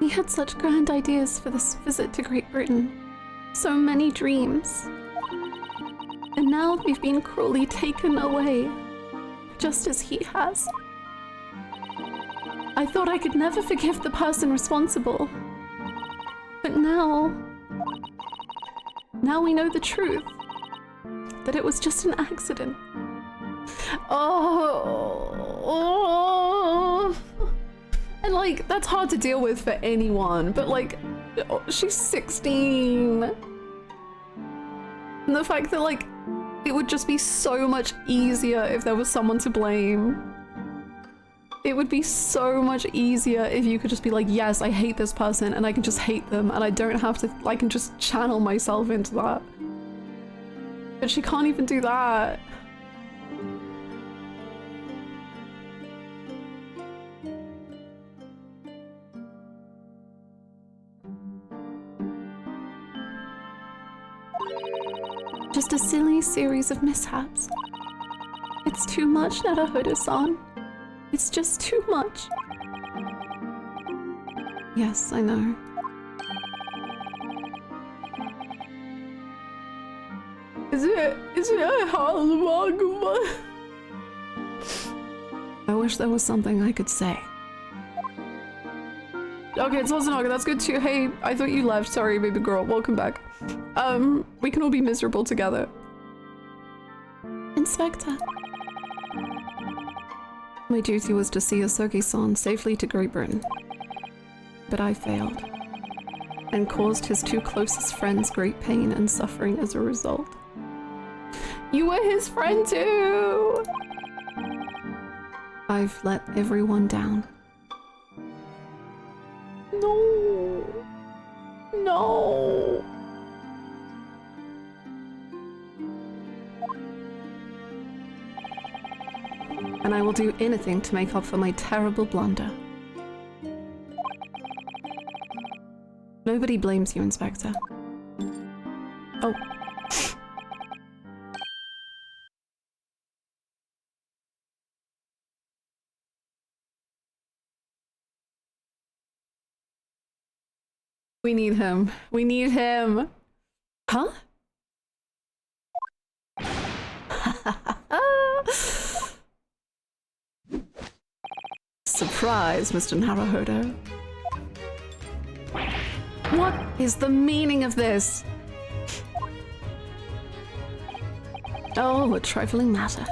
He had such grand ideas for this visit to Great Britain. So many dreams. And now we've been cruelly taken away, just as he has. I thought I could never forgive the person responsible. But now we know the truth. That it was just an accident. Oh. And like, that's hard to deal with for anyone, but like, she's 16. And the fact that like, it would just be so much easier if there was someone to blame. It would be so much easier if you could just be like, yes, I hate this person and I can just hate them and I don't have to, I can just channel myself into that. But she can't even do that. Just a silly series of mishaps. It's too much, Naruhodo-san. It's just too much. Yes, I know. Is it a hard? I wish there was something I could say. Okay, it's Ozanaga, that's good too. Hey, I thought you left. Sorry, baby girl. Welcome back. We can all be miserable together. Inspector. My duty was to see Asogi-san safely to Great Britain. But I failed. And caused his two closest friends great pain and suffering as a result. You were his friend too! I've let everyone down. No. No. And I will do anything to make up for my terrible blunder. Nobody blames you, Inspector. Oh. We need him. We need him. Huh? Surprise, Mr. Naruhodo. What is the meaning of this? Oh, a trifling matter.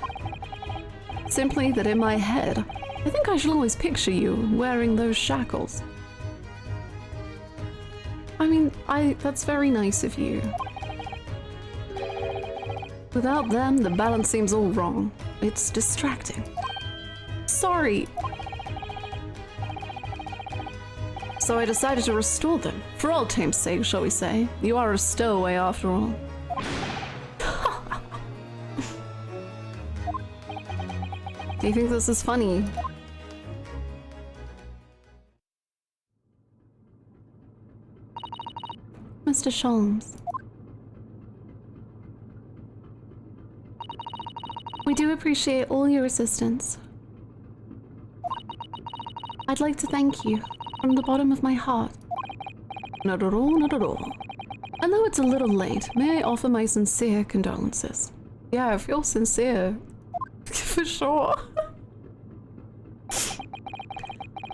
Simply that in my head, I think I shall always picture you wearing those shackles. I mean, that's very nice of you. Without them, the balance seems all wrong. It's distracting. Sorry. So I decided to restore them. For old time's sake, shall we say. You are a stowaway after all. Do you think this is funny? Mr. Sholmes. We do appreciate all your assistance. I'd like to thank you from the bottom of my heart. Not at all, not at all. And though it's a little late, may I offer my sincere condolences? Yeah, if you're sincere, for sure.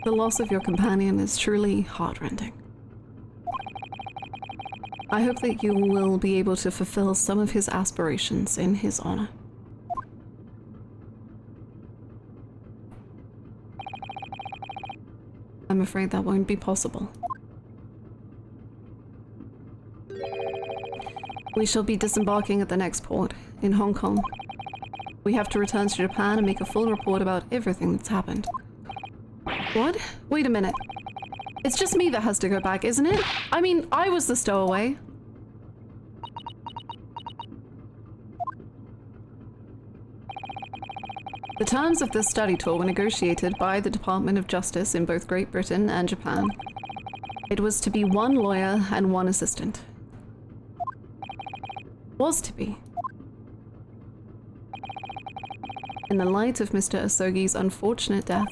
The loss of your companion is truly heartrending. I hope that you will be able to fulfill some of his aspirations in his honor. I'm afraid that won't be possible. We shall be disembarking at the next port, in Hong Kong. We have to return to Japan and make a full report about everything that's happened. What? Wait a minute. It's just me that has to go back, isn't it? I mean, I was the stowaway. The terms of this study tour were negotiated by the Department of Justice in both Great Britain and Japan. It was to be one lawyer and one assistant. Was to be. In the light of Mr. Asogi's unfortunate death,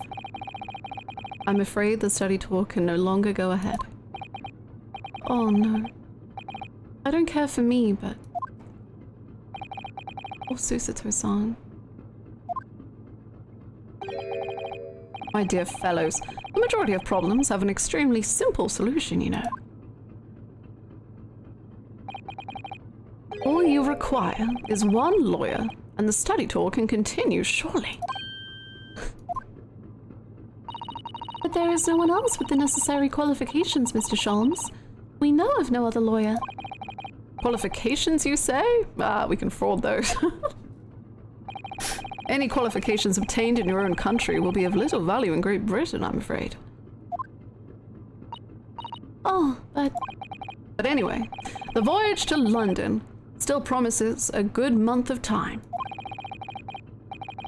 I'm afraid the study tour can no longer go ahead. Oh no. I don't care for me, but... Oh, Susato-san. My dear fellows, the majority of problems have an extremely simple solution, you know. All you require is one lawyer, and the study tour can continue, surely. But there is no one else with the necessary qualifications, Mr. Sholmes. We know of no other lawyer. Qualifications, you say? Ah, we can fraud those. Any qualifications obtained in your own country will be of little value in Great Britain, I'm afraid. Oh, But anyway, the voyage to London still promises a good month of time.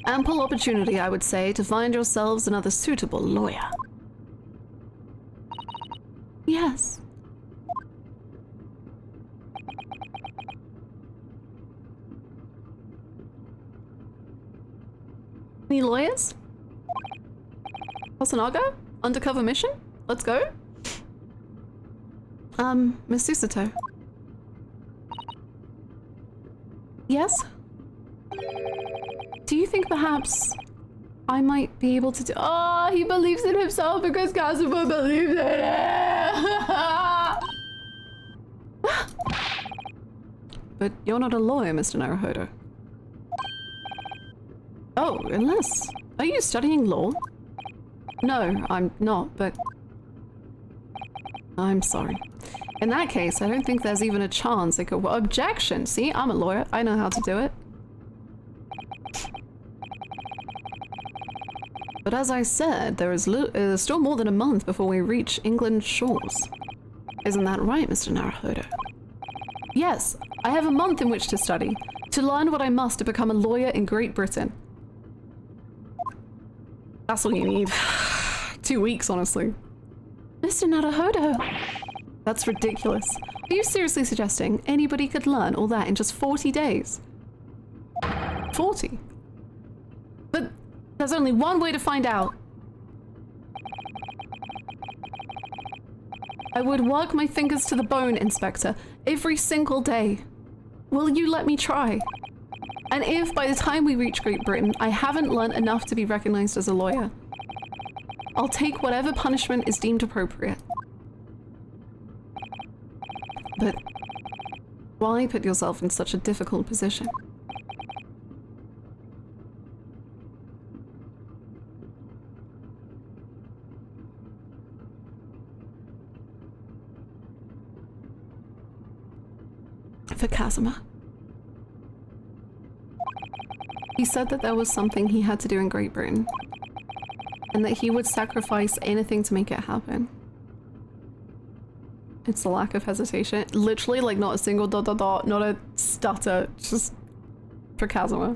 Ample opportunity, I would say, to find yourselves another suitable lawyer. Yes. Any lawyers? Osanaga? Undercover mission? Let's go. Miss Susato. Yes? Do you think perhaps I might be able to do— Oh, he believes in himself because Kazuma believes in it! But you're not a lawyer, Mr. Naruhodo. Oh, unless— Are you studying law? No, I'm not, but— I'm sorry. In that case, I don't think there's even a chance I could— Objection! See, I'm a lawyer. I know how to do it. But as I said, there is still more than a month before we reach England's shores. Isn't that right, Mr. Naruhodo? Yes, I have a month in which to study, to learn what I must to become a lawyer in Great Britain. That's all you need. 2 weeks, honestly. Mr. Naruhodo! That's ridiculous. Are you seriously suggesting anybody could learn all that in just 40 days? 40? But there's only one way to find out. I would work my fingers to the bone, Inspector, every single day. Will you let me try? And if by the time we reach Great Britain, I haven't learned enough to be recognized as a lawyer, I'll take whatever punishment is deemed appropriate. But why put yourself in such a difficult position? For Kazuma. He said that there was something he had to do in Great Britain, and that he would sacrifice anything to make it happen. It's the lack of hesitation. Literally, like, not a single dot dot dot, not a stutter, just for Kazuma.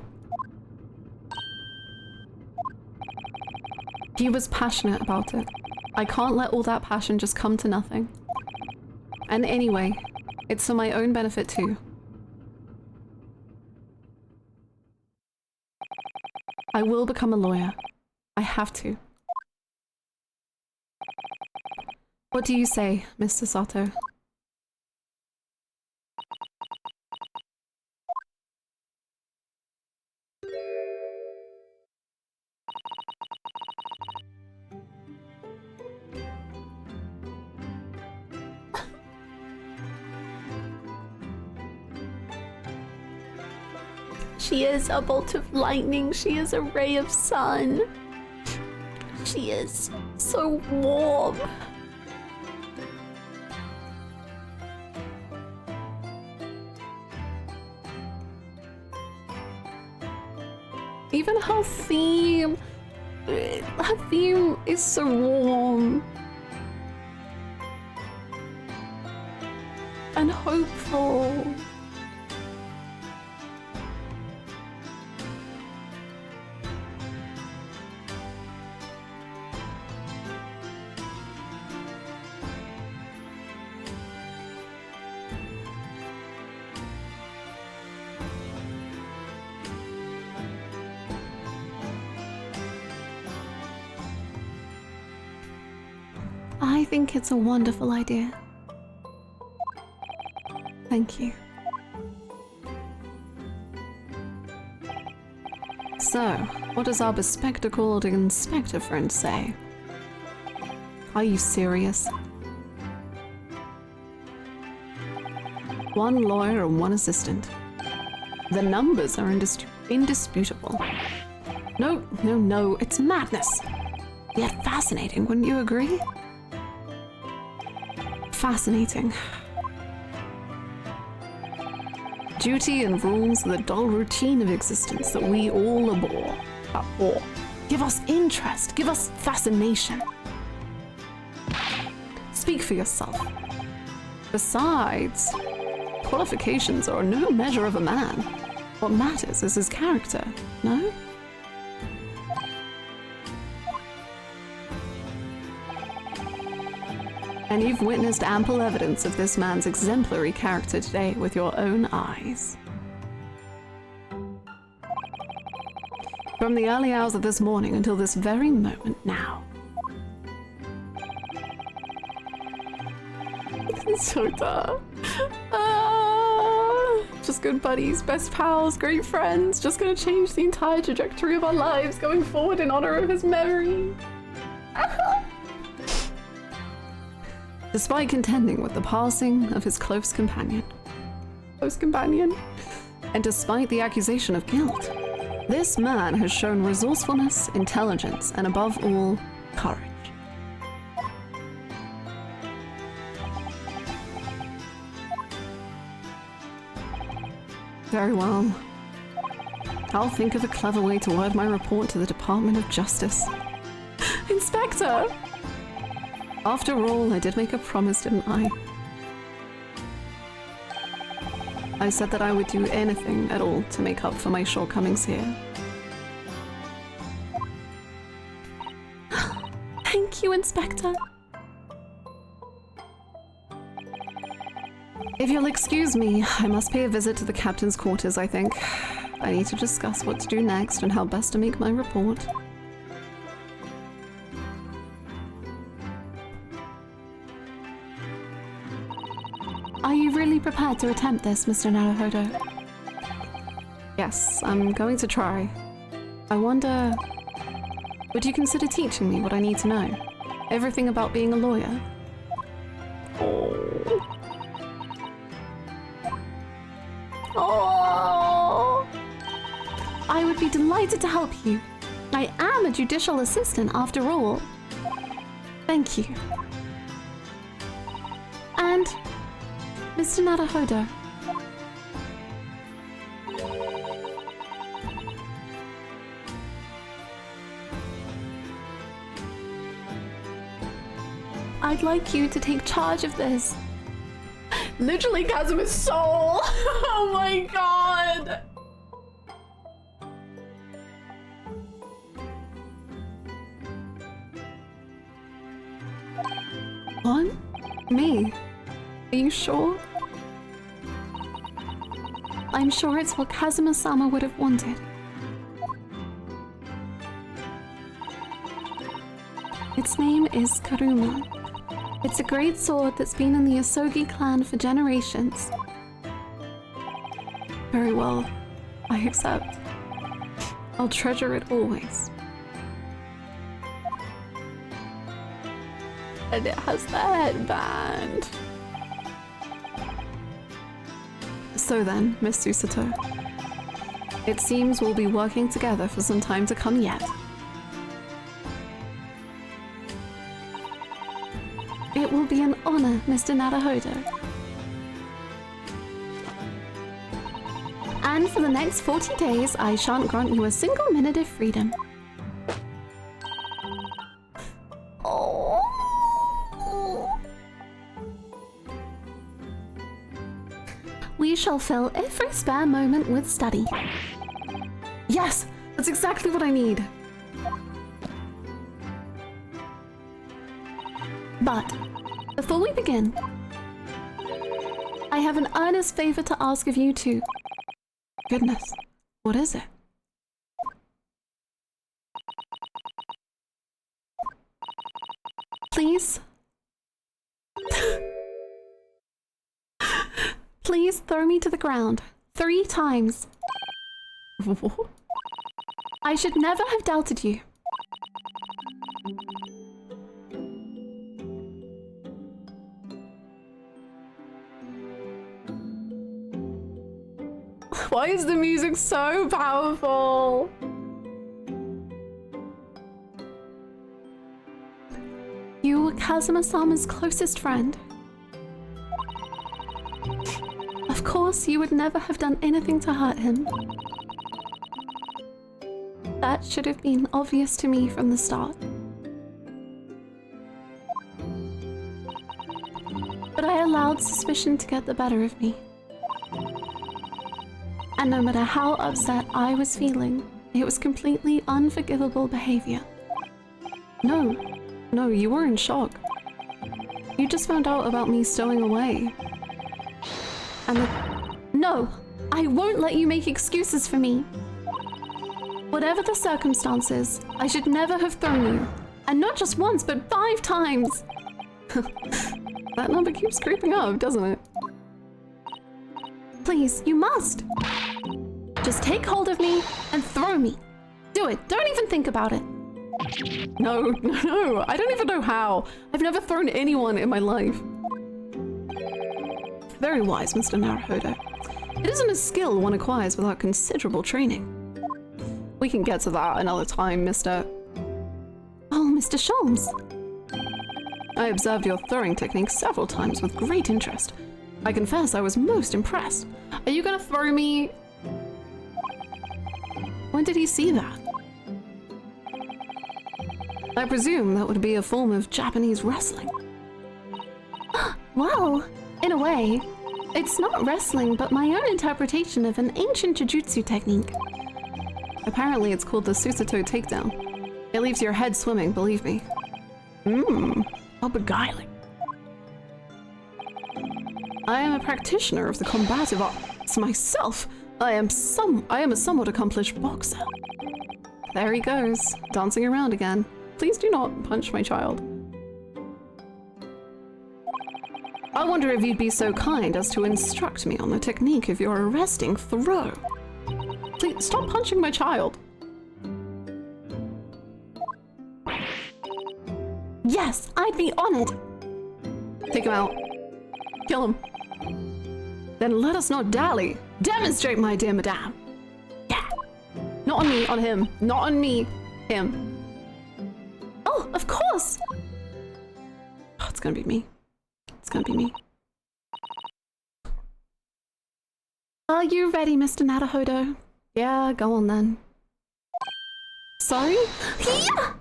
He was passionate about it. I can't let all that passion just come to nothing. And anyway, it's for my own benefit too. I will become a lawyer. I have to. What do you say, Mr. Sato? She is a bolt of lightning. She is a ray of sun. She is so warm. Even her theme is so warm and hopeful. I think it's a wonderful idea. Thank you. So, what does our bespectacled inspector friend say? Are you serious? One lawyer and one assistant. The numbers are indisputable. No, it's madness. Yet fascinating, wouldn't you agree? Fascinating. Duty and rules are the dull routine of existence that we all abhor. Give us interest, give us fascination. Speak for yourself. Besides, qualifications are no measure of a man. What matters is his character, no? And you've witnessed ample evidence of this man's exemplary character today with your own eyes. From the early hours of this morning until this very moment now. So dumb. Just good buddies, best pals, great friends, just gonna change the entire trajectory of our lives going forward in honor of his memory. Despite contending with the passing of his close companion, and despite the accusation of guilt, this man has shown resourcefulness, intelligence, and above all, courage. Very well. I'll think of a clever way to word my report to the Department of Justice. Inspector! After all, I did make a promise, didn't I? I said that I would do anything at all to make up for my shortcomings here. Thank you, Inspector. If you'll excuse me, I must pay a visit to the captain's quarters, I think. I need to discuss what to do next and how best to make my report. Are you really prepared to attempt this, Mr. Naruhodo? Yes, I'm going to try. I wonder, would you consider teaching me what I need to know? Everything about being a lawyer? Oh! I would be delighted to help you. I am a judicial assistant after all. Thank you. And Mr. Naruhodo. I'd like you to take charge of this. Literally Kazuma's soul! Oh my god! What? Me? Are you sure? I'm sure it's what Kazuma-sama would have wanted. Its name is Karuma. It's a great sword that's been in the Asogi clan for generations. Very well. I accept. I'll treasure it always. And it has the headband. So then, Miss Susato, it seems we'll be working together for some time to come yet. It will be an honor, Mr. Naruhodo. And for the next 40 days, I shan't grant you a single minute of freedom. Oh. We shall fill every spare moment with study. Yes! That's exactly what I need! But before we begin, I have an earnest favor to ask of you two. Goodness, what is it? Please Please throw me to the ground 3 times. I should never have doubted you. Why is the music so powerful? You were Kazuma-sama's closest friend. Of course, you would never have done anything to hurt him. That should have been obvious to me from the start. But I allowed suspicion to get the better of me. And no matter how upset I was feeling, it was completely unforgivable behavior. No, you were in shock. You just found out about me stowing away. No, I won't let you make excuses for me. Whatever the circumstances, I should never have thrown you. And not just once, but 5 times. That number keeps creeping up, doesn't it? Please, you must. Just take hold of me and throw me. Do it. Don't even think about it. No, I don't even know how. I've never thrown anyone in my life. Very wise, Mr. Naruhodo. It isn't a skill one acquires without considerable training. We can get to that another time, Mr. Oh, Mr. Sholmes. I observed your throwing technique several times with great interest. I confess I was most impressed. Are you gonna throw me? When did he see that? I presume that would be a form of Japanese wrestling. Well, in a way, it's not wrestling, but my own interpretation of an ancient jujutsu technique. Apparently it's called the Susato takedown. It leaves your head swimming, believe me. How beguiling. I am a practitioner of the combative arts myself. I am a somewhat accomplished boxer. There he goes, dancing around again. Please do not punch my child. I wonder if you'd be so kind as to instruct me on the technique of your arresting throw. Please stop punching my child. Yes, I'd be honored. Take him out. Kill him. Then let us not dally. Demonstrate, my dear madame. Yeah. Not on me, on him. Not on me, him. Oh, of course. Oh, it's gonna be me. It's gonna be me. Are you ready, Mr. Naruhodo? Yeah, go on then. Sorry? Yeah!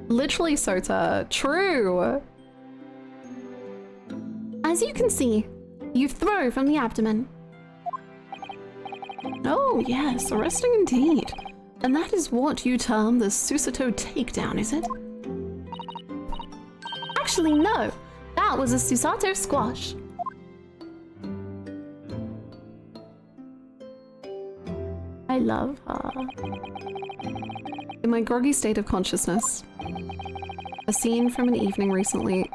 Literally, Sota. True. As you can see, you throw from the abdomen. Oh, yes, arresting indeed. And that is what you term the Susato takedown, is it? Actually, no. That was a Susato squash. I love her. In my groggy state of consciousness, a scene from an evening recently.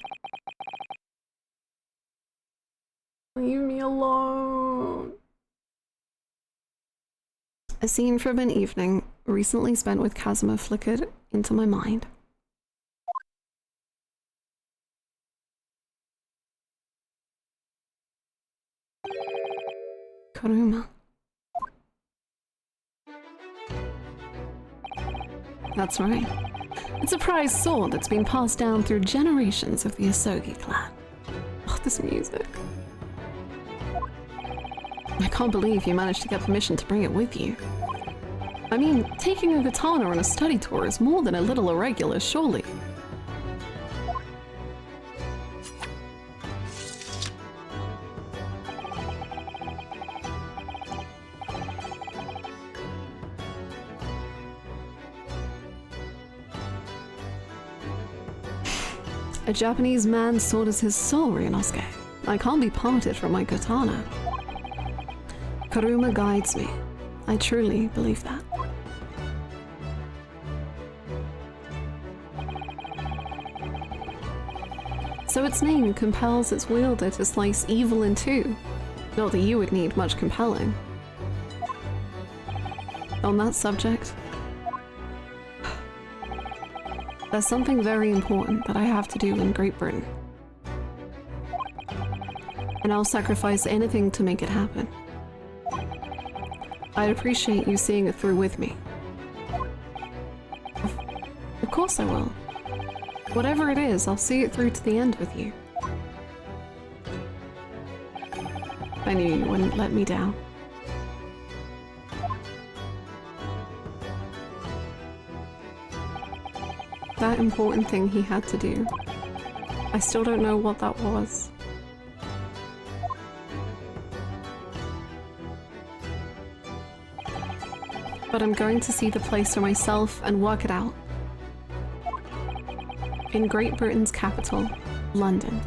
Leave me alone. A scene from an evening recently spent with Kazuma flickered into my mind. Kuruma. That's right. It's a prized sword that's been passed down through generations of the Asogi clan. Oh, this music. I can't believe you managed to get permission to bring it with you. I mean, taking a katana on a study tour is more than a little irregular, surely. A Japanese man's sword is his soul, Ryunosuke. I can't be parted from my katana. Kuruma guides me. I truly believe that. So its name compels its wielder to slice evil in two. Not that you would need much compelling. On that subject, there's something very important that I have to do in Great Britain. And I'll sacrifice anything to make it happen. I'd appreciate you seeing it through with me. Of course I will. Whatever it is, I'll see it through to the end with you. I knew you wouldn't let me down. That important thing he had to do. I still don't know what that was. But I'm going to see the place for myself and work it out. In Great Britain's capital, London.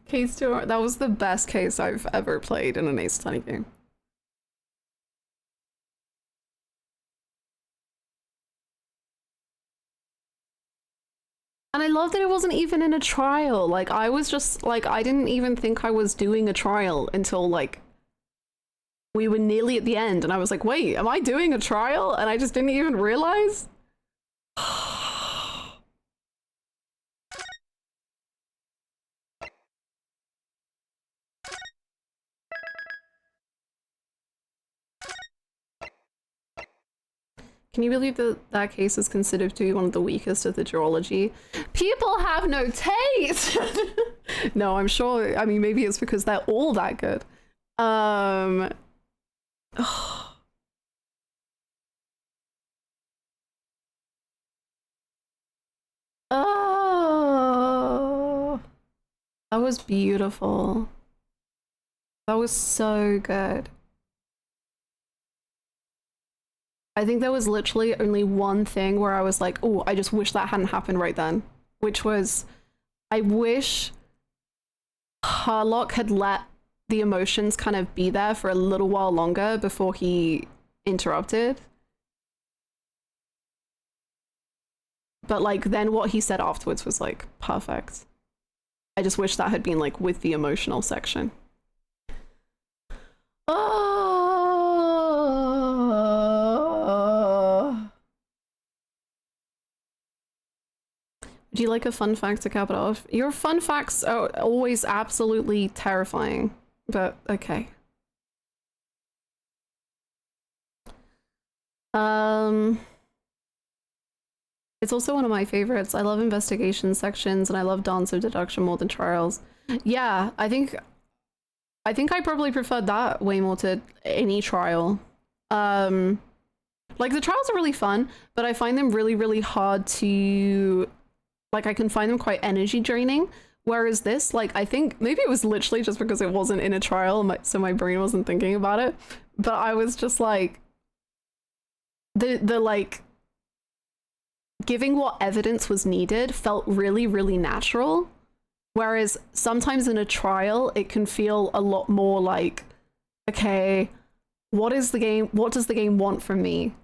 Case 2, that was the best case I've ever played in an Ace Attorney game. And I love that it wasn't even in a trial. Like, I was just, like, I didn't even think I was doing a trial until, like, we were nearly at the end, and I was like, wait, am I doing a trial? And I just didn't even realize? Can you believe that that case is considered to be one of the weakest of the duology? People have no taste! No, I'm sure, I mean, maybe it's because they're all that good. Oh. Oh. That was beautiful. That was so good. I think there was literally only one thing where I was like, oh, I just wish that hadn't happened right then. Which was, I wish Harlock had let the emotions kind of be there for a little while longer before he interrupted. But like, then what he said afterwards was like, perfect. I just wish that had been like with the emotional section. Oh. Do you like a fun fact to cap it off? Your fun facts are always absolutely terrifying, but okay. It's also one of my favorites. I love investigation sections and I love Dance of Deduction more than trials. Yeah, I think I probably preferred that way more to any trial. Like the trials are really fun, but I find them really, really hard to, like, I can find them quite energy draining. Whereas this, like, I think maybe it was literally just because it wasn't in a trial, so my brain wasn't thinking about it. But I was just like, the like, giving what evidence was needed felt really, really natural. Whereas sometimes in a trial, it can feel a lot more like, okay, what does the game want from me?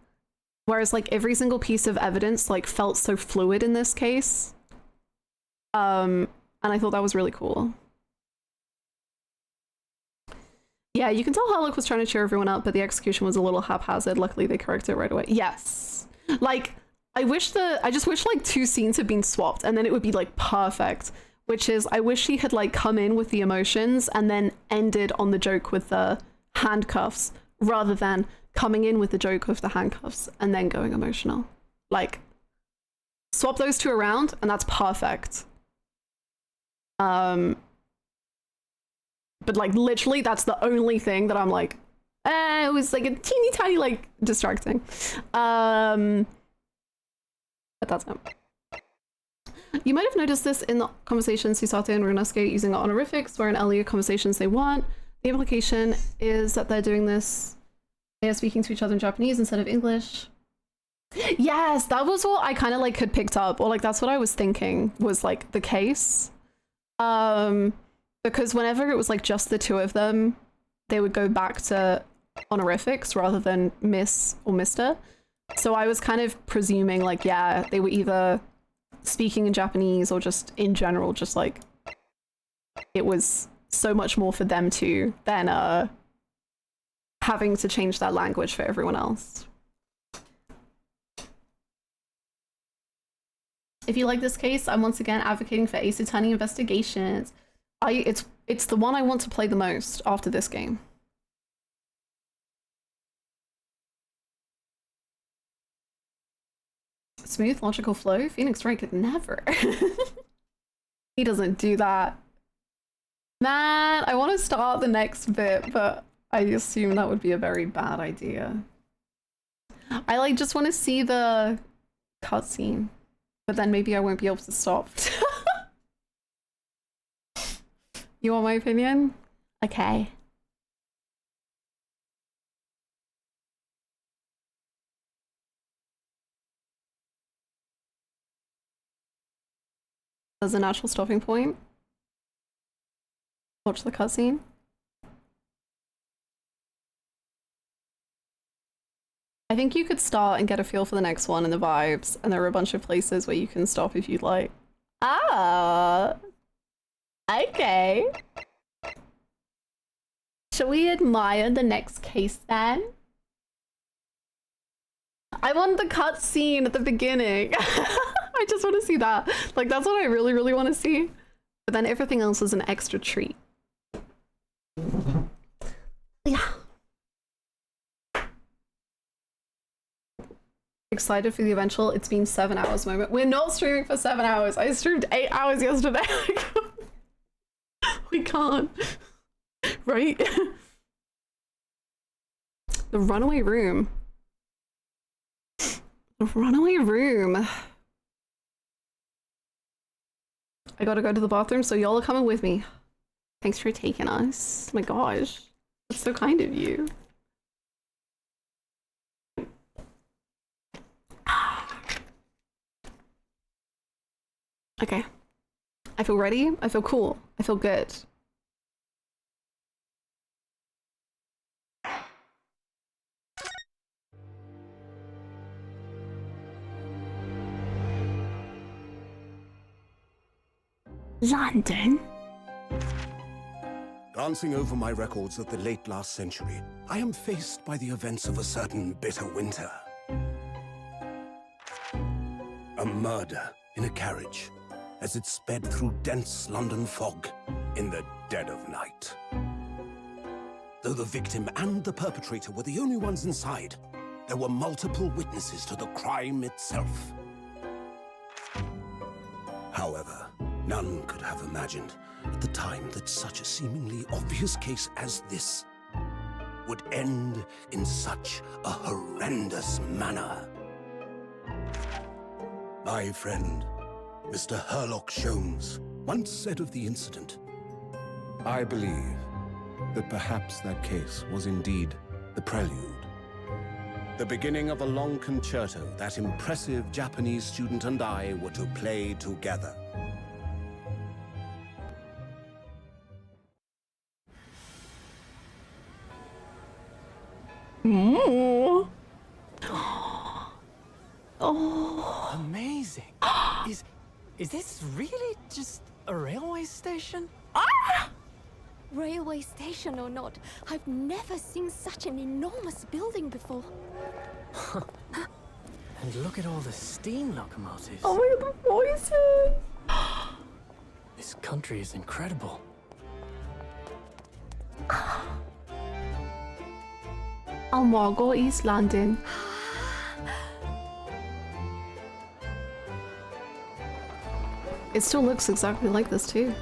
Whereas like every single piece of evidence like felt so fluid in this case. And I thought that was really cool. Yeah, you can tell Harlock was trying to cheer everyone up, but the execution was a little haphazard. Luckily they corrected it right away. Yes. Like, I just wish like 2 scenes had been swapped and then it would be like perfect. Which is, I wish he had like come in with the emotions and then ended on the joke with the handcuffs rather than coming in with the joke of the handcuffs and then going emotional. Like, swap those 2 around and that's perfect. But like literally that's the only thing that I'm like, it was like a teeny tiny like distracting. But that's it. You might have noticed this in the conversations Susate and Runosuke using honorifics, where in earlier conversations they weren't. The implication is that they're doing this, they are speaking to each other in Japanese instead of English. Yes, that was what I kind of like had picked up, or like that's what I was thinking was like the case. Because whenever it was like just the two of them, they would go back to honorifics rather than Miss or Mr. So I was kind of presuming like, yeah, they were either speaking in Japanese or just in general, just like it was so much more for them to than having to change that language for everyone else. If you like this case, I'm once again advocating for Ace Attorney investigations. It's the one I want to play the most after this game. Smooth, logical flow? Phoenix Wright could never. He doesn't do that. Man, I want to start the next bit, but I assume that would be a very bad idea. I like just want to see the cutscene, but then maybe I won't be able to stop. You want my opinion? Okay. As a natural stopping point. Watch the cutscene. I think you could start and get a feel for the next one and the vibes, and there are a bunch of places where you can stop if you'd like. Ah, okay. Shall we admire the next case then? I want the cutscene at the beginning. I just want to see that. Like, that's what I really, really want to see. But then everything else is an extra treat. Yeah. Excited for the eventual it's been 7 hours moment. We're not streaming for 7 hours. I streamed 8 hours yesterday. We can't. Right? The runaway room. The runaway room. I gotta go to the bathroom, so y'all are coming with me. Thanks for taking us. Oh my gosh. That's so kind of you. Okay. I feel ready. I feel cool. I feel good. London? Glancing over my records of the late last century, I am faced by the events of a certain bitter winter. A murder in a carriage as it sped through dense London fog in the dead of night. Though the victim and the perpetrator were the only ones inside, there were multiple witnesses to the crime itself. However, none could have imagined at the time that such a seemingly obvious case as this would end in such a horrendous manner. My friend, Mr. Herlock Sholmes, once said of the incident, I believe that perhaps that case was indeed the prelude, the beginning of a long concerto that impressive Japanese student and I were to play together. Oh. Amazing. Is this really just a railway station? Railway station or not, I've never seen such an enormous building before. And look at all the steam locomotives. Oh my god, the voices! This country is incredible. Oh my god, East London. It still looks exactly like this too.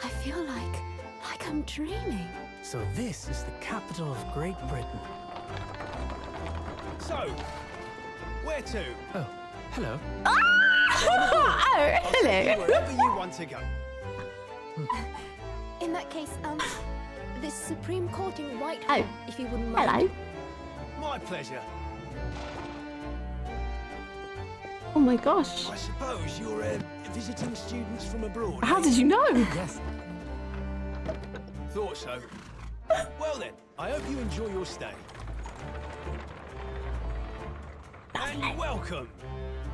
I feel like I'm dreaming. So this is the capital of Great Britain. So, where to? Oh, hello. Oh, hello. Wherever you want to go. In that case, the Supreme Court in Whitehall, if you wouldn't mind. Hello. My pleasure. Oh my gosh. I suppose you're visiting students from abroad. How did you know? Yes. Thought so. Well then, I hope you enjoy your stay. And welcome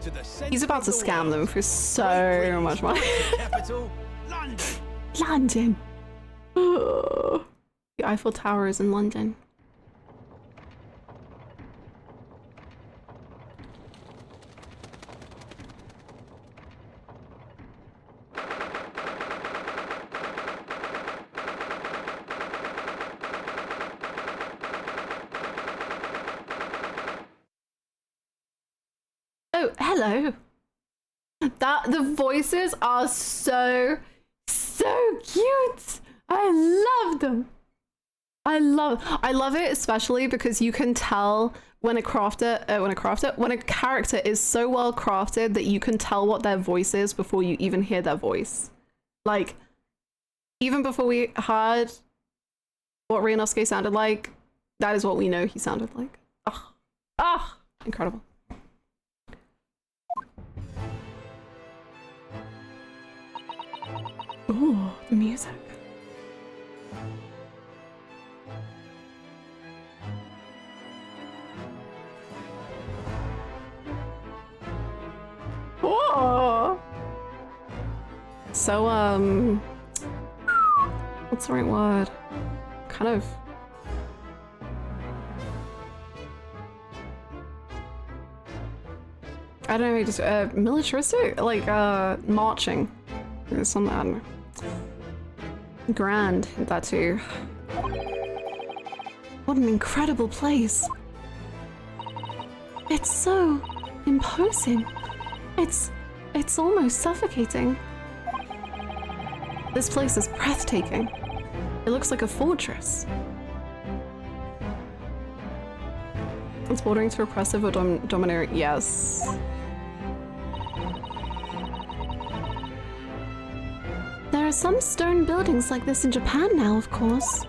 to the center. He's about to of the scam world. them for so much money. Capital, London. London. The Eiffel Tower is in London. Oh, hello. The voices are so cute. I love them. I love it, especially because you can tell when a character is so well crafted that you can tell what their voice is before you even hear their voice. Like, even before we heard what Ryunosuke sounded like, that is what we know he sounded like. Incredible. Ooh, the music. Oh. So, what's the right word? Kind of. I don't know, just militaristic? Like, marching. There's something, I don't know. Grand, that too. What an incredible place. It's so imposing. It's almost suffocating. This place is breathtaking. It looks like a fortress. It's bordering to oppressive or domineering. Yes. There are some stone buildings like this in Japan now, of course.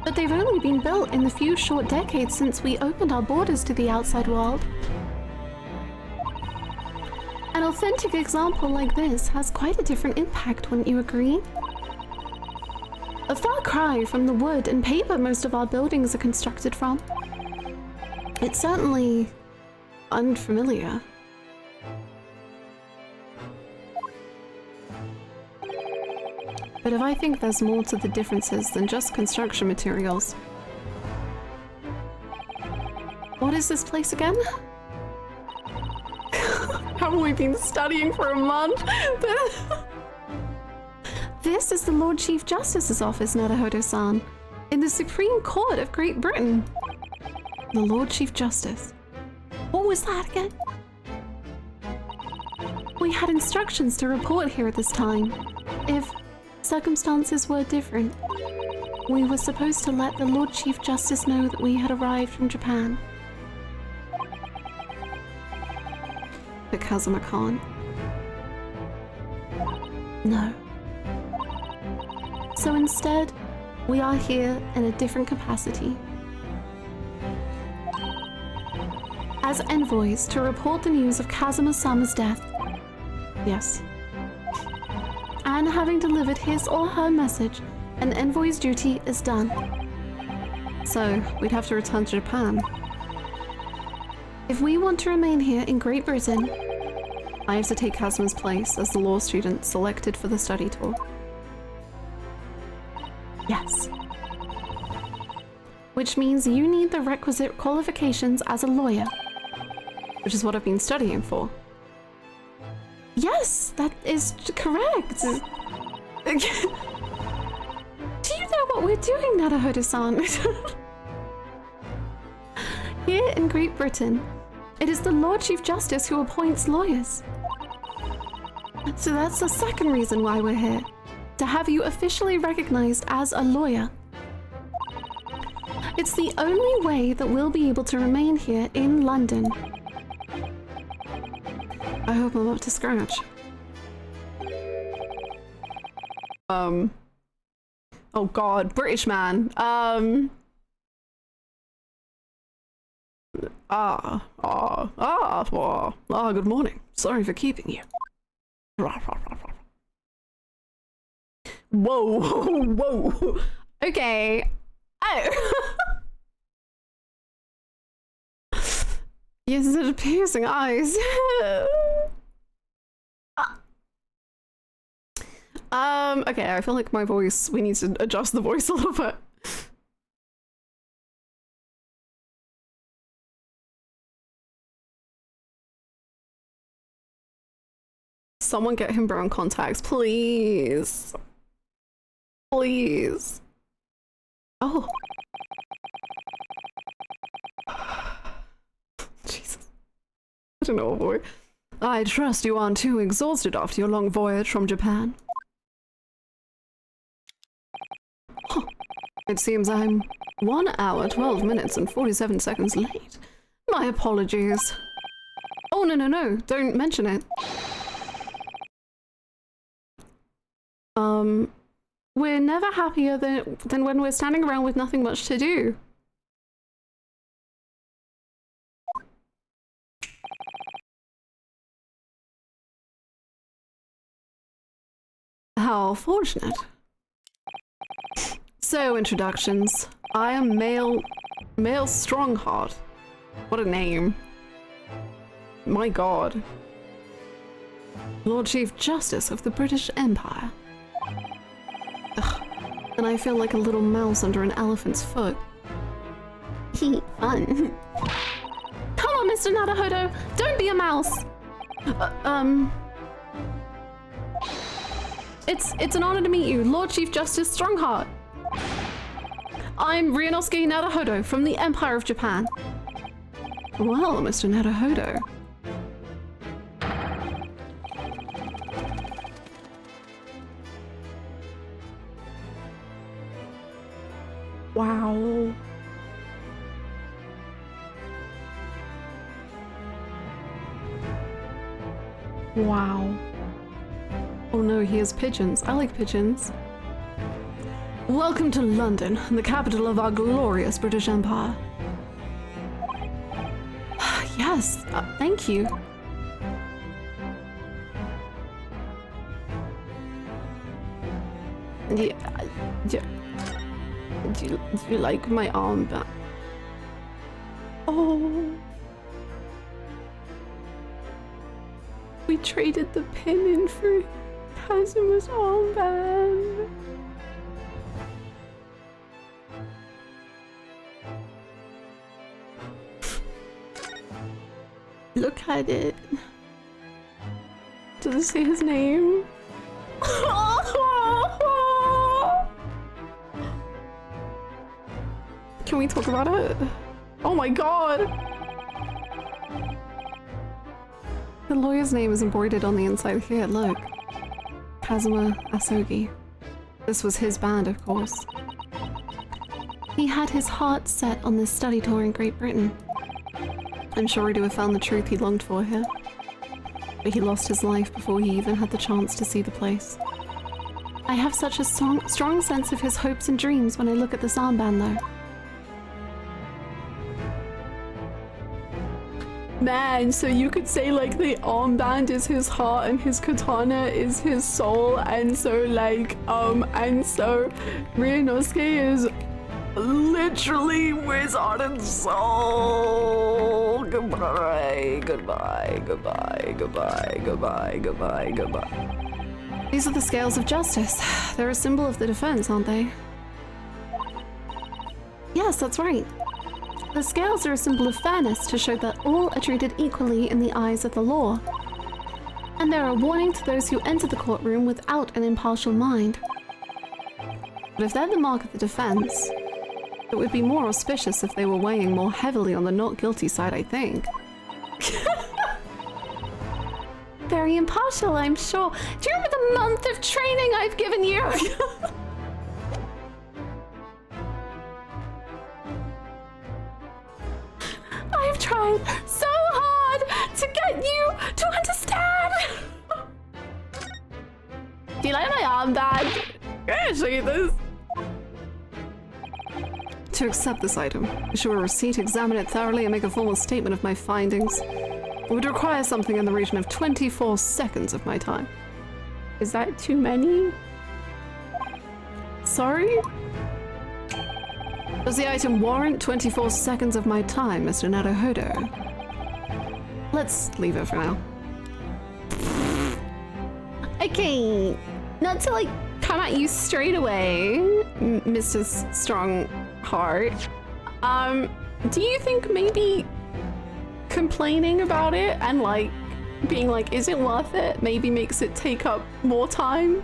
But they've only been built in the few short decades since we opened our borders to the outside world. An authentic example like this has quite a different impact, wouldn't you agree? A far cry from the wood and paper most of our buildings are constructed from. It's certainly unfamiliar. But if I think there's more to the differences than just construction materials. What is this place again? Haven't we been studying for a month? This is the Lord Chief Justice's office, Naruhodo-san, in the Supreme Court of Great Britain. The Lord Chief Justice. What was that again? We had instructions to report here at this time. If circumstances were different, we were supposed to let the Lord Chief Justice know that we had arrived from Japan. But Kazuma can't. No. So instead, we are here in a different capacity. As envoys to report the news of Kazuma-sama's death. Yes. And having delivered his or her message, an envoy's duty is done. So, we'd have to return to Japan. If we want to remain here in Great Britain, I have to take Kazuma's place as the law student selected for the study tour. Yes. Which means you need the requisite qualifications as a lawyer, which is what I've been studying for. Yes, that is correct. Do you know what we're doing, Naruhodo-san? Here in Great Britain, it is the Lord Chief Justice who appoints lawyers. So that's the second reason why we're here. To have you officially recognized as a lawyer. It's the only way that we'll be able to remain here in London. I hope I'm up to scratch. Oh god, British man. Good morning. Sorry for keeping you. Whoa, whoa. Okay. Oh. Yes, such piercing eyes. Okay, I feel like my voice, we need to adjust the voice a little bit. Someone get him brown contacts, please. Please. Oh. Jesus. I don't know, boy. I trust you aren't too exhausted after your long voyage from Japan. Huh. It seems I'm 1 hour, 12 minutes, and 47 seconds late. My apologies. Oh, no, don't mention it. We're never happier than when we're standing around with nothing much to do. How fortunate. So, introductions. I am Male Strongheart. What a name. My god. Lord Chief Justice of the British Empire. Ugh. And I feel like a little mouse under an elephant's foot. Fun. Come on, Mr. Naruhodo, don't be a mouse. It's an honor to meet you, Lord Chief Justice Strongheart. I'm Ryunosuke Naruhodo from the Empire of Japan. Well, Mr. Naruhodo. Wow. Wow. Oh no, he has pigeons. I like pigeons. Welcome to London, the capital of our glorious British Empire. Yes, thank you. Do you like my armband? Oh. We traded the pin in for Kazuma's armband. Look at it. Does it say his name? Can we talk about it? Oh my god! The lawyer's name is embroidered on the inside here, look. Kazuma Asogi. This was his band, of course. He had his heart set on this study tour in Great Britain. I'm sure he'd have found the truth he longed for here. But he lost his life before he even had the chance to see the place. I have such a strong sense of his hopes and dreams when I look at this armband, though. Man, so you could say like the armband is his heart and his katana is his soul, and so like and so Ryunosuke is literally his heart and soul. Goodbye, goodbye, goodbye, goodbye, goodbye, goodbye, goodbye. These are the scales of justice. They're a symbol of the defense, aren't they? Yes, that's right. The scales are a symbol of fairness to show that all are treated equally in the eyes of the law. And they're a warning to those who enter the courtroom without an impartial mind. But if they're the mark of the defense, it would be more auspicious if they were weighing more heavily on the not guilty side, I think. Very impartial, I'm sure. Do you remember the month of training I've given you? I've tried so hard to get you to understand. Do you like my armband? Can I show you this? to accept this item, issue a receipt, examine it thoroughly, and make a formal statement of my findings. It would require something in the region of 24 seconds of my time. Is that too many? Sorry? Does the item warrant 24 seconds of my time, Mr. Naruhodo? Let's leave it for now. Okay, not to like come at you straight away, Mr. Strongheart. Do you think maybe complaining about it and like being like, is it worth it, maybe makes it take up more time?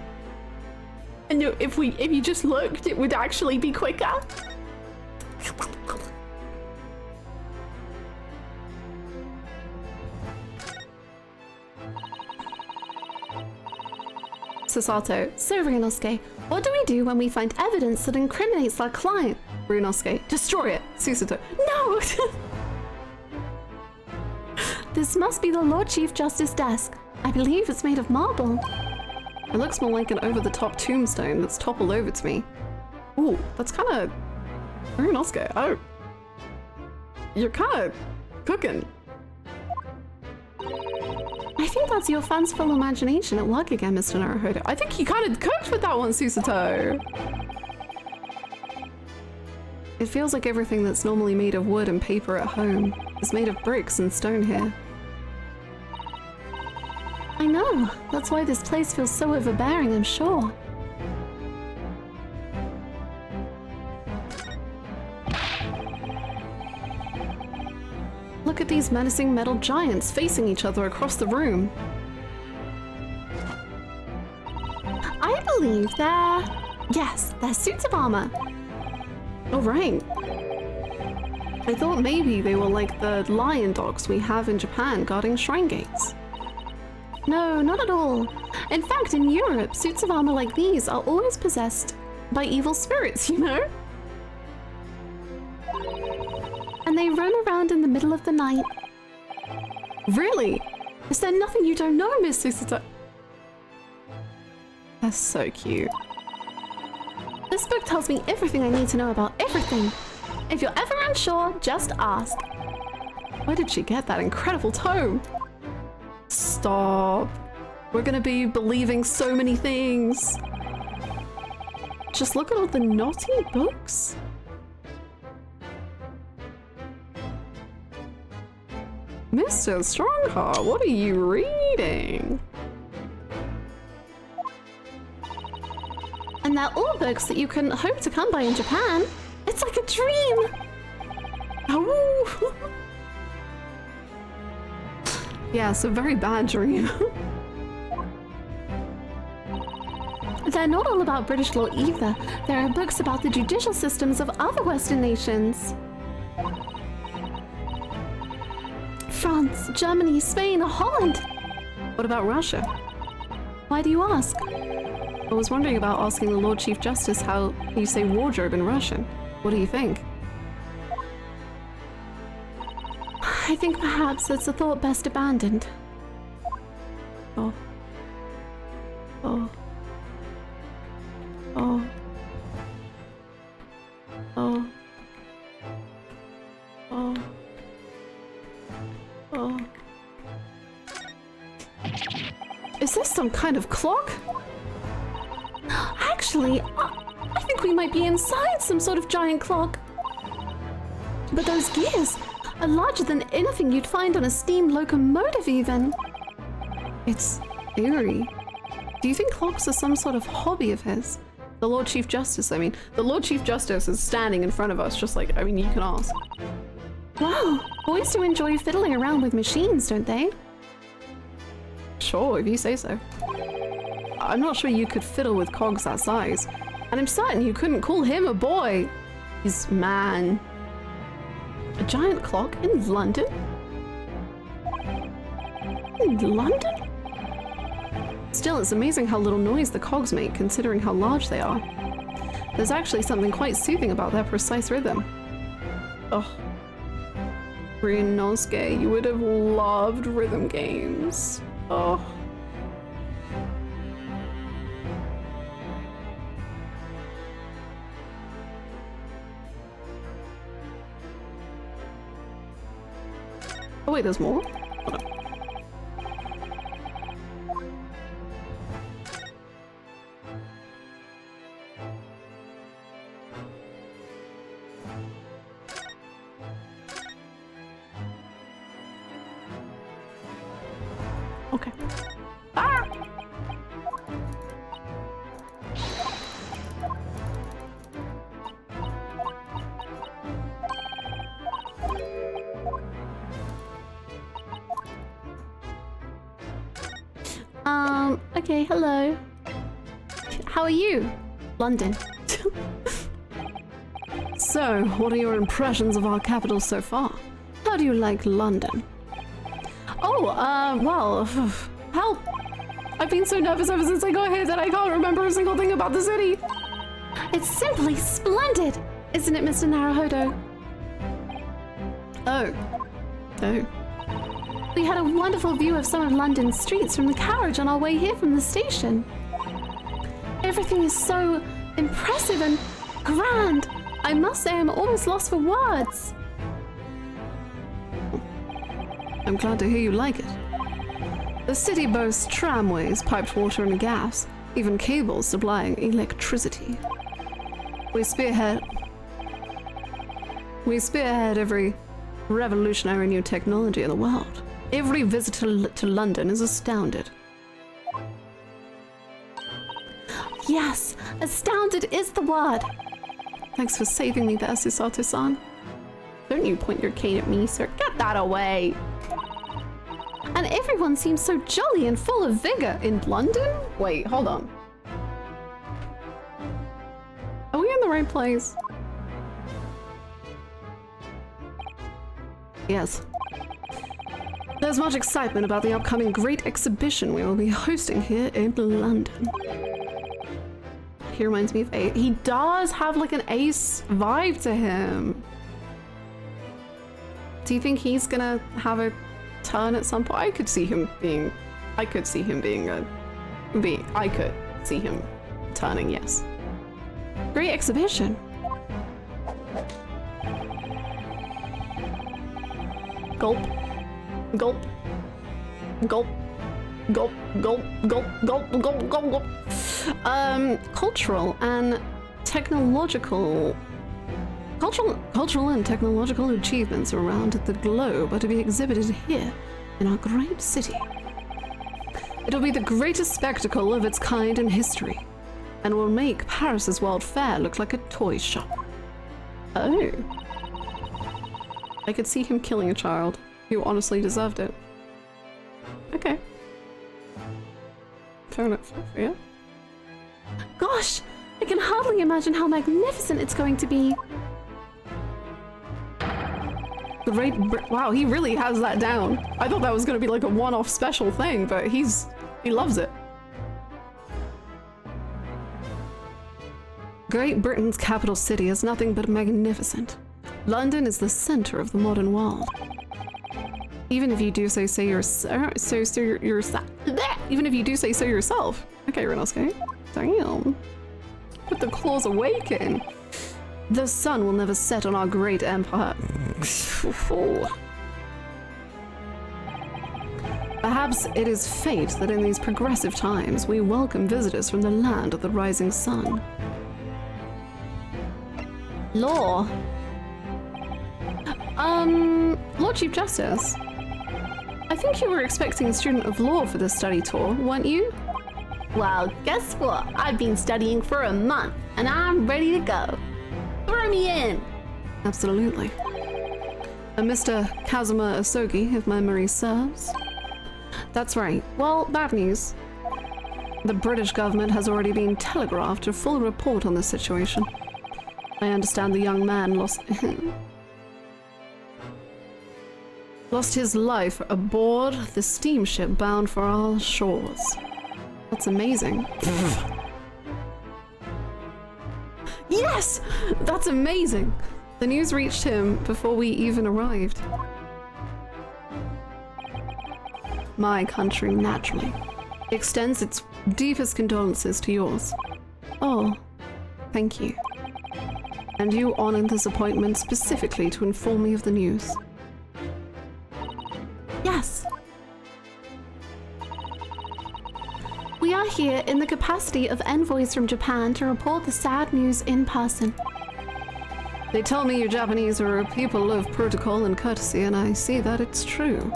And if you just looked, it would actually be quicker? Sasato. So, Ryunosuke, what do we do when we find evidence that incriminates our client? Ryunosuke. Destroy it. Susato. No! This must be the Lord Chief Justice desk. I believe it's made of marble. It looks more like an over-the-top tombstone that's toppled over to me. Ooh, that's kind of... Ryunosuke, oh. You're kind of cooking. I think that's your fanciful imagination at work again, Mr. Naruhodo. I think you kind of cooked with that one, Susato. It feels like everything that's normally made of wood and paper at home is made of bricks and stone here. I know. That's why this place feels so overbearing, I'm sure. Look at these menacing metal giants facing each other across the room. I believe they're suits of armor. Oh, right. I thought maybe they were like the lion dogs we have in Japan guarding shrine gates. No, not at all. In fact, in Europe, suits of armor like these are always possessed by evil spirits, you know? And they roam around in the middle of the night. Really? Is there nothing you don't know, Miss Susato? That's so cute. This book tells me everything I need to know about everything. If you're ever unsure, just ask. Where did she get that incredible tome? Stop. We're gonna be believing so many things. Just look at all the naughty books. Mr. Strongheart, what are you reading? And they're all books that you can hope to come by in Japan. It's like a dream! Oh. Yeah, it's a very bad dream. They're not all about British law either. There are books about the judicial systems of other Western nations. France, Germany, Spain, Holland. What about Russia? Why do you ask? I was wondering about asking the Lord Chief Justice how you say wardrobe in Russian. What do you think? I think perhaps it's a thought best abandoned. Oh. Oh. Oh. Oh. Oh. Oh. Is this some kind of clock? Actually, I think we might be inside some sort of giant clock. But those gears are larger than anything you'd find on a steam locomotive even. It's eerie. Do you think clocks are some sort of hobby of his? The Lord Chief Justice, I mean. The Lord Chief Justice is standing in front of us, just like, I mean, you can ask. Wow, boys do enjoy fiddling around with machines, don't they? Sure, if you say so. I'm not sure you could fiddle with cogs that size. And I'm certain you couldn't call him a boy. He's man. A giant clock in London? In London? Still, it's amazing how little noise the cogs make, considering how large they are. There's actually something quite soothing about their precise rhythm. Oh. Ryunosuke, you would have loved rhythm games. Oh. Oh wait, there's more? Hold on. Okay. Ah! Okay, hello. How are you? London. So, what are your impressions of our capital so far? How do you like London? Oh, well, help! I've been so nervous ever since I got here that I can't remember a single thing about the city! It's simply splendid! Isn't it, Mr. Naruhodo? Oh. Oh. We had a wonderful view of some of London's streets from the carriage on our way here from the station. Everything is so impressive and grand. I must say I'm almost lost for words. I'm glad to hear you like it. The city boasts tramways, piped water and gas, even cables supplying electricity. We spearhead every revolutionary new technology in the world. Every visitor to London is astounded. Yes, astounded is the word. Thanks for saving me there, Susato-san. Don't you point your cane at me, sir. Get that away! And everyone seems so jolly and full of vigor. In London? Wait, hold on. Are we in the right place? Yes. There's much excitement about the upcoming great exhibition we will be hosting here in London. He reminds me of Ace. He does have like an Ace vibe to him. Do you think he's gonna have a turn at some point? I could see him turning, yes. Great exhibition. Gulp. Gulp. Gulp. Gulp. Gulp. Gulp. Gulp. Gulp. Gulp. Gulp. Cultural and technological achievements around the globe are to be exhibited here in our great city. It'll be the greatest spectacle of its kind in history, and will make Paris's World Fair look like a toy shop. Oh. I could see him killing a child who honestly deserved it. Okay. Fair enough, yeah. Gosh, I can hardly imagine how magnificent it's going to be. Wow, he really has that down. I thought that was going to be like a one-off special thing, but he loves it. Great Britain's capital city is nothing but magnificent. London is the center of the modern world. Even if you do say so yourself. Even if you do say so yourself. Okay, Renosuke. Damn. Put the claws awaken. The sun will never set on our great empire. Perhaps it is fate that in these progressive times we welcome visitors from the land of the rising sun. Law. Lord Chief Justice. I think you were expecting a student of law for this study tour, weren't you? Well, guess what? I've been studying for a month, and I'm ready to go. Throw me in! Absolutely. Mr. Kazuma Asogi, if memory serves. That's right. Well, bad news. The British government has already been telegraphed a full report on the situation. I understand the young man lost his life aboard the steamship bound for our shores. That's amazing. Yes! That's amazing! The news reached him before we even arrived. My country, naturally, extends its deepest condolences to yours. Oh, thank you. And you honored this appointment specifically to inform me of the news. here in the capacity of envoys from Japan to report the sad news in person. They tell me you Japanese are a people of protocol and courtesy, and I see that it's true.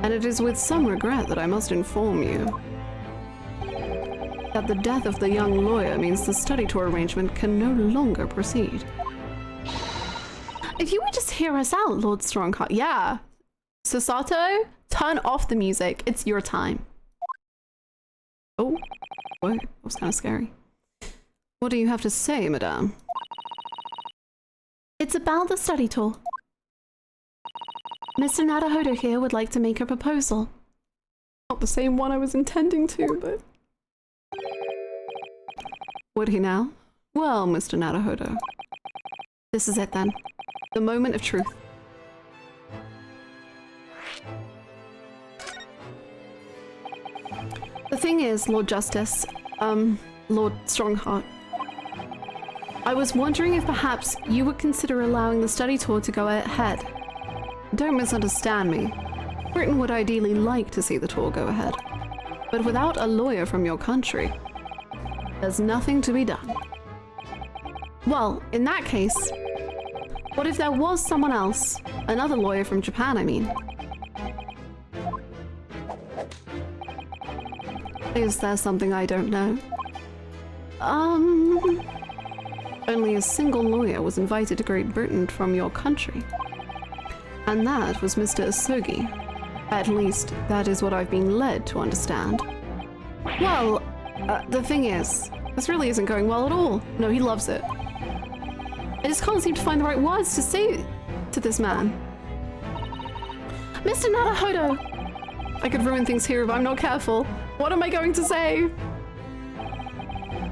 And it is with some regret that I must inform you that the death of the young lawyer means the study tour arrangement can no longer proceed. If you would just hear us out, Lord Strongheart. Yeah. Sasato, turn off the music. It's your time. Oh, wait, that was kind of scary. What do you have to say, madame? It's about the study tour. Mr. Naruhodo here would like to make a proposal. Not the same one I was intending to, but... Would he now? Well, Mr. Naruhodo. This is it then. The moment of truth. The thing is, Lord Justice, Lord Strongheart, I was wondering if perhaps you would consider allowing the study tour to go ahead. Don't misunderstand me. Britain would ideally like to see the tour go ahead. But without a lawyer from your country, there's nothing to be done. Well, in that case, what if there was someone else? Another lawyer from Japan, I mean. Is there something I don't know? Only a single lawyer was invited to Great Britain from your country. And that was Mr. Asogi. At least, that is what I've been led to understand. Well, the thing is, this really isn't going well at all. No, he loves it. I just can't seem to find the right words to say to this man. Mr. Naruhodo! I could ruin things here if I'm not careful. What am I going to say?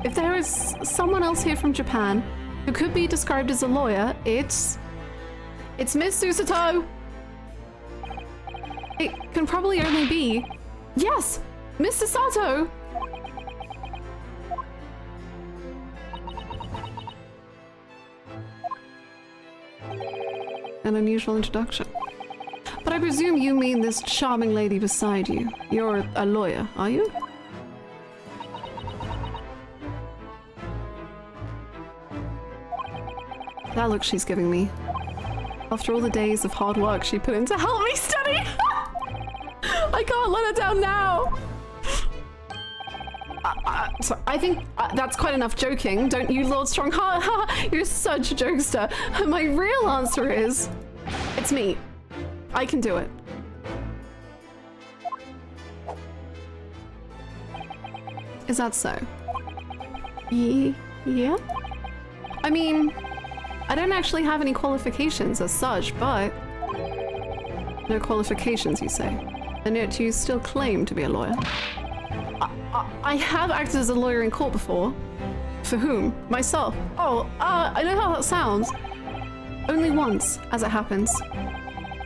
If there is someone else here from Japan who could be described as a lawyer, it's Miss Susato. It can probably only be, yes, Miss Susato. An unusual introduction. But I presume you mean this charming lady beside you. You're a lawyer, are you? That look she's giving me. After all the days of hard work she put in to help me study! I can't let her down now! So I think that's quite enough joking, don't you, Lord Strongheart? You're such a jokester. My real answer is, it's me. I can do it. Is that so? Yeah? I mean, I don't actually have any qualifications as such, but... No qualifications, you say? And yet you still claim to be a lawyer? I have acted as a lawyer in court before. For whom? Myself. Oh, I know how that sounds. Only once, as it happens.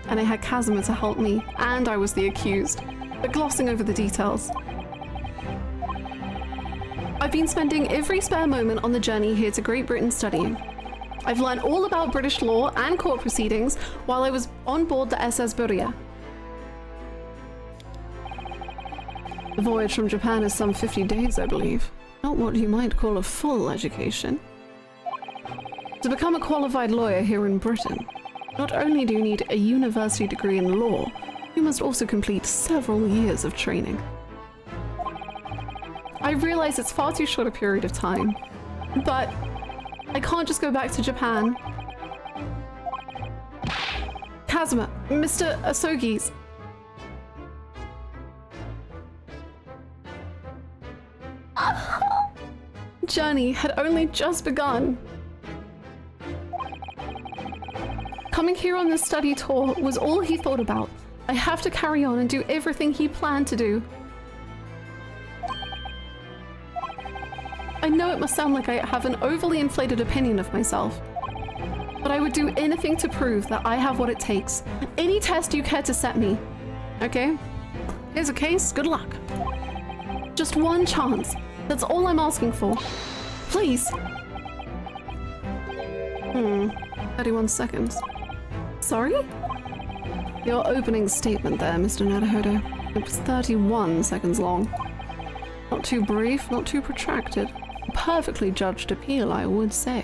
And I had Kazuma to help me, and I was the accused, but glossing over the details. I've been spending every spare moment on the journey here to Great Britain studying. I've learned all about British law and court proceedings while I was on board the SS Buria. The voyage from Japan is some 50 days, I believe. Not what you might call a full education. To become a qualified lawyer here in Britain, not only do you need a university degree in law, you must also complete several years of training. I realize it's far too short a period of time, but I can't just go back to Japan. Kazuma, Mr. Asogi's. Journey had only just begun. Coming here on this study tour was all he thought about. I have to carry on and do everything he planned to do. I know it must sound like I have an overly inflated opinion of myself, but I would do anything to prove that I have what it takes. Any test you care to set me. Okay? Here's a case, good luck. Just one chance. That's all I'm asking for. Please. 31 seconds. Sorry? Your opening statement there, Mr. Naruhodo. It was 31 seconds long. Not too brief, not too protracted. Perfectly judged appeal, I would say.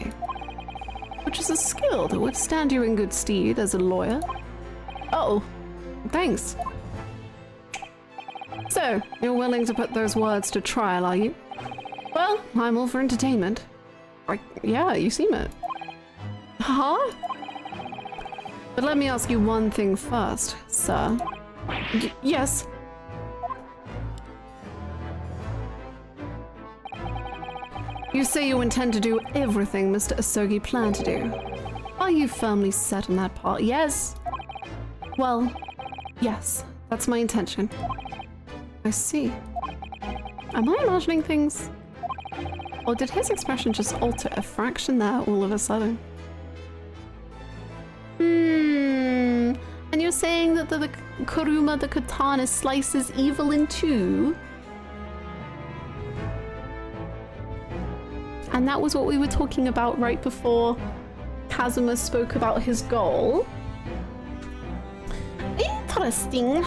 Which is a skill that would stand you in good stead as a lawyer. Oh, thanks. So, you're willing to put those words to trial, are you? Well, I'm all for entertainment. Yeah, you seem it. Huh? But let me ask you one thing first, sir. Yes? You say you intend to do everything Mr. Asogi planned to do. Are you firmly set on that part? Yes? Well, yes, that's my intention. I see. Am I imagining things? Or did his expression just alter a fraction there all of a sudden? And you're saying that the Kuruma, the katana, slices evil in two? And that was what we were talking about right before Kazuma spoke about his goal. Interesting.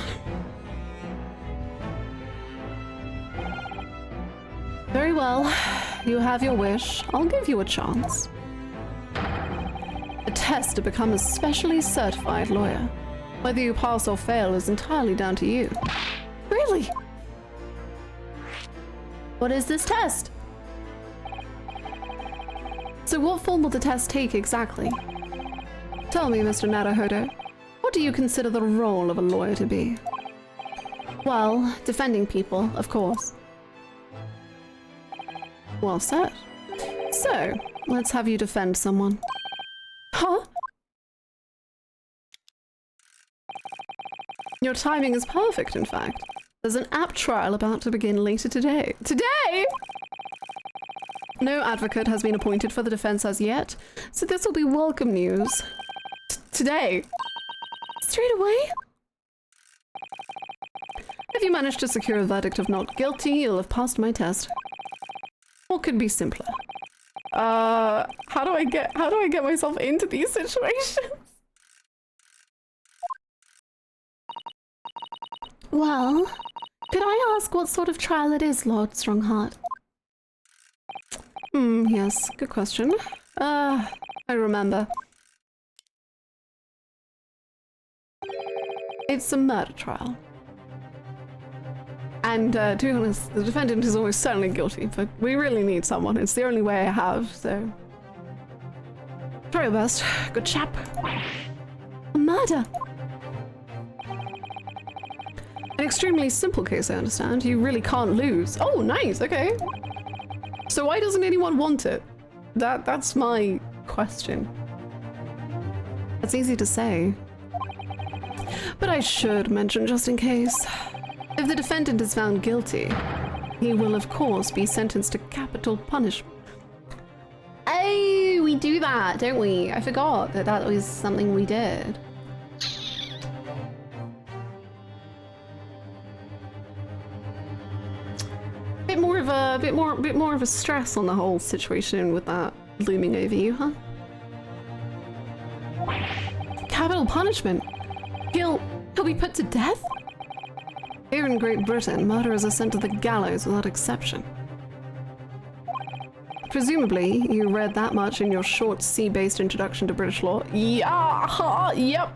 Very well. You have your wish. I'll give you a chance. A test to become a specially certified lawyer. Whether you pass or fail is entirely down to you. Really? What is this test? So what form will the test take exactly? Tell me, Mr. Naruhodo, what do you consider the role of a lawyer to be? Well, defending people, of course. Well said. So, let's have you defend someone. Huh? Your timing is perfect, in fact. There's an app trial about to begin later today. Today?! No advocate has been appointed for the defense as yet, so this will be welcome news. Today. Straight away? If you manage to secure a verdict of not guilty, you'll have passed my test. What could be simpler? How do I get myself into these situations? Well, could I ask what sort of trial it is, Lord Strongheart? Yes, good question. I remember. It's a murder trial. And to be honest, the defendant is almost certainly guilty, but we really need someone. It's the only way I have, so... Try your best. Good chap. A murder? An extremely simple case, I understand. You really can't lose. Oh, nice, okay. So why doesn't anyone want it? That's my question. It's easy to say. But I should mention just in case. If the defendant is found guilty, he will of course be sentenced to capital punishment. Oh, we do that, don't we? I forgot that that was something we did. Bit more of a stress on the whole situation with that looming over you, huh? Capital punishment? He'll be put to death? Here in Great Britain, murderers are sent to the gallows without exception. Presumably, you read that much in your short C-based introduction to British law. Yeah, yep.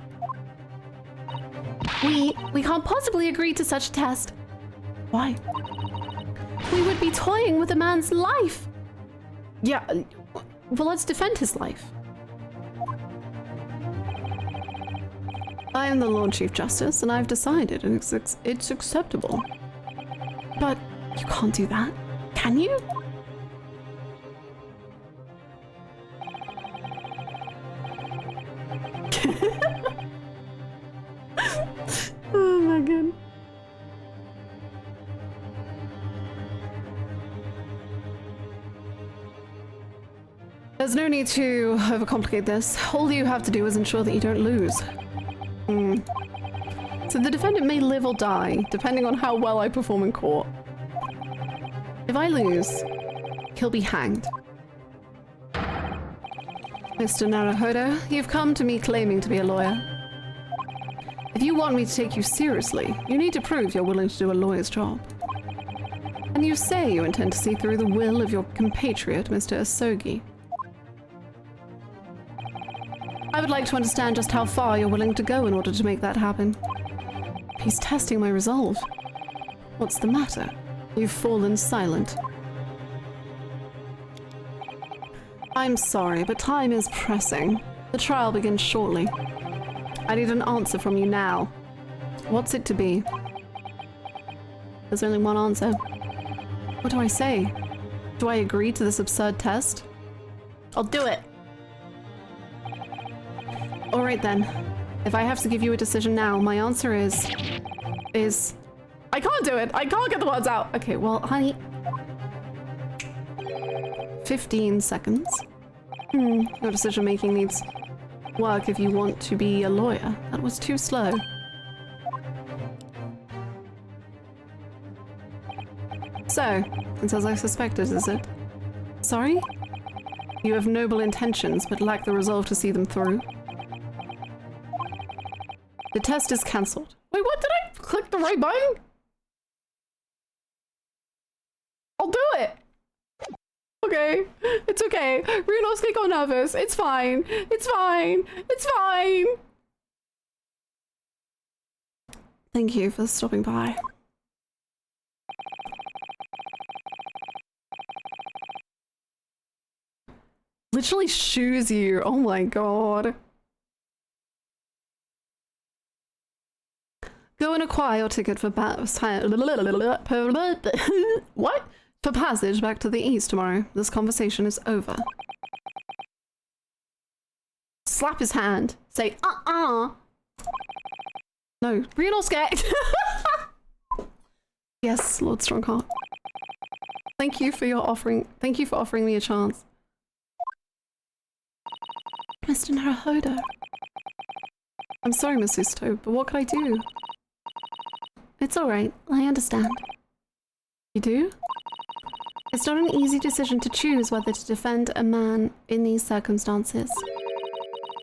We can't possibly agree to such a test. Why? We would be toying with a man's life. Yeah, well, let's defend his life. I am the Lord Chief Justice, and I've decided it's acceptable. But you can't do that, can you? Oh my god. There's no need to overcomplicate this. All you have to do is ensure that you don't lose. So the defendant may live or die, depending on how well I perform in court. If I lose, he'll be hanged. Mr. Naruhodo, you've come to me claiming to be a lawyer. If you want me to take you seriously, you need to prove you're willing to do a lawyer's job. And when you say you intend to see through the will of your compatriot, Mr. Asogi? I would like to understand just how far you're willing to go in order to make that happen. He's testing my resolve. What's the matter? You've fallen silent. I'm sorry, but time is pressing. The trial begins shortly. I need an answer from you now. What's it to be? There's only one answer. What do I say? Do I agree to this absurd test? I'll do it. Alright then. If I have to give you a decision now, my answer is... I can't do it! I can't get the words out! Okay, well, honey... 15 seconds. Your decision making needs work if you want to be a lawyer. That was too slow. So, it's as I suspected, is it? Sorry? You have noble intentions, but lack the resolve to see them through. The test is cancelled. Wait, what? Did I click the right button? I'll do it! Okay, it's okay. Ryunosuke got nervous. It's fine. It's fine. It's fine. Thank you for stopping by. Literally shoes you. Oh my god. Go and acquire your ticket for what? For passage back to the east tomorrow. This conversation is over. Slap his hand. Say, No, Ryunosuke! Yes, Lord Strongheart. Thank you for offering me a chance. Mr. Naruhodo. I'm sorry, Miss Susto, but what could I do? It's alright, I understand. You do? It's not an easy decision to choose whether to defend a man in these circumstances.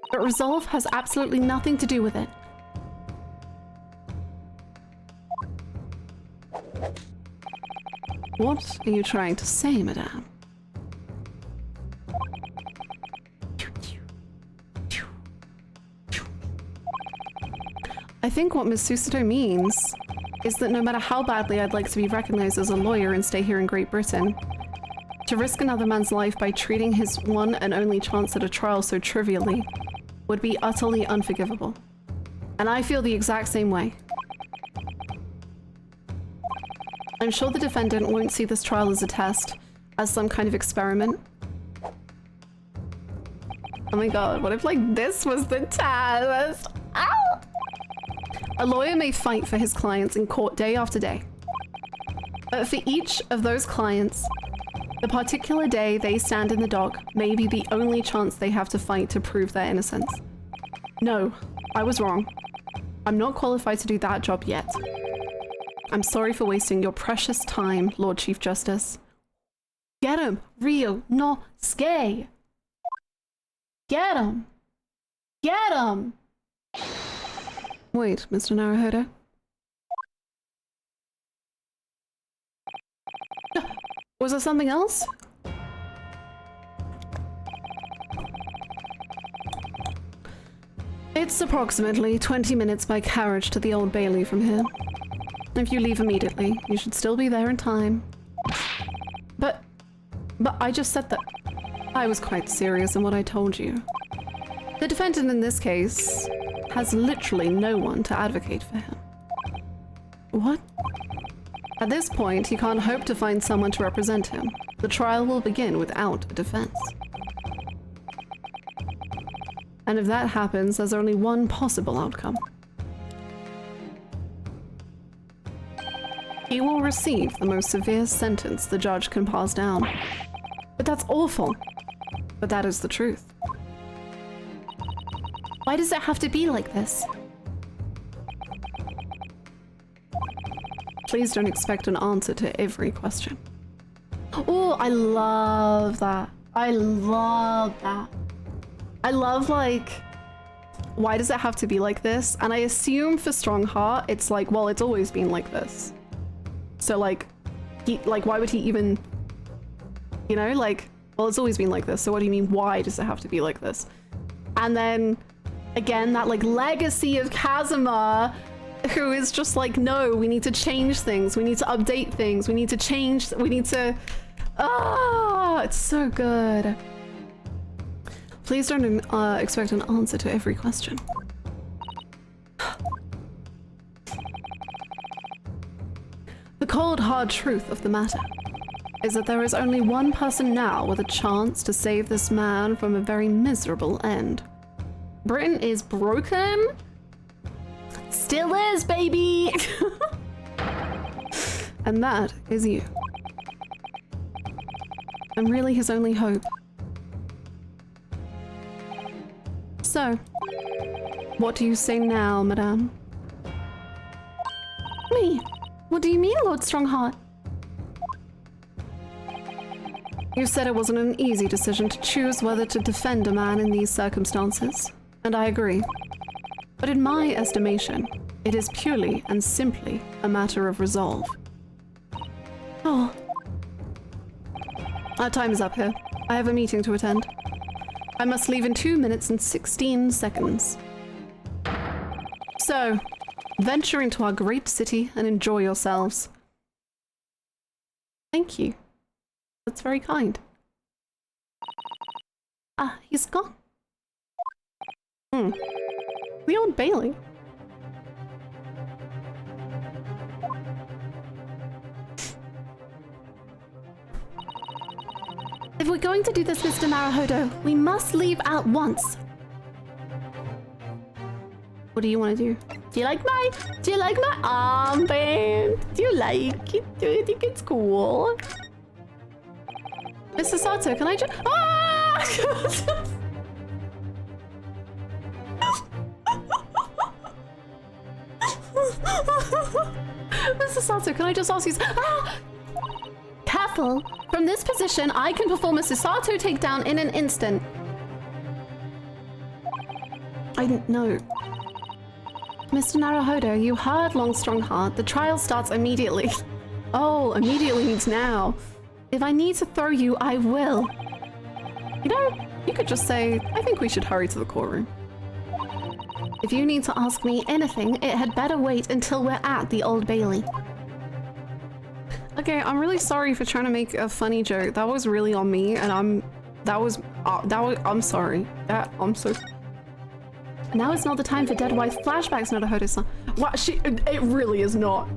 But resolve has absolutely nothing to do with it. What are you trying to say, madame? I think what Miss Susato means is that no matter how badly I'd like to be recognized as a lawyer and stay here in Great Britain, to risk another man's life by treating his one and only chance at a trial so trivially would be utterly unforgivable. And I feel the exact same way. I'm sure the defendant won't see this trial as a test, as some kind of experiment. Oh my god, what if like this was the test? Ow! A lawyer may fight for his clients in court day after day. But for each of those clients, the particular day they stand in the dock may be the only chance they have to fight to prove their innocence. No, I was wrong. I'm not qualified to do that job yet. I'm sorry for wasting your precious time, Lord Chief Justice. Get him, Ryunosuke! Get him! Get him! Wait, Mr. Naruhodo. Was there something else? It's approximately 20 minutes by carriage to the Old Bailey from here. If you leave immediately, you should still be there in time. But I just said that I was quite serious in what I told you. The defendant in this case has literally no one to advocate for him. What? At this point, he can't hope to find someone to represent him. The trial will begin without a defense. And if that happens, there's only one possible outcome. He will receive the most severe sentence the judge can pass down. But that's awful. But that is the truth. Why does it have to be like this? Please don't expect an answer to every question. Oh, I love that. I love that. I love, like, why does it have to be like this? And I assume for Strongheart, it's like, well, it's always been like this. So, like, why would he even, you know, like, well, it's always been like this, so what do you mean, why does it have to be like this? And then, again, that, like, legacy of Kazuma, who is just like, no, we need to change things, we need to update things, we need to change, we need to... Ah, it's so good. Please don't expect an answer to every question. The cold, hard truth of the matter is that there is only one person now with a chance to save this man from a very miserable end. Britain is broken? Still is, baby! And that is you. I'm really his only hope. So, what do you say now, madame? Me? What do you mean, Lord Strongheart? You said it wasn't an easy decision to choose whether to defend a man in these circumstances, and I agree. But in my estimation, it is purely and simply a matter of resolve. Oh. Our time is up here. I have a meeting to attend. I must leave in 2 minutes and 16 seconds. So, venture into our great city and enjoy yourselves. Thank you. That's very kind. Ah, he's gone. The Old Bailey. If we're going to do this, Mr. Naruhodo, we must leave at once. What do you want to do? Do you like my armband? Do you like it? Do you think it's cool? Mr. Sato, can I just... Ah! Mr. Sato, can I just ask you... Ah! Careful! From this position, I can perform a Susato takedown in an instant. I didn't know. Mr. Naruhodo, you heard Long Strongheart. The trial starts immediately. Oh, immediately means now. If I need to throw you, I will. You know, you could just say, I think we should hurry to the courtroom. If you need to ask me anything, it had better wait until we're at the Old Bailey. Okay, I'm really sorry for trying to make a funny joke. That was really on me, and I'm sorry. I'm so... Now is not the time for dead wife flashbacks, Naruhodo-san. What? It really is not.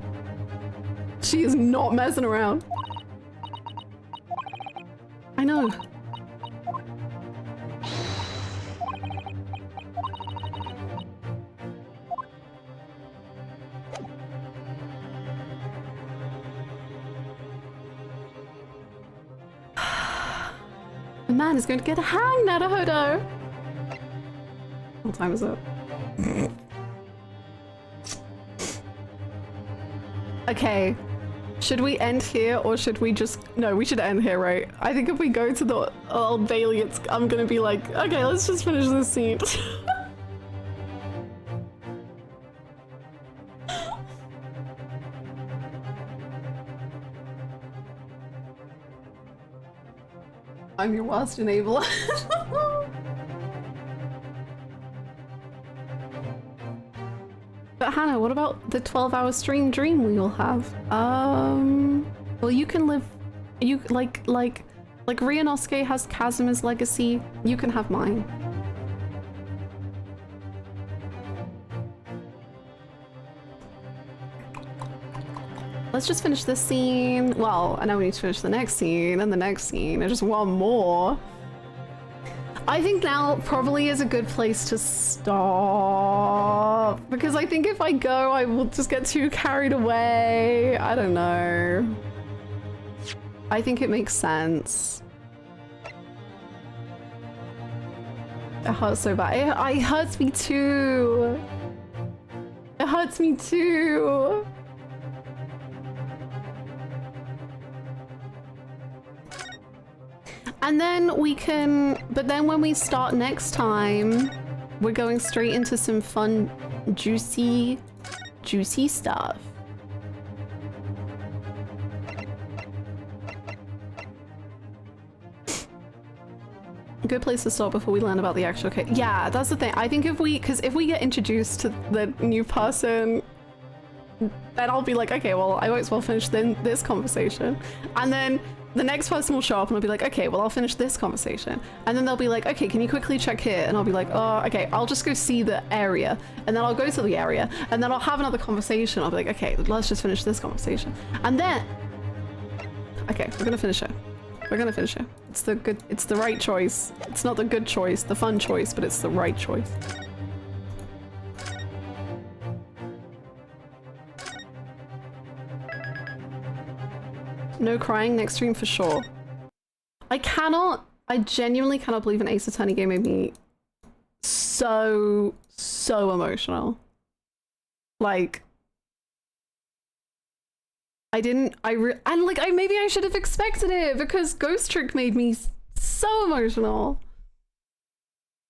She is not messing around. I know. The man is going to get hanged, Naruhodo! What time is it? Okay. Should we end here or should we just... No, we should end here, right? I think if we go to the Old Bailey, I'm gonna be like, okay, let's just finish this scene. I'm your worst enabler. But Hannah, what about the 12-hour stream dream we will have? Well, you can live, like Ryunosuke has Kazuma's legacy, you can have mine. Let's just finish this scene. Well, I know we need to finish the next scene and the next scene. I just want more. I think now probably is a good place to stop. Because I think if I go, I will just get too carried away. I don't know. I think it makes sense. It hurts so bad. It hurts me too. It hurts me too. And then we can, but then when we start next time, we're going straight into some fun, juicy stuff. Good place to stop before we learn about the actual case. Yeah, that's the thing. I think if we get introduced to the new person, then I'll be like, okay, well, I might as well finish this conversation. And then the next person will show up and I'll be like, okay, well, I'll finish this conversation. And then they'll be like, okay, can you quickly check here? And I'll be like, oh, okay, I'll just go see the area. And then I'll go to the area and then I'll have another conversation. I'll be like, okay, let's just finish this conversation. And then, okay, we're gonna finish it. We're gonna finish it. It's the right choice. It's not the good choice, the fun choice, but it's the right choice. No crying next stream for sure. I genuinely cannot believe an Ace Attorney game made me so emotional. Like, maybe I should have expected it because Ghost Trick made me so emotional.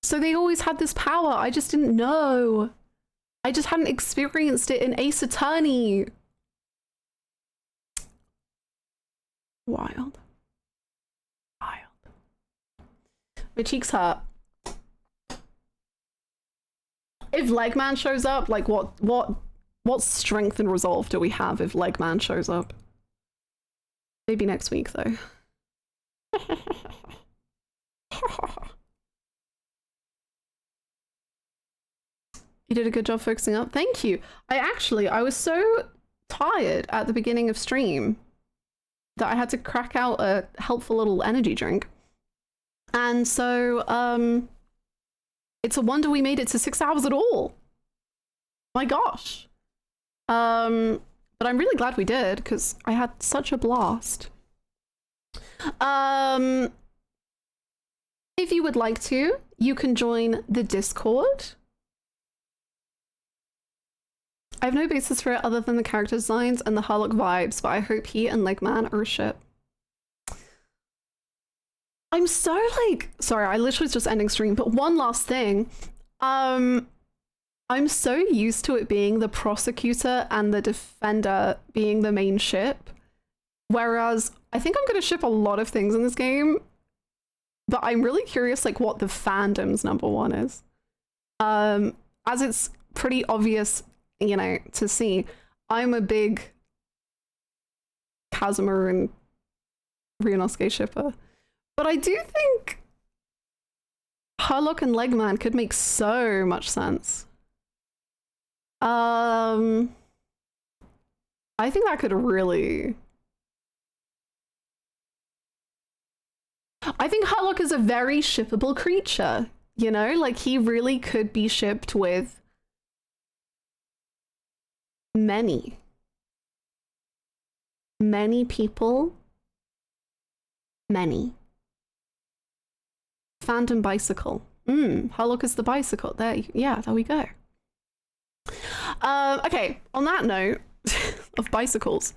So they always had this power. I just didn't know. I just hadn't experienced it in Ace Attorney. Wild. My cheeks hurt. If Legman shows up, like what strength and resolve do we have if Legman shows up? Maybe next week though. You did a good job focusing up. Thank you. I was so tired at the beginning of stream that I had to crack out a helpful little energy drink. And so, it's a wonder we made it to 6 hours at all. My gosh. But I'm really glad we did because I had such a blast. If you would like to, you can join the Discord. I have no basis for it other than the character designs and the Harlock vibes, but I hope he and Legman are a ship. I'm so like, sorry, I literally was just ending stream, but one last thing. I'm so used to it being the prosecutor and the defender being the main ship. Whereas I think I'm going to ship a lot of things in this game, but I'm really curious like what the fandom's #1 is. As it's pretty obvious, you know, to see, I'm a big Kazuma and Ryunosuke shipper. But I do think Harlock and Legman could make so much sense. I think that could really... I think Harlock is a very shippable creature, you know? Like, he really could be shipped with many people. Many. Fandom bicycle. Harlock is the bicycle. There we go. Okay, on that note of bicycles,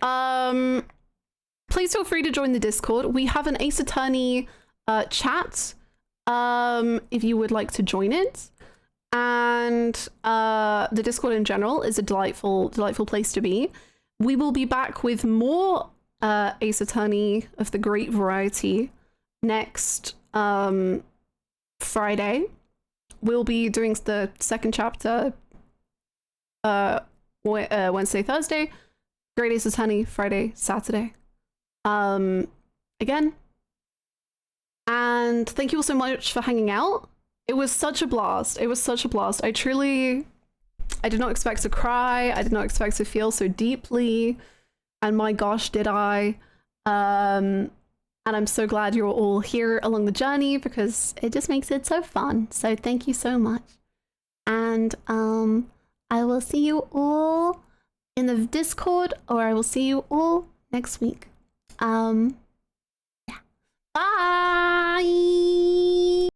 please feel free to join the Discord. We have an Ace Attorney chat if you would like to join it. And the Discord in general is a delightful place to be. We will be back with more Ace Attorney of the great variety next Friday. We'll be doing the second chapter Wednesday, Thursday, Great Ace Attorney Friday, Saturday. Again. And thank you all so much for hanging out. It was such a blast. It was such a blast. I did not expect to cry. I did not expect to feel so deeply. And my gosh, did I. And I'm so glad you're all here along the journey because it just makes it so fun. So thank you so much. And I will see you all in the Discord, or I will see you all next week.